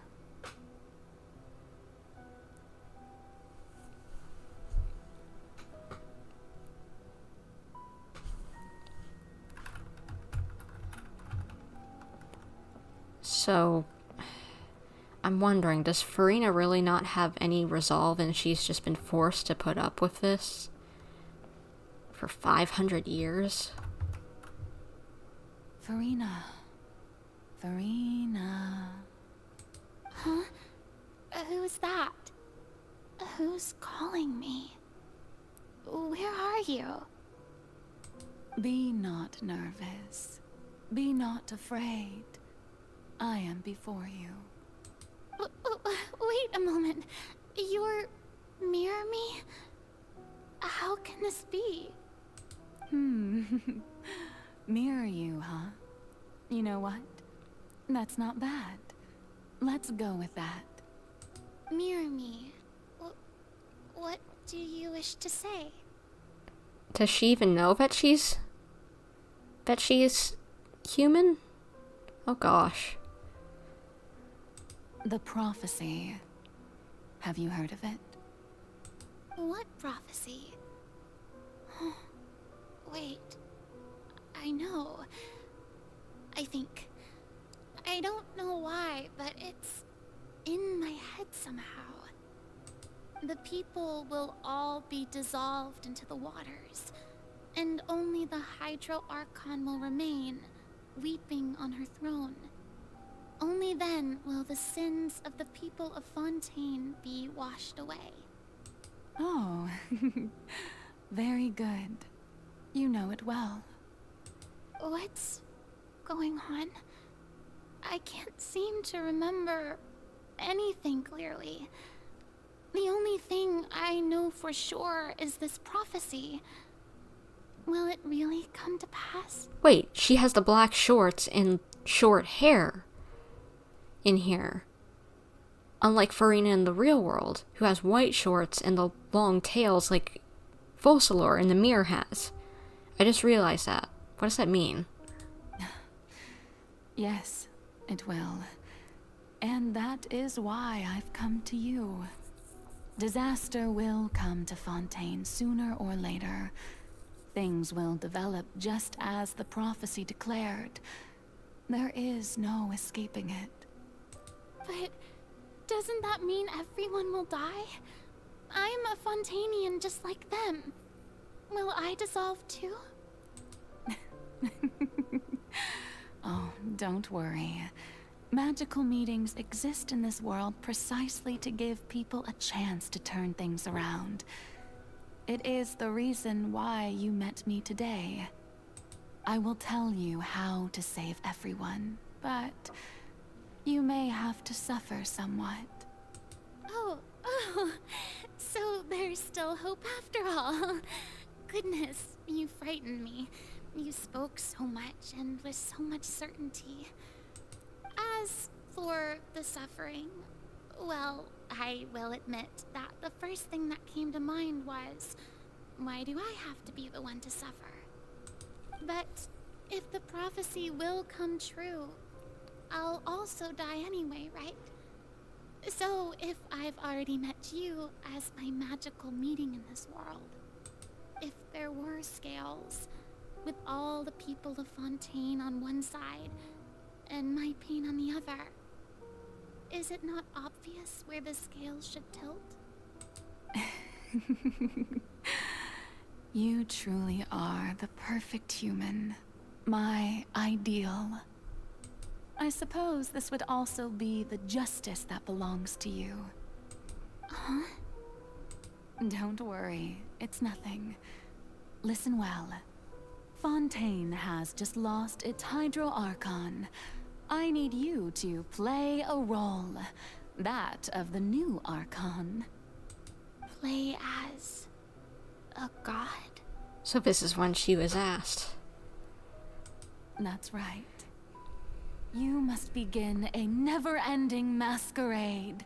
So, I'm wondering, does Furina really not have any resolve and she's just been forced to put up with this for 500 years? Furina. Furina. Huh? Who's that? Who's calling me? Where are you? Be not nervous. Be not afraid. I am before you. Wait a moment. You're mirror me? How can this be? Mirror you, huh? You know what? That's not bad. Let's go with that. Mirror me. What do you wish to say? Does she even know that she's human? Oh gosh. The prophecy. Have you heard of it? What prophecy? Wait. I know. I think. I don't know why, but it's in my head somehow. The people will all be dissolved into the waters, and only the Hydro Archon will remain, weeping on her throne. Only then will the sins of the people of Fontaine be washed away. Oh, very good. You know it well. What's going on? I can't seem to remember anything clearly. The only thing I know for sure is this prophecy. Will it really come to pass? Wait, she has the black shorts and short hair in here. Unlike Furina in the real world, who has white shorts and the long tails like Focalor in the mirror has. I just realized that. What does that mean? Yes, it will. And that is why I've come to you. Disaster will come to Fontaine sooner or later. Things will develop just as the prophecy declared. There is no escaping it. But doesn't that mean everyone will die? I'm a Fontainian just like them. Will I dissolve too? Oh, don't worry. Magical meetings exist in this world precisely to give people a chance to turn things around. It is the reason why you met me today. I will tell you how to save everyone, but you may have to suffer somewhat. Oh, so there's still hope after all. Goodness, you frightened me. You spoke so much and with so much certainty. As for the suffering, well, I will admit that the first thing that came to mind was, why do I have to be the one to suffer? But if the prophecy will come true, I'll also die anyway, right? So if I've already met you as my magical meeting in this world, if there were scales, with all the people of Fontaine on one side and my pain on the other, is it not obvious where the scales should tilt? You truly are the perfect human. My ideal. I suppose this would also be the justice that belongs to you. Huh? Don't worry, it's nothing. Listen well. Fontaine has just lost its Hydro Archon. I need you to play a role. That of the new Archon. Play as a god? So this is when she was asked. That's right. You must begin a never-ending masquerade.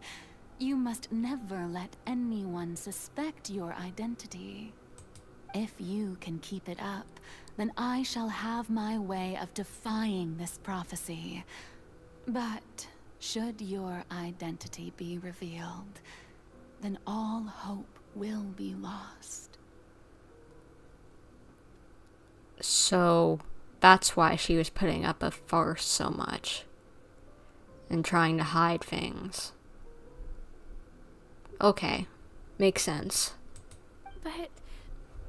You must never let anyone suspect your identity. If you can keep it up, then I shall have my way of defying this prophecy. But should your identity be revealed, then all hope will be lost. So that's why she was putting up a farce so much and trying to hide things. Okay, makes sense. But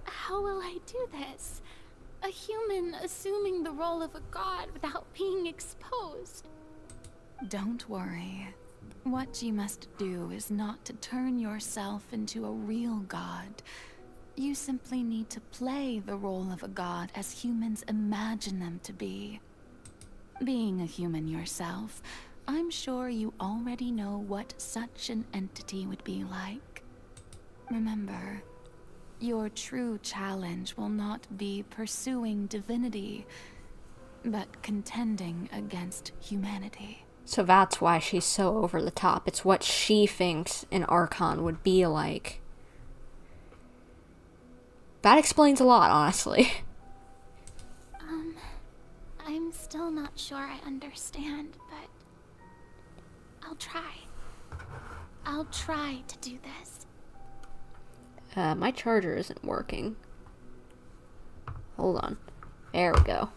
how will I do this? A human assuming the role of a god without being exposed. Don't worry. What you must do is not to turn yourself into a real god. You simply need to play the role of a god as humans imagine them to be. Being a human yourself, I'm sure you already know what such an entity would be like. Remember, your true challenge will not be pursuing divinity, but contending against humanity. So that's why she's so over the top. It's what she thinks an Archon would be like. That explains a lot, honestly. I'm still not sure I understand, but I'll try. I'll try to do this. My charger isn't working. Hold on. There we go.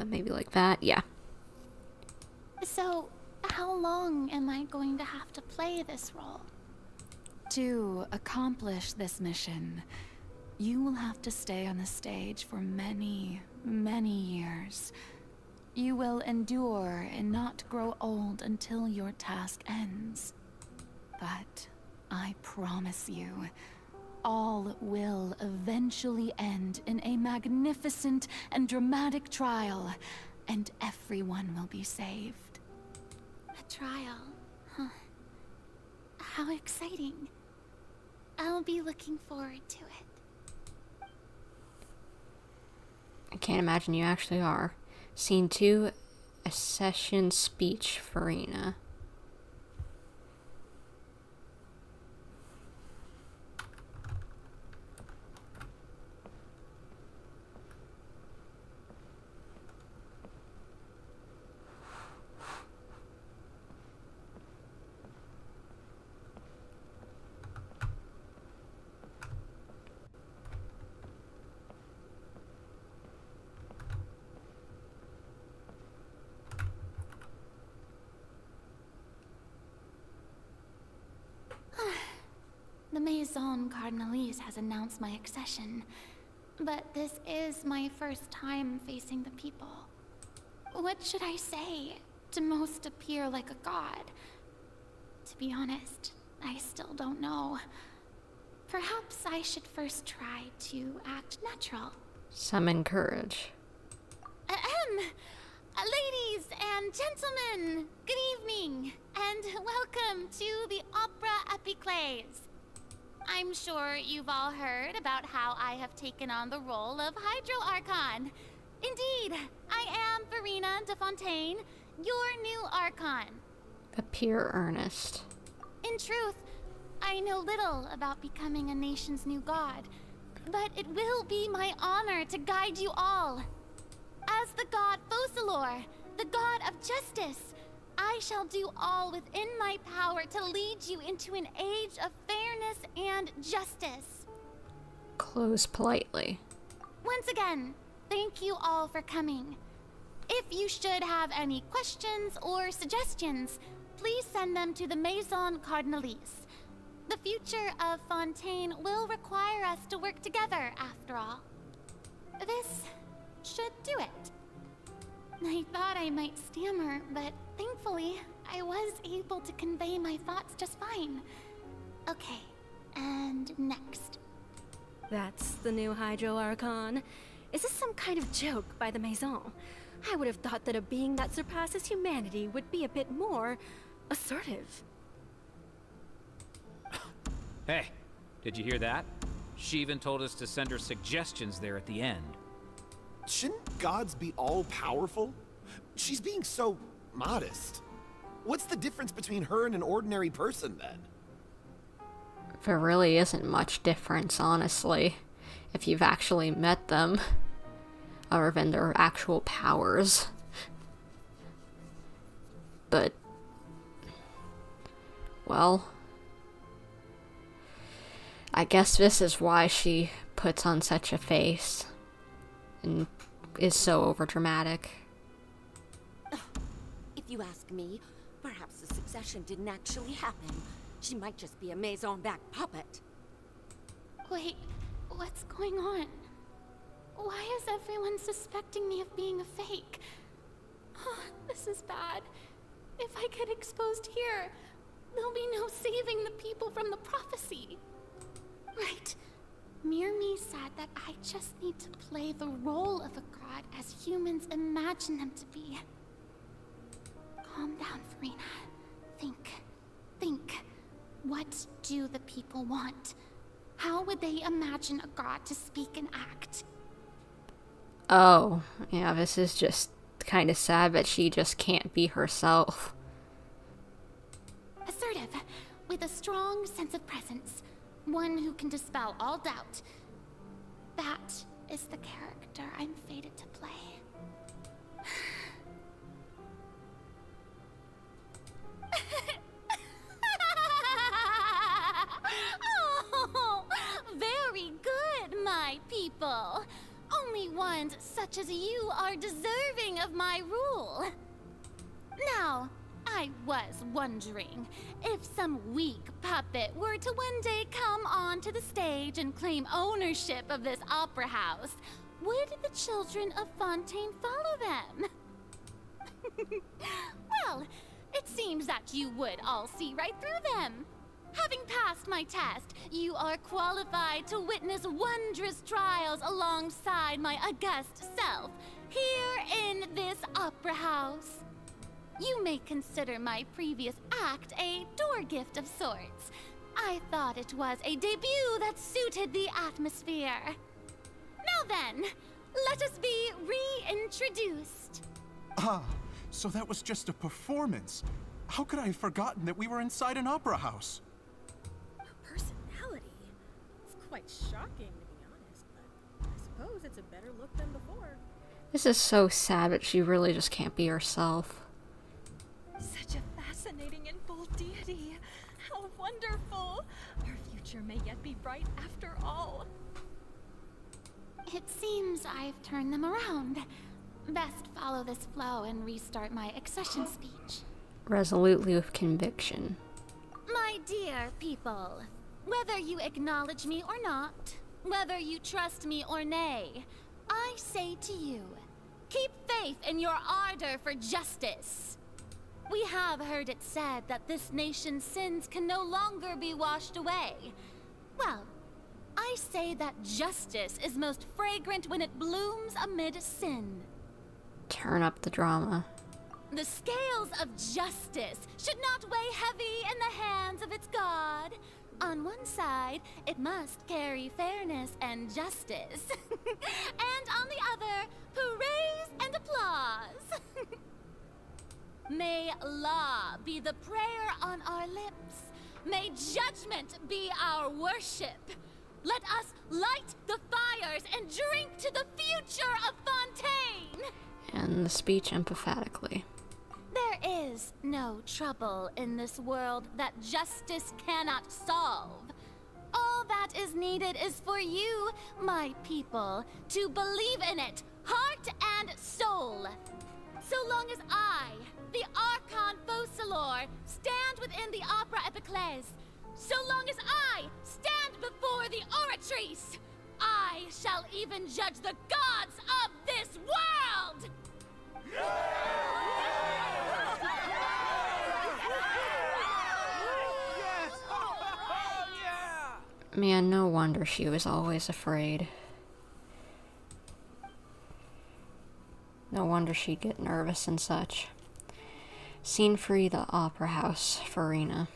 Maybe like that. Yeah. So, how long am I going to have to play this role? To accomplish this mission, you will have to stay on the stage for many, many years. You will endure and not grow old until your task ends. But I promise you, all will eventually end in a magnificent and dramatic trial, and everyone will be saved. A trial, huh? how exciting. I'll be looking forward to it. I can't imagine you actually are. Scene 2, a session speech, Furina. The Maison Cardinalise has announced my accession, but this is my first time facing the people. What should I say to most appear like a god? To be honest, I still don't know. Perhaps I should first try to act natural. Summon courage. Ladies and gentlemen, good evening, and welcome to the Opera Epiclese. I'm sure you've all heard about how I have taken on the role of Hydro Archon. Indeed, I am Furina de Fontaine, your new Archon. Appear earnest. In truth, I know little about becoming a nation's new god, but it will be my honor to guide you all. As the god Focalor, the god of justice, I shall do all within my power to lead you into an age of fairness and justice. Close politely. Once again, thank you all for coming. If you should have any questions or suggestions, please send them to the Maison Cardinalise. The future of Fontaine will require us to work together, after all. This should do it. I thought I might stammer, but thankfully, I was able to convey my thoughts just fine. Okay, and next. That's the new Hydro Archon. Is this some kind of joke by the Maison? I would have thought that a being that surpasses humanity would be a bit more assertive. Hey, did you hear that? She even told us to send her suggestions there at the end. Shouldn't gods be all-powerful? She's being so modest. What's the difference between her and an ordinary person, then? There really isn't much difference, honestly, if you've actually met them, other than their actual powers. But, well, I guess this is why she puts on such a face and is so overdramatic. If you ask me, perhaps the succession didn't actually happen. She might just be a Maison-backed puppet. Wait, what's going on? Why is everyone suspecting me of being a fake? Oh, this is bad. If I get exposed here, there'll be no saving the people from the prophecy. Right. Mirmi said that I just need to play the role of a god as humans imagine them to be. Calm down, Furina. Think. What do the people want? How would they imagine a god to speak and act? Oh, yeah, this is just kind of sad that she just can't be herself. Assertive, with a strong sense of presence. One who can dispel all doubt. That is the character I'm fated to play. Oh, very good, my people. Only ones such as you are deserving of my rule. Now, I was wondering, if some weak puppet were to one day come onto the stage and claim ownership of this opera house, would the children of Fontaine follow them? Well, it seems that you would all see right through them. Having passed my test, you are qualified to witness wondrous trials alongside my august self, here in this opera house. You may consider my previous act a door gift of sorts. I thought it was a debut that suited the atmosphere. Now then, let us be reintroduced. Ah, so that was just a performance. How could I have forgotten that we were inside an opera house? Personality? It's quite shocking, to be honest, but I suppose it's a better look than before. This is so sad, but she really just can't be herself. Such a fascinating and bold deity. How wonderful! Our future may yet be bright after all. It seems I've turned them around. Best follow this flow and restart my accession speech. Resolutely with conviction. My dear people, whether you acknowledge me or not, whether you trust me or nay, I say to you, keep faith in your ardor for justice. We have heard it said that this nation's sins can no longer be washed away. Well, I say that justice is most fragrant when it blooms amid sin. Turn up the drama. The scales of justice should not weigh heavy in the hands of its god. On one side, it must carry fairness and justice. And on the other, praise and applause. May law be the prayer on our lips. May judgment be our worship. Let us light the fires and drink to the future of Fontaine. And the speech emphatically. There is no trouble in this world that justice cannot solve. All that is needed is for you, my people, to believe in it, heart and soul. So long as I, the Archon Focalor, stand within the Opera Epiclese, so long as I stand before the Oratrice, I shall even judge the gods of this world! Man, no wonder she was always afraid. No wonder she'd get nervous and such. Scene 3, the Opera House, Furina.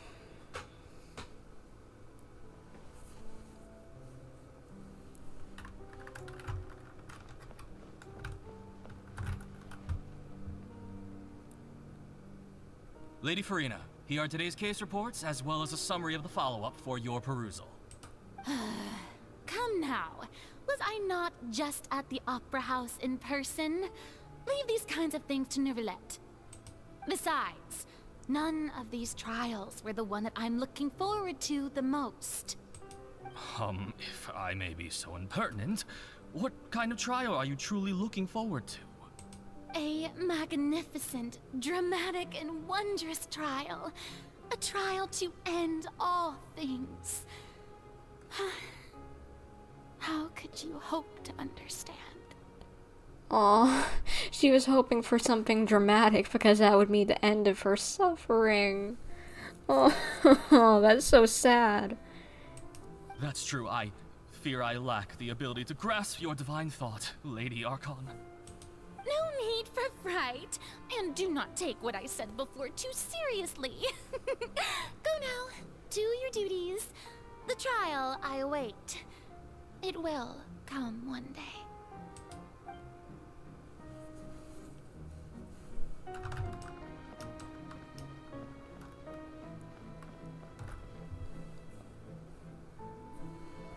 Lady Furina, here are today's case reports, as well as a summary of the follow-up for your perusal. Come now. Was I not just at the Opera House in person? Leave these kinds of things to Neuvillette. Besides, none of these trials were the one that I'm looking forward to the most. If I may be so impertinent, what kind of trial are you truly looking forward to? A magnificent, dramatic, and wondrous trial. A trial to end all things. How could you hope to understand? Aw, she was hoping for something dramatic because that would mean the end of her suffering. Oh, that's so sad. That's true. I fear I lack the ability to grasp your divine thought, Lady Archon. No need for fright, and do not take what I said before too seriously. Go now, do your duties. The trial I await. It will come one day.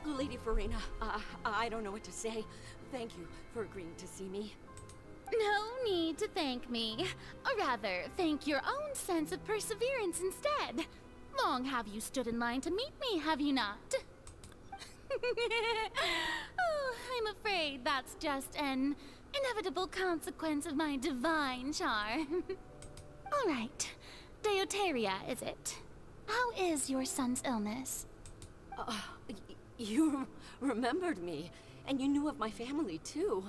Lady Furina, I don't know what to say. Thank you for agreeing to see me. No need to thank me. Or rather, thank your own sense of perseverance instead. Long have you stood in line to meet me, have you not? Oh, I'm afraid that's just an inevitable consequence of my divine charm. All right. Deoteria, is it? How is your son's illness? You remembered me, and you knew of my family, too.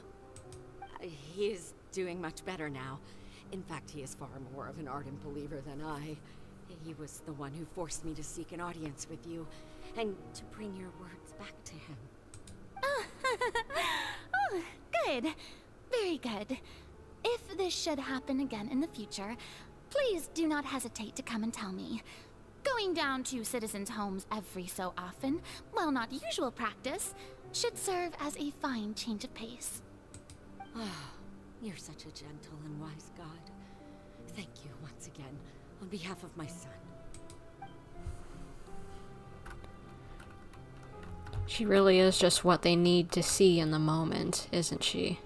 He is doing much better now. In fact, he is far more of an ardent believer than I. He was the one who forced me to seek an audience with you, and to bring your words back to him. Oh, good. Very good. If this should happen again in the future, please do not hesitate to come and tell me. Going down to citizens' homes every so often, while not usual practice, should serve as a fine change of pace. Ah, you're such a gentle and wise god. Thank you once again, on behalf of my son. She really is just what they need to see in the moment, isn't she?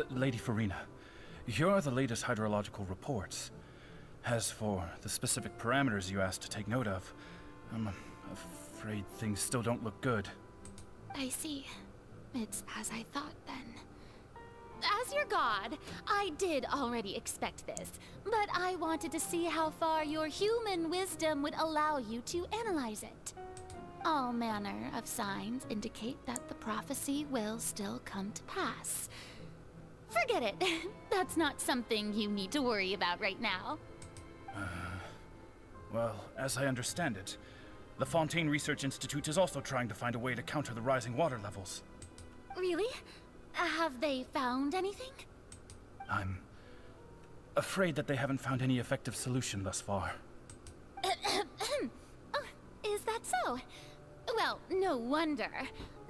Lady Furina, here are the latest hydrological reports. As for the specific parameters you asked to take note of, I'm afraid things still don't look good. I see. It's as I thought then. As your god, I did already expect this, but I wanted to see how far your human wisdom would allow you to analyze it. All manner of signs indicate that the prophecy will still come to pass. Forget it. That's not something you need to worry about right now. Well, as I understand it, the Fontaine Research Institute is also trying to find a way to counter the rising water levels. Really? Have they found anything? I'm afraid that they haven't found any effective solution thus far. Is that so? Well, no wonder.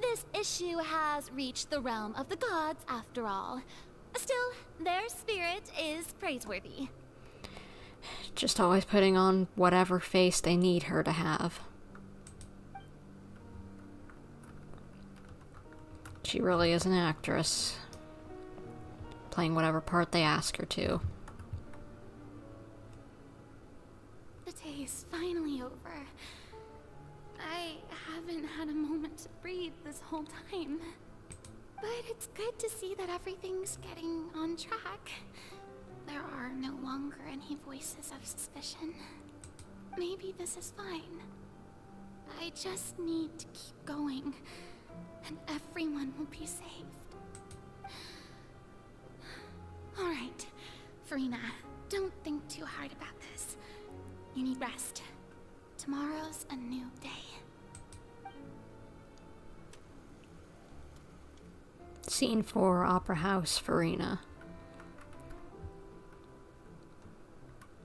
This issue has reached the realm of the gods after all. Still, their spirit is praiseworthy. Just always putting on whatever face they need her to have. She really is an actress, playing whatever part they ask her to. The day is finally over. I haven't had a moment to breathe this whole time. But it's good to see that everything's getting on track. There are no longer any voices of suspicion. Maybe this is fine. I just need to keep going, and everyone will be saved. Alright, Furina, don't think too hard about this. You need rest. Tomorrow's a new day. Scene 4, Opera House, Furina.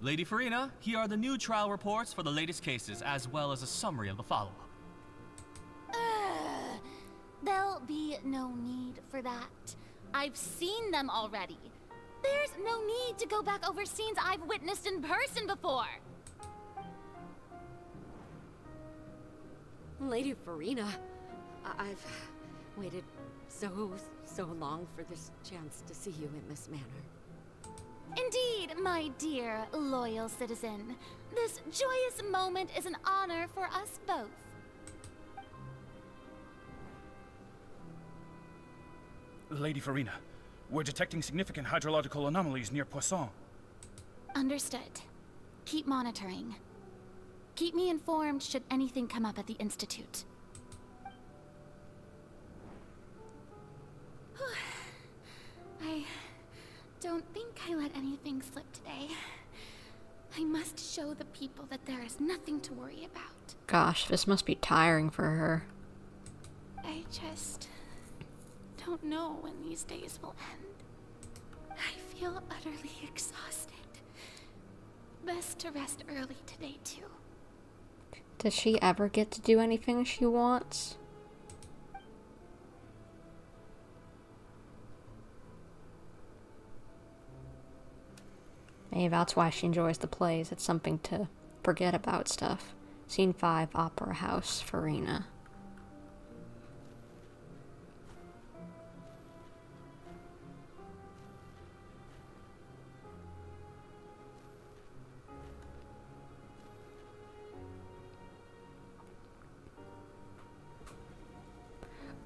Lady Furina, here are the new trial reports for the latest cases, as well as a summary of the follow-up. There'll be no need for that. I've seen them already. There's no need to go back over scenes I've witnessed in person before. Lady Furina, I've waited so long for this chance to see you in this manner. Indeed, my dear, loyal citizen. This joyous moment is an honor for us both. Lady Furina, we're detecting significant hydrological anomalies near Poisson. Understood. Keep monitoring. Keep me informed should anything come up at the Institute. I don't think I let anything slip today. I must show the people that there is nothing to worry about. Gosh, this must be tiring for her. I just don't know when these days will end. I feel utterly exhausted. Best to rest early today, too. Does she ever get to do anything she wants? Maybe that's why she enjoys the plays. It's something to forget about stuff. Scene 5, Opera House, Furina.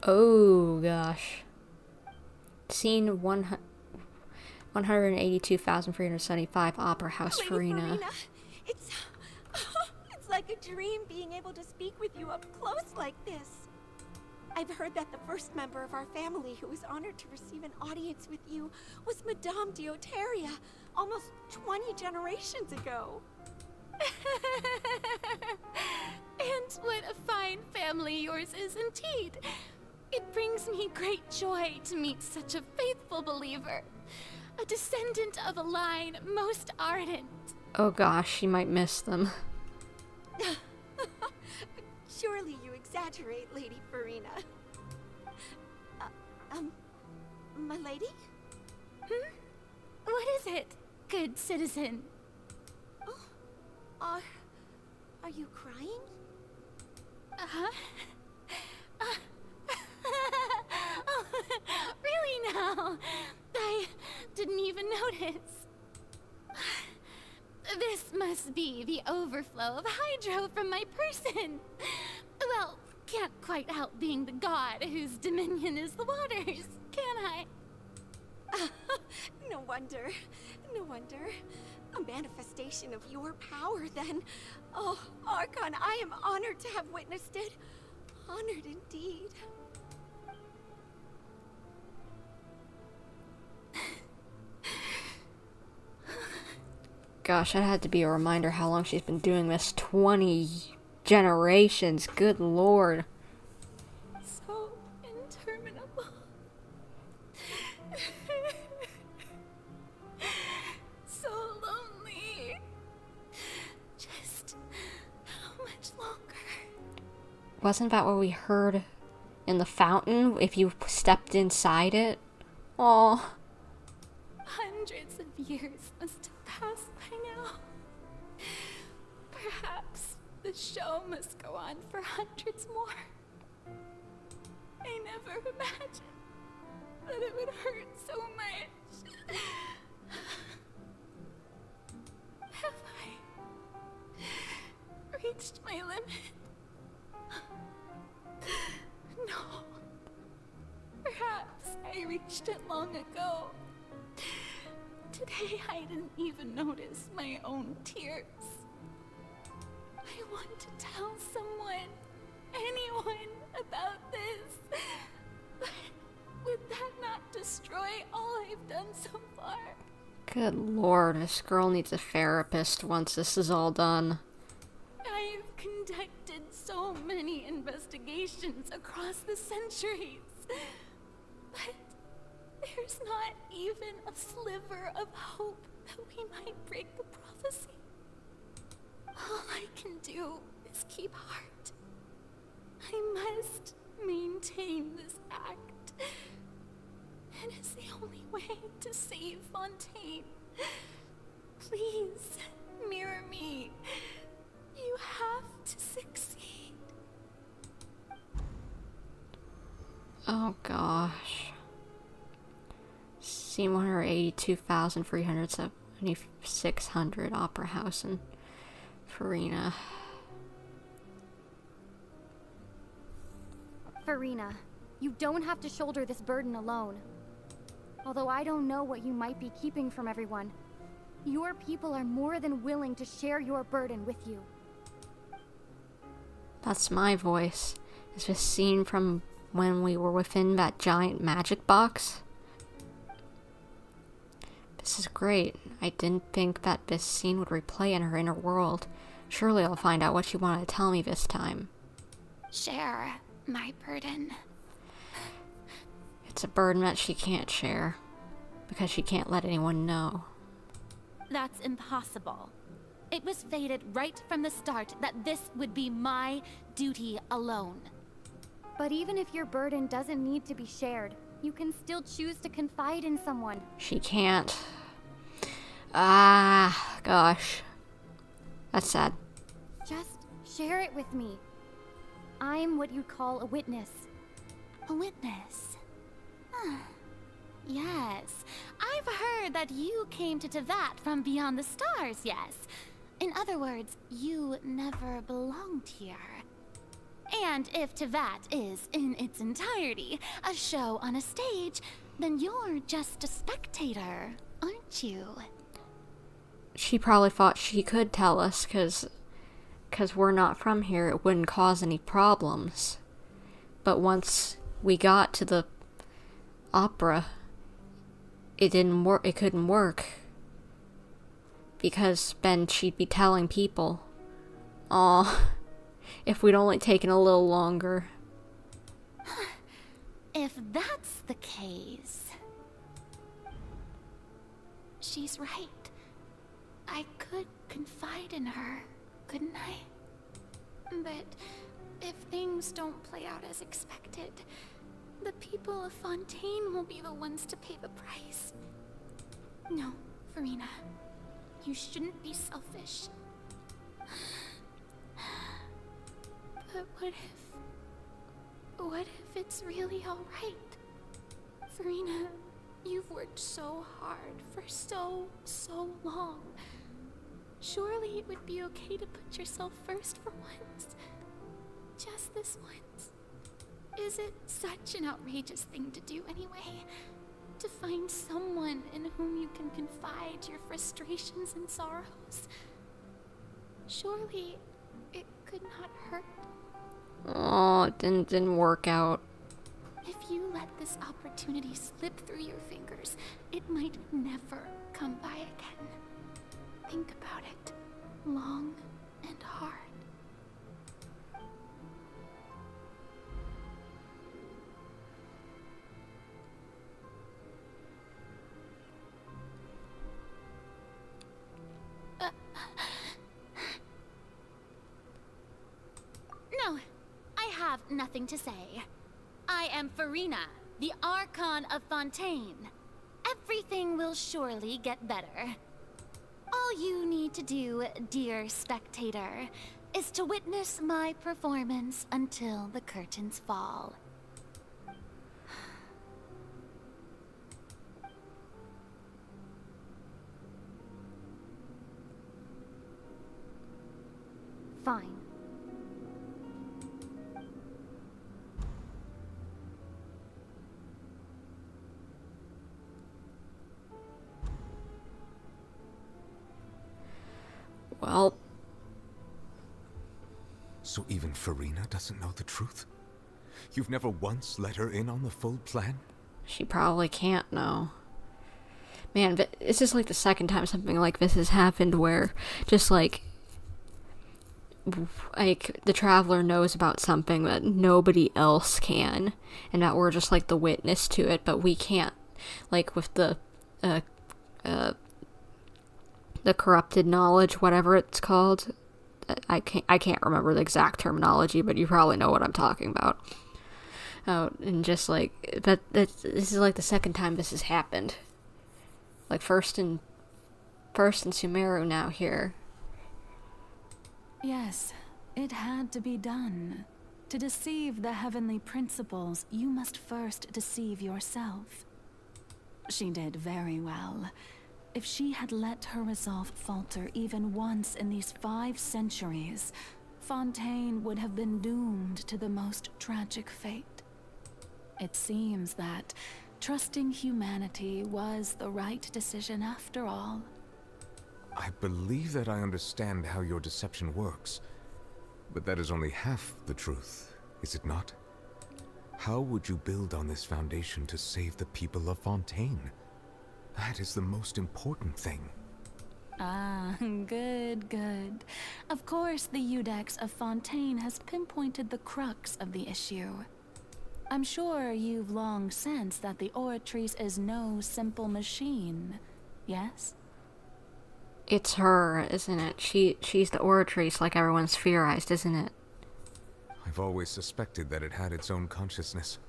Oh gosh. Scene 182,375, Opera House, Furina. It's like a dream being able to speak with you up close like this. I've heard that the first member of our family who was honored to receive an audience with you was Madame Dioteria, almost 20 generations ago. And yours is indeed. It brings me great joy to meet such a faithful believer, a descendant of a line most ardent. Oh gosh, she might miss them. Surely you exaggerate, Lady Furina. My lady? What is it, good citizen? Oh, are you crying? Uh-huh. Oh, really now? I didn't even notice. This must be the overflow of hydro from my person. Well, can't quite help being the god whose dominion is the waters, can I? No wonder. No wonder. A manifestation of your power, then. Oh, Archon, I am honored to have witnessed it. Honored indeed. Gosh, that had to be a reminder how long she's been doing this. 20 generations. Good lord. So interminable. So lonely. Just how much longer? Wasn't that what we heard in the fountain if you stepped inside it? Aw. Hundreds of years must have passed by now. Perhaps the show must go on for hundreds more. I never imagined that it would hurt so much. Have I reached my limit? No. Perhaps I reached it long ago. Today I didn't even notice my own tears. I want to tell someone, anyone, about this. But would that not destroy all I've done so far? Good lord, this girl needs a therapist once this is all done. I've conducted so many investigations across the centuries. But there's not even a sliver of hope that we might break the prophecy. All I can do is keep heart. I must maintain this act. It is the only way to save Fontaine. Please, mirror me. You have to succeed. Oh gosh. Scene 182,376 Opera House in Furina. Furina, you don't have to shoulder this burden alone. Although I don't know what you might be keeping from everyone, your people are more than willing to share your burden with you. That's my voice. Is this scene from when we were within that giant magic box? This is great. I didn't think that this scene would replay in her inner world. Surely I'll find out what you want to tell me this time. Share my burden. It's a burden that she can't share, because she can't let anyone know. That's impossible. It was fated right from the start that this would be my duty alone. But even if your burden doesn't need to be shared, you can still choose to confide in someone. She can't. Ah, gosh. That's sad. Just share it with me. I'm what you'd call a witness. A witness? Yes. I've heard that you came to Tevat from beyond the stars, yes. In other words, you never belonged here. And if Tevat is, in its entirety, a show on a stage, then you're just a spectator, aren't you? She probably thought she could tell us, because we're not from here, it wouldn't cause any problems. But once we got to the opera, it didn't work. It couldn't work. Because then she'd be telling people, "Aw, if we'd only taken a little longer." If that's the case... She's right. I could confide in her, couldn't I? But if things don't play out as expected, the people of Fontaine will be the ones to pay the price. No, Furina. You shouldn't be selfish. But what if it's really alright? Furina, you've worked so hard for so long. Surely it would be okay to put yourself first for once. Just this once. Is it such an outrageous thing to do anyway? To find someone in whom you can confide your frustrations and sorrows? Surely it could not hurt. Oh, it didn't work out. If you let this opportunity slip through your fingers, it might never come by again. Think about it long and hard. No, I have nothing to say. I am Furina, the Archon of Fontaine. Everything will surely get better. All you need to do, dear spectator, is to witness my performance until the curtains fall. Fine. Well... So even Furina doesn't know the truth? You've never once let her in on the full plan? She probably can't know. Man, it's just like the second time something like this has happened where just like the Traveler knows about something that nobody else can, and that we're just like the witness to it, but we can't. Like with the corrupted knowledge, whatever it's called. I can't remember the exact terminology, but you probably know what I'm talking about. Oh, and just like this is like the second time this has happened. Like first in Sumeru, now here. Yes, it had to be done. To deceive the heavenly principles, you must first deceive yourself. She did very well. If she had let her resolve falter even once in these 5 centuries, Fontaine would have been doomed to the most tragic fate. It seems that trusting humanity was the right decision after all. I believe that I understand how your deception works, but that is only half the truth, is it not? How would you build on this foundation to save the people of Fontaine? That is the most important thing. Ah, good. Of course, the Iudex of Fontaine has pinpointed the crux of the issue. I'm sure you've long sensed that the Oratrice is no simple machine, yes? It's her, isn't it? She's the Oratrice like everyone's theorized, isn't it? I've always suspected that it had its own consciousness.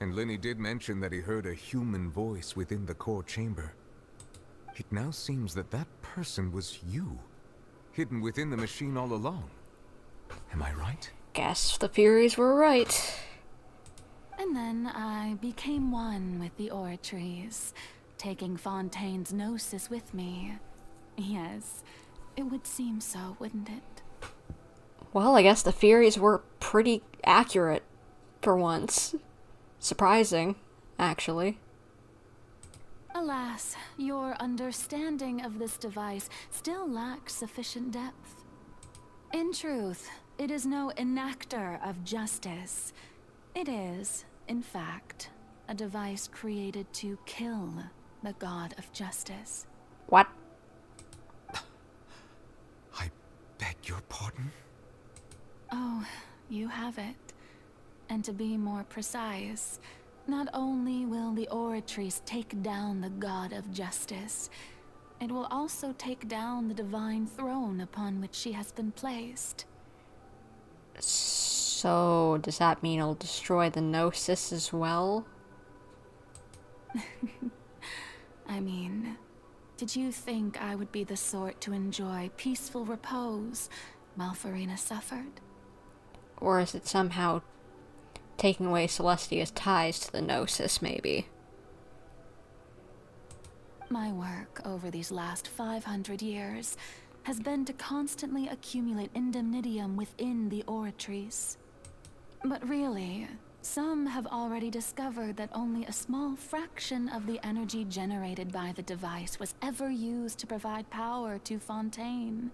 And Lyney did mention that he heard a human voice within the core chamber. It now seems that that person was you, hidden within the machine all along. Am I right? Guess the theories were right. And then I became one with the Oratrice, taking Fontaine's gnosis with me. Yes, it would seem so, wouldn't it? Well, I guess the theories were pretty accurate for once. Surprising, actually. Alas, your understanding of this device still lacks sufficient depth. In truth, it is no enactor of justice. It is, in fact, a device created to kill the god of justice. What? I beg your pardon? Oh, you have it. And to be more precise, Not only will the Oratrice take down the god of justice, it will also take down the divine throne upon which she has been placed. So, does that mean it'll destroy the Gnosis as well? I mean, did you think I would be the sort to enjoy peaceful repose while Furina suffered? Or is it somehow taking away Celestia's ties to the Gnosis, maybe? My work over these last 500 years has been to constantly accumulate indemnitium within the Oratrice. But really, some have already discovered that only a small fraction of the energy generated by the device was ever used to provide power to Fontaine.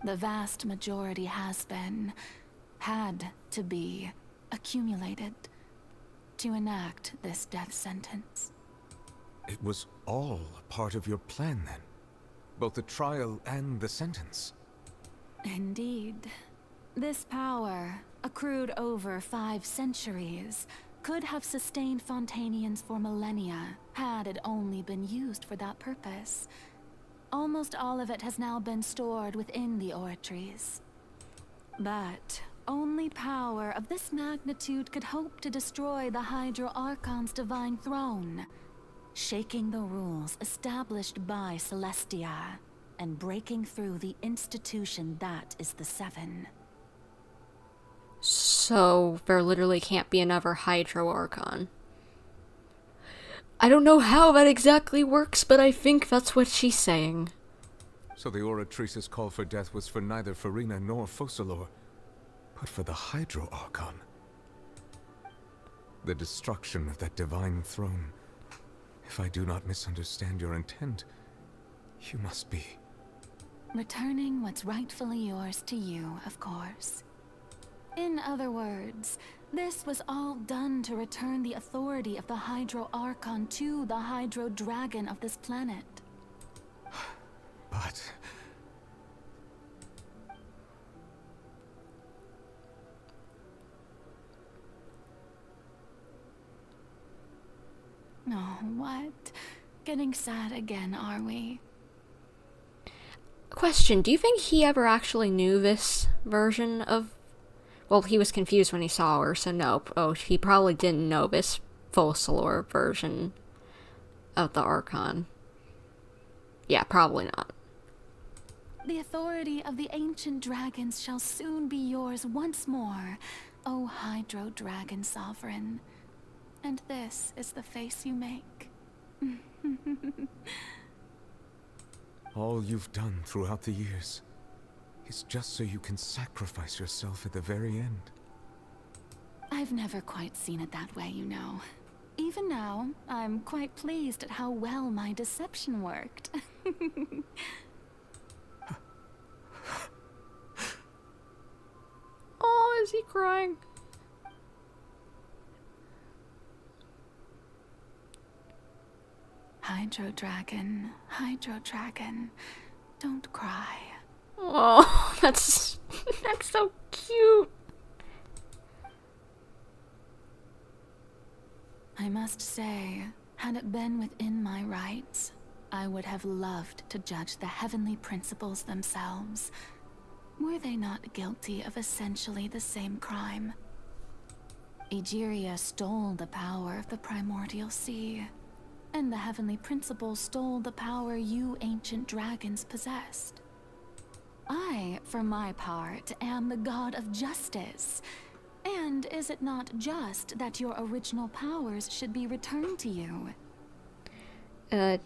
The vast majority had to be, accumulated to enact this death sentence. It was all part of your plan, then? Both the trial and the sentence? Indeed. This power, accrued over 5 centuries, could have sustained Fontainians for millennia, had it only been used for that purpose. Almost all of it has now been stored within the Oratrice. But only power of this magnitude could hope to destroy the Hydro Archon's divine throne, shaking the rules established by Celestia, and breaking through the institution that is the Seven. So, there literally can't be another Hydro Archon. I don't know how that exactly works, but I think that's what she's saying. So the Oratrice's call for death was for neither Furina nor Focalor, but for the Hydro Archon. The destruction of that divine throne. If I do not misunderstand your intent, you must be... Returning what's rightfully yours to you, of course. In other words, this was all done to return the authority of the Hydro Archon to the Hydro Dragon of this planet. But... Oh, what? Getting sad again, are we? Question, do you think he ever actually knew this version of... Well, he was confused when he saw her, so nope. Oh, he probably didn't know this Focalor version of the Archon. Yeah, probably not. The authority of the ancient dragons shall soon be yours once more, O Hydro Dragon Sovereign. And this is the face you make. All you've done throughout the years is just so you can sacrifice yourself at the very end. I've never quite seen it that way, you know. Even now, I'm quite pleased at how well my deception worked. Oh, is he crying? Hydro Dragon, don't cry. Oh, that's so cute. I must say, had it been within my rights, I would have loved to judge the heavenly principles themselves. Were they not guilty of essentially the same crime? Egeria stole the power of the primordial sea, and the heavenly principles stole the power you ancient dragons possessed. I, for my part, am the god of justice. And is it not just that your original powers should be returned to you? No,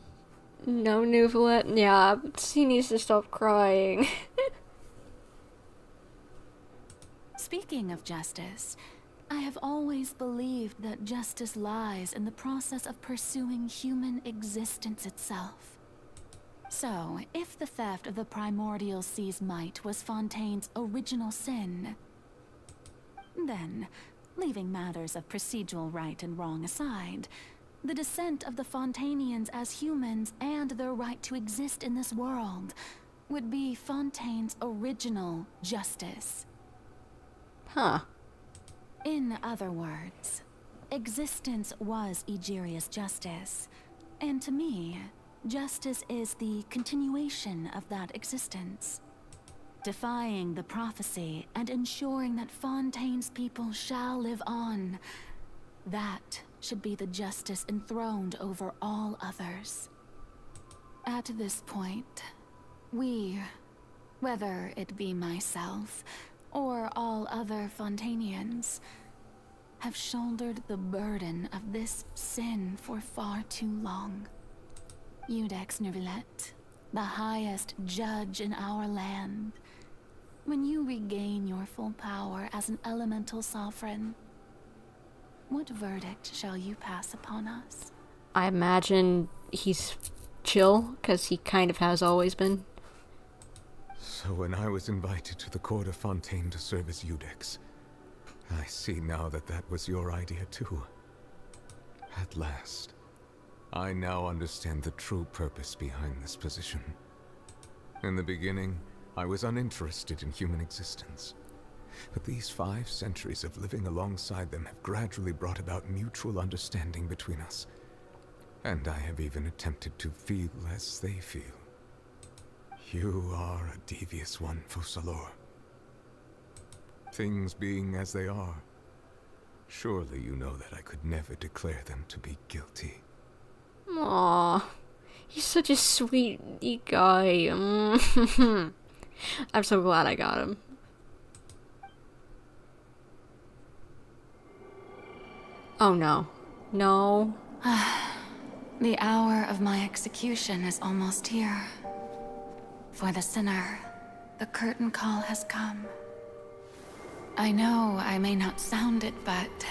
Nuvalet. Yeah, he needs to stop crying. Speaking of justice, I have always believed that justice lies in the process of pursuing human existence itself. So, if the theft of the primordial sea's might was Fontaine's original sin, then, leaving matters of procedural right and wrong aside, the descent of the Fontainians as humans and their right to exist in this world would be Fontaine's original justice. Huh. In other words, existence was Egeria's justice, and to me, justice is the continuation of that existence. Defying the prophecy and ensuring that Fontaine's people shall live on, that should be the justice enthroned over all others. At this point, we, whether it be myself or all other Fontainians, have shouldered the burden of this sin for far too long. Iudex Neuvillette, the highest judge in our land, when you regain your full power as an elemental sovereign, what verdict shall you pass upon us? I imagine he's chill, because he kind of has always been. So when I was invited to the court of Fontaine to serve as Iudex, I see now that that was your idea too. At last, I now understand the true purpose behind this position. In the beginning, I was uninterested in human existence. But these 5 centuries of living alongside them have gradually brought about mutual understanding between us. And I have even attempted to feel as they feel. You are a devious one, Focalors. Things being as they are, surely you know that I could never declare them to be guilty. Aww, he's such a sweet guy. I'm so glad I got him. Oh no. No. The hour of my execution is almost here. For the sinner, the curtain call has come. I know I may not sound it, but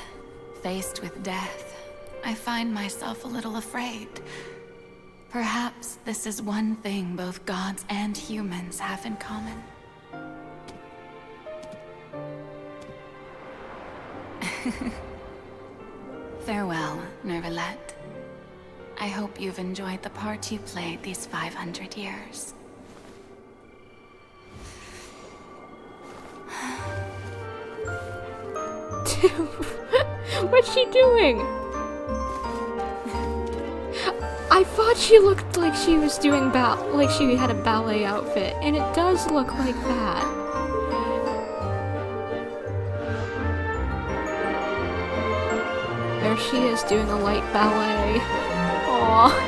faced with death, I find myself a little afraid. Perhaps this is one thing both gods and humans have in common. Farewell, Neuvillette. I hope you've enjoyed the part you played these 500 years. What's she doing? I thought she looked like she was doing like she had a ballet outfit, and it does look like that. There she is doing a light ballet. Aww.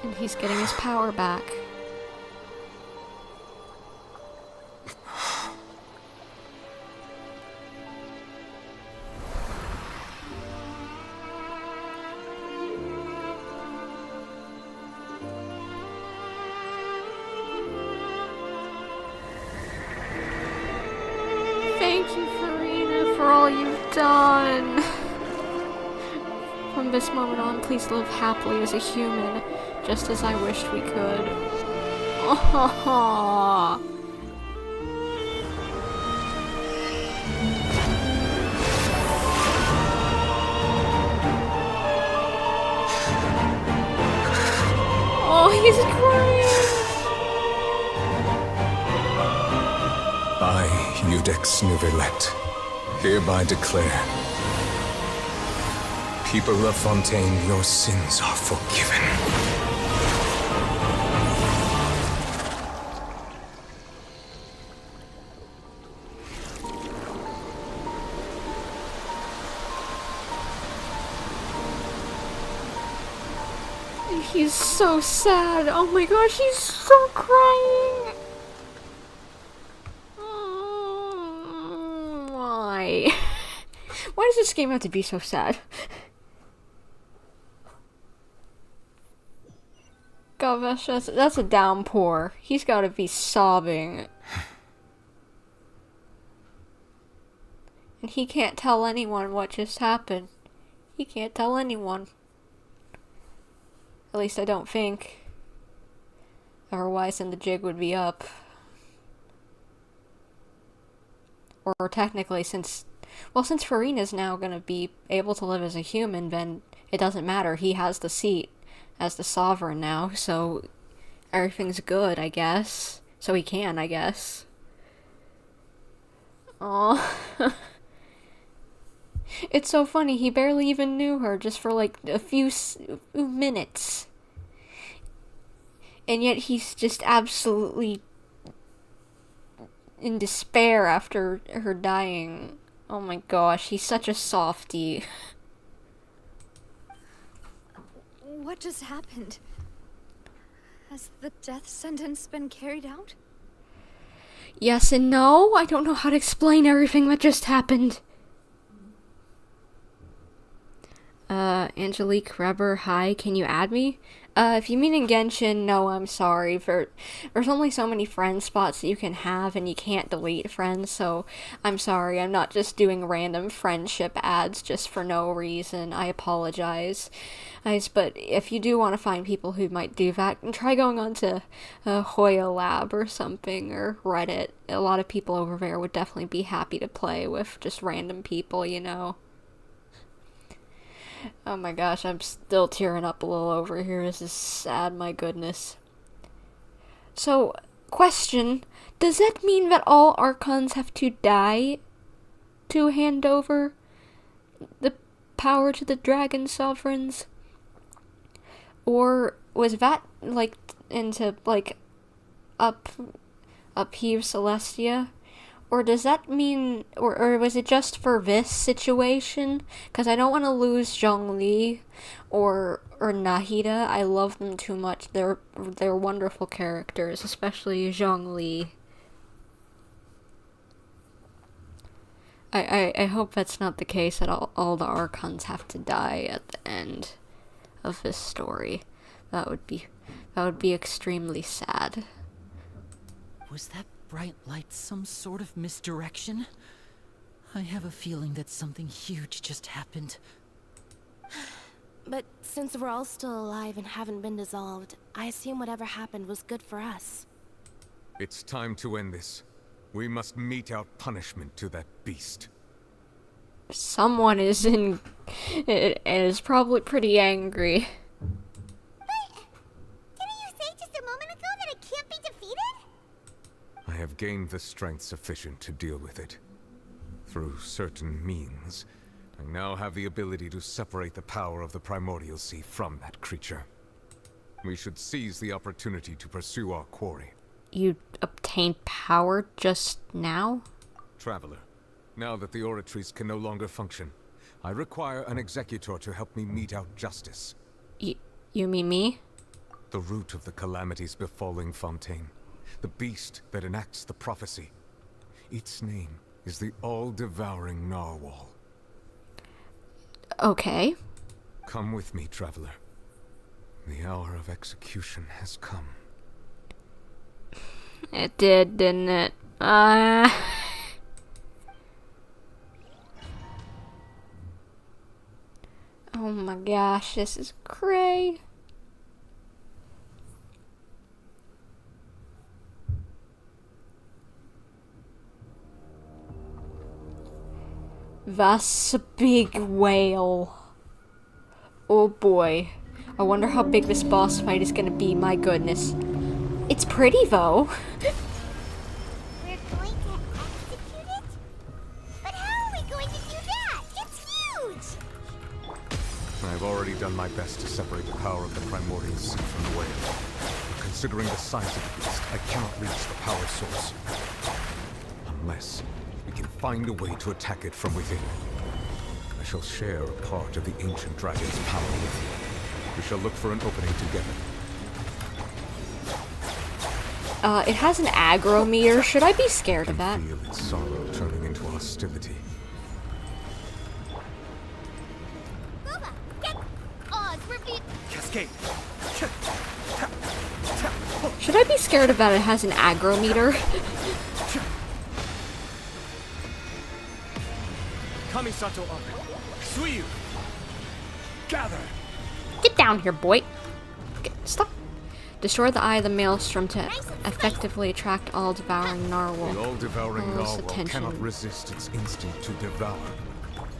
And he's getting his power back. Thank you, Furina, for all you've done. From this moment on, please live happily as a human, just as I wished we could. Oh, he's crying. I, Iudex Neuvillette, hereby declare, people of Fontaine, your sins are forgiven. He's so sad. Oh my gosh, he's so crying. Why? Why does this game have to be so sad? Gosh, that's a downpour. He's gotta be sobbing. And he can't tell anyone what just happened. He can't tell anyone. At least I don't think. Otherwise, then the jig would be up. Or technically, since Furina's now gonna be able to live as a human, then it doesn't matter. He has the seat as the sovereign now, so everything's good, I guess. So he can, I guess. Aww. It's so funny, he barely even knew her, just for like a few minutes. And yet he's just absolutely in despair after her dying. Oh my gosh, he's such a softie. What just happened? Has the death sentence been carried out? Yes and no. I don't know how to explain everything that just happened. Angelique Reber, hi, can you add me? If you mean in Genshin, no, I'm sorry. There's only so many friend spots that you can have, and you can't delete friends, so I'm sorry. I'm not just doing random friendship ads just for no reason. I apologize. But if you do want to find people who might do that, try going on to Hoya Lab or something, or Reddit. A lot of people over there would definitely be happy to play with just random people, you know. Oh my gosh, I'm still tearing up a little over here. This is sad, my goodness. So, question, does that mean that all Archons have to die to hand over the power to the Dragon Sovereigns? Or was that, like, into, like, upheave Celestia? Or does that mean, or was it just for this situation? Because I don't want to lose Zhongli or Nahida. I love them too much. They're wonderful characters, especially Zhongli. I hope that's not the case, that all the Archons have to die at the end of this story. That would be extremely sad. Was that bright light some sort of misdirection? I have a feeling that something huge just happened. But since we're all still alive and haven't been dissolved, I assume whatever happened was good for us. It's time to end this. We must mete out punishment to that beast. Someone is probably pretty angry. I have gained the strength sufficient to deal with it. Through certain means, I now have the ability to separate the power of the Primordial Sea from that creature. We should seize the opportunity to pursue our quarry. You obtained power just now? Traveler, now that the oratories can no longer function, I require an executor to help me mete out justice. You mean me? The root of the calamities befalling Fontaine. The beast that enacts the prophecy. Its name is the all-devouring Narwhal. Okay. Come with me, traveler. The hour of execution has come. It did, didn't it? Oh my gosh, this is cray. That's a big whale. Oh boy. I wonder how big this boss fight is gonna be, my goodness. It's pretty though. We're going to execute it? But how are we going to do that? It's huge! I've already done my best to separate the power of the Primordial Sea from the whale. But considering the size of the beast, I cannot reach the power source. Unless we can find a way to attack it from within. I shall share a part of the ancient dragon's power with you. We shall look for an opening together. It has an aggro meter. Should I be scared of that? Feel its sorrow turning into hostility. Boba, get Oz, repeat. Cascade. Should I be scared of that? It has an aggro meter. Kamisato Arc. Suiyu. Gather. Get down here, boy. Stop. Destroy the Eye of the Maelstrom to effectively attract all devouring narwhal. The all-devouring narwhal attention. cannot resist its instinct to devour.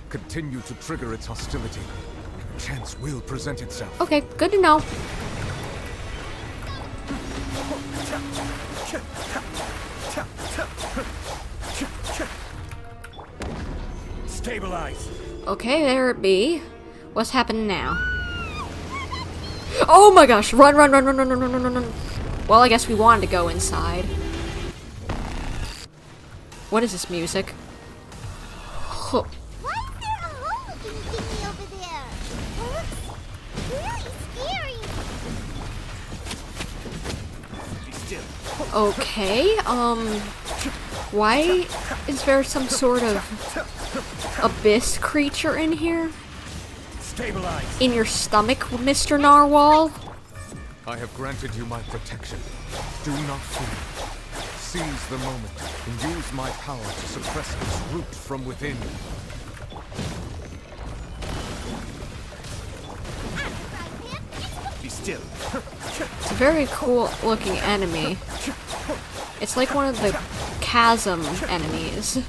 Continue to trigger its hostility. A chance will present itself. Okay, good to know. Stabilize. Okay, there it be. What's happening now? Oh my gosh! Run, run, run, run, run, run, run, run, run. Well, I guess we wanted to go inside. What is this music? Huh. Why is there a hole-looking thingy over there? It looks really scary. Be still. Okay, why is there some sort of abyss creature in here? Stabilize. In your stomach, Mr. Narwhal? I have granted you my protection. Do not fear. Seize the moment and use my power to suppress its root from within. Be still. It's a very cool looking enemy. It's like one of the chasm enemies.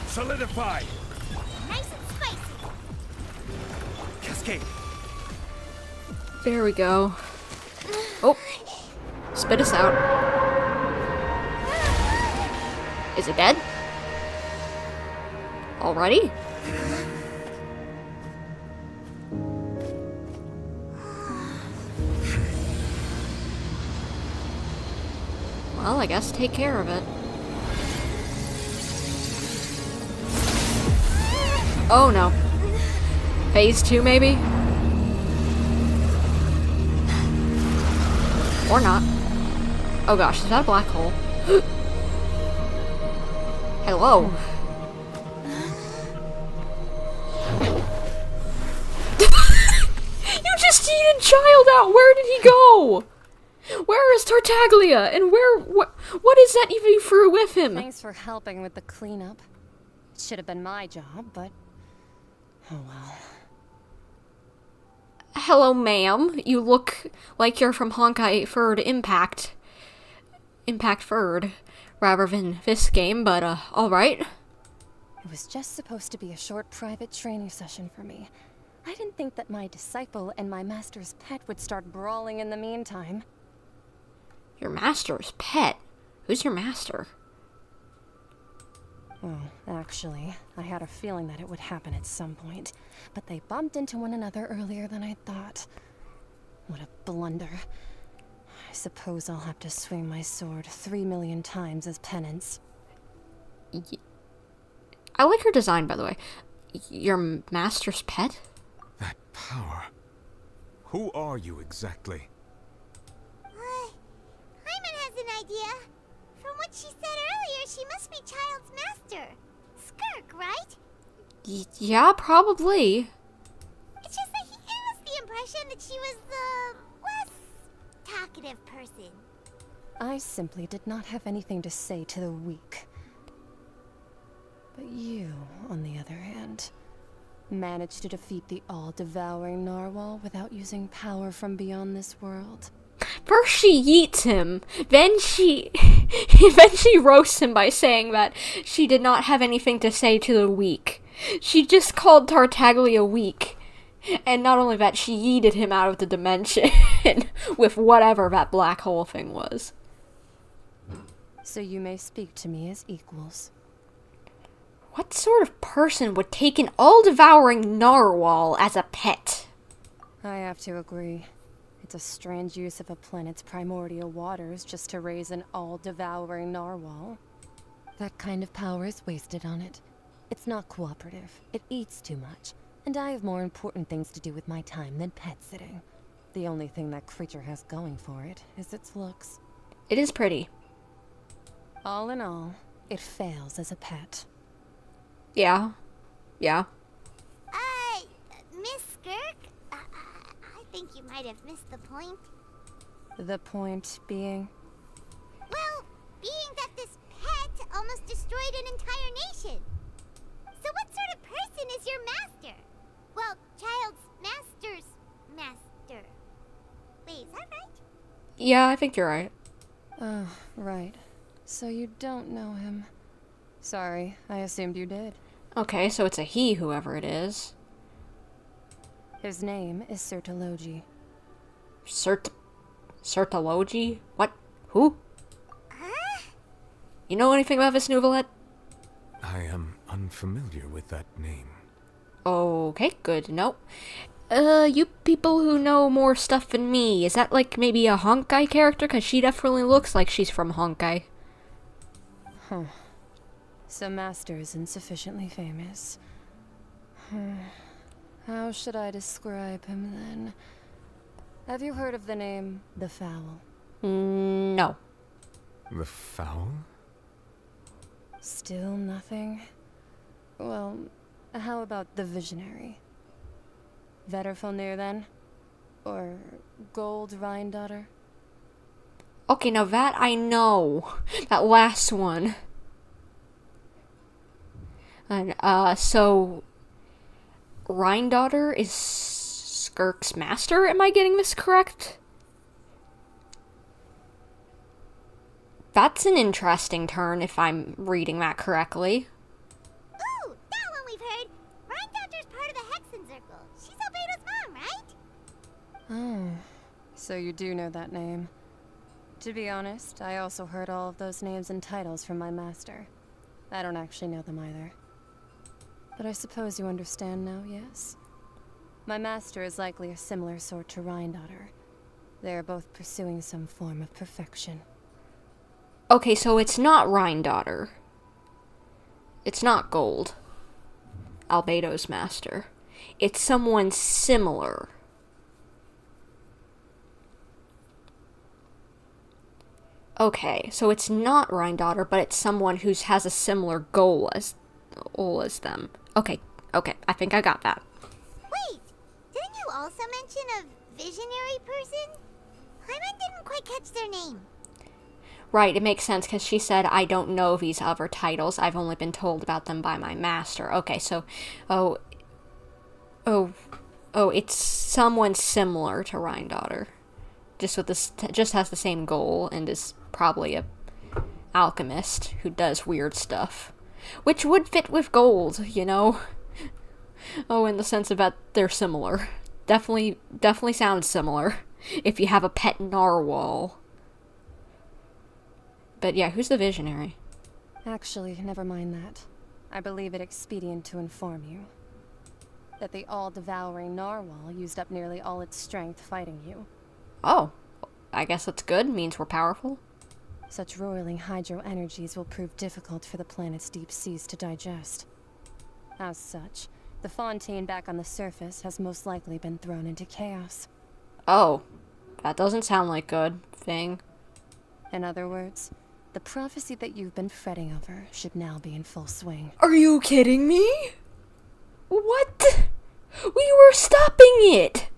Solidify. Nice and spicy. Cascade. There we go. Oh. Spit us out. Is it dead? Already? Well, I guess take care of it. Oh no. Phase 2 maybe? Or not. Oh gosh, is that a black hole? Hello. You just cheated child out! Where did he go? Where is Tartaglia? And what is that even you threw with him? Thanks for helping with the cleanup. It should have been my job, but oh well. Hello, ma'am. You look like you're from Honkai Third Impact. Impact Third, rather than this game, but alright. It was just supposed to be a short private training session for me. I didn't think that my disciple and my master's pet would start brawling in the meantime. Your master's pet? Who's your master? Well, actually, I had a feeling that it would happen at some point, but they bumped into one another earlier than I thought. What a blunder. I suppose I'll have to swing my sword 3 million times as penance. I like her design, by the way. Your master's pet? That power. Who are you exactly? Hyman has an idea. From what she said earlier, she must be Child's master. Skirk, right? Yeah, probably. It's just that he gave us the impression that she was the less talkative person. I simply did not have anything to say to the weak. But you, on the other hand, managed to defeat the all-devouring narwhal without using power from beyond this world. First she yeets him, then she roasts him by saying that she did not have anything to say to the weak. She just called Tartaglia weak. And not only that, she yeeted him out of the dimension with whatever that black hole thing was. So you may speak to me as equals. What sort of person would take an all-devouring narwhal as a pet? I have to agree. It's a strange use of a planet's primordial waters just to raise an all-devouring narwhal. That kind of power is wasted on it. It's not cooperative. It eats too much. And I have more important things to do with my time than pet sitting. The only thing that creature has going for it is its looks. It is pretty. All in all, it fails as a pet. Yeah. Yeah. Miss Skirk? I think you might have missed the point. The point being? Well, being that this pet almost destroyed an entire nation. So what sort of person is your master? Yeah, I think you're right. Oh, right. So you don't know him. Sorry, I assumed you did. Okay, so it's a he, whoever it is. His name is Sertologi. Sertologi? What? Who? You know anything about this, Nouvelette? I am unfamiliar with that name. Okay, good to know. You people who know more stuff than me, is that like maybe a Honkai character? Because she definitely looks like she's from Honkai. Huh. So Master isn't sufficiently famous. How should I describe him then? Have you heard of the name The Fowl? No. The Fowl? Still nothing? Well, how about the Visionary? Vetterfulnir then? Or Gold Rhine-daughter? Okay, now that I know. That last one. And, so... Rhine-daughter is Skirk's master? Am I getting this correct? That's an interesting turn, if I'm reading that correctly. Ooh, that one we've heard. Rhine-daughter's part of the Hexen Circle. She's Albedo's mom, right? Oh, so you do know that name. To be honest, I also heard all of those names and titles from my master. I don't actually know them either. But I suppose you understand now, yes? My master is likely a similar sort to Rhine-daughter. They are both pursuing some form of perfection. Okay, so it's not Rhine-daughter. It's not Gold. Albedo's master. It's someone similar. Okay, so it's not Rhine-daughter, but it's someone who has a similar goal as them. Okay, I think I got that. Wait, didn't you also mention a visionary person? Paimon didn't quite catch their name. Right, it makes sense because she said, I don't know these other titles. I've only been told about them by my master. Okay, so, it's someone similar to Rhine-daughter. Just has the same goal and is probably a alchemist who does weird stuff. Which would fit with Gold, you know? In the sense of that they're similar. Definitely sounds similar. If you have a pet narwhal. But yeah, who's the visionary? Actually, never mind that. I believe it expedient to inform you that the all-devouring narwhal used up nearly all its strength fighting you. Oh, I guess that's good. Means we're powerful. Such roiling hydro energies will prove difficult for the planet's deep seas to digest. As such, the Fontaine back on the surface has most likely been thrown into chaos. Oh, that doesn't sound like good thing. In other words, the prophecy that you've been fretting over should now be in full swing. Are you kidding me? What? We were stopping it!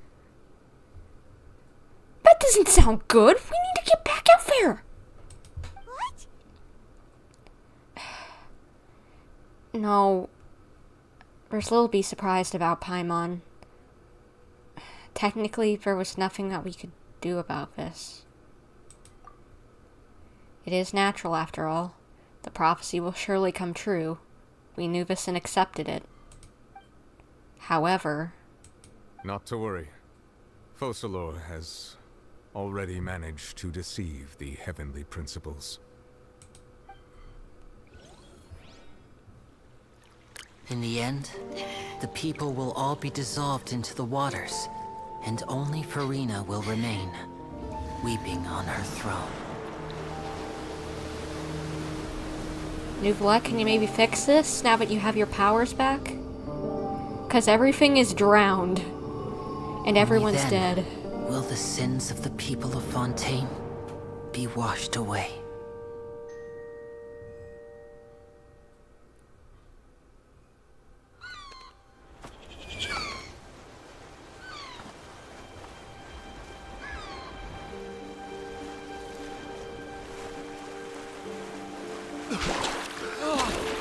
That doesn't sound good. We need to get back out there. What? No. There's little to be surprised about, Paimon. Technically, there was nothing that we could do about this. It is natural, after all. The prophecy will surely come true. We knew this and accepted it. However... Not to worry. Focalor has already managed to deceive the heavenly principles. In the end, the people will all be dissolved into the waters, and only Furina will remain, weeping on her throne. Nouvelette, can you maybe fix this now that you have your powers back? Because everything is drowned. And everyone's Only then dead. Will the sins of the people of Fontaine be washed away?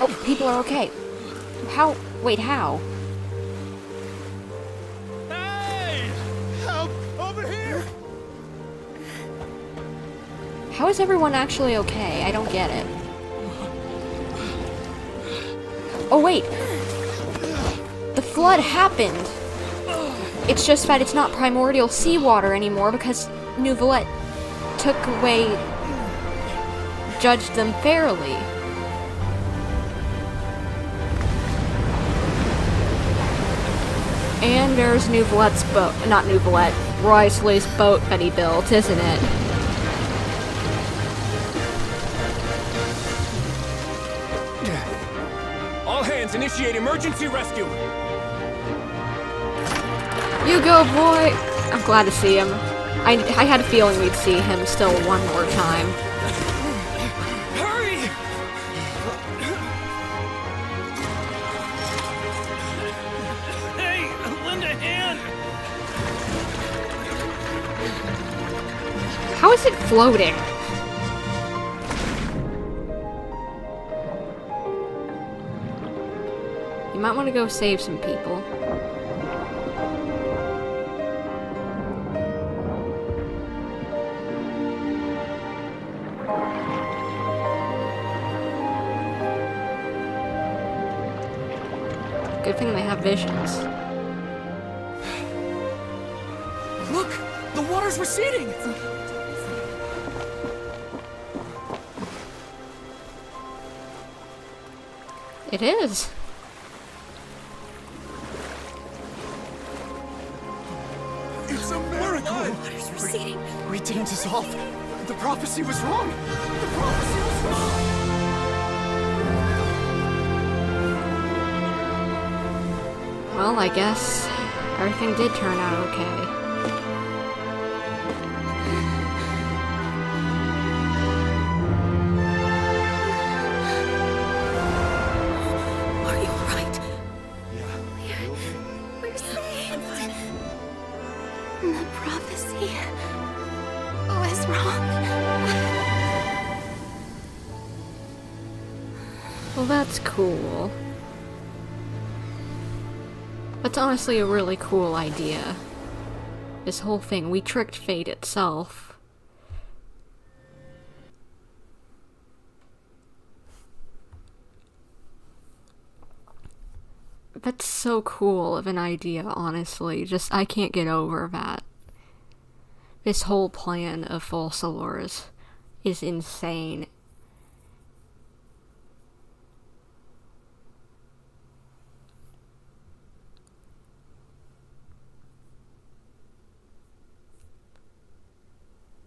Oh, people are okay. How? Wait, how? Hey! Help! Over here! How is everyone actually okay? I don't get it. Oh wait! The flood happened! It's just that it's not primordial seawater anymore because Neuvillette took away... judged them fairly. And there's Neuvillette's boat, not Neuvillette, Wriothesley's boat that he built, isn't it? All hands, initiate emergency rescue! You go, boy! I'm glad to see him. I had a feeling we'd see him still one more time. Hurry! Hey, lend a hand! How is it floating? You might want to go save some people. Good thing they have visions. Look! The water's receding! It is. It's a miracle! Water's receding. We didn't dissolve. The prophecy was wrong. The prophecy was wrong. Well, I guess everything did turn out okay. Are you alright? Yeah. We're saved. The prophecy was wrong. Well, that's cool. That's honestly a really cool idea. This whole thing, we tricked fate itself. That's so cool of an idea, honestly. Just, I can't get over that. This whole plan of Falsalors is insane.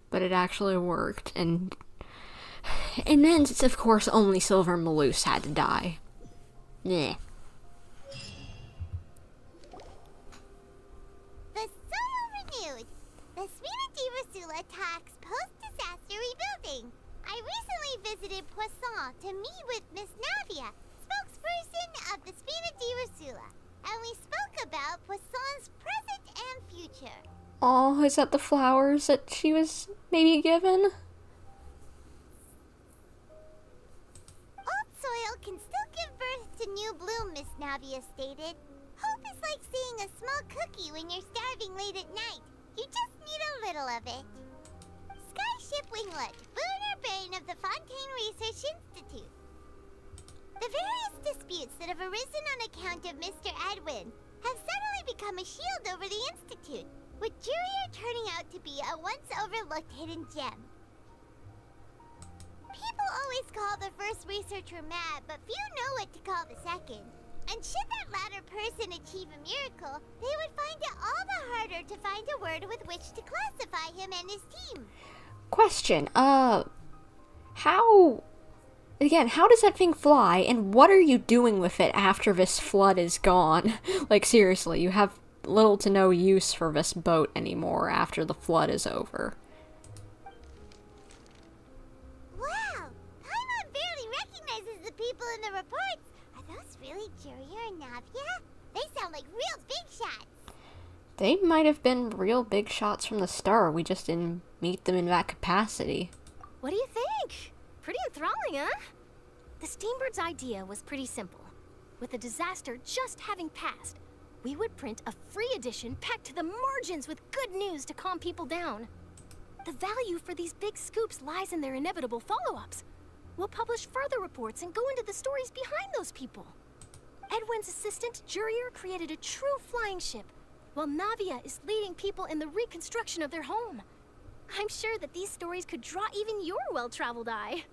But it actually worked, and then, of course, only Silver and Malus had to die. Yeah. The Solo renewed. The Spina di Rosula talks post-disaster rebuilding. I recently visited Poisson to meet with Miss Navia, spokesperson of the Spina di Rosula, and we spoke about Poisson's present and future. Oh, is that the flowers that she was maybe given? Old soil can still give birth to new bloom, Miss Navia stated. Hope is like seeing a small cookie when you're starving late at night. You just need a little of it. Skyship Winglet, Lunar Brain of the Fontaine Research Institute. The various disputes that have arisen on account of Mr. Edwin have suddenly become a shield over the Institute, with Jurier turning out to be a once-overlooked hidden gem. People always call the first researcher mad, but few know what to call the second. And should that latter person achieve a miracle, they would find it all the harder to find a word with which to classify him and his team. Question, how does that thing fly, and what are you doing with it after this flood is gone? Like, seriously, you have little to no use for this boat anymore after the flood is over. Wow! Paimon barely recognizes the people in the reports. Are those really Jurier and Navia? They sound like real big shots. They might have been real big shots from the start. We just didn't meet them in that capacity. What do you think? Pretty enthralling, huh? The Steambird's idea was pretty simple. With the disaster just having passed, we would print a free edition packed to the margins with good news to calm people down. The value for these big scoops lies in their inevitable follow-ups. We'll publish further reports and go into the stories behind those people. Edwin's assistant, Jurier, created a true flying ship, while Navia is leading people in the reconstruction of their home. I'm sure that these stories could draw even your well-traveled eye.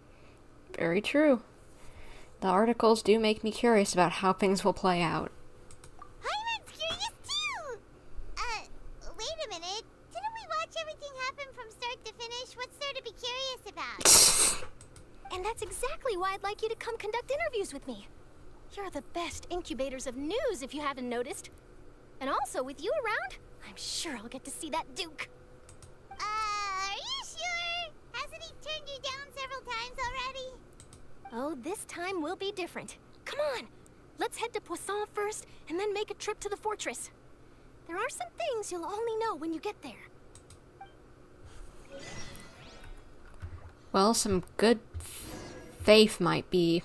Very true. The articles do make me curious about how things will play out. I'm curious too! Wait a minute. Didn't we watch everything happen from start to finish? What's there to be curious about? And that's exactly why I'd like you to come conduct interviews with me. You're the best incubators of news, if you haven't noticed. And also, with you around, I'm sure I'll get to see that Duke. Are you sure? Hasn't he turned you down several times already? Oh, this time will be different. Come on, let's head to Poisson first, and then make a trip to the fortress. There are some things you'll only know when you get there. Well, some good faith might be,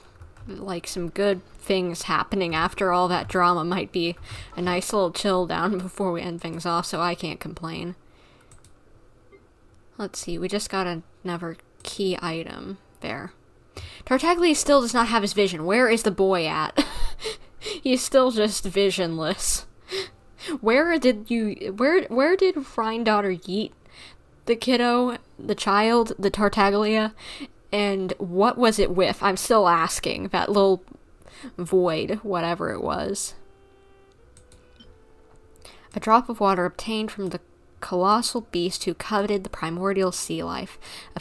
like, some good things happening after all that drama might be a nice little chill down before we end things off, so I can't complain. Let's see, we just got another key item there. Tartaglia still does not have his vision. Where is the boy at? He's still just visionless. Where did Rhine-daughter yeet the kiddo, the child, the Tartaglia, and what was it with? I'm still asking. That little void, whatever it was. A drop of water obtained from the colossal beast who coveted the primordial sea life. A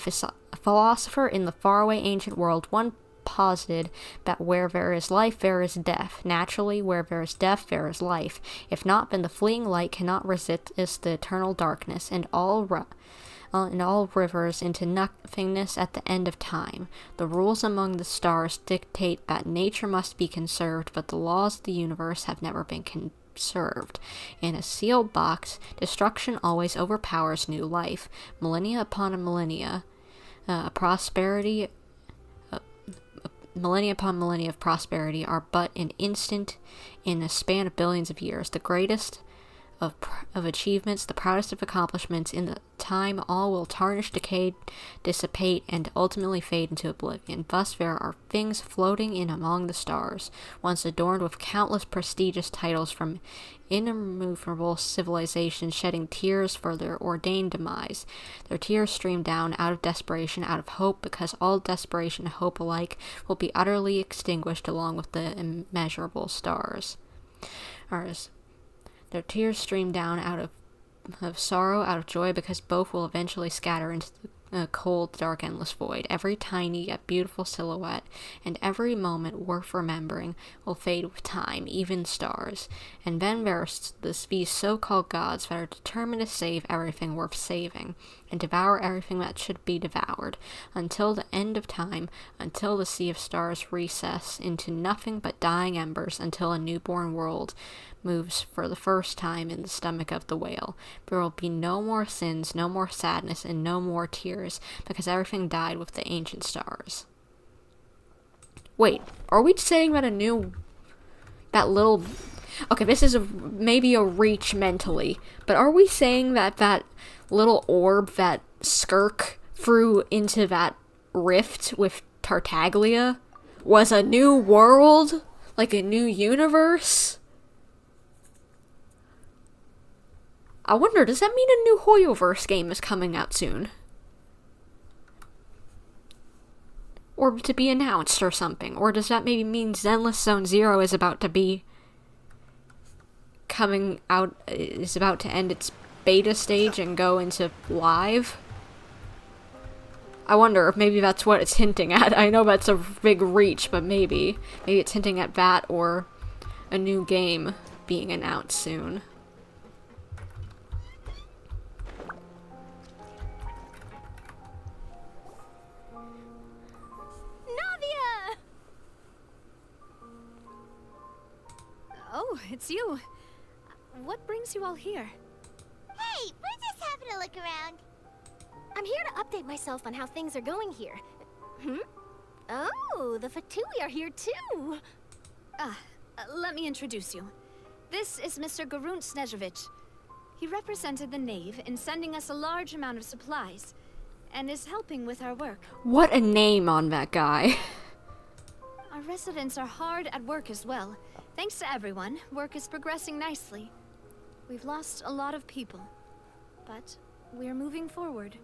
philosopher in the faraway ancient world once posited that where there is life, there is death. Naturally, where there is death, there is life. If not, then the fleeting light cannot resist the eternal darkness, and all rivers into nothingness at the end of time. The rules among the stars dictate that nature must be conserved, but the laws of the universe have never been conserved. In a sealed box, destruction always overpowers new life. Millennia upon millennia of prosperity are but an instant in a span of billions of years. The greatest of achievements, the proudest of accomplishments, in the time all will tarnish, decay, dissipate, and ultimately fade into oblivion. Thus there are things floating in among the stars, once adorned with countless prestigious titles from innumerable civilizations, shedding tears for their ordained demise. Their tears stream down out of desperation, out of hope, because all desperation and hope alike will be utterly extinguished along with the immeasurable stars. Their tears stream down out of sorrow, out of joy, because both will eventually scatter into the cold, dark, endless void. Every tiny yet beautiful silhouette, and every moment worth remembering, will fade with time, even stars. And then there are these so-called gods that are determined to save everything worth saving, and devour everything that should be devoured, until the end of time, until the sea of stars recess into nothing but dying embers, until a newborn world moves for the first time in the stomach of the whale. There will be no more sins, no more sadness, and no more tears, because everything died with the ancient stars. Wait, are we saying that okay, this is maybe a reach mentally, but are we saying that that little orb that Skirk threw into that rift with Tartaglia was a new world? Like a new universe? I wonder, does that mean a new Hoyoverse game is coming out soon? Or to be announced or something? Or does that maybe mean Zenless Zone Zero is about to be coming out, is about to end its beta stage and go into live? I wonder if maybe that's what it's hinting at. I know that's a big reach, but maybe it's hinting at that or a new game being announced soon. Navia! Oh, it's you. What brings you all here? Hey, we're just having a look around. I'm here to update myself on how things are going here. Oh, the Fatui are here too. Let me introduce you. This is Mr. Garunt Snežević. He represented the Knave in sending us a large amount of supplies, and is helping with our work. What a name on that guy. Our residents are hard at work as well. Thanks to everyone, work is progressing nicely. We've lost a lot of people, but we're moving forward.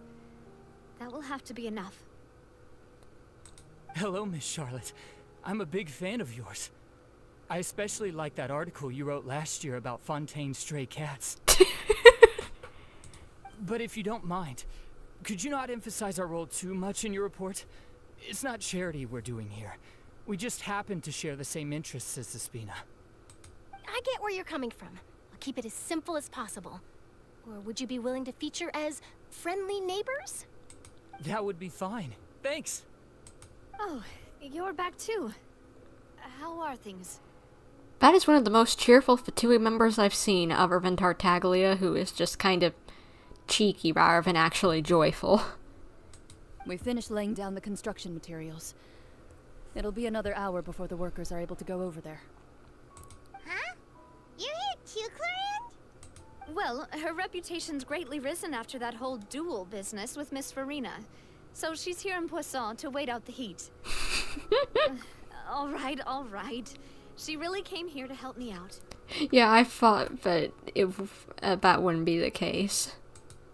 That will have to be enough. Hello, Miss Charlotte. I'm a big fan of yours. I especially like that article you wrote last year about Fontaine's stray cats. But if you don't mind, could you not emphasize our role too much in your report? It's not charity we're doing here. We just happen to share the same interests as the Spina. I get where you're coming from. I'll keep it as simple as possible. Or would you be willing to feature as friendly neighbors? That would be fine. Thanks. Oh, you're back too. How are things? That is one of the most cheerful Fatui members I've seen, other than Tartaglia, who is just kind of cheeky rather than actually joyful. We finished laying down the construction materials. It'll be another hour before the workers are able to go over there. Huh? You're here too, Clorinde? Well, her reputation's greatly risen after that whole duel business with Miss Furina. So she's here in Poisson to wait out the heat. All right. She really came here to help me out. Yeah, I thought that that wouldn't be the case.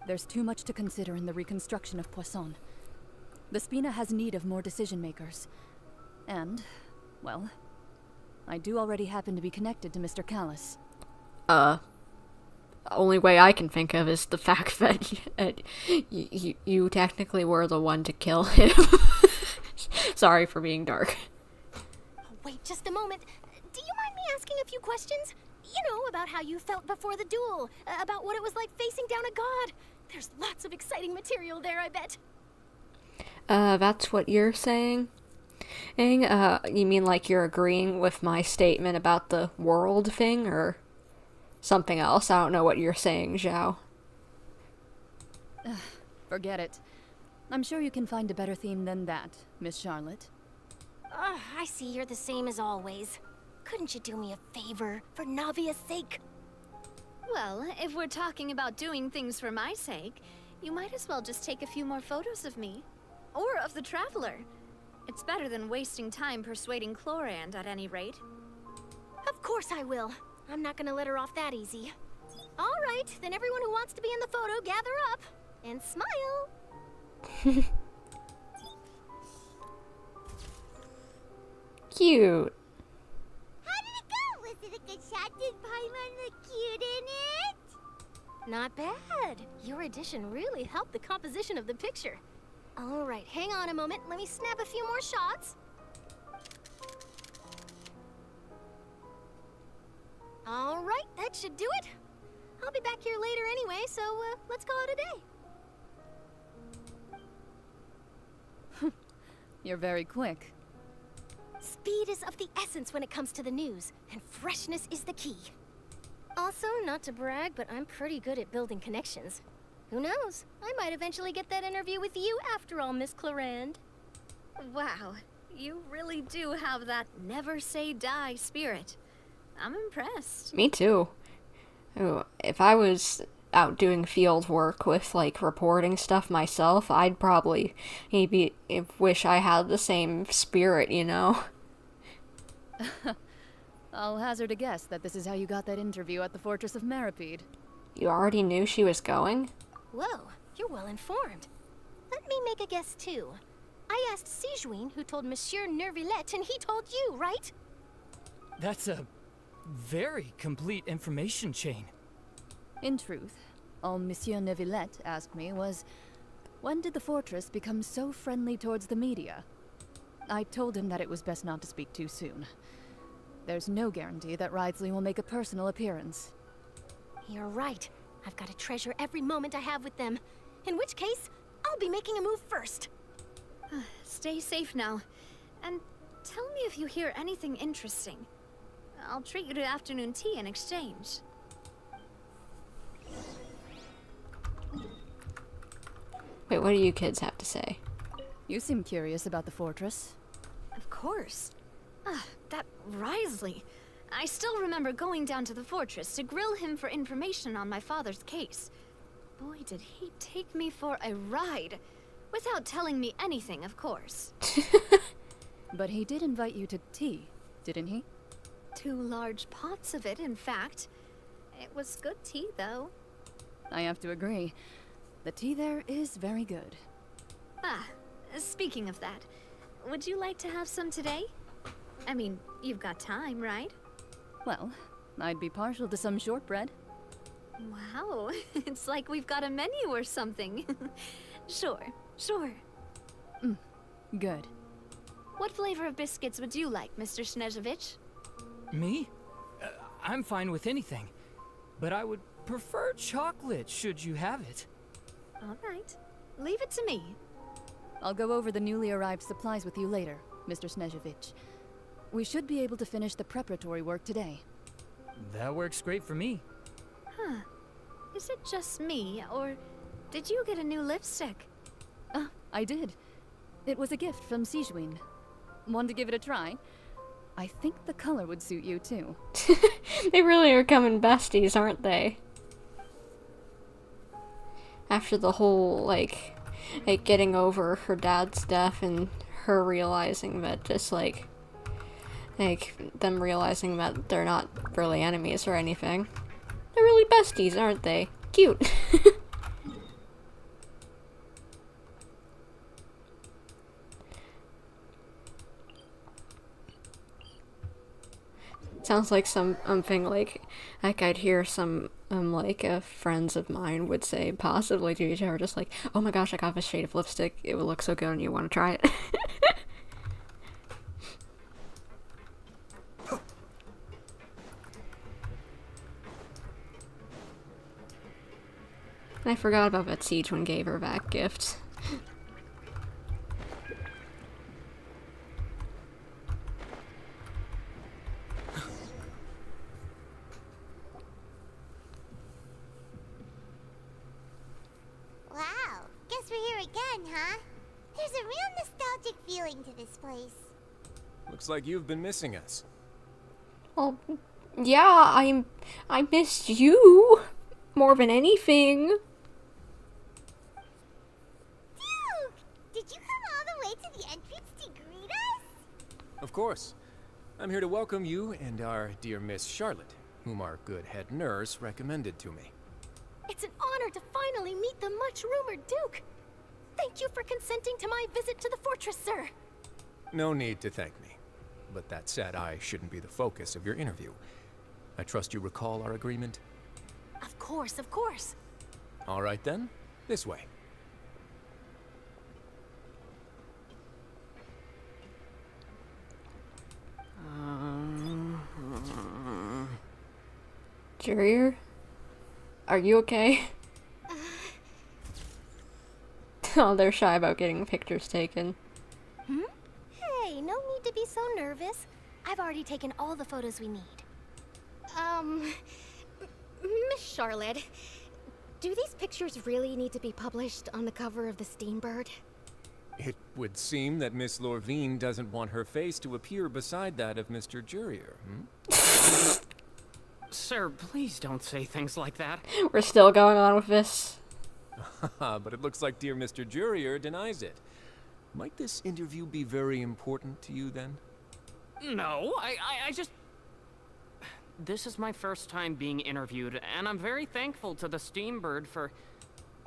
There's too much to consider in the reconstruction of Poisson. The Spina has need of more decision makers. And, well, I do already happen to be connected to Mr. Callis. Only way I can think of is the fact that you technically were the one to kill him. Sorry for being dark. Wait just a moment. Do you mind me asking a few questions? You know, about how you felt before the duel, about what it was like facing down a god. There's lots of exciting material there, I bet. That's what you're saying? You mean like you're agreeing with my statement about the world thing, or something else? I don't know what you're saying, Zhao. Forget it. I'm sure you can find a better theme than that, Miss Charlotte. I see you're the same as always. Couldn't you do me a favor, for Navia's sake? Well, if we're talking about doing things for my sake, you might as well just take a few more photos of me. Or of the Traveler. It's better than wasting time persuading Clorinde, at any rate. Of course I will. I'm not gonna let her off that easy. All right, then everyone who wants to be in the photo, gather up. And smile. Cute. How did it go? Was it a good shot? Did Paimon look cute in it? Not bad. Your addition really helped the composition of the picture. All right, hang on a moment. Let me snap a few more shots. All right, that should do it. I'll be back here later anyway, so let's call it a day. You're very quick. Speed is of the essence when it comes to the news, and freshness is the key. Also, not to brag, but I'm pretty good at building connections. Who knows? I might eventually get that interview with you after all, Miss Clorinde. Wow, you really do have that never say die spirit. I'm impressed. Me too. Ooh, if I was out doing field work with, like, reporting stuff myself, I'd probably maybe wish I had the same spirit, you know? I'll hazard a guess that this is how you got that interview at the Fortress of Masquerade. You already knew she was going? Whoa, you're well informed. Let me make a guess too. I asked sigewinne, who told Monsieur Nervillet, and he told you, right? That's a very complete information chain. In truth, all Monsieur Nervillet asked me was, when did the fortress become so friendly towards the media? I told him that it was best not to speak too soon. There's no guarantee that Wriothesley will make a personal appearance. You're right. I've got to treasure every moment I have with them. In which case, I'll be making a move first. Stay safe now. And tell me if you hear anything interesting. I'll treat you to afternoon tea in exchange. Wait, what do you kids have to say? You seem curious about the fortress. Of course. That Wriothesley. I still remember going down to the fortress to grill him for information on my father's case. Boy, did he take me for a ride. Without telling me anything, of course. But he did invite you to tea, didn't he? 2 large pots of it, in fact. It was good tea, though. I have to agree. The tea there is very good. Ah, speaking of that, would you like to have some today? I mean, you've got time, right? Well, I'd be partial to some shortbread. Wow, it's like we've got a menu or something. Sure. Good. What flavor of biscuits would you like, Mr. Snezhevich? Me? I'm fine with anything. But I would prefer chocolate, should you have it. All right. Leave it to me. I'll go over the newly arrived supplies with you later, Mr. Snezhevich. We should be able to finish the preparatory work today. That works great for me. Huh. Is it just me, or did you get a new lipstick? I did. It was a gift from sigewinne. Want to give it a try? I think the color would suit you, too. They really are becoming besties, aren't they? After the whole, like getting over her dad's death and her realizing that just, like, them realizing that they're not really enemies or anything. They're really besties, aren't they? Cute. Sounds like something like I'd hear some friends of mine would say possibly to each other, just like, oh my gosh, I got this shade of lipstick, it would look so good and you want to try it. And I forgot about that sigewinne gave her that gift. Wow, guess we're here again, huh? There's a real nostalgic feeling to this place. Looks like you've been missing us. Well, yeah, I missed you more than anything. Dude, did you come all the way to the entrance to greet us? Of course. I'm here to welcome you and our dear Miss Charlotte, whom our good head nurse recommended to me. It's an honor to finally meet the much-rumored Duke. Thank you for consenting to my visit to the fortress, sir. No need to thank me. But that said, I shouldn't be the focus of your interview. I trust you recall our agreement? Of course, of course. All right then, this way. Jurier? Are you okay? Oh, they're shy about getting pictures taken. Hey, no need to be so nervous. I've already taken all the photos we need. Miss Charlotte, do these pictures really need to be published on the cover of the Steambird? It would seem that Miss Lorvine doesn't want her face to appear beside that of Mr. Jurier, Sir, please don't say things like that. We're still going on with this. But it looks like dear Mr. Jurier denies it. Might this interview be very important to you, then? No, I just... This is my first time being interviewed, and I'm very thankful to the Steambird for...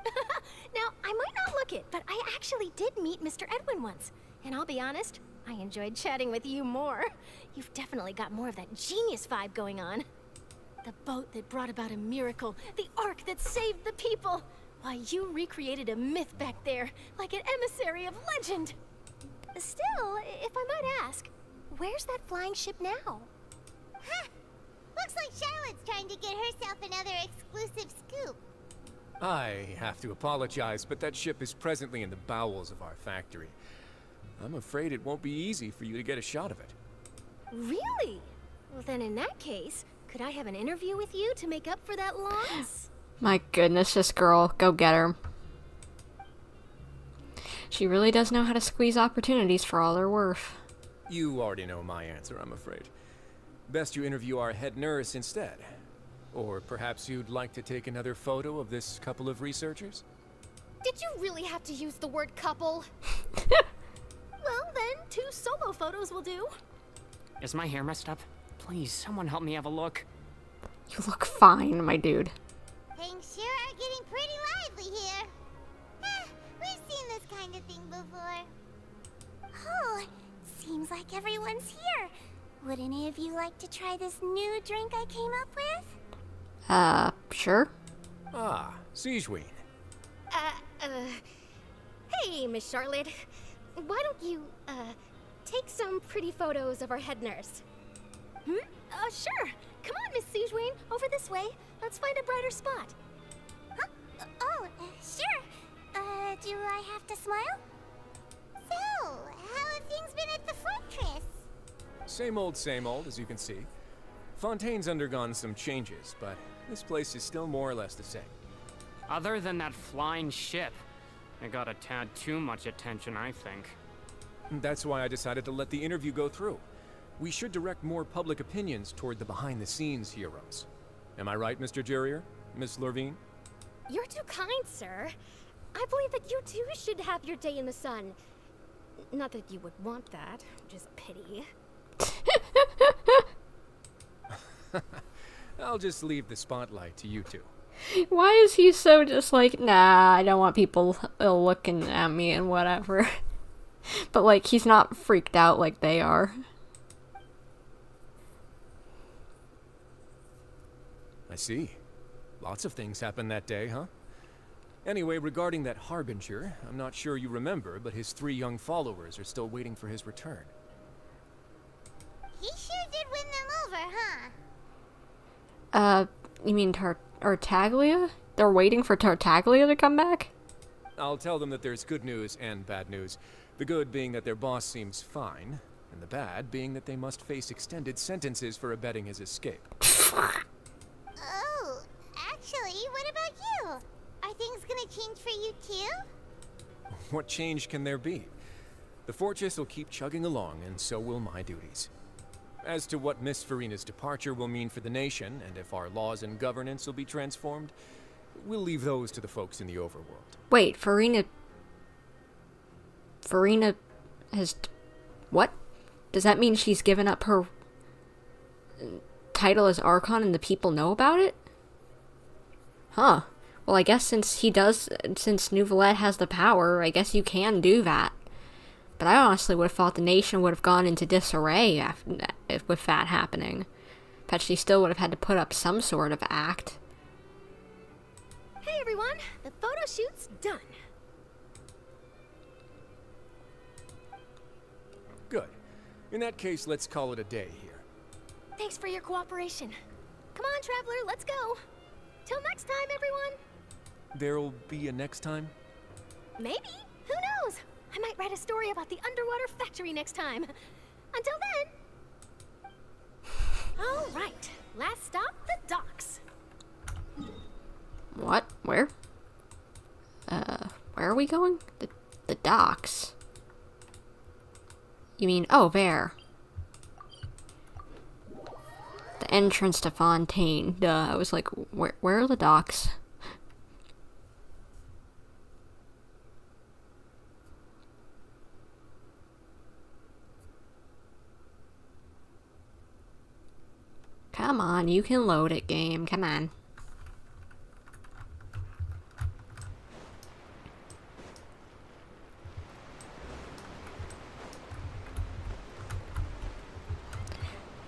Now, I might not look it, but I actually did meet Mr. Edwin once. And I'll be honest, I enjoyed chatting with you more. You've definitely got more of that genius vibe going on. The boat that brought about a miracle, the ark that saved the people. Why, you recreated a myth back there, like an emissary of legend. Still, if I might ask, where's that flying ship now? Huh. Looks like Charlotte's trying to get herself another exclusive scoop. I have to apologize, but that ship is presently in the bowels of our factory. I'm afraid it won't be easy for you to get a shot of it. Really? Well, then in that case, could I have an interview with you to make up for that loss? My goodness, this girl. Go get her. She really does know how to squeeze opportunities for all they're worth. You already know my answer, I'm afraid. Best you interview our head nurse instead. Or perhaps you'd like to take another photo of this couple of researchers? Did you really have to use the word couple? Well, then, 2 solo photos will do. Is my hair messed up? Please, someone help me have a look. You look fine, my dude. Things sure are getting pretty lively here. We've seen this kind of thing before. Oh, seems like everyone's here. Would any of you like to try this new drink I came up with? Sure. Ah, sigewinne. Hey, Miss Charlotte. Why don't you, take some pretty photos of our head nurse? Sure. Come on, Miss sigewinne. Over this way. Let's find a brighter spot. Huh? Sure. Do I have to smile? So, how have things been at the fortress? Same old, as you can see. Fontaine's undergone some changes, but this place is still more or less the same. Other than that flying ship, it got a tad too much attention, I think. That's why I decided to let the interview go through. We should direct more public opinions toward the behind-the-scenes heroes. Am I right, Mr. Jurier? Miss Lorvine? You're too kind, sir. I believe that you too should have your day in the sun. Not that you would want that, which is a pity. I'll just leave the spotlight to you two. Why is he so just like, nah, I don't want people looking at me and whatever. But like, he's not freaked out like they are. I see. Lots of things happened that day, huh? Anyway, regarding that Harbinger, I'm not sure you remember, but his 3 young followers are still waiting for his return. He sure did win them over, huh? You mean Tartaglia? They're waiting for Tartaglia to come back? I'll tell them that there's good news and bad news. The good being that their boss seems fine, and the bad being that they must face extended sentences for abetting his escape. Oh, actually, what about you? Are things gonna change for you too? What change can there be? The fortress will keep chugging along, and so will my duties. As to what Miss Furina's departure will mean for the nation, and if our laws and governance will be transformed, we'll leave those to the folks in the overworld. Wait, Furina has... What? Does that mean she's given up her title as Archon and the people know about it? Huh. Well, I guess since Neuvillette has the power, I guess you can do that. But I honestly would have thought the nation would have gone into disarray with that happening. But she still would have had to put up some sort of act. Hey everyone, the photo shoot's done. Good. In that case, let's call it a day here. Thanks for your cooperation. Come on, Traveler, let's go. Till next time, everyone. There'll be a next time? Maybe. Who knows? I might write a story about the underwater factory next time. Until then. All right. Last stop, the docks. What? Where? Where are we going? The docks. You mean, oh, there. The entrance to Fontaine. Duh, I was like, where are the docks? Come on, you can load it, game. Come on.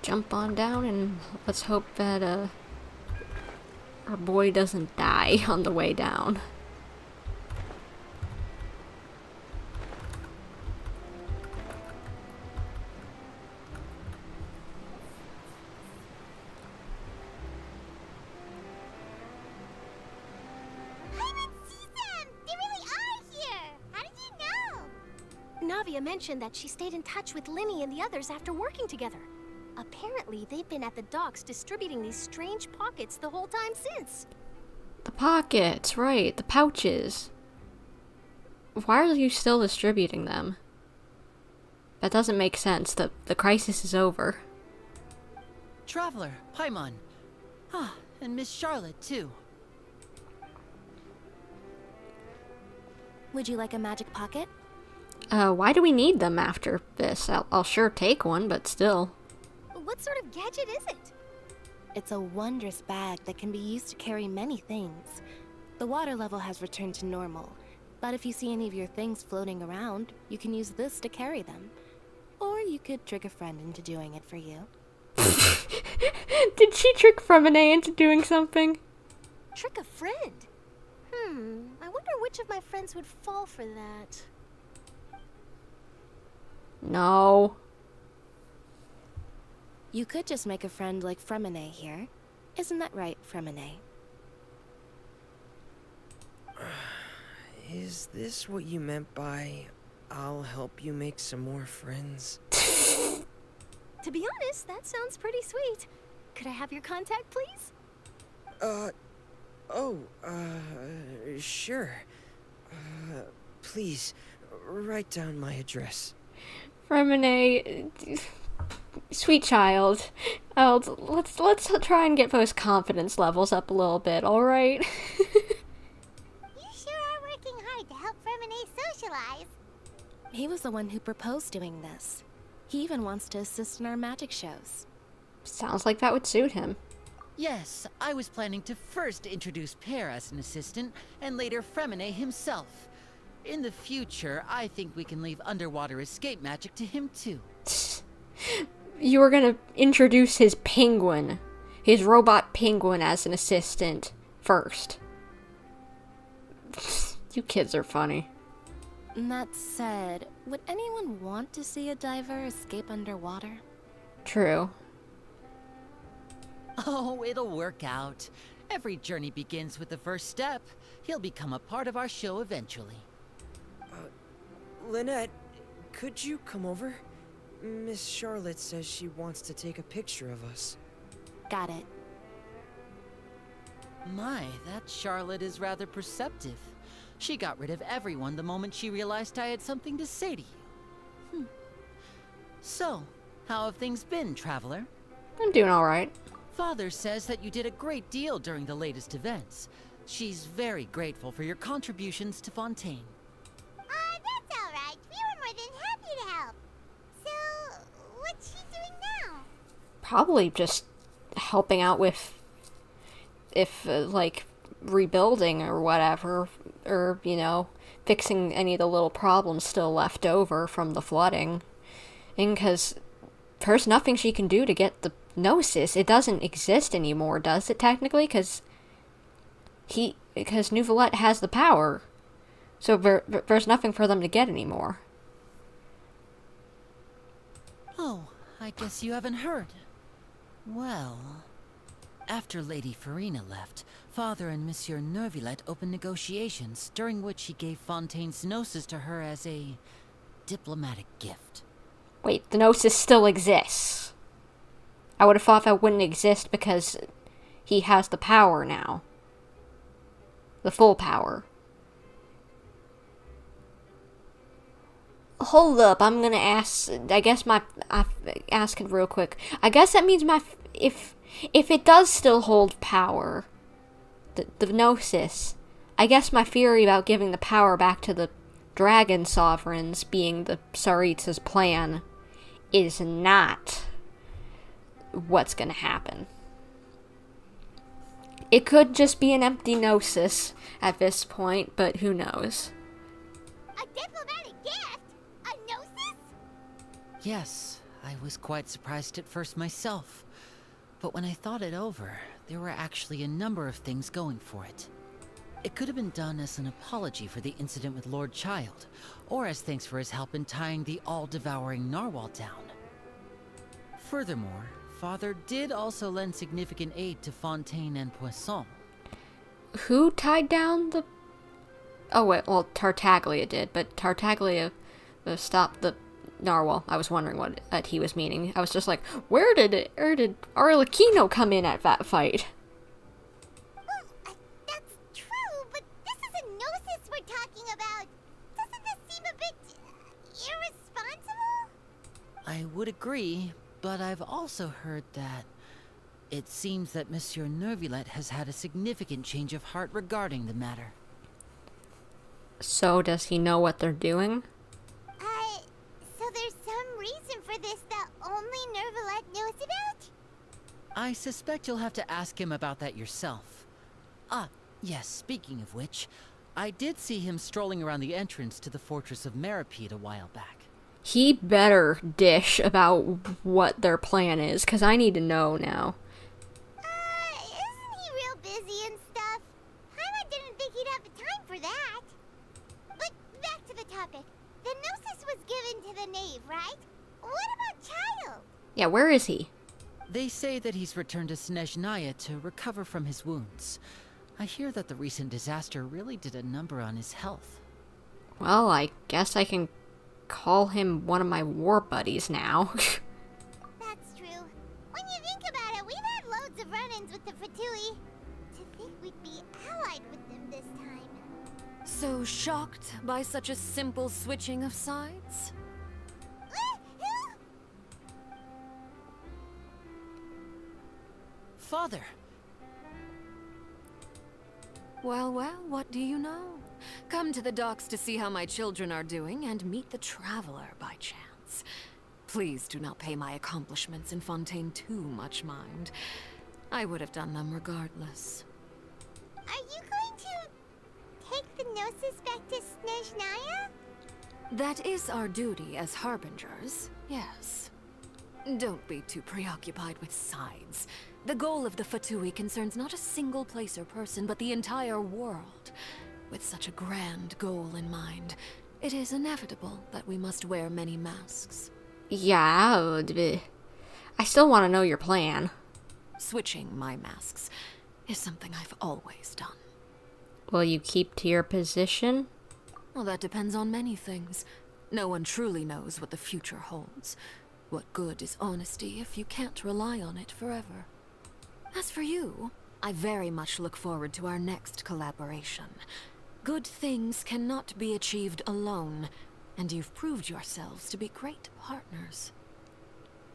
Jump on down and let's hope that our boy doesn't die on the way down. Navia mentioned that she stayed in touch with Lyney and the others after working together. Apparently, they've been at the docks distributing these strange pockets the whole time since. The pockets, right, the pouches. Why are you still distributing them? That doesn't make sense. The crisis is over. Traveler, Paimon. Ah, and Miss Charlotte, too. Would you like a magic pocket? Why do we need them after this? I'll sure take one, but still. What sort of gadget is it? It's a wondrous bag that can be used to carry many things. The water level has returned to normal, but if you see any of your things floating around, you can use this to carry them. Or you could trick a friend into doing it for you. Did she trick Furina into doing something? Trick a friend? I wonder which of my friends would fall for that. No. You could just make a friend like Furina here. Isn't that right, Furina? Is this what you meant by, I'll help you make some more friends? To be honest, that sounds pretty sweet. Could I have your contact, please? Sure. Please, write down my address. Furina, sweet child. Oh, let's try and get those confidence levels up a little bit, alright? You sure are working hard to help Furina socialize. He was the one who proposed doing this. He even wants to assist in our magic shows. Sounds like that would suit him. Yes, I was planning to first introduce Per as an assistant, and later Furina himself. In the future, I think we can leave underwater escape magic to him too. You were gonna introduce his penguin, his robot penguin as an assistant first. You kids are funny. That said, would anyone want to see a diver escape underwater? True. Oh, it'll work out. Every journey begins with the first step. He'll become a part of our show eventually. Lynett, could you come over? Miss Charlotte says she wants to take a picture of us. Got it. My, that Charlotte is rather perceptive. She got rid of everyone the moment she realized I had something to say to you. So, how have things been, Traveler? I'm doing alright. Father says that you did a great deal during the latest events. She's very grateful for your contributions to Fontaine. That's alright. We were more than happy to help. So, what's she doing now? Probably just helping out with, like, rebuilding or whatever, or, you know, fixing any of the little problems still left over from the flooding. And because there's nothing she can do to get the Gnosis. It doesn't exist anymore, does it, technically? Because Neuvillette has the power. So there's nothing for them to get anymore. Oh, I guess you haven't heard. Well, after Lady Furina left, Father and Monsieur Neuvillette opened negotiations, during which he gave Fontaine's Gnosis to her as a diplomatic gift. Wait, the Gnosis still exists. I would have thought that wouldn't exist because he has the power now. The full power. Hold up, I'm gonna ask, ask it real quick. I guess that means if it does still hold power, the Gnosis, I guess my theory about giving the power back to the Dragon Sovereigns being the Tsaritsa's plan is not what's gonna happen. It could just be an empty Gnosis at this point, but who knows? A diplomatic gift? A Gnosis? Yes, I was quite surprised at first myself. But when I thought it over, there were actually a number of things going for it. It could have been done as an apology for the incident with Lord Child, or as thanks for his help in tying the all-devouring narwhal down. Furthermore, Father did also lend significant aid to Fontaine and Poisson. Who tied down the... Oh wait, well, Tartaglia did, but Tartaglia stopped the narwhal. I was wondering what he was meaning. I was just like, where did Arlecchino come in at that fight? Well, that's true, but this is a Gnosis we're talking about. Doesn't this seem a bit irresponsible? I would agree, but I've also heard that It seems that Monsieur Neuvillette has had a significant change of heart regarding the matter. So does he know what they're doing? So there's some reason for this that only Neuvillette knows about? I suspect you'll have to ask him about that yourself. Ah, yes, speaking of which, I did see him strolling around the entrance to the Fortress of Maripede a while back. He better dish about what their plan is, because I need to know now. Isn't he real busy and stuff? Paimon didn't think he'd have the time for that. But back to the topic. The Gnosis was given to the knave, right? What about Child? Yeah, where is he? They say that he's returned to Snezhnaya to recover from his wounds. I hear that the recent disaster really did a number on his health. Well, I guess I can call him one of my war buddies now. That's true. When you think about it, we've had loads of run-ins with the Fatui. To think we'd be allied with them this time. So shocked by such a simple switching of sides? Father! Well, what do you know? Come to the docks to see how my children are doing and meet the traveler by chance. Please do not pay my accomplishments in Fontaine too much mind. I would have done them regardless. Are you going to take the Gnosis back to Snezhnaya? That is our duty as harbingers, yes. Don't be too preoccupied with sides. The goal of the Fatui concerns not a single place or person, but the entire world. With such a grand goal in mind, it is inevitable that we must wear many masks. Yeah, I still want to know your plan. Switching my masks is something I've always done. Will you keep to your position? Well, that depends on many things. No one truly knows what the future holds. What good is honesty if you can't rely on it forever? As for you, I very much look forward to our next collaboration. Good things cannot be achieved alone, and you've proved yourselves to be great partners.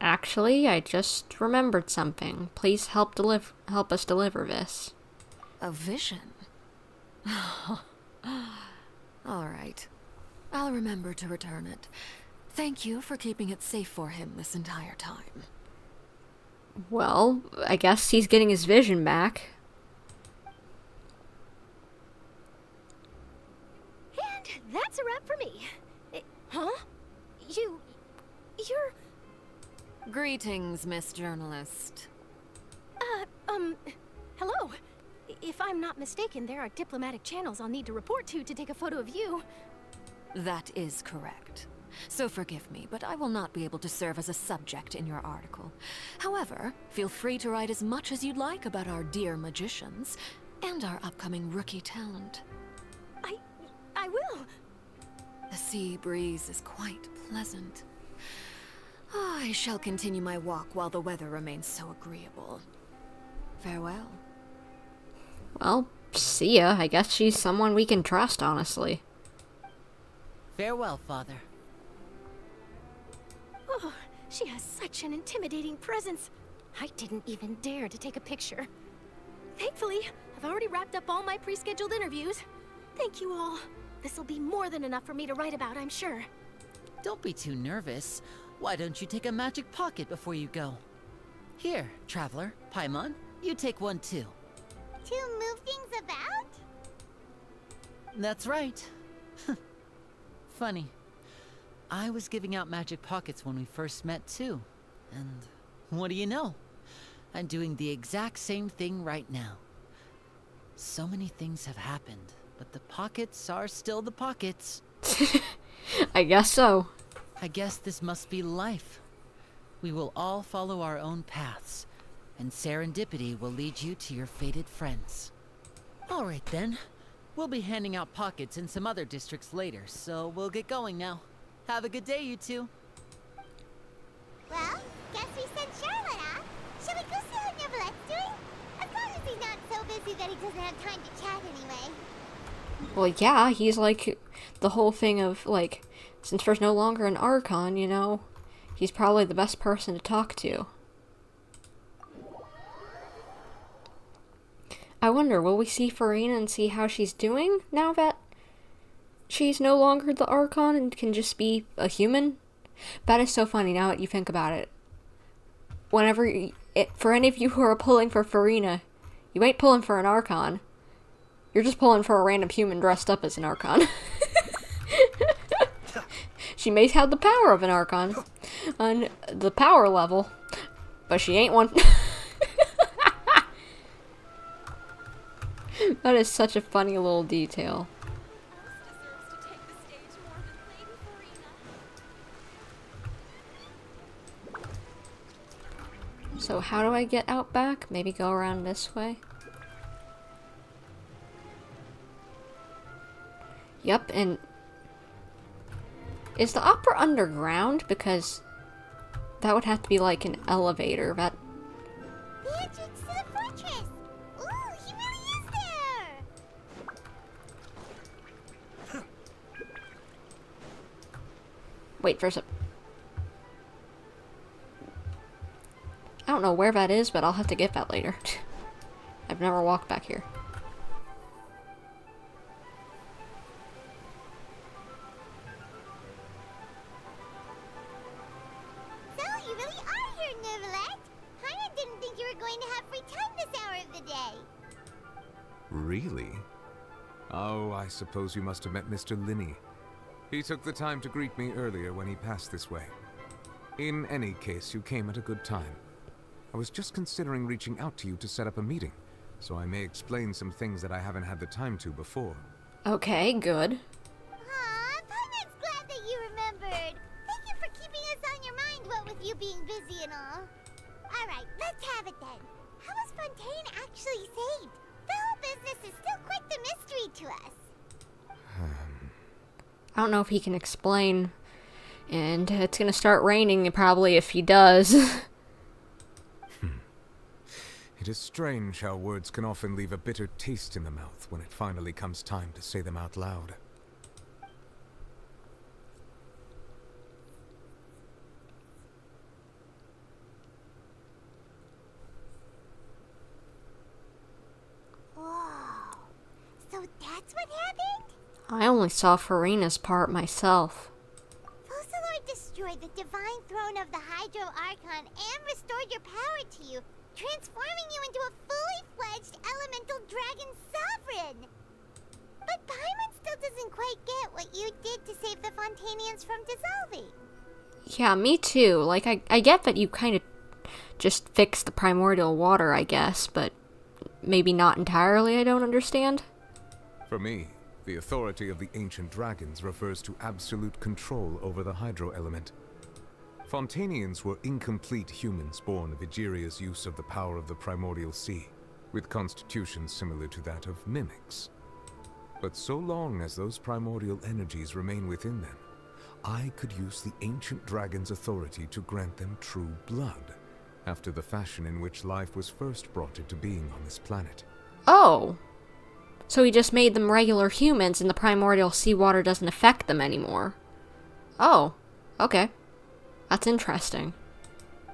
Actually, I just remembered something. Please help us deliver this. A vision? All right. I'll remember to return it. Thank you for keeping it safe for him this entire time. Well, I guess he's getting his vision back. And that's a wrap for me. Huh? You're... Greetings, Miss Journalist. Hello. If I'm not mistaken, there are diplomatic channels I'll need to report to take a photo of you. That is correct. So forgive me, but I will not be able to serve as a subject in your article. However, feel free to write as much as you'd like about our dear magicians and our upcoming rookie talent. I will. The sea breeze is quite pleasant. I shall continue my walk while the weather remains so agreeable. Farewell. Well, see ya. I guess she's someone we can trust, honestly. Farewell, Father. Oh, she has such an intimidating presence. I didn't even dare to take a picture. Thankfully, I've already wrapped up all my pre-scheduled interviews. Thank you all. This'll be more than enough for me to write about, I'm sure. Don't be too nervous. Why don't you take a magic pocket before you go? Here, Traveler, Paimon, you take one too. To move things about? That's right. Funny. I was giving out magic pockets when we first met too. And what do you know? I'm doing the exact same thing right now. So many things have happened, but the pockets are still the pockets. I guess so. I guess this must be life. We will all follow our own paths, and serendipity will lead you to your fated friends. All right then. We'll be handing out pockets in some other districts later, so we'll get going now. Have a good day, you two. Well, guess we sent Charlotte off. Shall we go see what Neuvillette's doing? As long as he's not so busy that he doesn't have time to chat anyway. Well, yeah, he's like the whole thing of, like, since there's no longer an Archon, you know, he's probably the best person to talk to. I wonder, will we see Furina and see how she's doing now that she's no longer the Archon and can just be a human? That is so funny now that you think about it. Whenever, for any of you who are pulling for Furina, you ain't pulling for an Archon. You're just pulling for a random human dressed up as an Archon. She may have the power of an Archon on the power level, but she ain't one. That is such a funny little detail. So how do I get out back? Maybe go around this way? Yep, and is the opera underground? Because that would have to be like an elevator. That. The entrance to the fortress! Ooh, he really is there! Wait, there's a. I don't know where that is, but I'll have to get that later. I've never walked back here. So, you really are here, Navia. I didn't think you were going to have free time this hour of the day. Really? Oh, I suppose you must have met Mr. Lyney. He took the time to greet me earlier when he passed this way. In any case, you came at a good time. I was just considering reaching out to you to set up a meeting, so I may explain some things that I haven't had the time to before. Okay, good. Aw, Paimon's glad that you remembered. Thank you for keeping us on your mind, what with you being busy and all. Alright, let's have it then. How was Fontaine actually saved? The whole business is still quite the mystery to us. I don't know if he can explain, and it's gonna start raining probably if he does. It is strange how words can often leave a bitter taste in the mouth when it finally comes time to say them out loud. Whoa. So that's what happened? I only saw Furina's part myself. Focalord destroyed the divine throne of the Hydro Archon and restored your power to you, transforming you into a fully fledged elemental dragon sovereign. But Paimon still doesn't quite get what you did to save the Fontainians from dissolving. Yeah, me too. Like, I get that you kind of just fixed the primordial water, I guess, but maybe not entirely. I don't understand. For me, the authority of the ancient dragons refers to absolute control over the hydro element. Fontainians were incomplete humans born of Egeria's use of the power of the primordial sea, with constitutions similar to that of mimics. But so long as those primordial energies remain within them, I could use the ancient dragon's authority to grant them true blood, after the fashion in which life was first brought into being on this planet. Oh! So he just made them regular humans and the primordial seawater doesn't affect them anymore. Oh, okay. That's interesting.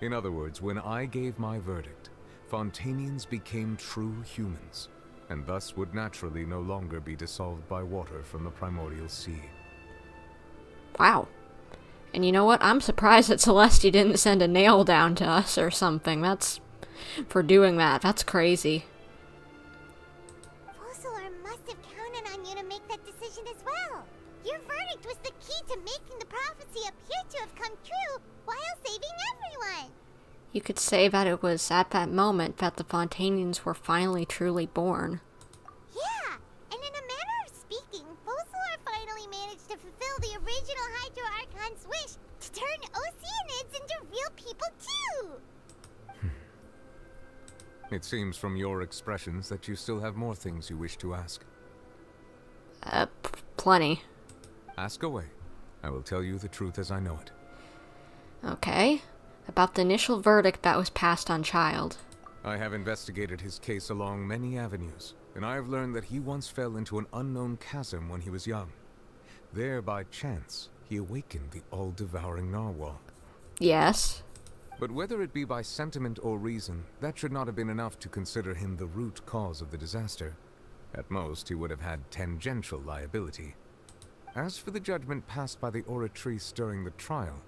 In other words, when I gave my verdict, Fontainians became true humans, and thus would naturally no longer be dissolved by water from the primordial sea. Wow. And you know what? I'm surprised that Celestia didn't send a nail down to us or something. That's... for doing that. That's crazy. Focalord must have counted on you to make that decision as well. Your verdict was the key to making the prophecy appear to have come true while saving everyone. You could say that it was at that moment that the Fontainians were finally truly born. Yeah, and in a manner of speaking, Focalord finally managed to fulfill the original Hydro Archon's wish to turn Oceanids into real people too! It seems from your expressions that you still have more things you wish to ask. Plenty. Ask away. I will tell you the truth as I know it. Okay. About the initial verdict that was passed on Child. I have investigated his case along many avenues, and I have learned that he once fell into an unknown chasm when he was young. There, by chance, he awakened the all-devouring narwhal. Yes. But whether it be by sentiment or reason, that should not have been enough to consider him the root cause of the disaster. At most, he would have had tangential liability. As for the judgment passed by the Oratrice during the trial,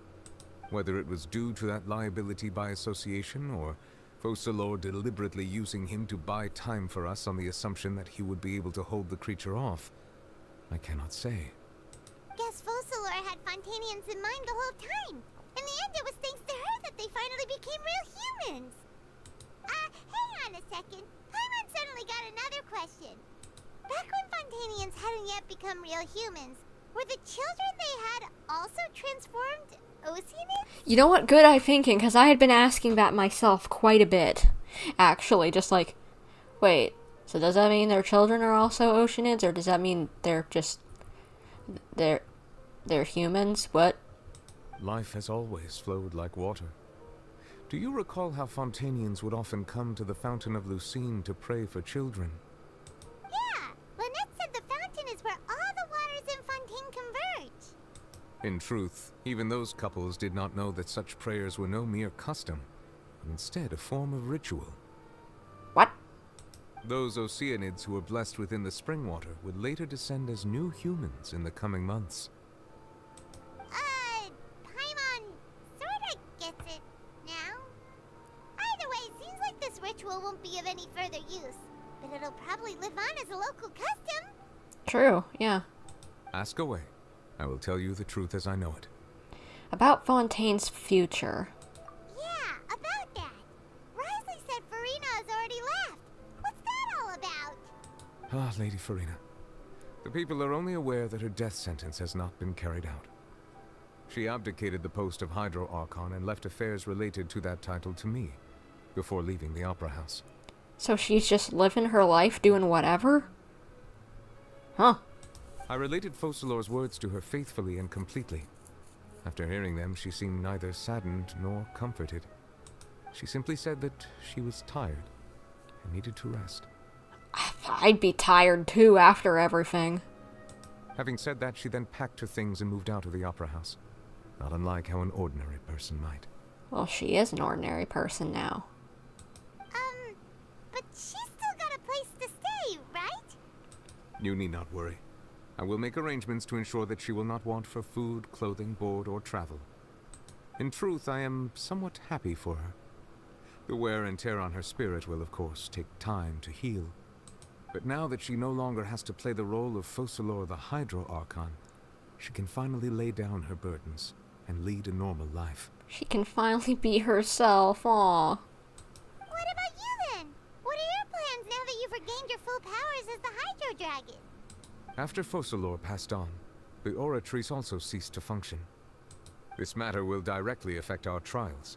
whether it was due to that liability by association, or Focalors deliberately using him to buy time for us on the assumption that he would be able to hold the creature off, I cannot say. Guess Focalors had Fontainians in mind the whole time. In the end, it was thanks to her that they finally became real humans. Hang on a second. Paimon suddenly got another question. Back when Fontainians hadn't yet become real humans, were the children they had also transformed Oceanids? You know what? Good eye thinking, because I had been asking that myself quite a bit. Actually, just like, wait, so does that mean their children are also Oceanids, or does that mean they're just... They're humans? What? Life has always flowed like water. Do you recall how Fontainians would often come to the Fountain of Lucine to pray for children? Yeah! Lynett said the fountain is where all the waters in Fontaine converge. In truth, even those couples did not know that such prayers were no mere custom, but instead a form of ritual. What? Those Oceanids who were blessed within the spring water would later descend as new humans in the coming months. Paimon sorta gets it now. Either way, it seems like this ritual won't be of any further use, but it'll probably live on as a local custom. True, yeah. Ask away. I will tell you the truth as I know it. About Fontaine's future. Yeah, about that. Wriothesley said Furina has already left. What's that all about? Ah, Lady Furina. The people are only aware that her death sentence has not been carried out. She abdicated the post of Hydro Archon and left affairs related to that title to me, before leaving the Opera House. So she's just living her life doing whatever? Huh. I related Focalors' words to her faithfully and completely. After hearing them, she seemed neither saddened nor comforted. She simply said that she was tired and needed to rest. I'd be tired too after everything. Having said that, she then packed her things and moved out of the Opera House. Not unlike how an ordinary person might. Well, she is an ordinary person now. But she's still got a place to stay, right? You need not worry. I will make arrangements to ensure that she will not want for food, clothing, board, or travel. In truth, I am somewhat happy for her. The wear and tear on her spirit will, of course, take time to heal. But now that she no longer has to play the role of Focalors the Hydro Archon, she can finally lay down her burdens and lead a normal life. She can finally be herself, aw. What about you then? What are your plans now that you've regained your full powers as the Hydro Dragon? After Focalors passed on, the Oratrice also ceased to function. This matter will directly affect our trials.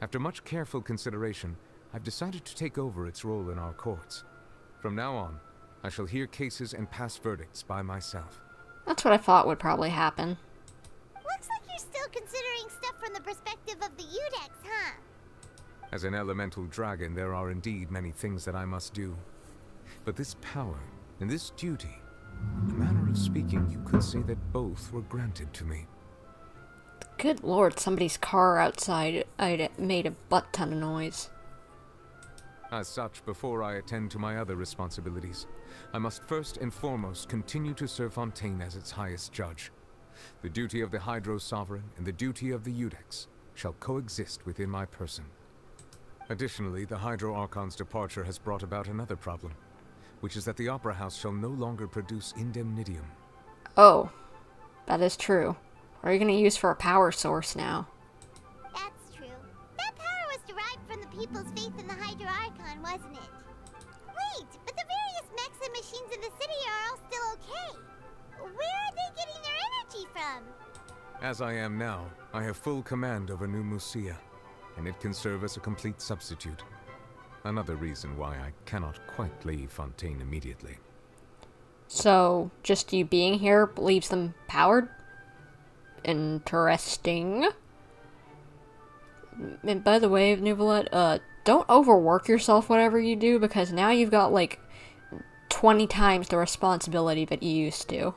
After much careful consideration, I've decided to take over its role in our courts. From now on, I shall hear cases and pass verdicts by myself. That's what I thought would probably happen. Looks like you're still considering stuff from the perspective of the Udex, huh? As an elemental dragon, there are indeed many things that I must do. But this power and this duty, in a manner of speaking, you could say that both were granted to me. Good lord, somebody's car outside made a butt ton of noise. As such, before I attend to my other responsibilities, I must first and foremost continue to serve Fontaine as its highest judge. The duty of the Hydro Sovereign and the duty of the Udex shall coexist within my person. Additionally, the Hydro Archon's departure has brought about another problem, which is that the Opera House shall no longer produce indemnitium. Oh, that is true. What are you going to use for a power source now? That's true. That power was derived from the people's faith in the Hydro Archon, wasn't it? Wait, but the various mechs and machines in the city are all still okay. Where are they getting their energy from? As I am now, I have full command over New Musia, and it can serve as a complete substitute. Another reason why I cannot quite leave Fontaine immediately. So, just you being here leaves them powered? Interesting. And by the way, Navia, don't overwork yourself whatever you do, because now you've got, like, 20 times the responsibility that you used to.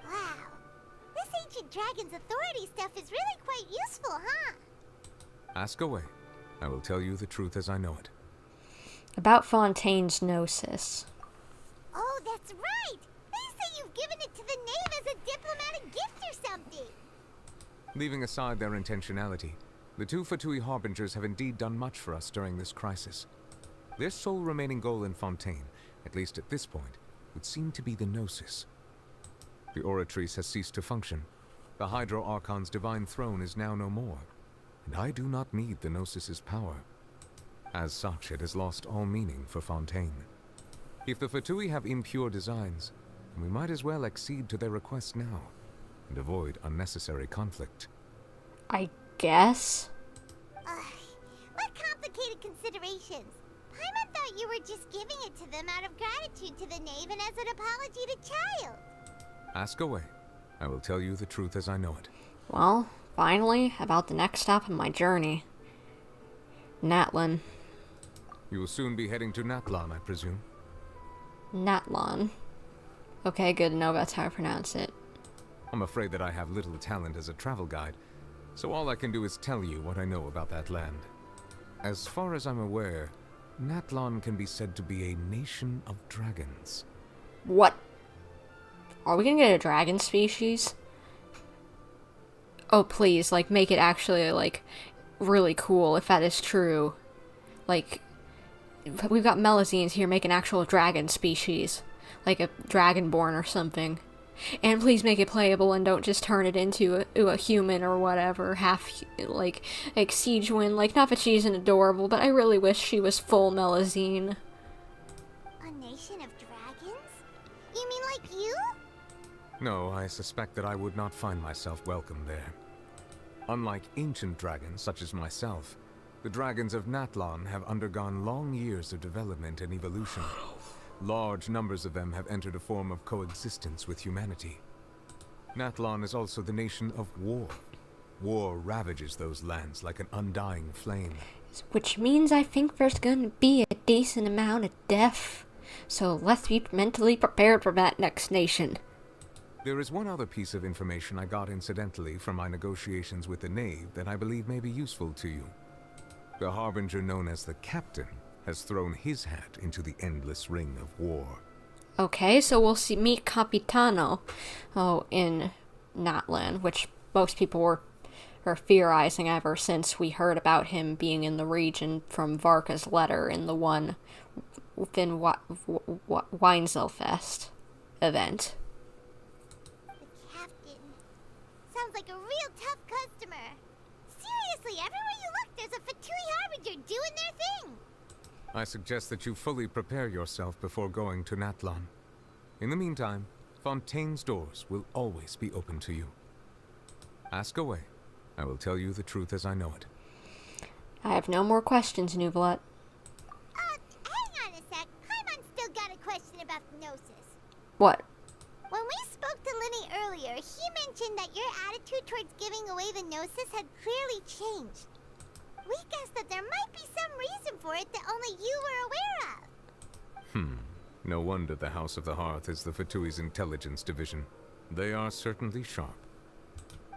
Wow. This ancient dragon's authority stuff is really quite useful, huh? Ask away. I will tell you the truth as I know it. About Fontaine's gnosis. Oh, that's right! They say you've given it to the knave as a diplomatic gift or something! Leaving aside their intentionality, the two Fatui Harbingers have indeed done much for us during this crisis. Their sole remaining goal in Fontaine, at least at this point, would seem to be the Gnosis. The Oratrice has ceased to function. The Hydro Archon's divine throne is now no more, and I do not need the Gnosis's power. As such, it has lost all meaning for Fontaine. If the Fatui have impure designs, then we might as well accede to their request now, and avoid unnecessary conflict. I guess? What complicated considerations? Paimon thought you were just giving it to them out of gratitude to the knave and as an apology to Child. Ask away. I will tell you the truth as I know it. Well, finally, about the next stop in my journey. Natlan. You will soon be heading to Natlan, I presume? Natlan. Okay, good to know that's how I pronounce it. I'm afraid that I have little talent as a travel guide, so all I can do is tell you what I know about that land. As far as I'm aware, Natlan can be said to be a nation of dragons. What? Are we gonna get a dragon species? Oh, please, like, make it actually, like, really cool if that is true. Like, we've got Melazines here, make an actual dragon species. Like a dragonborn or something. And please make it playable and don't just turn it into a human or whatever, half, like sigewinne. Like, not that she's an adorable, but I really wish she was full Melazine. A nation of dragons? You mean like you? No, I suspect that I would not find myself welcome there. Unlike ancient dragons such as myself, the dragons of Natlan have undergone long years of development and evolution. Large numbers of them have entered a form of coexistence with humanity. Natlan is also the nation of war. War ravages those lands like an undying flame. Which means I think there's gonna be a decent amount of death. So let's be mentally prepared for that next nation. There is one other piece of information I got incidentally from my negotiations with the knave that I believe may be useful to you. The Harbinger known as the Captain has thrown his hat into the endless ring of war. Okay, so we'll meet Capitano in Natlan, which most people were theorizing ever since we heard about him being in the region from Varka's letter in the one within Weinzelfest event. The Captain. Sounds like a real tough customer. Seriously, everywhere you look, there's a Fatui Harbinger doing their thing. I suggest that you fully prepare yourself before going to Natlan. In the meantime, Fontaine's doors will always be open to you. Ask away. I will tell you the truth as I know it. I have no more questions, Nuvolet. Hang on a sec. Paimon's still got a question about the Gnosis. What? When we spoke to Lyney earlier, he mentioned that your attitude towards giving away the Gnosis had clearly changed. We guessed that there might be some reason for it that only you were aware of. No wonder the House of the Hearth is the Fatui's intelligence division. They are certainly sharp.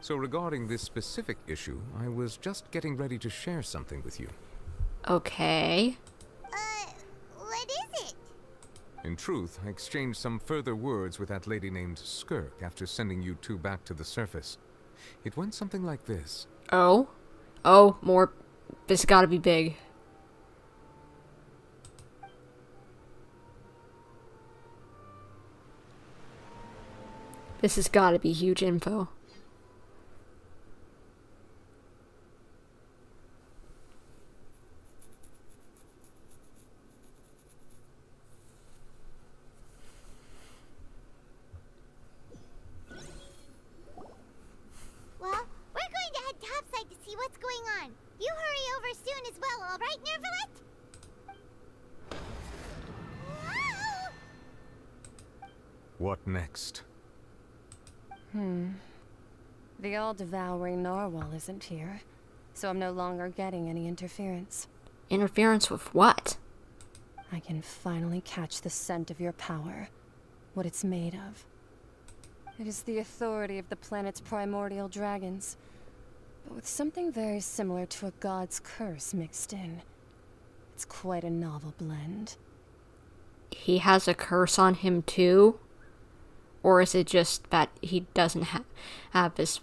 So regarding this specific issue, I was just getting ready to share something with you. Okay. What is it? In truth, I exchanged some further words with that lady named Skirk after sending you two back to the surface. It went something like this. Oh, more. This gotta be big. This has gotta be huge info. Well, we're going to head topside to see what's going on. You hurry over soon as well, all right, Nervalet? What next? The all-devouring narwhal isn't here, so I'm no longer getting any interference. Interference with what? I can finally catch the scent of your power, what it's made of. It is the authority of the planet's primordial dragons. but with something very similar to a god's curse mixed in. It's quite a novel blend. He has a curse on him too? Or is it just that he doesn't have his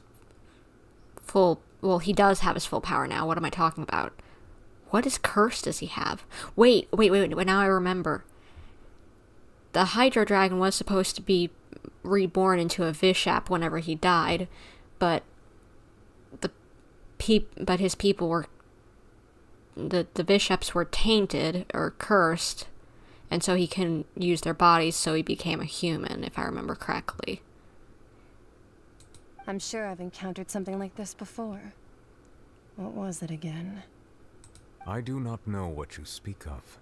full... Well, he does have his full power now. What am I talking about? What is curse does he have? Wait, now I remember. The Hydro Dragon was supposed to be reborn into a Vishap whenever he died, but his people were... The Vishaps were tainted or cursed, and so he couldn't use their bodies, so he became a human, if I remember correctly. I'm sure I've encountered something like this before. What was it again? I do not know what you speak of.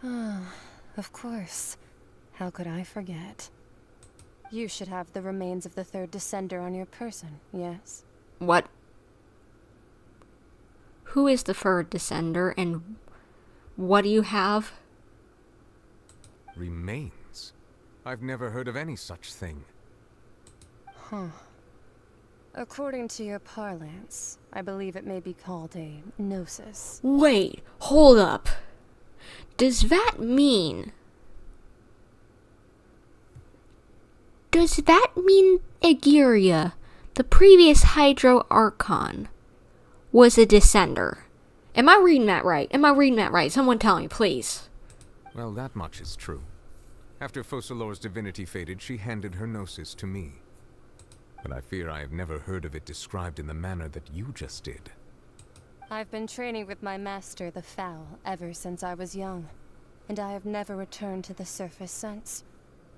Ah, of course. How could I forget? You should have the remains of the third descender on your person, yes? What? Who is the third descender, and what do you have? Remains? I've never heard of any such thing. Huh. According to your parlance, I believe it may be called a gnosis. Wait, hold up. Does that mean... Aegeria, the previous Hydro Archon, was a descender? Am I reading that right? Someone tell me, please. Well, that much is true. After Focalor's divinity faded, she handed her gnosis to me. But I fear I have never heard of it described in the manner that you just did. I've been training with my master, the Foul, ever since I was young, and I have never returned to the surface since.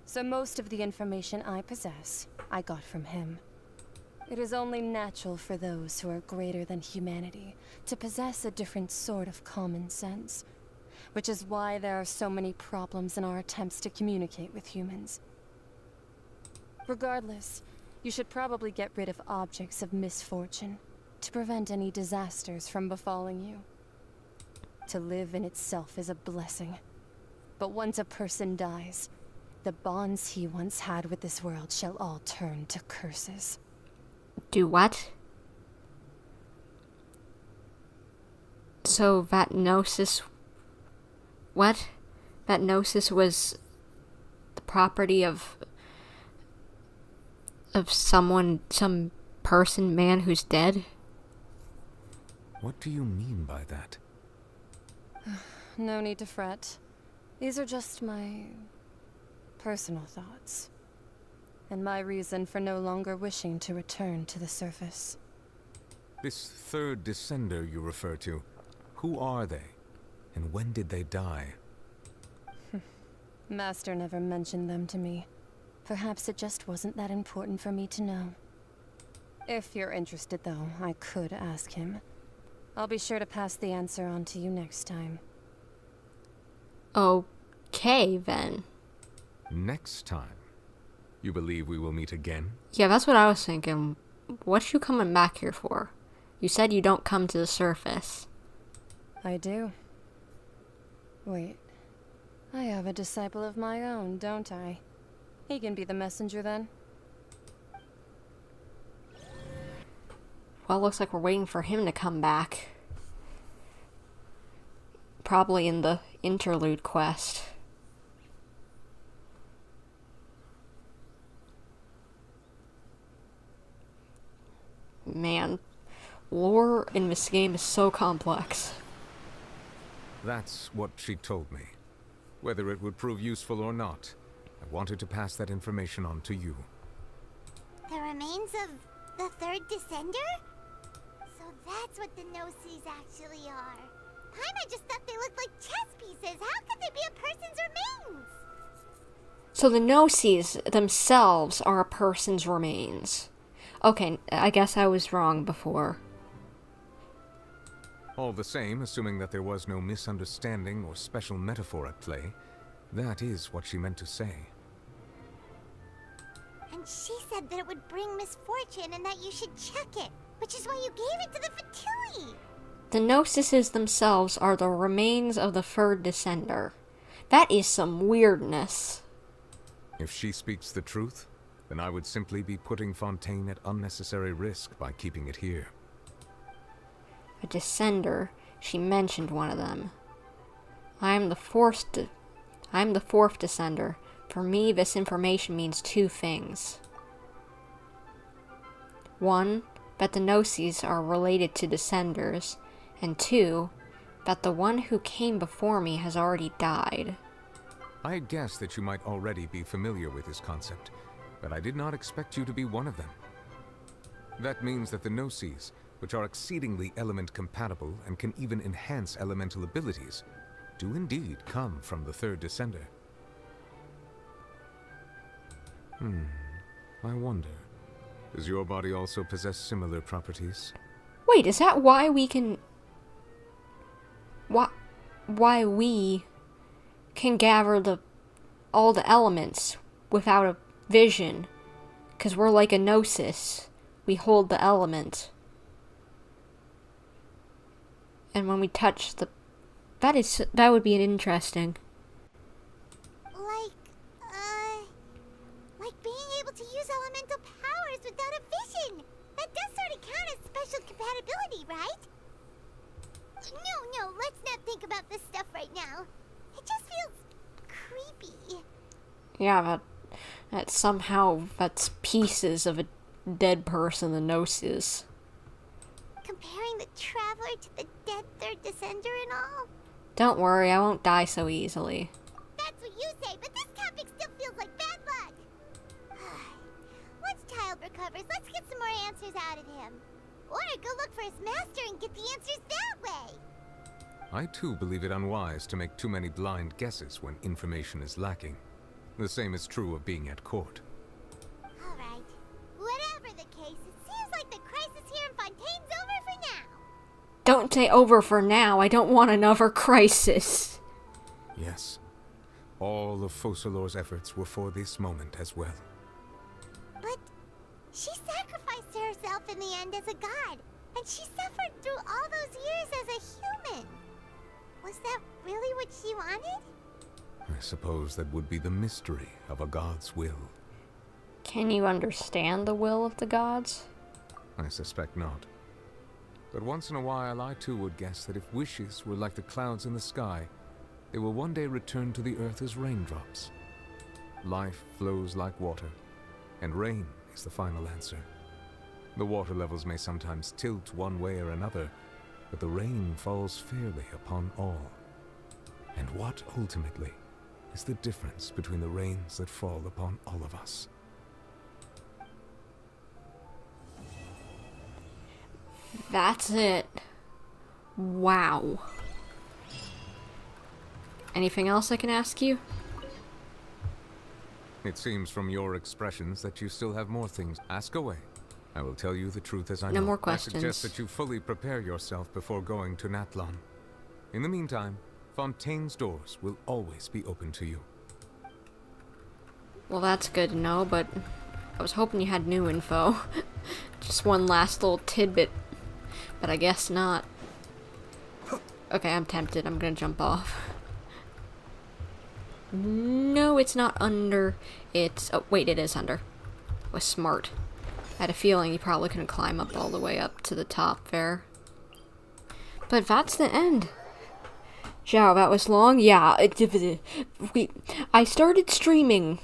So most of the information I possess, I got from him. It is only natural for those who are greater than humanity to possess a different sort of common sense, which is why there are so many problems in our attempts to communicate with humans. Regardless, you should probably get rid of objects of misfortune to prevent any disasters from befalling you. To live in itself is a blessing, but once a person dies, the bonds he once had with this world shall all turn to curses. Do what? So that gnosis... What? That gnosis was the property of someone, some person, man who's dead? What do you mean by that? No need to fret. These are just my personal thoughts, and my reason for no longer wishing to return to the surface. This third descender you refer to, who are they? And when did they die? Master never mentioned them to me. Perhaps it just wasn't that important for me to know. If you're interested, though, I could ask him. I'll be sure to pass the answer on to you next time. Okay, then. Next time? You believe we will meet again? Yeah, that's what I was thinking. What you coming back here for? You said you don't come to the surface. I do. Wait. I have a disciple of my own, don't I? He can be the messenger then. Well, looks like we're waiting for him to come back. Probably in the interlude quest. Man, lore in this game is so complex. That's what she told me. Whether it would prove useful or not, I wanted to pass that information on to you. The remains of the third descender? So that's what the Gnosis actually are. Paimon just thought they looked like chess pieces. How could they be a person's remains? So the Gnosis themselves are a person's remains. Okay, I guess I was wrong before. All the same, assuming that there was no misunderstanding or special metaphor at play, that is what she meant to say. And she said that it would bring misfortune and that you should check it, which is why you gave it to the Fatui. The Gnosis themselves are the remains of the third descender. That is some weirdness. If she speaks the truth, then I would simply be putting Fontaine at unnecessary risk by keeping it here. a descender. She mentioned one of them. I'm the fourth descender. For me, this information means two things. One, that the Gnosis are related to descenders, and two, that the one who came before me has already died. I had guessed that you might already be familiar with this concept, but I did not expect you to be one of them. That means that the Gnosis, which are exceedingly element compatible and can even enhance elemental abilities, do indeed come from the third descender. I wonder, does your body also possess similar properties? Wait, is that why we can... Why we can gather all the elements without a vision? Because we're like a gnosis. We hold the element. And when we touch the... That would be interesting. Like being able to use elemental powers without a vision. That does sort of count as special compatibility, right? No, let's not think about this stuff right now. It just feels creepy. Yeah, that's pieces of a dead person, the Gnosis. Comparing the Traveler to the dead third descender and all? Don't worry, I won't die so easily. That's what you say, but this topic still feels like bad luck. Once Child recovers, let's get some more answers out of him. Or go look for his master and get the answers that way. I too believe it unwise to make too many blind guesses when information is lacking. The same is true of being at court. Alright. Whatever the case, it seems like the crisis here in Fontaine's over for now. Don't say over for now. I don't want another crisis. Yes. All of Focalor's efforts were for this moment as well. But she sacrificed herself in the end as a god, and she suffered through all those years as a human. Was that really what she wanted? I suppose that would be the mystery of a god's will. Can you understand the will of the gods? I suspect not. But once in a while I too would guess that if wishes were like the clouds in the sky, they will one day return to the earth as raindrops. Life flows like water, and rain is the final answer. The water levels may sometimes tilt one way or another, but the rain falls fairly upon all. And what ultimately is the difference between the rains that fall upon all of us? That's it. Wow. Anything else I can ask you? It seems from your expressions that you still have more things. Ask away. I will tell you the truth as I know. No more questions. I suggest that you fully prepare yourself before going to Natlan. In the meantime, Fontaine's doors will always be open to you. Well, that's good to know, but I was hoping you had new info. Just one last little tidbit, but I guess not. Okay, I'm tempted. I'm gonna jump off. No, it's not under. It's... Oh, wait, it is under. I was smart. I had a feeling you probably couldn't climb up all the way up to the top there. But that's the end. Zhao, that was long? Yeah, I started streaming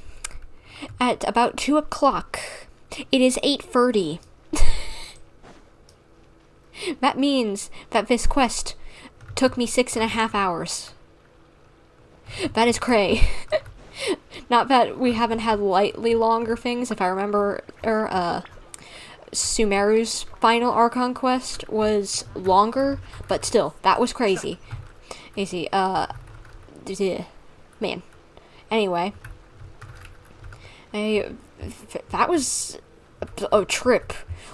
at about 2 o'clock. It is 8:30. That means that this quest took me 6.5 hours. That is cray. Not that we haven't had lightly longer things. If I remember, Sumeru's final Archon quest was longer, but still, that was crazy. Easy, man. Anyway, that was a trip.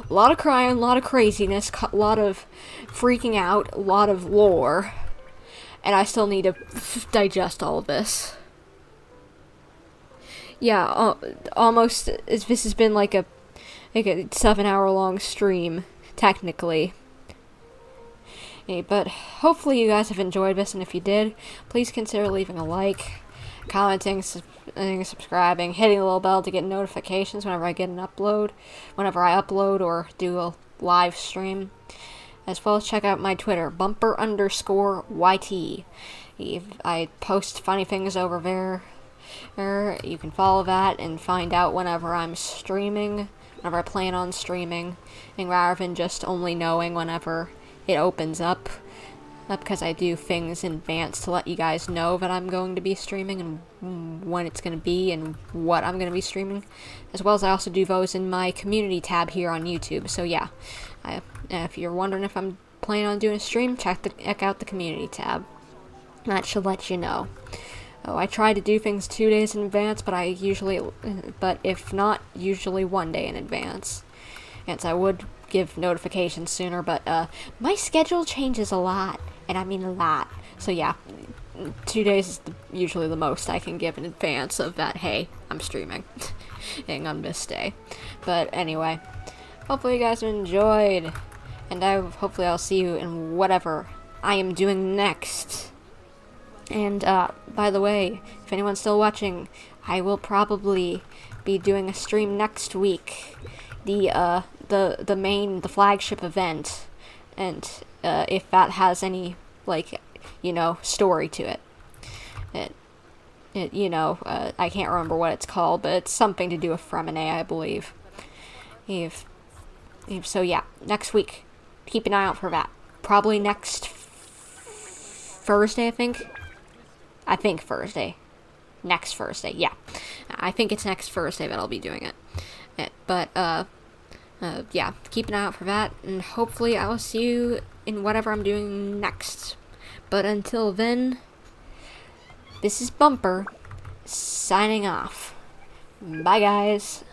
A lot of crying, a lot of craziness, a lot of freaking out, a lot of lore. And I still need to digest all of this. Yeah, almost, this has been like a 7-hour-long stream, technically. Yeah, but hopefully you guys have enjoyed this, and if you did, please consider leaving a like, commenting, subscribing, hitting the little bell to get notifications whenever I get an upload, whenever I upload or do a live stream. as well as check out my Twitter, bumper_YT. I post funny things over there. You can follow that and find out whenever I'm streaming, whenever I plan on streaming, and rather than just only knowing whenever it opens up, because I do things in advance to let you guys know that I'm going to be streaming and when it's going to be and what I'm going to be streaming, as well as I also do those in my community tab here on YouTube. So yeah, if you're wondering if I'm planning on doing a stream, check out the community tab. That should let you know. Oh, I try to do things 2 days in advance, but if not, usually 1 day in advance. And so I would give notifications sooner, but my schedule changes a lot, and I mean a lot. So yeah, 2 days is usually the most I can give in advance of that, hey, I'm streaming and on this day. But anyway, hopefully you guys enjoyed, and hopefully I'll see you in whatever I am doing next. And by the way, if anyone's still watching, I will probably be doing a stream next week. The flagship event, and if that has any, like, story to it. I can't remember what it's called, but it's something to do with Furina, I believe. So yeah, next week, keep an eye out for that. Probably next Thursday, I think. Thursday. Next Thursday, yeah. I think it's next Thursday that I'll be doing it. But yeah, keep an eye out for that, and hopefully I will see you in whatever I'm doing next. But until then, this is Bumper, signing off. Bye, guys.